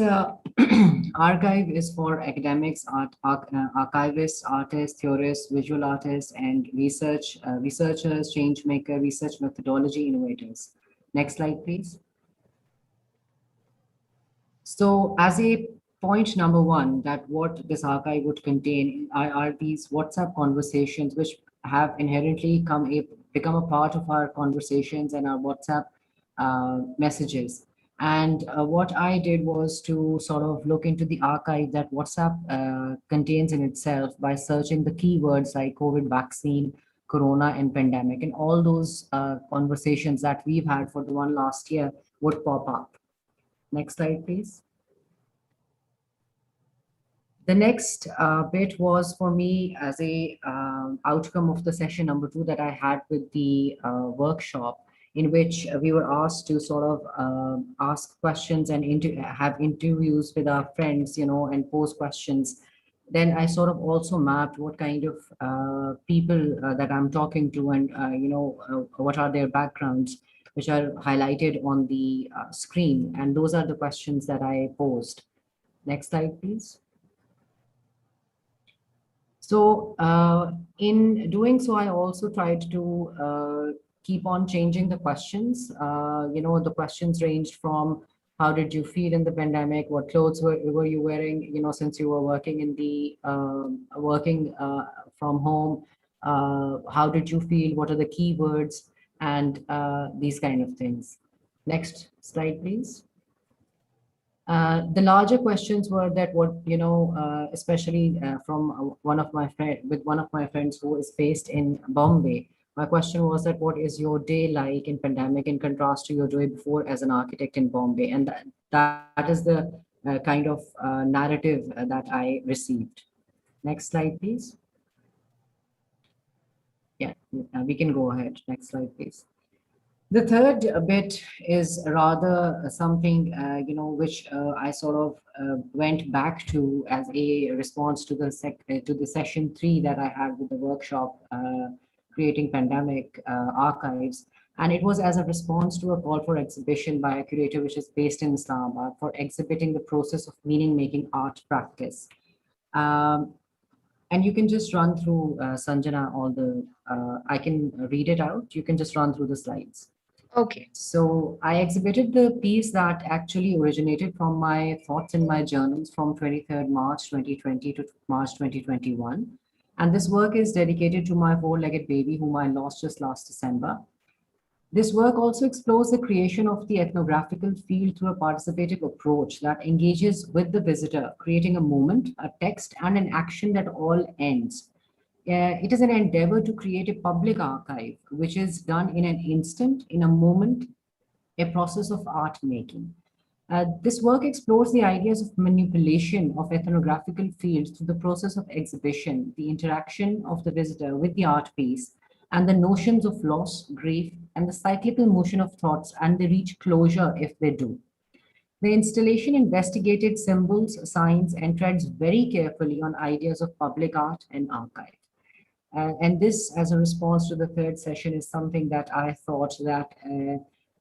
archive is for academics, archivists, artists, theorists, visual artists, and researchers, change maker, research methodology innovators. Next slide, please. So as a point number 1, that what this archive would contain are these WhatsApp conversations, which have inherently become a part of our conversations and our WhatsApp messages. And what I did was to sort of look into the archive that WhatsApp contains in itself by searching the keywords like COVID vaccine, Corona, and pandemic. And all those conversations that we've had for the one last year would pop up. Next slide, please. The next bit was for me as a outcome of the session number 2 that I had with the workshop, in which we were asked to sort of ask questions and have interviews with our friends, and pose questions. Then I sort of also mapped what kind of people that I'm talking to, and what are their backgrounds, which are highlighted on the screen. And those are the questions that I posed. Next slide, please. So in doing so, I also tried to keep on changing the questions. The questions ranged from how did you feel in the pandemic? What clothes were you wearing? Since you were working in the from home, how did you feel? What are the keywords? And these kind of things. Next slide, please. The larger questions were that especially from one of my friends who is based in Bombay. My question was that what is your day like in pandemic in contrast to your day before as an architect in Bombay? And that is the kind of narrative that I received. Next slide, please. Yeah, we can go ahead. Next slide, please. The third bit is rather something, which I sort of went back to as a response to the session 3 that I had with the workshop, creating pandemic archives. And it was as a response to a call for exhibition by a curator which is based in Islamabad for exhibiting the process of meaning-making art practice. And you can just run through, Sanjana, all the, I can read it out. You can just run through the slides. Okay. So I exhibited the piece that actually originated from my thoughts in my journals from 23rd March 2020 to March 2021. And this work is dedicated to my four-legged baby whom I lost just last December. This work also explores the creation of the ethnographical field through a participative approach that engages with the visitor, creating a moment, a text, and an action that all ends. It is an endeavor to create a public archive, which is done in an instant, in a moment, a process of art making. This work explores the ideas of manipulation of ethnographical fields through the process of exhibition, the interaction of the visitor with the art piece, and the notions of loss, grief, and the cyclical motion of thoughts, and they reach closure if they do. The installation investigated symbols, signs, and treads very carefully on ideas of public art and archive. And this, as a response to the third session, is something that I thought that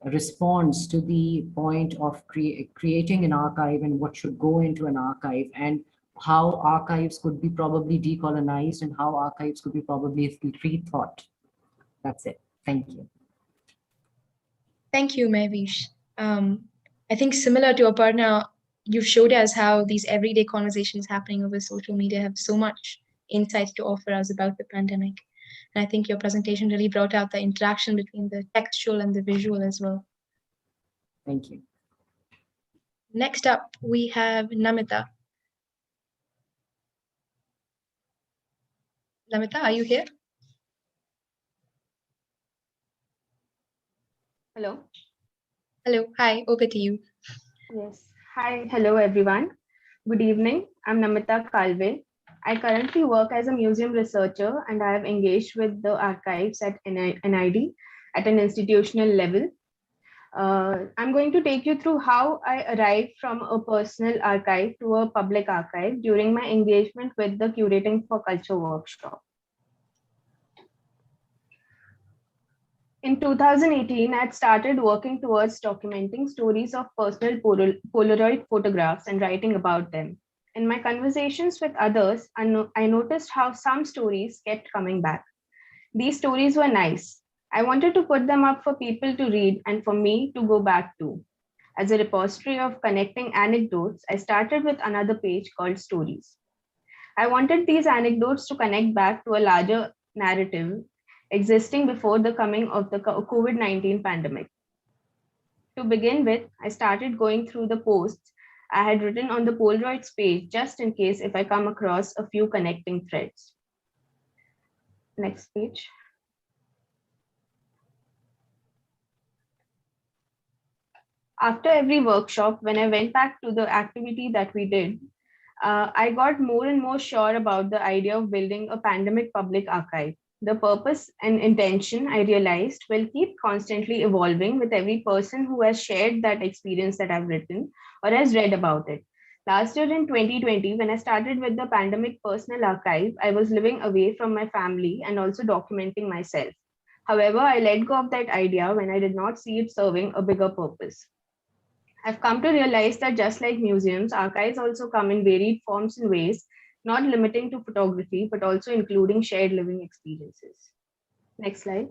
responds to the point of creating an archive and what should go into an archive, and how archives could be probably decolonized and how archives could be probably rethought. That's it. Thank you. Thank you, Mehvish. I think similar to Aparna, you showed us how these everyday conversations happening over social media have so much insight to offer us about the pandemic. And I think your presentation really brought out the interaction between the textual and the visual as well. Thank you. Next up, we have Namita. Namita, are you here? Hello. Hello. Hi, over to you. Yes. Hi. Hello, everyone. Good evening. I'm Namita Kalve. I currently work as a museum researcher and I have engaged with the archives at NID at an institutional level. I'm going to take you through how I arrived from a personal archive to a public archive during my engagement with the Curating for Culture workshop. In 2018, I had started working towards documenting stories of personal Polaroid photographs and writing about them. In my conversations with others, I noticed how some stories kept coming back. These stories were nice. I wanted to put them up for people to read and for me to go back to. As a repository of connecting anecdotes, I started with another page called Stories. I wanted these anecdotes to connect back to a larger narrative existing before the coming of the COVID-19 pandemic. To begin with, I started going through the posts I had written on the Polaroids page just in case if I come across a few connecting threads. Next page. After every workshop, when I went back to the activity that we did, I got more and more sure about the idea of building a pandemic public archive. The purpose and intention, I realized, will keep constantly evolving with every person who has shared that experience that I've written or has read about it. Last year in 2020, when I started with the pandemic personal archive, I was living away from my family and also documenting myself. However, I let go of that idea when I did not see it serving a bigger purpose. I've come to realize that just like museums, archives also come in varied forms and ways, not limiting to photography, but also including shared living experiences. Next slide.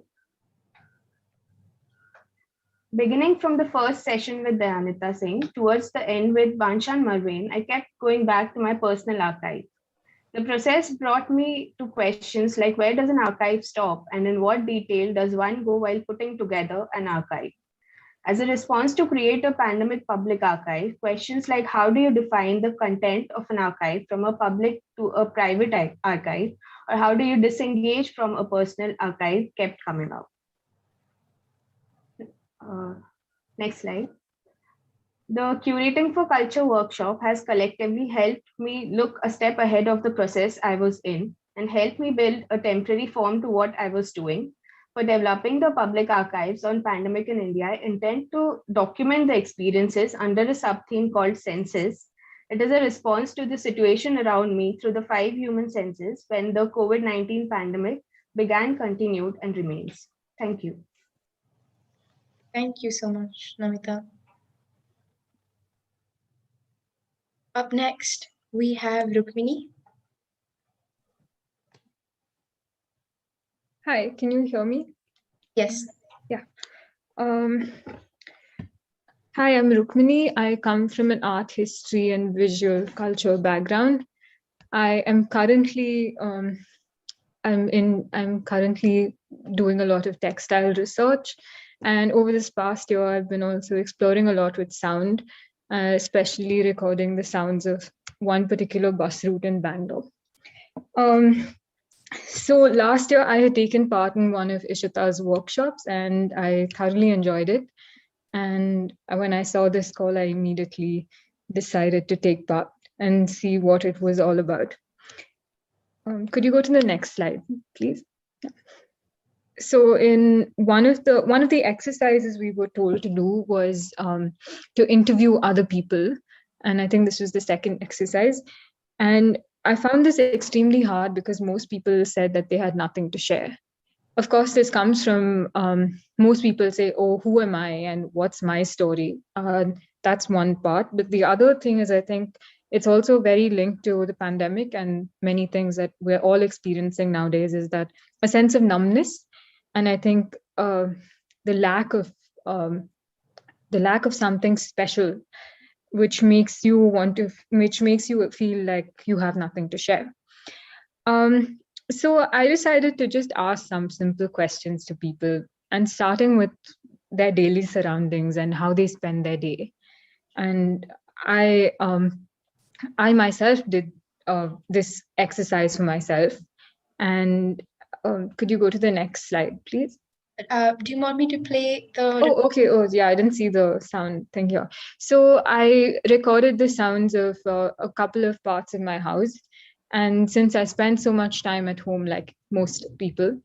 Beginning from the first session with Dayanita Singh, towards the end with Banshan Marwain, I kept going back to my personal archive. The process brought me to questions like where does an archive stop and in what detail does one go while putting together an archive? As a response to create a pandemic public archive, questions like how do you define the content of an archive from a public to a private archive, or how do you disengage from a personal archive kept coming up. Next slide. The Curating for Culture workshop has collectively helped me look a step ahead of the process I was in and helped me build a temporary form to what I was doing. For developing the public archives on pandemic in India, I intend to document the experiences under a sub-theme called senses. It is a response to the situation around me through the 5 human senses when the COVID-19 pandemic began, continued, and remains. Thank you. Thank you so much, Namita. Up next, we have Rukmini. Hi, can you hear me? Yes. Yeah. Hi, I'm Rukmini. I come from an art history and visual culture background. I am currently I'm currently doing a lot of textile research, and over this past year, I've been also exploring a lot with sound, especially recording the sounds of one particular bus route in Bangalore. So last year, I had taken part in one of Ishita's workshops, and I thoroughly enjoyed it. And when I saw this call, I immediately decided to take part and see what it was all about. Could you go to the next slide, please? Yeah. So in one of the exercises we were told to do was to interview other people. And I think this was the second exercise. And I found this extremely hard because most people said that they had nothing to share. Of course, this comes from most people say, oh, who am I and what's my story? That's one part. But the other thing is, I think it's also very linked to the pandemic and many things that we're all experiencing nowadays is that a sense of numbness. And I think the lack of something special, which makes you feel like you have nothing to share. So I decided to just ask some simple questions to people, and starting with their daily surroundings and how they spend their day. And I myself did this exercise for myself. And could you go to the next slide, please? Do you want me to play the? Oh, okay. Oh, yeah. I didn't see the sound thing here. So I recorded the sounds of a couple of parts of my house. And since I spent so much time at home, like most people,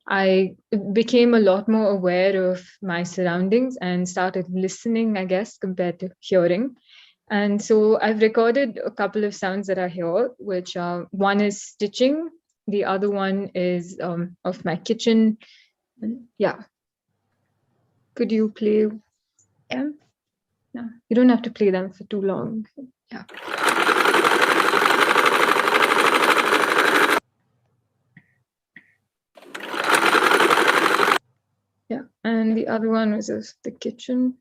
I became a lot more aware of my surroundings and started listening, I guess, compared to hearing. And so I've recorded a couple of sounds that are here, which one is stitching, the other one is of my kitchen. Yeah. Could you play them? No, you don't have to play them for too long. Yeah. Yeah, and the other one was just the kitchen.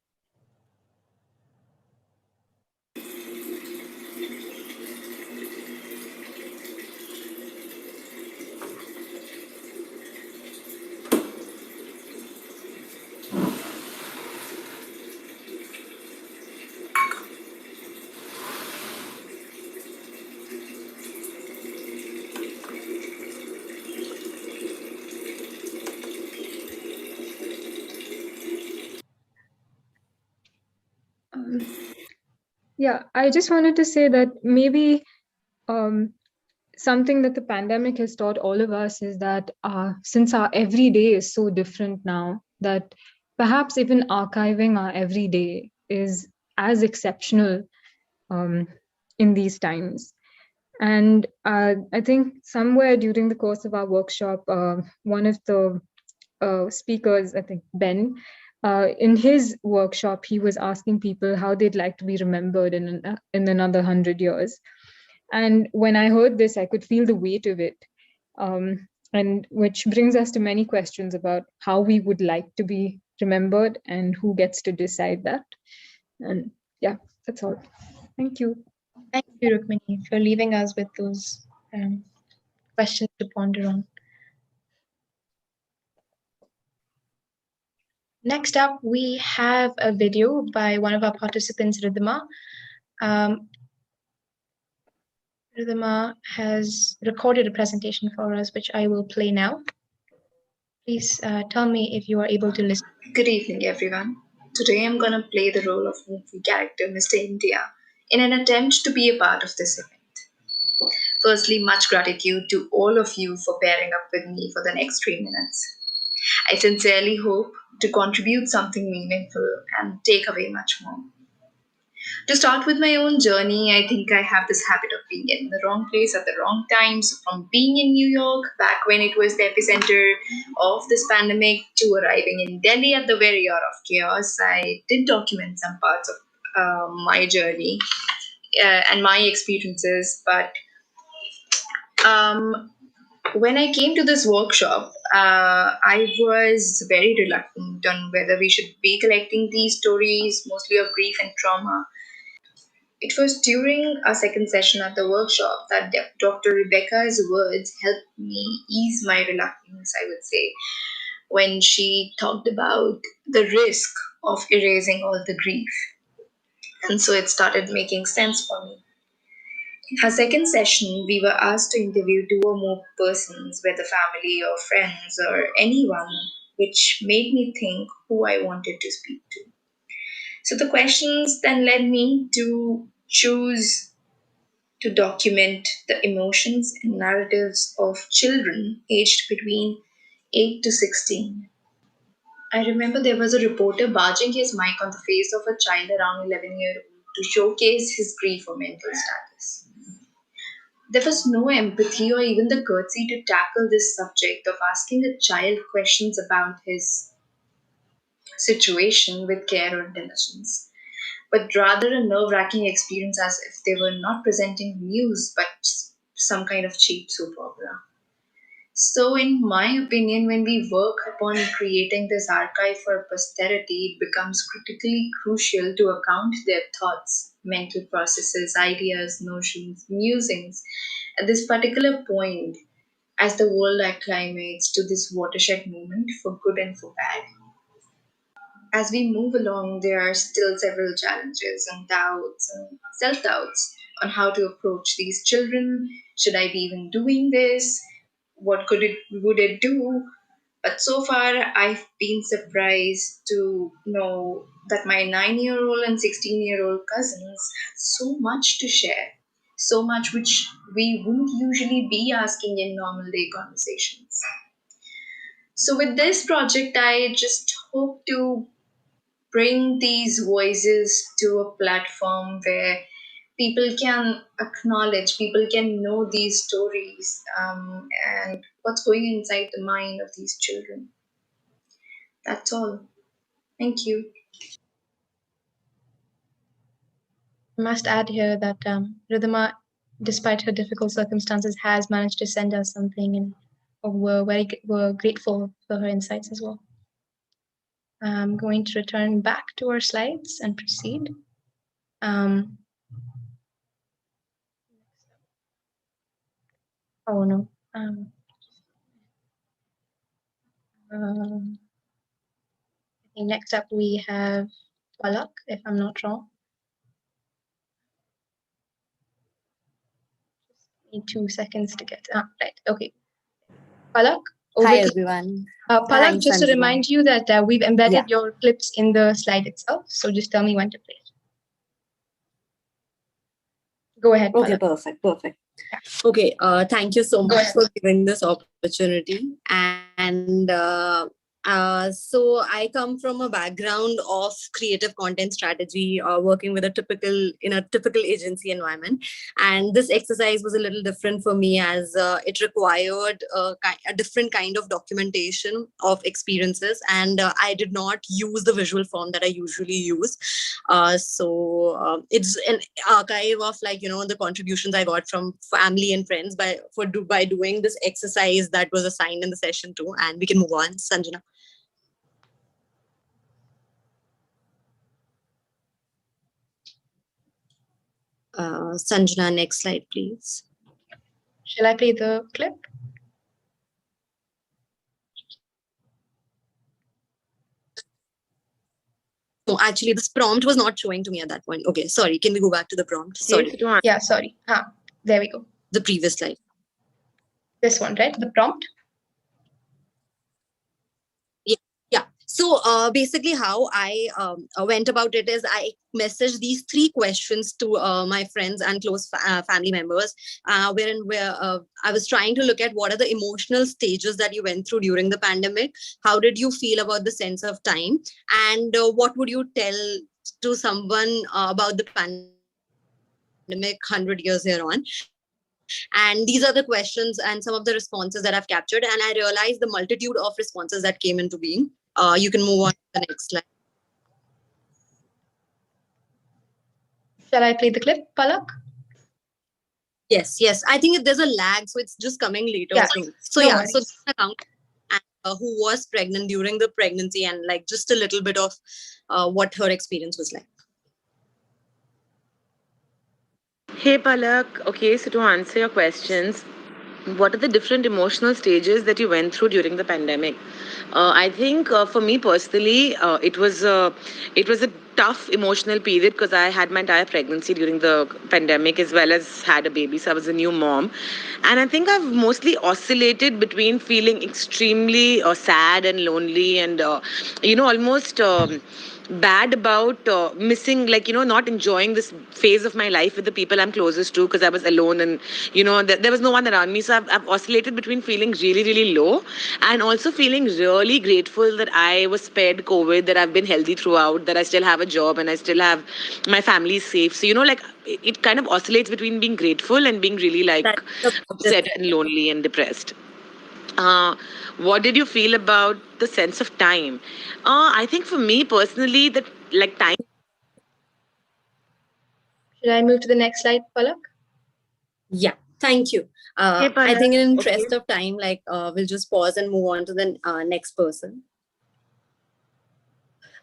Yeah, I just wanted to say that maybe something that the pandemic has taught all of us is that since our everyday is so different now, that perhaps even archiving our everyday is as exceptional in these times. And I think somewhere during the course of our workshop, one of the speakers, I think Ben, in his workshop, he was asking people how they'd like to be remembered in another 100 years. And when I heard this, I could feel the weight of it. And which brings us to many questions about how we would like to be remembered and who gets to decide that. And yeah, that's all. Thank you. Thank you, Rukmini, for leaving us with those questions to ponder on. Next up, we have a video by one of our participants, Ridhima. Ridhima has recorded a presentation for us, which I will play now. Please tell me if you are able to listen. Good evening, everyone. Today I'm going to play the role of movie character Mr. India in an attempt to be a part of this event. Firstly, much gratitude to all of you for pairing up with me for the next 3 minutes. I sincerely hope to contribute something meaningful and take away much more. To start with my own journey, I think I have this habit of being in the wrong place at the wrong time. So from being in New York back when it was the epicenter of this pandemic to arriving in Delhi at the very hour of chaos, I did document some parts of my journey and my experiences. But when I came to this workshop, I was very reluctant on whether we should be collecting these stories, mostly of grief and trauma. It was during our second session at the workshop that Dr. Rebecca's words helped me ease my reluctance, I would say, when she talked about the risk of erasing all the grief. And so it started making sense for me. In our second session, we were asked to interview 2 or more persons, whether family or friends or anyone, which made me think who I wanted to speak to. So the questions then led me to choose to document the emotions and narratives of children aged between 8 to 16. I remember there was a reporter barging his mic on the face of a child around 11 years old to showcase his grief or mental status. There was no empathy or even the courtesy to tackle this subject of asking a child questions about his situation with care or diligence, but rather a nerve wracking experience as if they were not presenting news but some kind of cheap soap opera. So, in my opinion, when we work upon creating this archive for posterity, it becomes critically crucial to account their thoughts, mental processes, ideas, notions, musings at this particular point as the world acclimates to this watershed moment for good and for bad. As we move along, there are still several challenges and doubts and self doubts on how to approach these children. Should I be even doing this? What could it would it do? But so far, I've been surprised to know that my 9-year-old and 16-year-old cousins have so much to share, so much which we wouldn't usually be asking in normal day conversations. So, with this project, I just hope to bring these voices to a platform where people can acknowledge, people can know these stories and what's going inside the mind of these children. That's all. Thank you. I must add here that Ridhima, despite her difficult circumstances, has managed to send us something, and we're grateful for her insights as well. I'm going to return back to our slides and proceed. Oh no. I think next up we have Palak, if I'm not wrong. Need 2 seconds to get right. Okay. Palak, over Hi to everyone. Palak, Thanks, just to Anjana. remind you that we've embedded Yeah. your clips in the slide itself. So just tell me when to play. Go ahead, Okay, Palak. perfect. Okay, thank you so much for giving this opportunity. So I come from a background of creative content strategy, working with in a typical agency environment. And this exercise was a little different for me as it required a different kind of documentation of experiences. And I did not use the visual form that I usually use. It's an archive of the contributions I got from family and friends by doing this exercise that was assigned in the session too. And we can move on, Sanjana. Sanjana, next slide, please. Shall I play the clip? No, actually, this prompt was not showing to me at that point. Okay, sorry. Can we go back to the prompt? Sorry. Yeah, sorry. There we go. The previous slide. This one, right? The prompt? Yeah. So basically how I went about it is I messaged these 3 questions to my friends and close family members, where I was trying to look at what are the emotional stages that you went through during the pandemic. How did you feel about the sense of time? And what would you tell to someone about the pandemic 100 years here on? And these are the questions and some of the responses that I've captured. And I realized the multitude of responses that came into being. You can move on to the next slide. Shall I play the clip, Palak? Yes. I think there's a lag, so it's just coming later. Yeah, So no yeah, worries. so this account who was pregnant during the pregnancy and just a little bit of what her experience was like. Hey Palak, okay, so to answer your questions, what are the different emotional stages that you went through during the pandemic? I think for me personally, it was a tough emotional period because I had my entire pregnancy during the pandemic as well as had a baby, so I was a new mom, and I think I've mostly oscillated between feeling extremely sad and lonely and almost bad about missing, like, not enjoying this phase of my life with the people I'm closest to, because I was alone and, there was no one around me. So I've oscillated between feeling really, really low and also feeling really grateful that I was spared COVID, that I've been healthy throughout, that I still have a job and I still have my family safe. So, like, it kind of oscillates between being grateful and being really like upset and lonely and depressed. What did you feel about the sense of time? I think for me personally, that like time. Should I move to the next slide, Palak? Yeah, thank you. Hey, I think in interest okay. of time, we'll just pause and move on to the next person.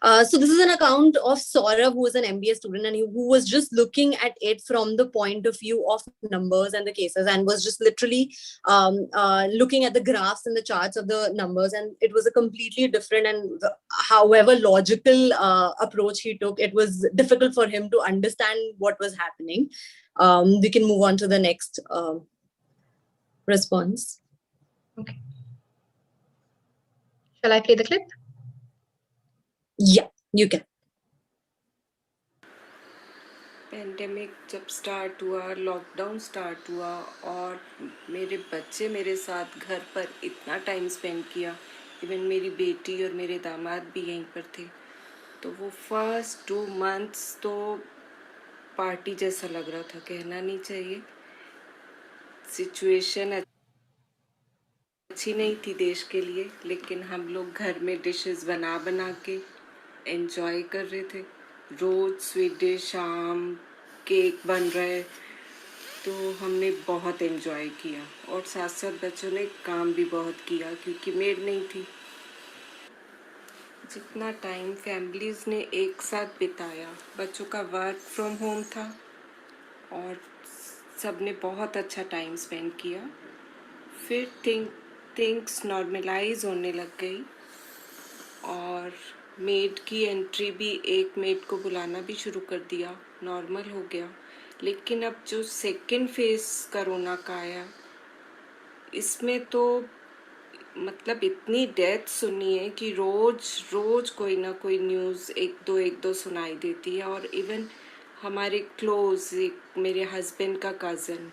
So this is an account of Saurav, who is an MBA student and who was just looking at it from the point of view of numbers and the cases, and was just literally looking at the graphs and the charts of the numbers, and it was a completely different and however logical approach he took. It was difficult for him to understand what was happening. We can move on to the next response. Okay. Shall I play the clip? Yeah, you can. Pandemic जब start हुआ, lockdown start हुआ और मेरे बच्चे मेरे साथ घर पर इतना टाइम स्पेंड किया, इवन मेरी बेटी और मेरे दामाद भी यहीं पर थे, तो वो फर्स्ट 2 मंथ्स तो पार्टी जैसा लग रहा था, कहना नहीं चाहिए। सिचुएशन अच्छी नहीं थी देश के लिए, लेकिन हम लोग घर में डिशेस बना के एंजॉय कर रहे थे। रोज स्वीट डिश, आम, केक बन रहे, तो हमने बहुत एंजॉय किया और साथ साथ बच्चों ने काम भी बहुत किया क्योंकि मेड नहीं थी। जितना टाइम फैमिलीज ने एक साथ बिताया, बच्चों का वर्क फ्रॉम होम था और सब ने बहुत अच्छा टाइम स्पेंड किया। फिर थिंग्स नॉर्मलाइज होने लग गई और मेड की एंट्री भी, एक मेड को बुलाना भी शुरू कर दिया, नॉर्मल हो गया। लेकिन अब जो सेकंड फेज कोरोना का आया, इसमें तो मतलब इतनी डेथ सुनी है कि रोज कोई ना कोई न्यूज़ एक दो सुनाई देती है। और इवन हमारे क्लोज मेरे हस्बैंड का कज़न,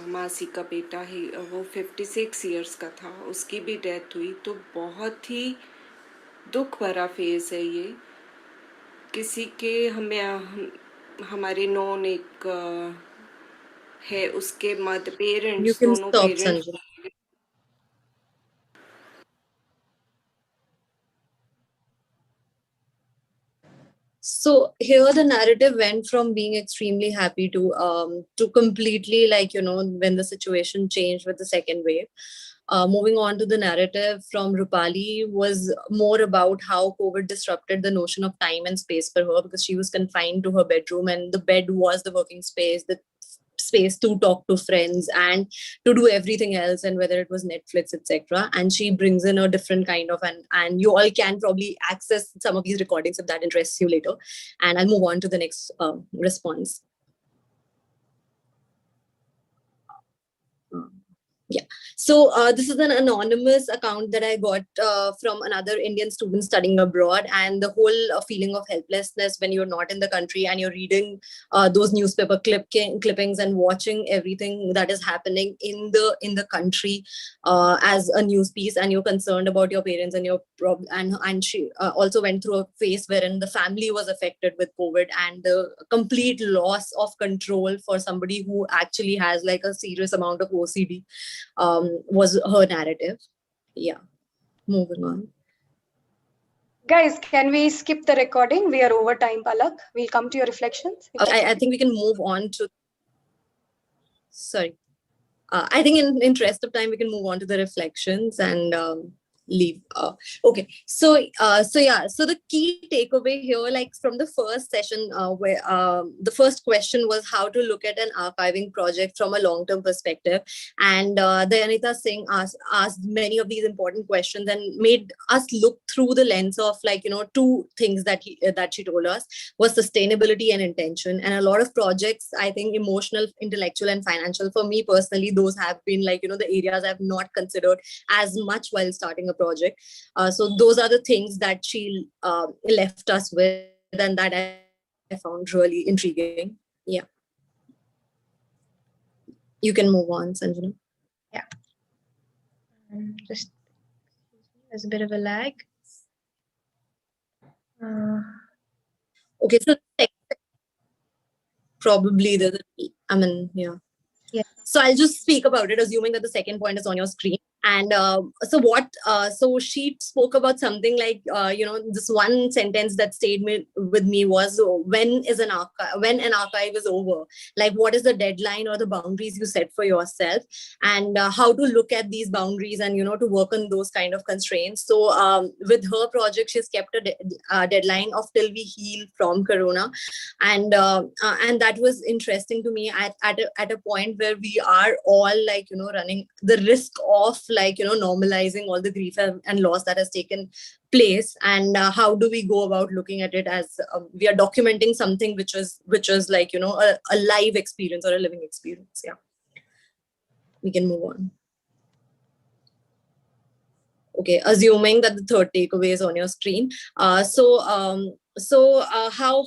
मासी का बेटा ही, वो 56 इयर्स का था, उसकी भी डेथ हुई। तो बहुत ही दुख भरा फेज है ये। किसी के हमारे नॉन एक है, उसके मद पेरेंट्स, दोनों parents. So here the narrative went from being extremely happy to completely, when the situation changed with the second wave. Moving on to the narrative from Rupali was more about how COVID disrupted the notion of time and space for her, because she was confined to her bedroom and the bed was the working space, the space to talk to friends and to do everything else, and whether it was Netflix, etc. And she brings in a different kind of, and you all can probably access some of these recordings if that interests you later. And I'll move on to the next response. Yeah. So this is an anonymous account that I got from another Indian student studying abroad, and the whole feeling of helplessness when you're not in the country and you're reading those newspaper clippings and watching everything that is happening in the country as a news piece, and you're concerned about your parents and your and she also went through a phase wherein the family was affected with COVID, and the complete loss of control for somebody who actually has like a serious amount of OCD. Was her narrative. Yeah, moving on. Guys, can we skip the recording? We are over time, Palak. We'll come to your reflections. I think we can move on to, sorry. I think in interest of time, we can move on to the reflections and leave. Okay, so the key takeaway here, like from the first session, where the first question was how to look at an archiving project from a long-term perspective, and Dayanita Singh asked many of these important questions and made us look through the lens of two things that she told us was sustainability and intention. And a lot of projects, I think emotional, intellectual, and financial, for me personally, those have been the areas I've not considered as much while starting a the project. So those are the things that she left us with, and that I found really intriguing. Yeah. You can move on, Sanjana. Yeah. Just there's a bit of a lag. Okay, so probably yeah. So I'll just speak about it, assuming that the second point is on your screen. And so she spoke about something like, this one sentence that stayed with me was, when an archive is over, like what is the deadline or the boundaries you set for yourself, and how to look at these boundaries and, to work on those kind of constraints. So with her project, she's kept a deadline of till we heal from Corona. And that was interesting to me at a point where we are all running the risk of normalizing all the grief and loss that has taken place. And how do we go about looking at it as we are documenting something which is a live experience or a living experience. Yeah, we can move on. Okay, assuming that the third takeaway is on your screen. So how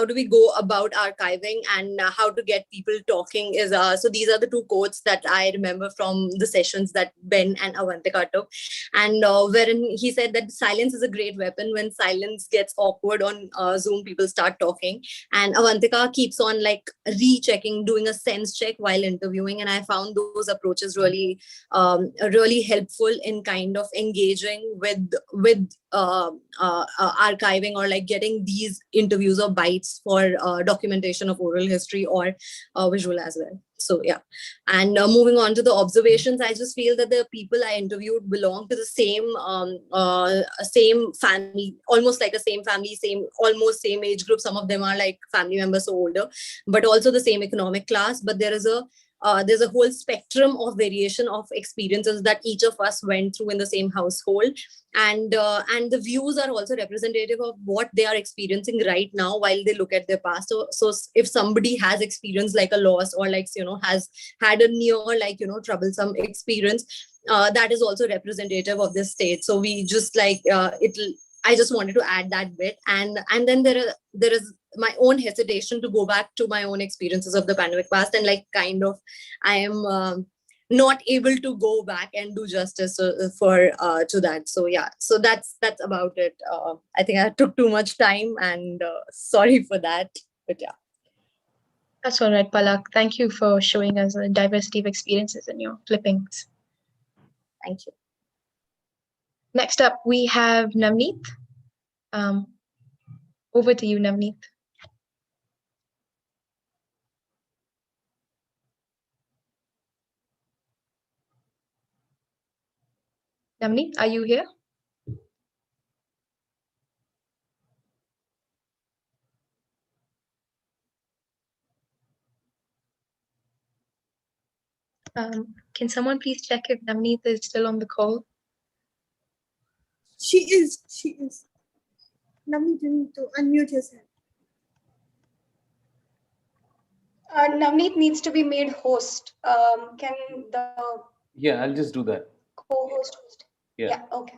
do we go about archiving, and how to get people talking is so these are the two quotes that I remember from the sessions that Ben and Avantika took, and wherein he said that silence is a great weapon. When silence gets awkward on Zoom, people start talking, and Avantika keeps on rechecking, doing a sense check while interviewing, and I found those approaches really really helpful in kind of engaging with archiving, or getting these interviews or bites for documentation of oral history or visual as well. So yeah, and moving on to the observations, I just feel that the people I interviewed belong to the same family, almost like a same family, almost same age group. Some of them are family members, so older, but also the same economic class. But there's a whole spectrum of variation of experiences that each of us went through in the same household, and the views are also representative of what they are experiencing right now while they look at their past. So if somebody has experienced a loss, or has had a near troublesome experience, that is also representative of this state. So we just I just wanted to add that bit, and then there is my own hesitation to go back to my own experiences of the pandemic past, and I am not able to go back and do justice to that. So yeah, so that's about it. I think I took too much time, and sorry for that, but yeah. That's all right, Palak. Thank you for showing us a diversity of experiences in your clippings. Thank you. Next up, we have Navneet. Over to you, Navneet. Navneet, are you here? Can someone please check if Navneet is still on the call? She is. Navneet, you need to unmute yourself. Navneet needs to be made host. Can the Yeah, I'll just do that. co-host host? Yeah. Okay.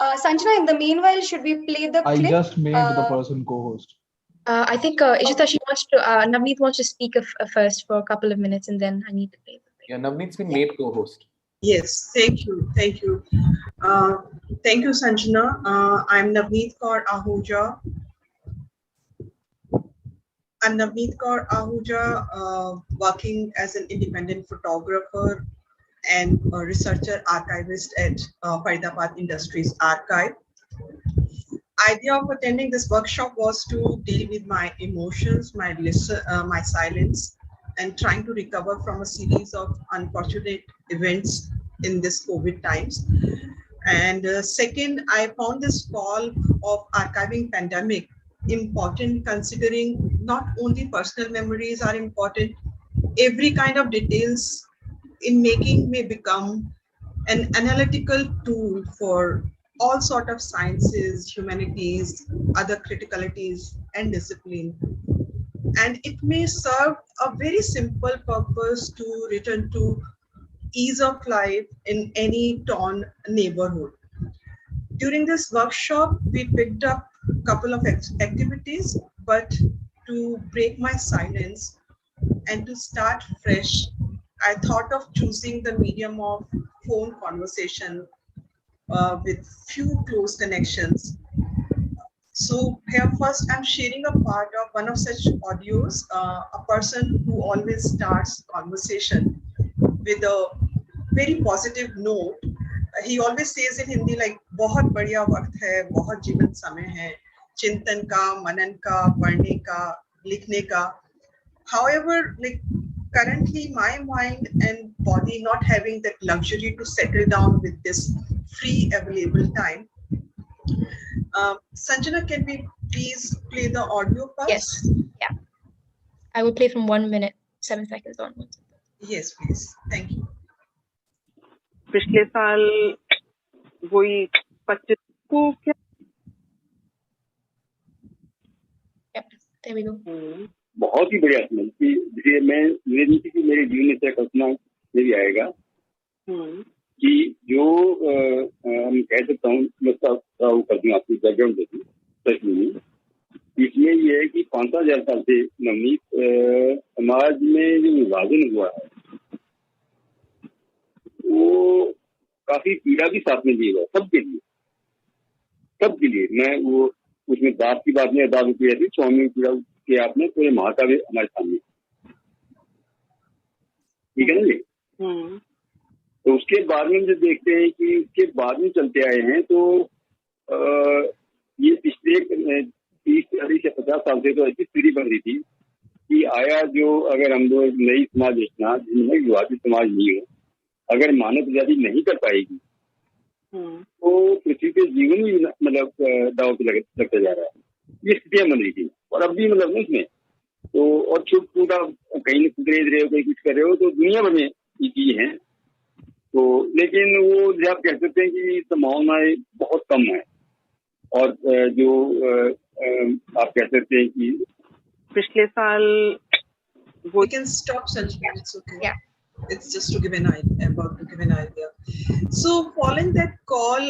Sanjana, in the meanwhile, should we play the clip? I just made the person co-host. I think Ishita, she wants to. Navneet wants to speak first for a couple of minutes, and then I need to play. Yeah, Navneet's been made co-host. Yes, thank you. Thank you, Sanjana. I'm Navneet Kaur Ahuja. Working as an independent photographer and a researcher archivist at Faridabad Industries Archive. Idea of attending this workshop was to deal with my emotions, my silence, and trying to recover from a series of unfortunate events in this COVID times. And second, I found this call of archiving pandemic important, considering not only personal memories are important, every kind of details in making may become an analytical tool for all sort of sciences, humanities, other criticalities, and discipline. And it may serve a very simple purpose to return to ease of life in any torn neighborhood. During this workshop, we picked up a couple of activities, but to break my silence and to start fresh, I thought of choosing the medium of phone conversation with few close connections. So here first, I'm sharing a part of one of such audios, a person who always starts conversation with a very positive note. He always says in Hindi like बहुत बढ़िया वक्त है, बहुत जीवन समय है, चिंतन का, मनन का, पढ़ने का, लिखने का. However, like currently my mind and body not having that luxury to settle down with this free available time. Sanjana, can we please play the audio first? Yes. Yeah. I will play from 1 minute, 7 seconds onwards. Yes, please. Thank you. पिछले साल वही 25 को क्या There we go. बहुत ही बढ़िया समझ कि मैं मेरी जीवन में कल्पना ये भी आएगा कि जो हम कह सकता हूँ मैं कर दूँ आपकी बैकग्राउंड देती हूँ इसमें ये है कि 5,000 साल से नवनीत समाज में जो विभाजन हुआ है वो काफी पीड़ा भी साथ में दिएगा सबके लिए मैं वो उसमें दास की बात नहीं दास की ऐसी स्वामी पीड़ा के आपने पूरे महाकाव्य हमारे सामने ठीक है ना जी तो उसके बाद में जब देखते हैं कि उसके बाद में चलते आए हैं तो ये पिछले 30, 40 या 50 साल से तो ऐसी पीढ़ी बन रही थी कि आया जो अगर हम लोग नई समाज रचना जिनमें विवादित समाज नहीं हो अगर मानव प्रजाति नहीं कर पाएगी तो पृथ्वी पे जीवन ही मतलब दाव पे लगता जा रहा है ये स्थितियां बन रही थी और अब भी मतलब उसमें तो और छुट फूटा कहीं खरीद रहे हो कहीं कुछ कर रहे हो तो दुनिया भर में ये चीज है तो लेकिन वो जो आप कह सकते हैं कि संभावनाएं बहुत कम है और जो आप कह सकते हैं कि पिछले साल we can stop Sanjana, it's okay. Yeah. It's just to give an idea, about to give an idea. So following that call,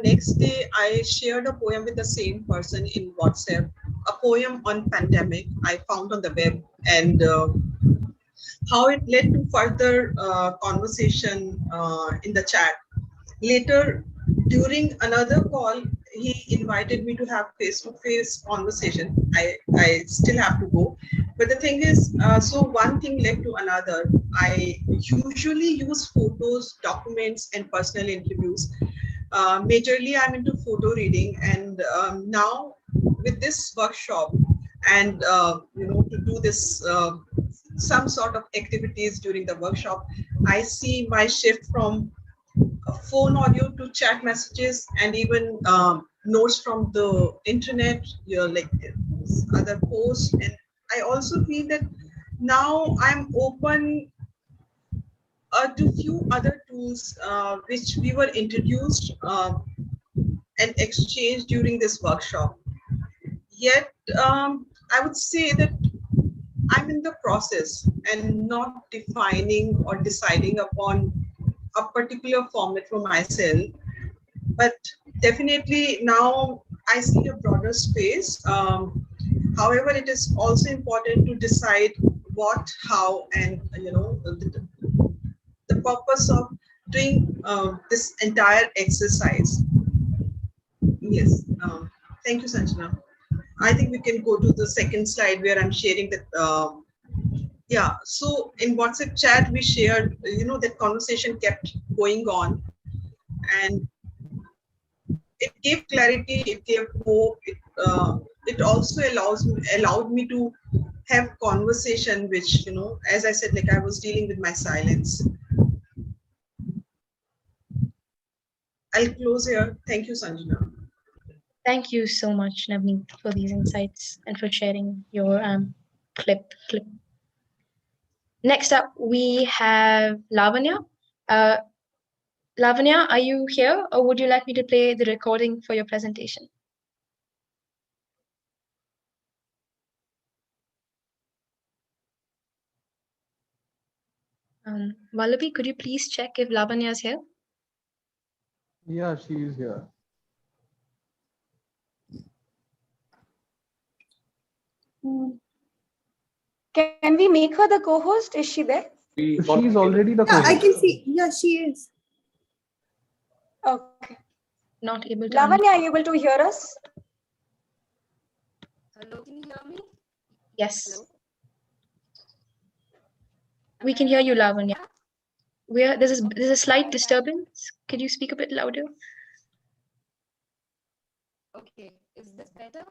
next day I shared a poem with the same person in WhatsApp, a poem on pandemic I found on the web and how it led to further conversation in the chat. Later, during another call, he invited me to have face-to-face conversation. I still have to go. But the thing is, so one thing led to another. I usually use photos, documents, and personal interviews. Majorly, I'm into photo reading. And now with this workshop and, to do this, some sort of activities during the workshop, I see my shift from phone audio to chat messages and even notes from the internet, like other posts. And I also feel that now I'm open to few other tools which we were introduced and exchanged during this workshop. Yet I would say that I'm in the process and not defining or deciding upon a particular format for myself, but definitely now I see a broader space. However, it is also important to decide what, how, and the purpose of doing this entire exercise. Yes, thank you, Sanjana. I think we can go to the second slide where I'm sharing that. Yeah, so in WhatsApp chat, we shared, that conversation kept going on and it gave clarity, it gave hope. It also allowed me to have conversation, which, as I said, like I was dealing with my silence. I'll close here. Thank you, Sanjana. Thank you so much, Navneet, for these insights and for sharing your clip. Next up, we have Lavanya. Lavanya, are you here or would you like me to play the recording for your presentation? Vallabi, could you please check if Lavanya is here? Yeah, she is here. Can we make her the co-host? Is she there? She's already the co-host. I can see. Yeah, she is. Okay. Not able to. Lavanya, are you able to hear us? Hello, can you hear me? Yes. Hello? We can hear you, Lavanya. There's a slight disturbance. Could you speak a bit louder? Okay, is this better?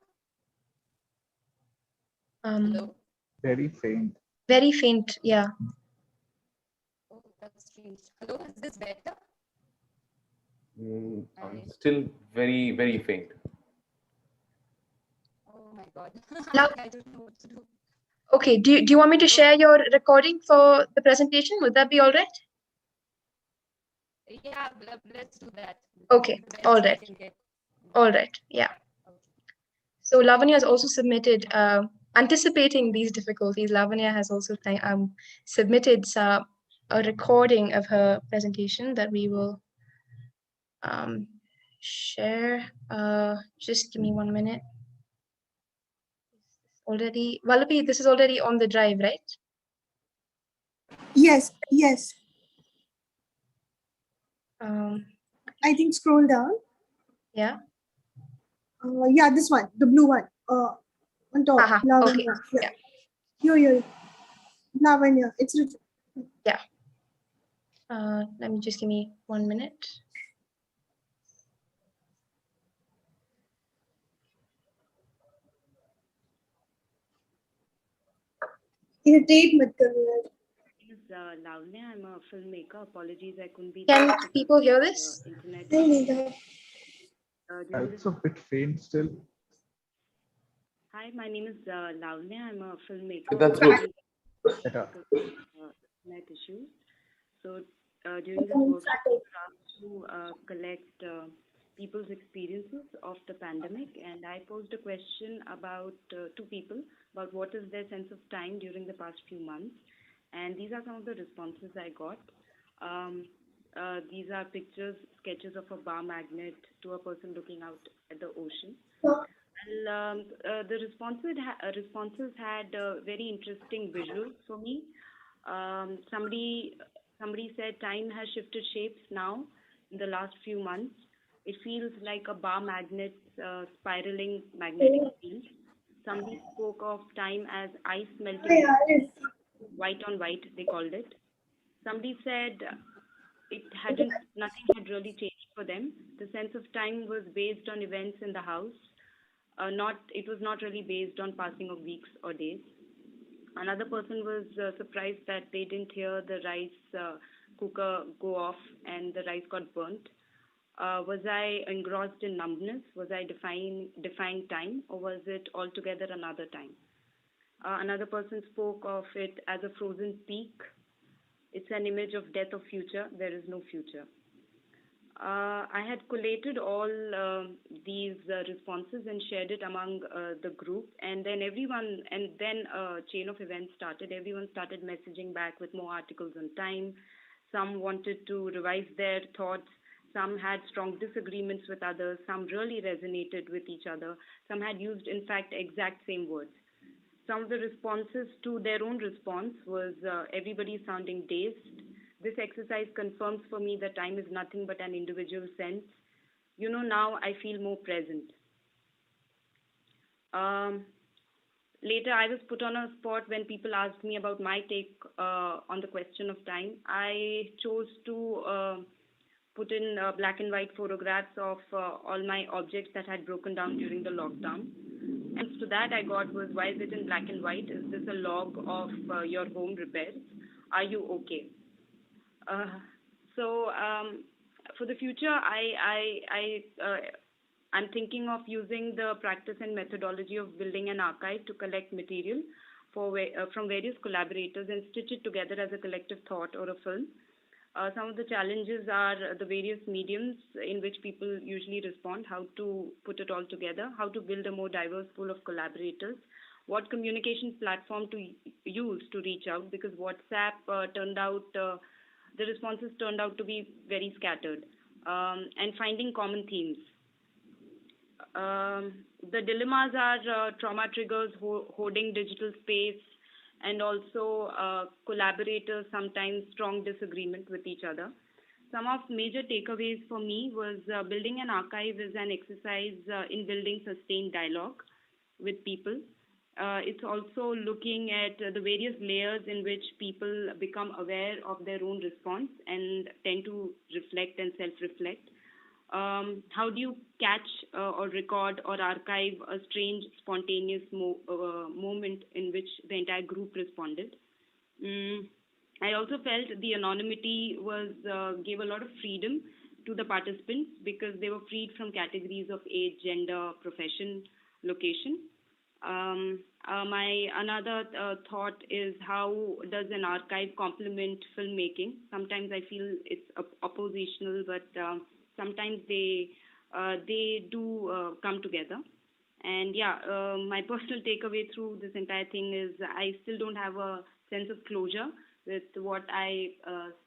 Hello? Very faint. Very faint, yeah. Oh, that's strange. Hello, is this better? Still very, very faint. Oh my God. I don't know what to do. Okay, do you want me to share your recording for the presentation? Would that be all right? Yeah, let's do that. Okay, all right. All right, yeah. So Lavanya has also submitted, anticipating these difficulties, Lavanya has also submitted a recording of her presentation that we will share. Just give me 1 minute. Vallapi, this is already on the drive, right? Yes, yes. I think scroll down. Yeah. Yeah, this one, the blue one. On top. Lavanya. Okay. Yeah. Here. Lavanya. It's written. Yeah. Let me just give me 1 minute. Irritate mat karo yaar. Lavanya, I'm a filmmaker. Apologies, I couldn't be Can there because people hear of, this? internet. It's a bit faint still. Hi, my name is Lavanya. I'm a filmmaker. That's good. Better. Internet issues. So during this workshop, we were asked to collect people's experiences of the pandemic, and I posed a question about to people about what is their sense of time during the past few months. And these are some of the responses I got. These are pictures, sketches of a bar magnet to a person looking out at the ocean. And the responses had very interesting visuals for me. Somebody said time has shifted shapes now in the last few months. It feels like a bar magnet spiraling magnetic field. Somebody spoke of time as ice melting, white on white, they called it. Somebody said nothing had really changed for them. The sense of time was based on events in the house. It was not really based on passing of weeks or days. Another person was surprised that they didn't hear the rice cooker go off and the rice got burnt. Was I engrossed in numbness? Was I defying time, or was it altogether another time? Another person spoke of it as a frozen peak. It's an image of death or future. There is no future. I had collated all these responses and shared it among the group, and then a chain of events started. Everyone started messaging back with more articles on time. Some wanted to revise their thoughts. Some had strong disagreements with others. Some really resonated with each other. Some had used, in fact, exact same words. Some of the responses to their own response was everybody sounding dazed. This exercise confirms for me that time is nothing but an individual sense. Now I feel more present. Later, I was put on a spot when people asked me about my take on the question of time. I chose to put in black and white photographs of all my objects that had broken down during the lockdown. And to that I got was, why is it in black and white? Is this a log of your home repairs? Are you okay? For the future, I'm thinking of using the practice and methodology of building an archive to collect material from various collaborators and stitch it together as a collective thought or a film. Some of the challenges are the various mediums in which people usually respond, how to put it all together, how to build a more diverse pool of collaborators, what communication platform to use to reach out, because WhatsApp the responses turned out to be very scattered, and finding common themes. The dilemmas are trauma triggers, hoarding digital space, and also collaborators sometimes strong disagreement with each other. Some of major takeaways for me was building an archive is an exercise in building sustained dialogue with people. It's also looking at the various layers in which people become aware of their own response and tend to reflect and self-reflect. How do you catch or record or archive a strange, spontaneous moment in which the entire group responded? I also felt the anonymity gave a lot of freedom to the participants because they were freed from categories of age, gender, profession, location. My another thought is, how does an archive complement filmmaking? Sometimes I feel it's oppositional, but sometimes they do come together. And yeah, my personal takeaway through this entire thing is I still don't have a sense of closure with what I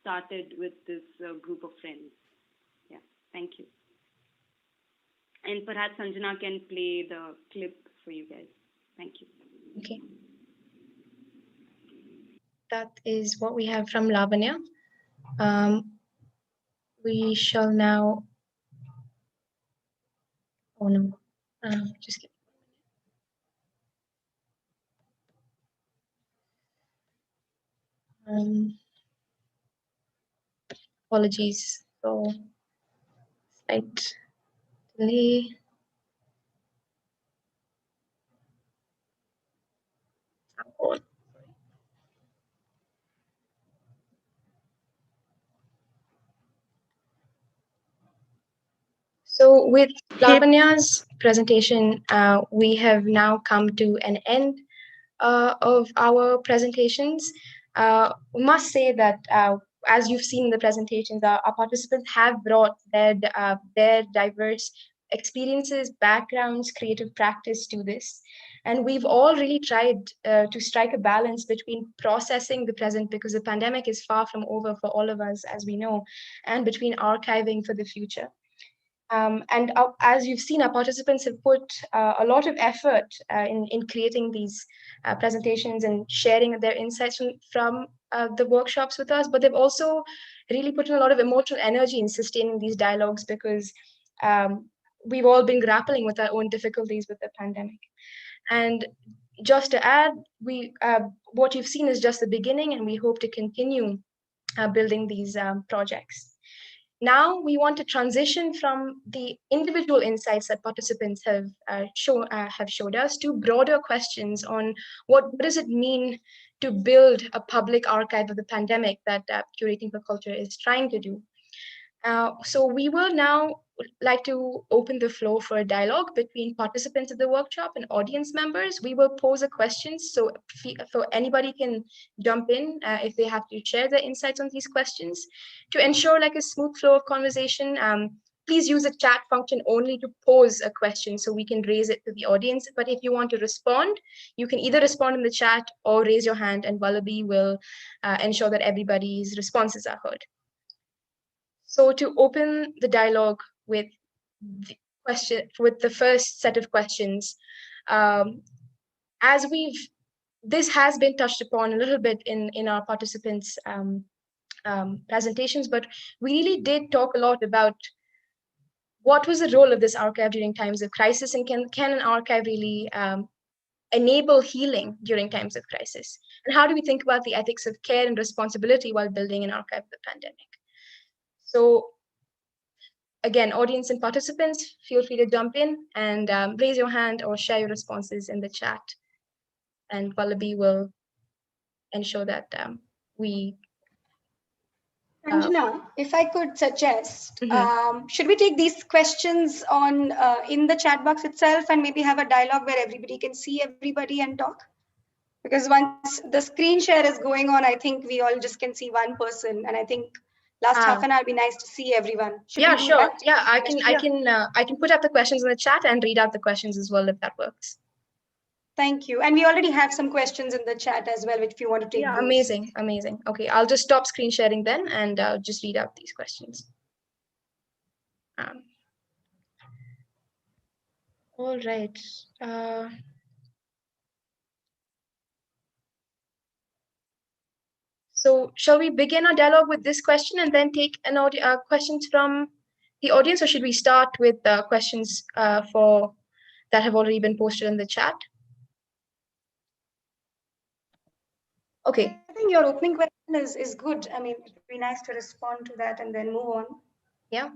started with this group of friends. Yeah, thank you. And perhaps Sanjana can play the clip for you guys. Thank you. Okay. That is what we have from Lavanya. We shall now. Oh no, just give apologies for slight delay. So with Lavanya's presentation, we have now come to an end of our presentations. We must say that as you've seen in the presentations, our participants have brought their diverse experiences, backgrounds, creative practice to this. And we've all really tried to strike a balance between processing the present, because the pandemic is far from over for all of us, as we know, and between archiving for the future. And as you've seen, our participants have put a lot of effort in creating these presentations and sharing their insights from the workshops with us, but they've also really put in a lot of emotional energy in sustaining these dialogues, because we've all been grappling with our own difficulties with the pandemic. And just to add, what you've seen is just the beginning, and we hope to continue building these projects. Now we want to transition from the individual insights that participants have showed us to broader questions on what does it mean to build a public archive of the pandemic that Curating for Culture is trying to do. So we will now like to open the floor for a dialogue between participants of the workshop and audience members. We will pose a question, so anybody can jump in if they have to share their insights on these questions. To ensure like a smooth flow of conversation, please use the chat function only to pose a question so we can raise it to the audience. But if you want to respond, you can either respond in the chat or raise your hand, and Wallaby will ensure that everybody's responses are heard. So to open the dialogue with the first set of questions, this has been touched upon a little bit in our participants' presentations, but we really did talk a lot about what was the role of this archive during times of crisis, and can an archive really enable healing during times of crisis? And how do we think about the ethics of care and responsibility while building an archive of the pandemic? So again, audience and participants, feel free to jump in and raise your hand or share your responses in the chat. And Wallaby will ensure that we... Anjana, if I could suggest, should we take these questions on in the chat box itself and maybe have a dialogue where everybody can see everybody and talk? Because once the screen share is going on, I think we all just can see one person, and I think last half an hour would be nice to see everyone. Yeah, sure. Yeah, I can put up the questions in the chat and read out the questions as well, if that works. Thank you. And we already have some questions in the chat as well, if you want to take those. Amazing, amazing. Okay, I'll just stop screen sharing then and just read out these questions. All right. So shall we begin our dialogue with this question and then take questions from the audience, or should we start with questions that have already been posted in the chat? Okay. I think your opening question is good. I mean, it'd be nice to respond to that and then move on. Yeah.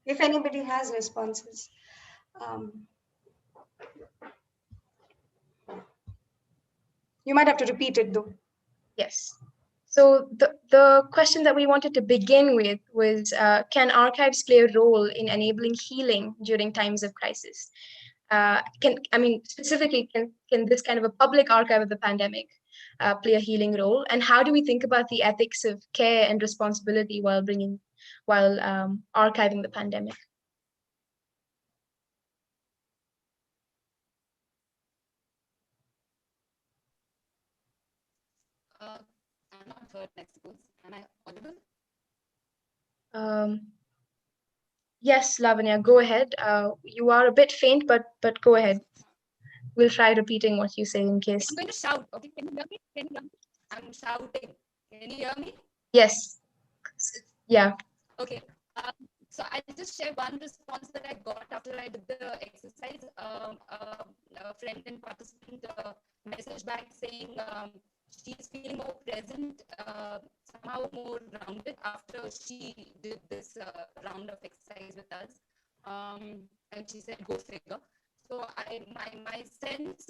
If anybody has responses. You might have to repeat it though. Yes. So the question that we wanted to begin with was, can archives play a role in enabling healing during times of crisis? Specifically, can this kind of a public archive of the pandemic play a healing role? And how do we think about the ethics of care and responsibility while archiving the pandemic? I'm not heard, I suppose. Am I audible? Yes, Lavanya, go ahead. You are a bit faint, but go ahead. We'll try repeating what you say in case. I'm going to shout. Okay, can you hear me? Can you hear me? I'm shouting. Can you hear me? Yes. Yeah. Okay. So I'll just share one response that I got after I did the exercise. A friend and participant messaged back saying she's feeling more present, somehow more grounded after she did this round of exercise with us. And she said, go figure. So my sense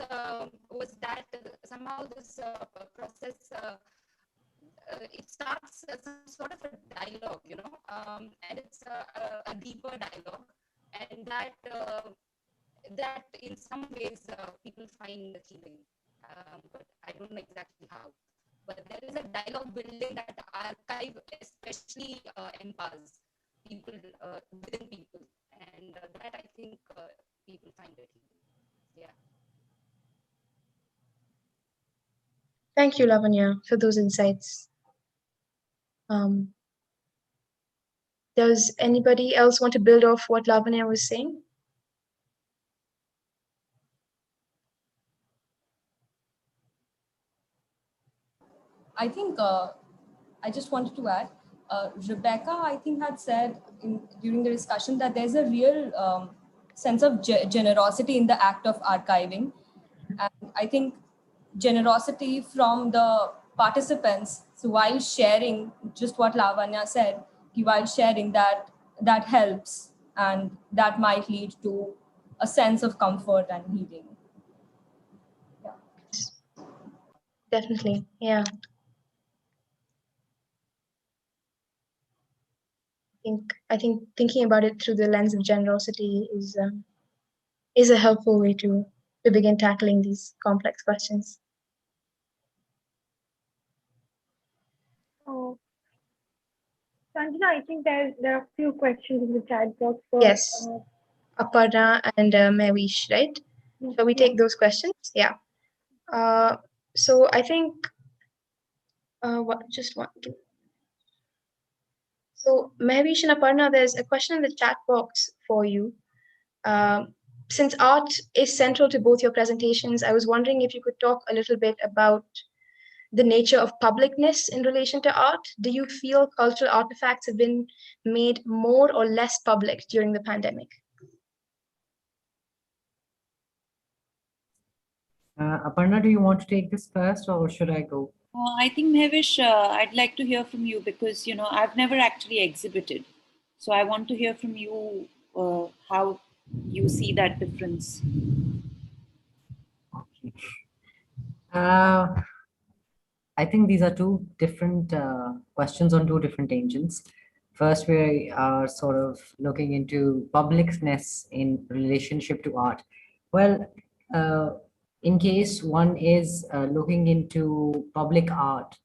was that somehow this process, it starts some sort of a dialogue, and it's a deeper dialogue, and that in some ways people find healing, but I don't know exactly how. But there is a dialogue building that archive especially empowers people within people, and that I think people find it healing. Yeah. Thank you, Lavanya, for those insights. Does anybody else want to build off what Lavanya was saying? I think I just wanted to add, Rebecca, I think, had said during the discussion that there's a real sense of generosity in the act of archiving. And I think generosity from the participants, so while sharing just what Lavanya said, while sharing that helps, and that might lead to a sense of comfort and healing. Yeah. Definitely, yeah. I think thinking about it through the lens of generosity is a helpful way to begin tackling these complex questions. Oh, Sanjana, I think there are a few questions in the chat box. Yes, Aparna and Mevish, right? Shall we take those questions? Yeah. So I think just one. So Mevish and Aparna, there's a question in the chat box for you. Since art is central to both your presentations, I was wondering if you could talk a little bit about the nature of publicness in relation to art. Do you feel cultural artifacts have been made more or less public during the pandemic? Aparna, do you want to take this first, or should I go? I think, Mevish, I'd like to hear from you because, I've never actually exhibited. So I want to hear from you how you see that difference. Okay. I think these are two different questions on two different tangents. First, we are sort of looking into publicness in relationship to art. Well, in case one is looking into public art,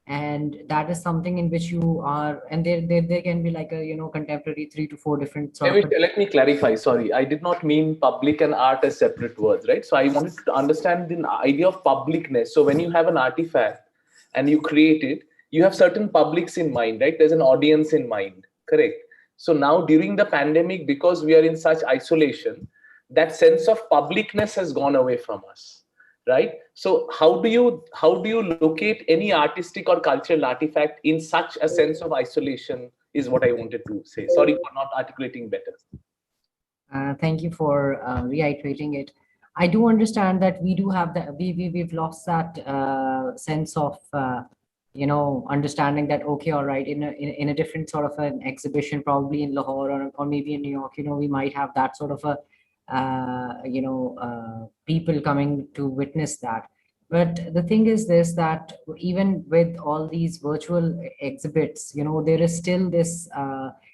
And that is something in which you are, and there can be like a, you know, contemporary 3 to 4 different sort of. Let me clarify. Sorry, I did not mean public and art as separate words, right? So I wanted to understand the idea of publicness. So when you have an artifact and you create it, you have certain publics in mind, right? There's an audience in mind, correct? So now during the pandemic, because we are in such isolation, that sense of publicness has gone away from us, right? So how do you locate any artistic or cultural artifact in such a sense of isolation is what I wanted to say. Sorry for not articulating better. Thank you for reiterating it. I do understand that we do have that, we've lost that sense of you know, understanding that, okay, all right, in a different sort of an exhibition, probably in Lahore or maybe in New York, you know, we might have that sort of a you know, people coming to witness that. But the thing is this, that even with all these virtual exhibits, you know, there is still this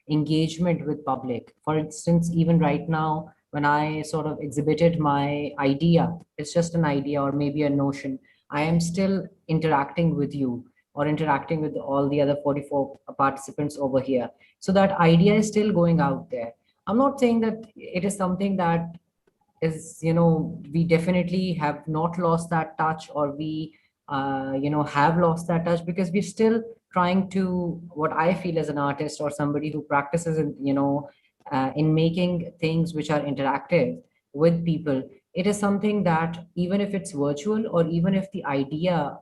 engagement with public. For instance, even right now, when I sort of exhibited my idea, it's just an idea or maybe a notion, I am still interacting with you or interacting with all the other 44 participants over here. So that idea is still going out there. I'm not saying that it is something that is, you know, we definitely have not lost that touch, or we you know, have lost that touch, because we're still trying to, what I feel as an artist or somebody who practices in, you know, in making things which are interactive with people, it is something that even if it's virtual, or even if the idea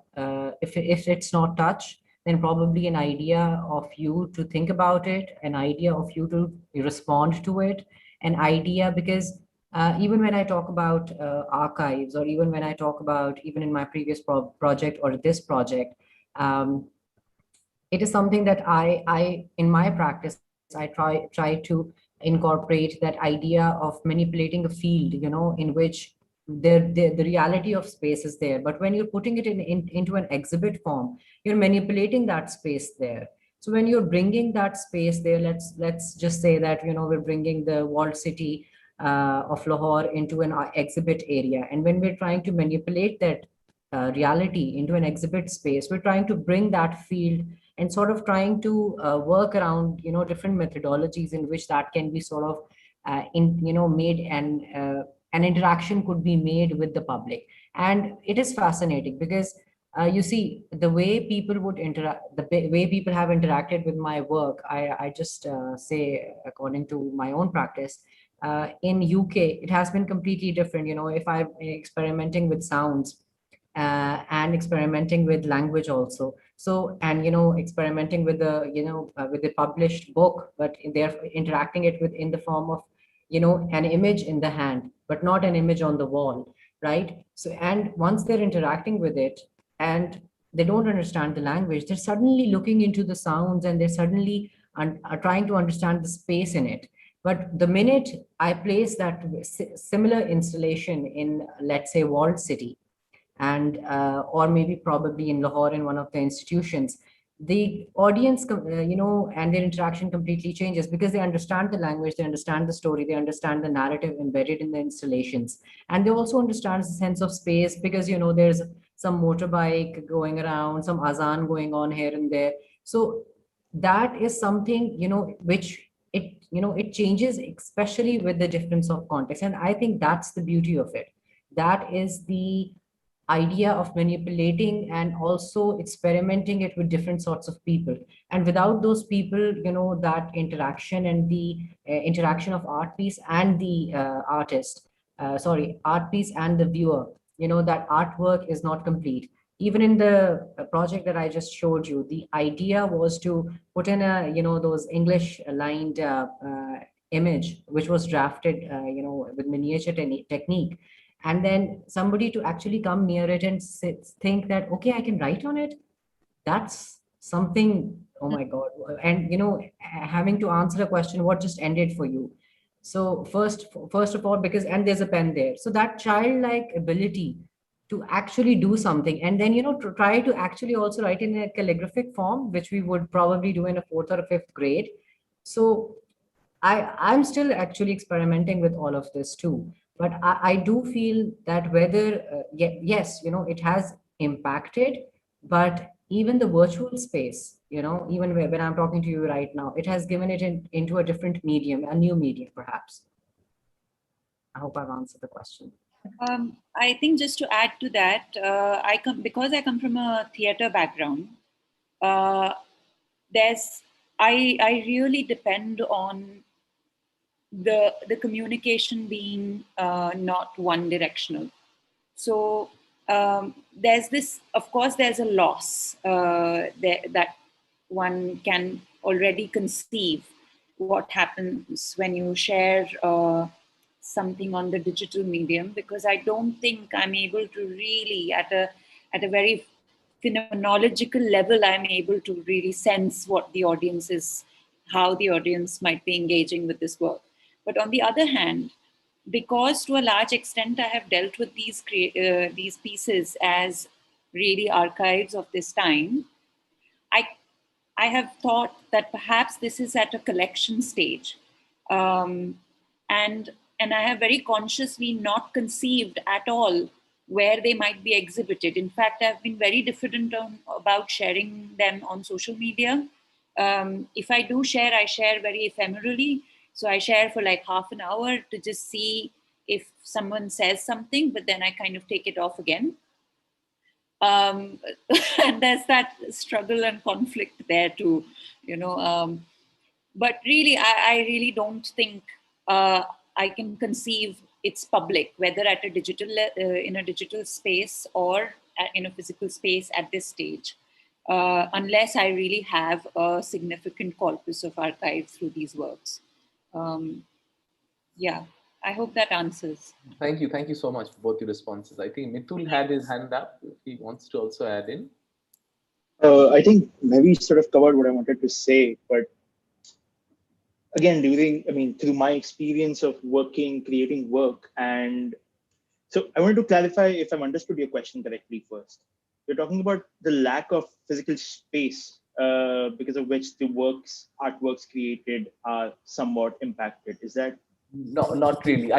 if it's not touch, then probably an idea of you to think about it, an idea of you to respond to it, an idea, because even when I talk about archives, or even when I talk about, even in my previous project or this project, it is something that I in my practice, I try to incorporate that idea of manipulating a field, you know, in which the reality of space is there. But when you're putting it into an exhibit form, you're manipulating that space there. So when you're bringing that space there, let's just say that, you know, we're bringing the walled city of Lahore into an exhibit area. And when we're trying to manipulate that reality into an exhibit space, we're trying to bring that field and sort of trying to work around, you know, different methodologies in which that can be sort of you know, made, and an interaction could be made with the public. And it is fascinating because you see, the way people would interact, the way people have interacted with my work, I just say, according to my own practice, in UK, it has been completely different. You know, if I'm experimenting with sounds and experimenting with language also. So, and, you know, experimenting with the, you know, with the published book, but they're interacting it with in the form of, you know, an image in the hand, but not an image on the wall, right? So, and once they're interacting with it and they don't understand the language, they're suddenly looking into the sounds, and they're suddenly are trying to understand the space in it. But the minute I place that similar installation in, let's say, walled city, and or maybe probably in Lahore in one of the institutions, the audience, you know, and their interaction completely changes, because they understand the language, they understand the story, they understand the narrative embedded in the installations, and they also understand the sense of space, because, you know, there's some motorbike going around, some azan going on here and there. So that is something, you know, which it, you know, it changes, especially with the difference of context. And I think that's the beauty of it. That is the idea of manipulating and also experimenting it with different sorts of people. And without those people, you know, that interaction and the interaction of art piece and the artist, sorry, art piece and the viewer, you know, that artwork is not complete. Even in the project that I just showed you, the idea was to put in a, you know, those English lined image, which was drafted, you know, with miniature technique, and then somebody to actually come near it and think that, okay, I can write on it. That's something, oh my God. And, you know, having to answer a question, what just ended for you? So first of all, because, and there's a pen there. So that childlike ability to actually do something, and then, you know, to try to actually also write in a calligraphic form, which we would probably do in a 4th or a 5th grade. So I'm still actually experimenting with all of this too. But I do feel that whether, yes, you know, it has impacted, but even the virtual space, even when I'm talking to you right now, it has given it into a different medium, a new medium, perhaps. I hope I've answered the question. I think just to add to that, because I come from a theater background. I really depend on the communication being not one directional. So there's this, of course, there's a loss that one can already conceive what happens when you share something on the digital medium, because I don't think I'm able to really at a very phenomenological level, I'm able to really sense what the audience is, how the audience might be engaging with this work. But on the other hand, because to a large extent I have dealt with these pieces as really archives of this time, I have thought that perhaps this is at a collection stage, and I have very consciously not conceived at all where they might be exhibited. In fact, I've been very diffident about sharing them on social media. If I do share, I share very ephemerally. So I share for like half an hour to just see if someone says something, but then I kind of take it off again. And there's that struggle and conflict there too, but really, I really don't think I can conceive it's public, whether at a digital in a digital space or in a physical space at this stage, unless I really have a significant corpus of archive through these works. Yeah, I hope that answers. Thank you so much for both your responses. I think Mitul had his hand up. If he wants to also add in. I think maybe sort of covered what I wanted to say, but again, through my experience of creating work, and so I wanted to clarify if I've understood your question correctly first. You're talking about the lack of physical space because of which the artworks created are somewhat impacted. Is that? No, not really.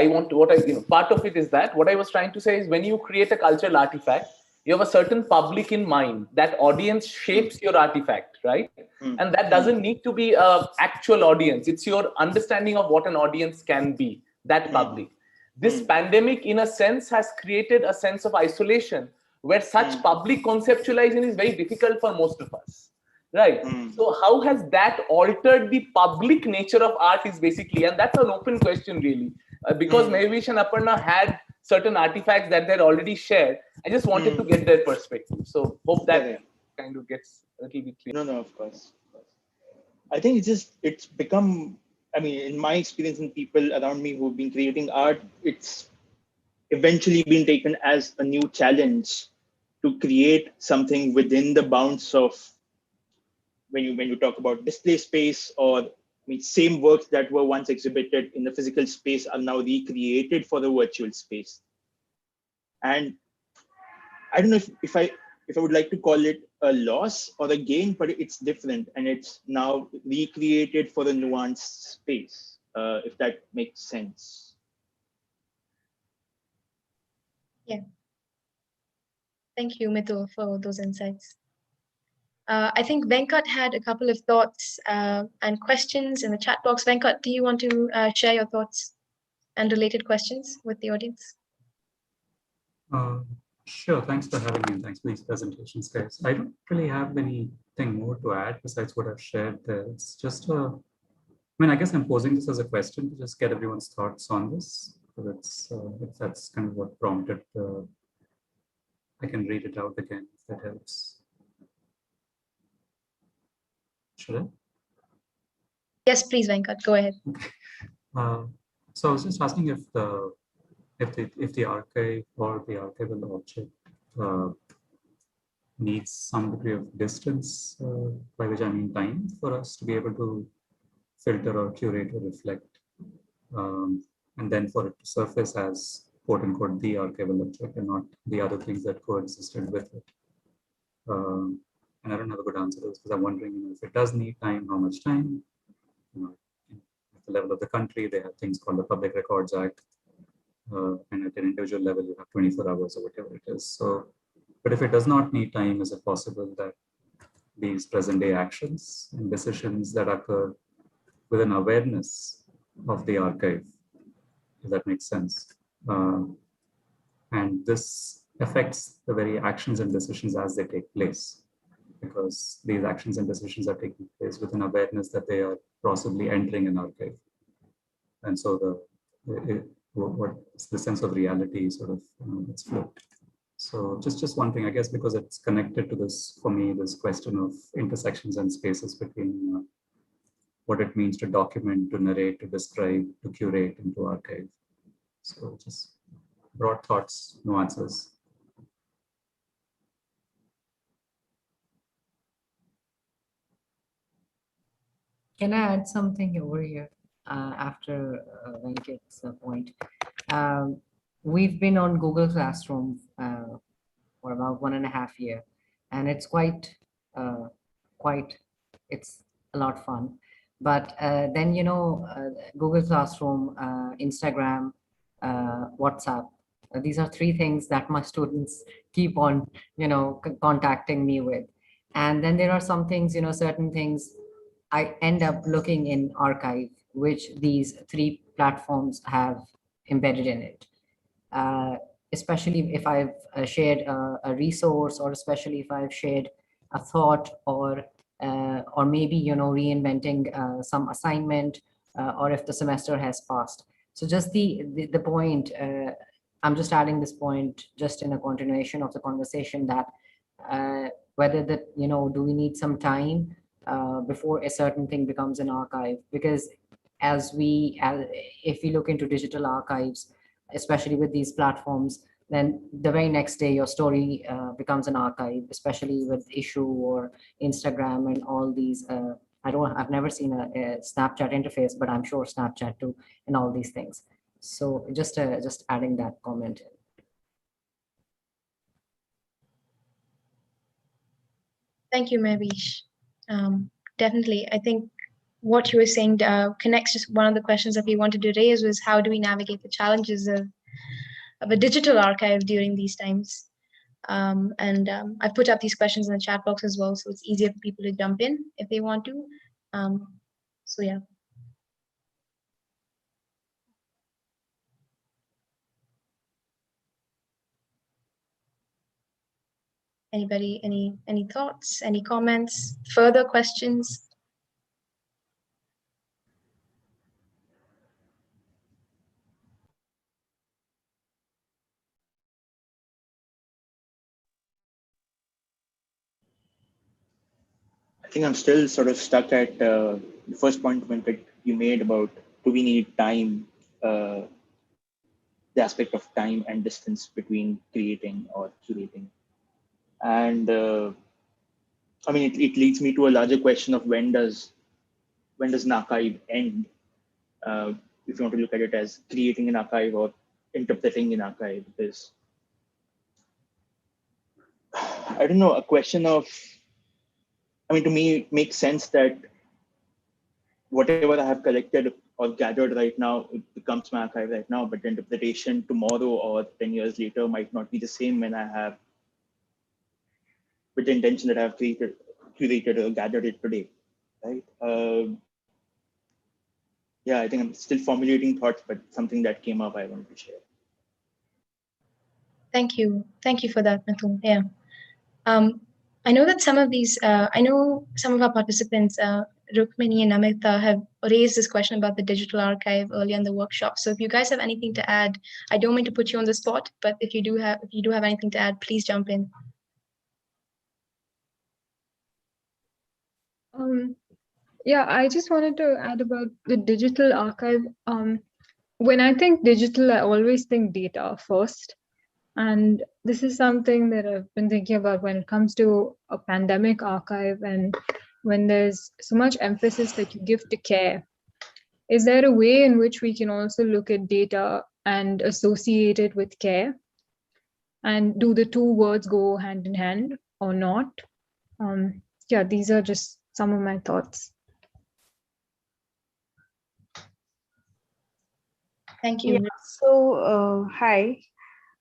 Part of it is that what I was trying to say is when you create a cultural artifact, you have a certain public in mind. That audience shapes your artifact, right? And that doesn't need to be an actual audience. It's your understanding of what an audience can be, that public. This pandemic, in a sense, has created a sense of isolation where such public conceptualization is very difficult for most of us, right? So how has that altered the public nature of art is basically, and that's an open question really, because Mehwish and Aparna had certain artifacts that they'd already shared. I just wanted to get their perspective. So hope that kind of gets a little bit clear. No, of course. I think it's become, in my experience and people around me who've been creating art, it's eventually been taken as a new challenge to create something within the bounds of when you talk about display space, or same works that were once exhibited in the physical space are now recreated for the virtual space. And I don't know if I would like to call it a loss or a gain, but it's different, and it's now recreated for the nuanced space, if that makes sense. Yeah. Thank you, Mitul, for those insights. I think Venkat had a couple of thoughts and questions in the chat box. Venkat, do you want to share your thoughts and related questions with the audience? Sure, thanks for having me and thanks for these presentations, guys. I don't really have anything more to add besides what I've shared there. It's just I guess I'm posing this as a question to just get everyone's thoughts on this. If that's kind of what prompted, I can read it out again if that helps. Should I? Yes, please, Venkat, go ahead. So I was just asking if the archive or the archival object needs some degree of distance, by which I mean time, for us to be able to filter or curate or reflect, and then for it to surface as quote unquote the archival object and not the other things that coexisted with it. And I don't have a good answer to this because I'm wondering, if it does need time, how much time? At the level of the country, they have things called the Public Records Act. And at an individual level, you have 24 hours or whatever it is. So, but if it does not need time, is it possible that these present day actions and decisions that occur with an awareness of the archive, if that makes sense. And this affects the very actions and decisions as they take place, because these actions and decisions are taking place with an awareness that they are possibly entering an archive. And so what's the sense of reality sort of, it's flipped. So just one thing, I guess, because it's connected to this, for me, this question of intersections and spaces between what it means to document, to narrate, to describe, to curate, and to archive. So just broad thoughts, no answers. Can I add something over here after Venkat's point? We've been on Google Classroom for about 1.5 years, and it's it's a lot of fun. But then, Google Classroom, Instagram, WhatsApp, these are 3 things that my students keep on, contacting me with. And then there are some things, certain things I end up looking in archive, which these 3 platforms have embedded in it. Especially if I've shared a resource, or especially if I've shared a thought, or maybe, reinventing some assignment, or if the semester has passed. So just the point, I'm just adding this point just in a continuation of the conversation, that whether that, do we need some time before a certain thing becomes an archive? Because if we look into digital archives, especially with these platforms, then the very next day your story becomes an archive, especially with Issue or Instagram and all these. I've never seen a Snapchat interface, but I'm sure Snapchat too, and all these things. So just adding that comment in. Thank you, Mavish. Definitely, I think what you were saying connects to one of the questions that we wanted to raise, was how do we navigate the challenges of a digital archive during these times? I've put up these questions in the chat box as well, so it's easier for people to jump in if they want to. So yeah. Anybody, any thoughts, any comments, further questions? I think I'm still sort of stuck at the first point that you made about, do we need time, the aspect of time and distance between creating or curating. And I mean, it leads me to a larger question of when does an archive end? If you want to look at it as creating an archive or interpreting an archive, because I don't know, a question of, I mean, to me, it makes sense that whatever I have collected or gathered right now, it becomes my archive right now, but the interpretation tomorrow or 10 years later might not be the same when I have, with the intention that I have curated or gathered it today, right? Yeah, I think I'm still formulating thoughts, but something that came up I wanted to share. Thank you for that, Mithun. Yeah. I know that some of these, I know some of our participants, Rukmini and Amita, have raised this question about the digital archive earlier in the workshop. So if you guys have anything to add, I don't mean to put you on the spot, but if you do have anything to add, please jump in. Yeah, I just wanted to add about the digital archive. When I think digital, I always think data first. And this is something that I've been thinking about when it comes to a pandemic archive, and when there's so much emphasis that you give to care. Is there a way in which we can also look at data and associate it with care? And do the 2 words go hand in hand or not? Yeah, these are just some of my thoughts. Thank you. Yeah, so, hi.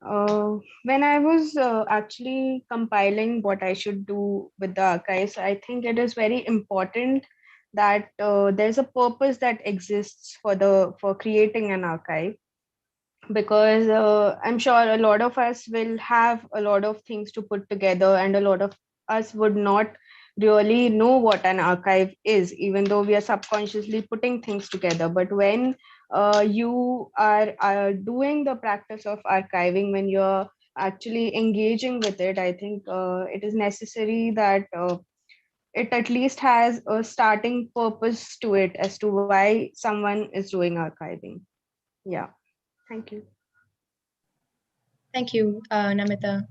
When I was actually compiling what I should do with the archives, I think it is very important that there's a purpose that exists for creating an archive, because I'm sure a lot of us will have a lot of things to put together, and a lot of us would not really know what an archive is, even though we are subconsciously putting things together. But when you are doing the practice of archiving, when you're actually engaging with it, I think it is necessary that it at least has a starting purpose to it as to why someone is doing archiving. Yeah, thank you. Thank you, Namita.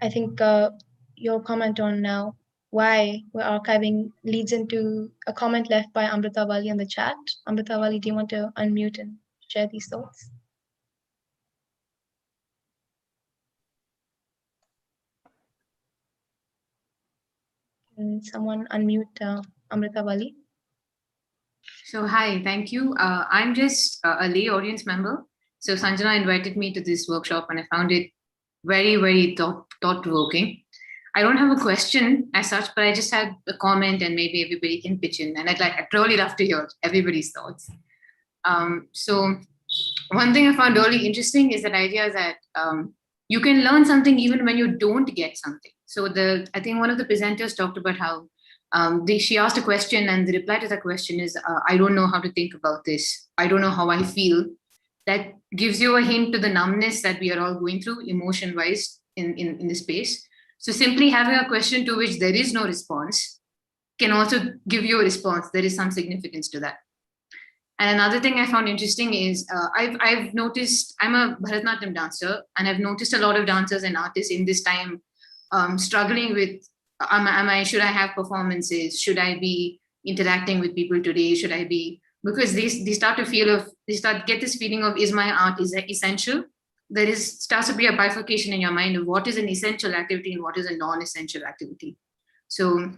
I think your comment on why we're archiving leads into a comment left by Amrita Wali in the chat. Amrita Wali, do you want to unmute and share these thoughts? Can someone unmute Amrita Wali? So hi, thank you. I'm just a lay audience member. So Sanjana invited me to this workshop and I found it very, very thought-provoking. I don't have a question as such, but I just had a comment and maybe everybody can pitch in. And I'd really love to hear everybody's thoughts. So one thing I found really interesting is that idea that you can learn something even when you don't get something. So I think one of the presenters talked about how she asked a question and the reply to that question is, I don't know how to think about this. I don't know how I feel. That gives you a hint to the numbness that we are all going through emotion-wise in this space. So simply having a question to which there is no response can also give you a response. There is some significance to that. And another thing I found interesting is I've noticed, I'm a Bharatanatyam dancer, and I've noticed a lot of dancers and artists in this time struggling with, should I have performances? Should I be interacting with people today? Should I be, because they start to get this feeling of, is my art essential? There starts to be a bifurcation in your mind of what is an essential activity and what is a non-essential activity. So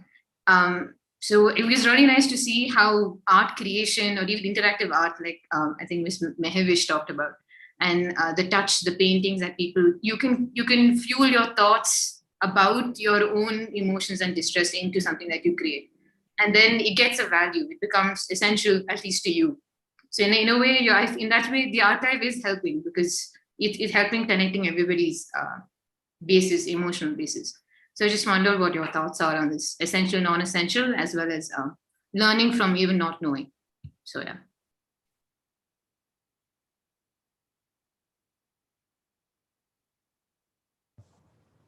it was really nice to see how art creation or even interactive art, like I think Ms. Mehevish talked about, and the touch, the paintings that you can fuel your thoughts about your own emotions and distress into something that you create. And then it gets a value. It becomes essential, at least to you. So in a way, in that way, the archive is helping because it's helping connecting everybody's emotional basis. So I just wonder what your thoughts are on this essential, non-essential, as well as learning from even not knowing. So yeah.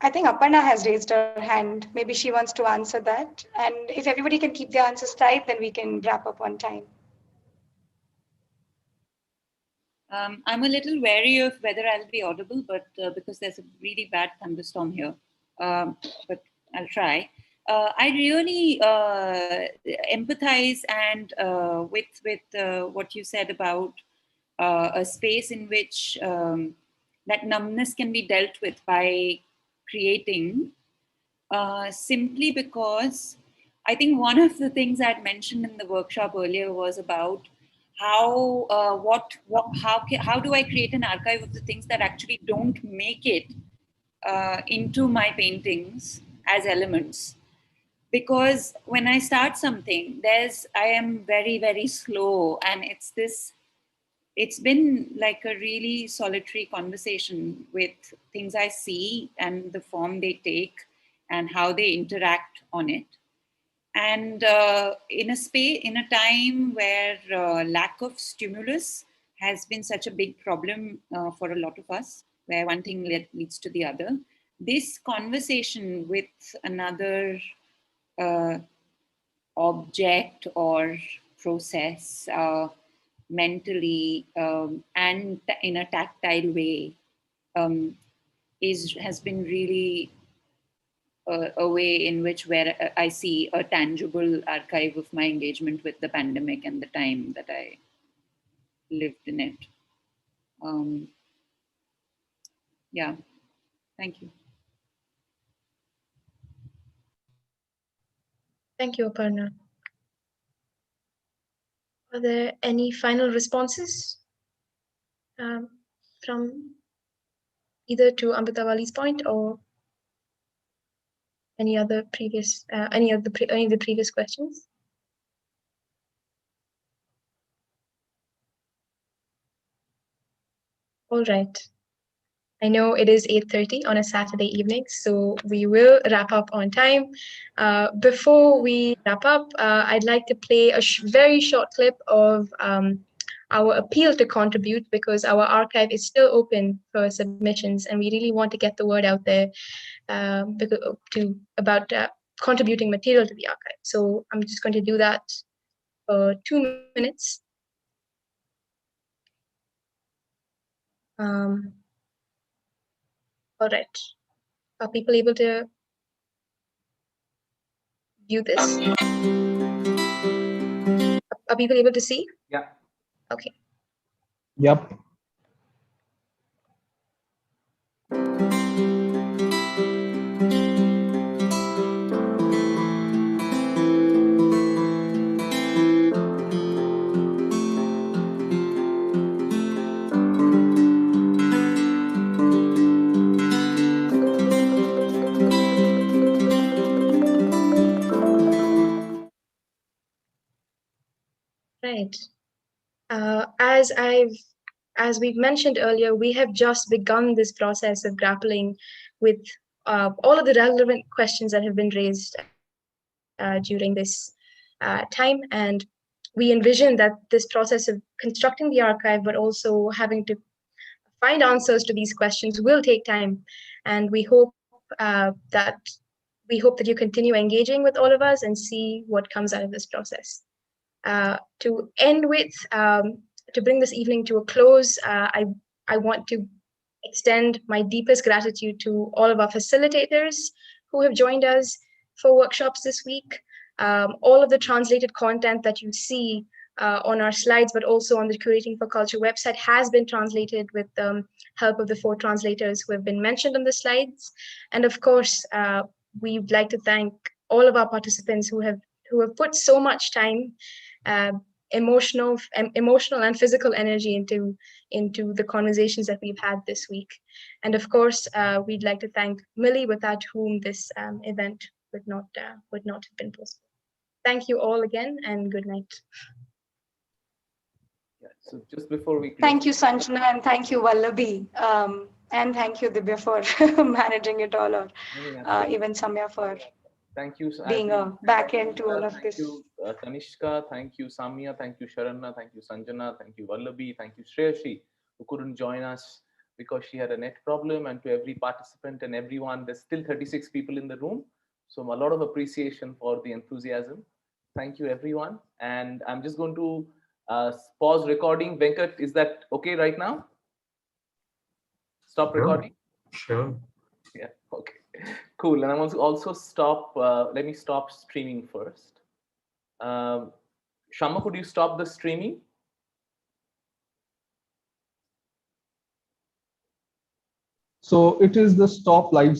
I think Aparna has raised her hand. Maybe she wants to answer that. And if everybody can keep their answers tight, then we can wrap up on time. I'm a little wary of whether I'll be audible, but because there's a really bad thunderstorm here, but I'll try. I really empathize and with what you said about a space in which that numbness can be dealt with by creating, simply because I think one of the things I'd mentioned in the workshop earlier was about how how do I create an archive of the things that actually don't make it into my paintings as elements. Because when I start something, I am very, very slow, and it's been like a really solitary conversation with things I see and the form they take and how they interact on it. And in a time where lack of stimulus has been such a big problem for a lot of us, where one thing leads to the other, this conversation with another object or process mentally and in a tactile way has been really a way in which where I see a tangible archive of my engagement with the pandemic and the time that I lived in it. Yeah, thank you. Thank you, Aparna. Are there any final responses from either to Amritawali's point or any of the previous questions. All right. I know it is 8:30 on a Saturday evening, so we will wrap up on time. Before we wrap up, I'd like to play a very short clip of our appeal to contribute, because our archive is still open for submissions, and we really want to get the word out there about contributing material to the archive. So I'm just going to do that for 2 minutes. All right. Are people able to view this? Are people able to see? Yeah. Okay. Yep. Right. As we've mentioned earlier, we have just begun this process of grappling with all of the relevant questions that have been raised during this time, and we envision that this process of constructing the archive, but also having to find answers to these questions, will take time, and we hope that you continue engaging with all of us and see what comes out of this process. To end with, to bring this evening to a close, I want to extend my deepest gratitude to all of our facilitators who have joined us for workshops this week. All of the translated content that you see on our slides, but also on the Curating for Culture website, has been translated with the help of the 4 translators who have been mentioned on the slides. And of course, we'd like to thank all of our participants who have put so much time, emotional and physical energy into the conversations that we've had this week. And of course, we'd like to thank Milli, without whom this event would not have been possible. Thank you all again, and good night. Yeah, so just before we close, thank you, Sanjana, and thank you, Vallabhi, and thank you, Dibya, for managing it all, or even Samya for thank you being a back end to all of this. Thank you, Tanishka. Thank you, Samya. Thank you, Sharanna. Thank you, Sanjana. Thank you, Vallabhi. Thank you, Shreyashi, who couldn't join us because she had a net problem. And to every participant and everyone, there's still 36 people in the room. So a lot of appreciation for the enthusiasm. Thank you, everyone. And I'm just going to pause recording. Venkat, is that okay right now? Stop recording? Sure. Yeah, okay. Cool. And I want to also stop, let me stop streaming first. Shama, could you stop the streaming? So it is the stop live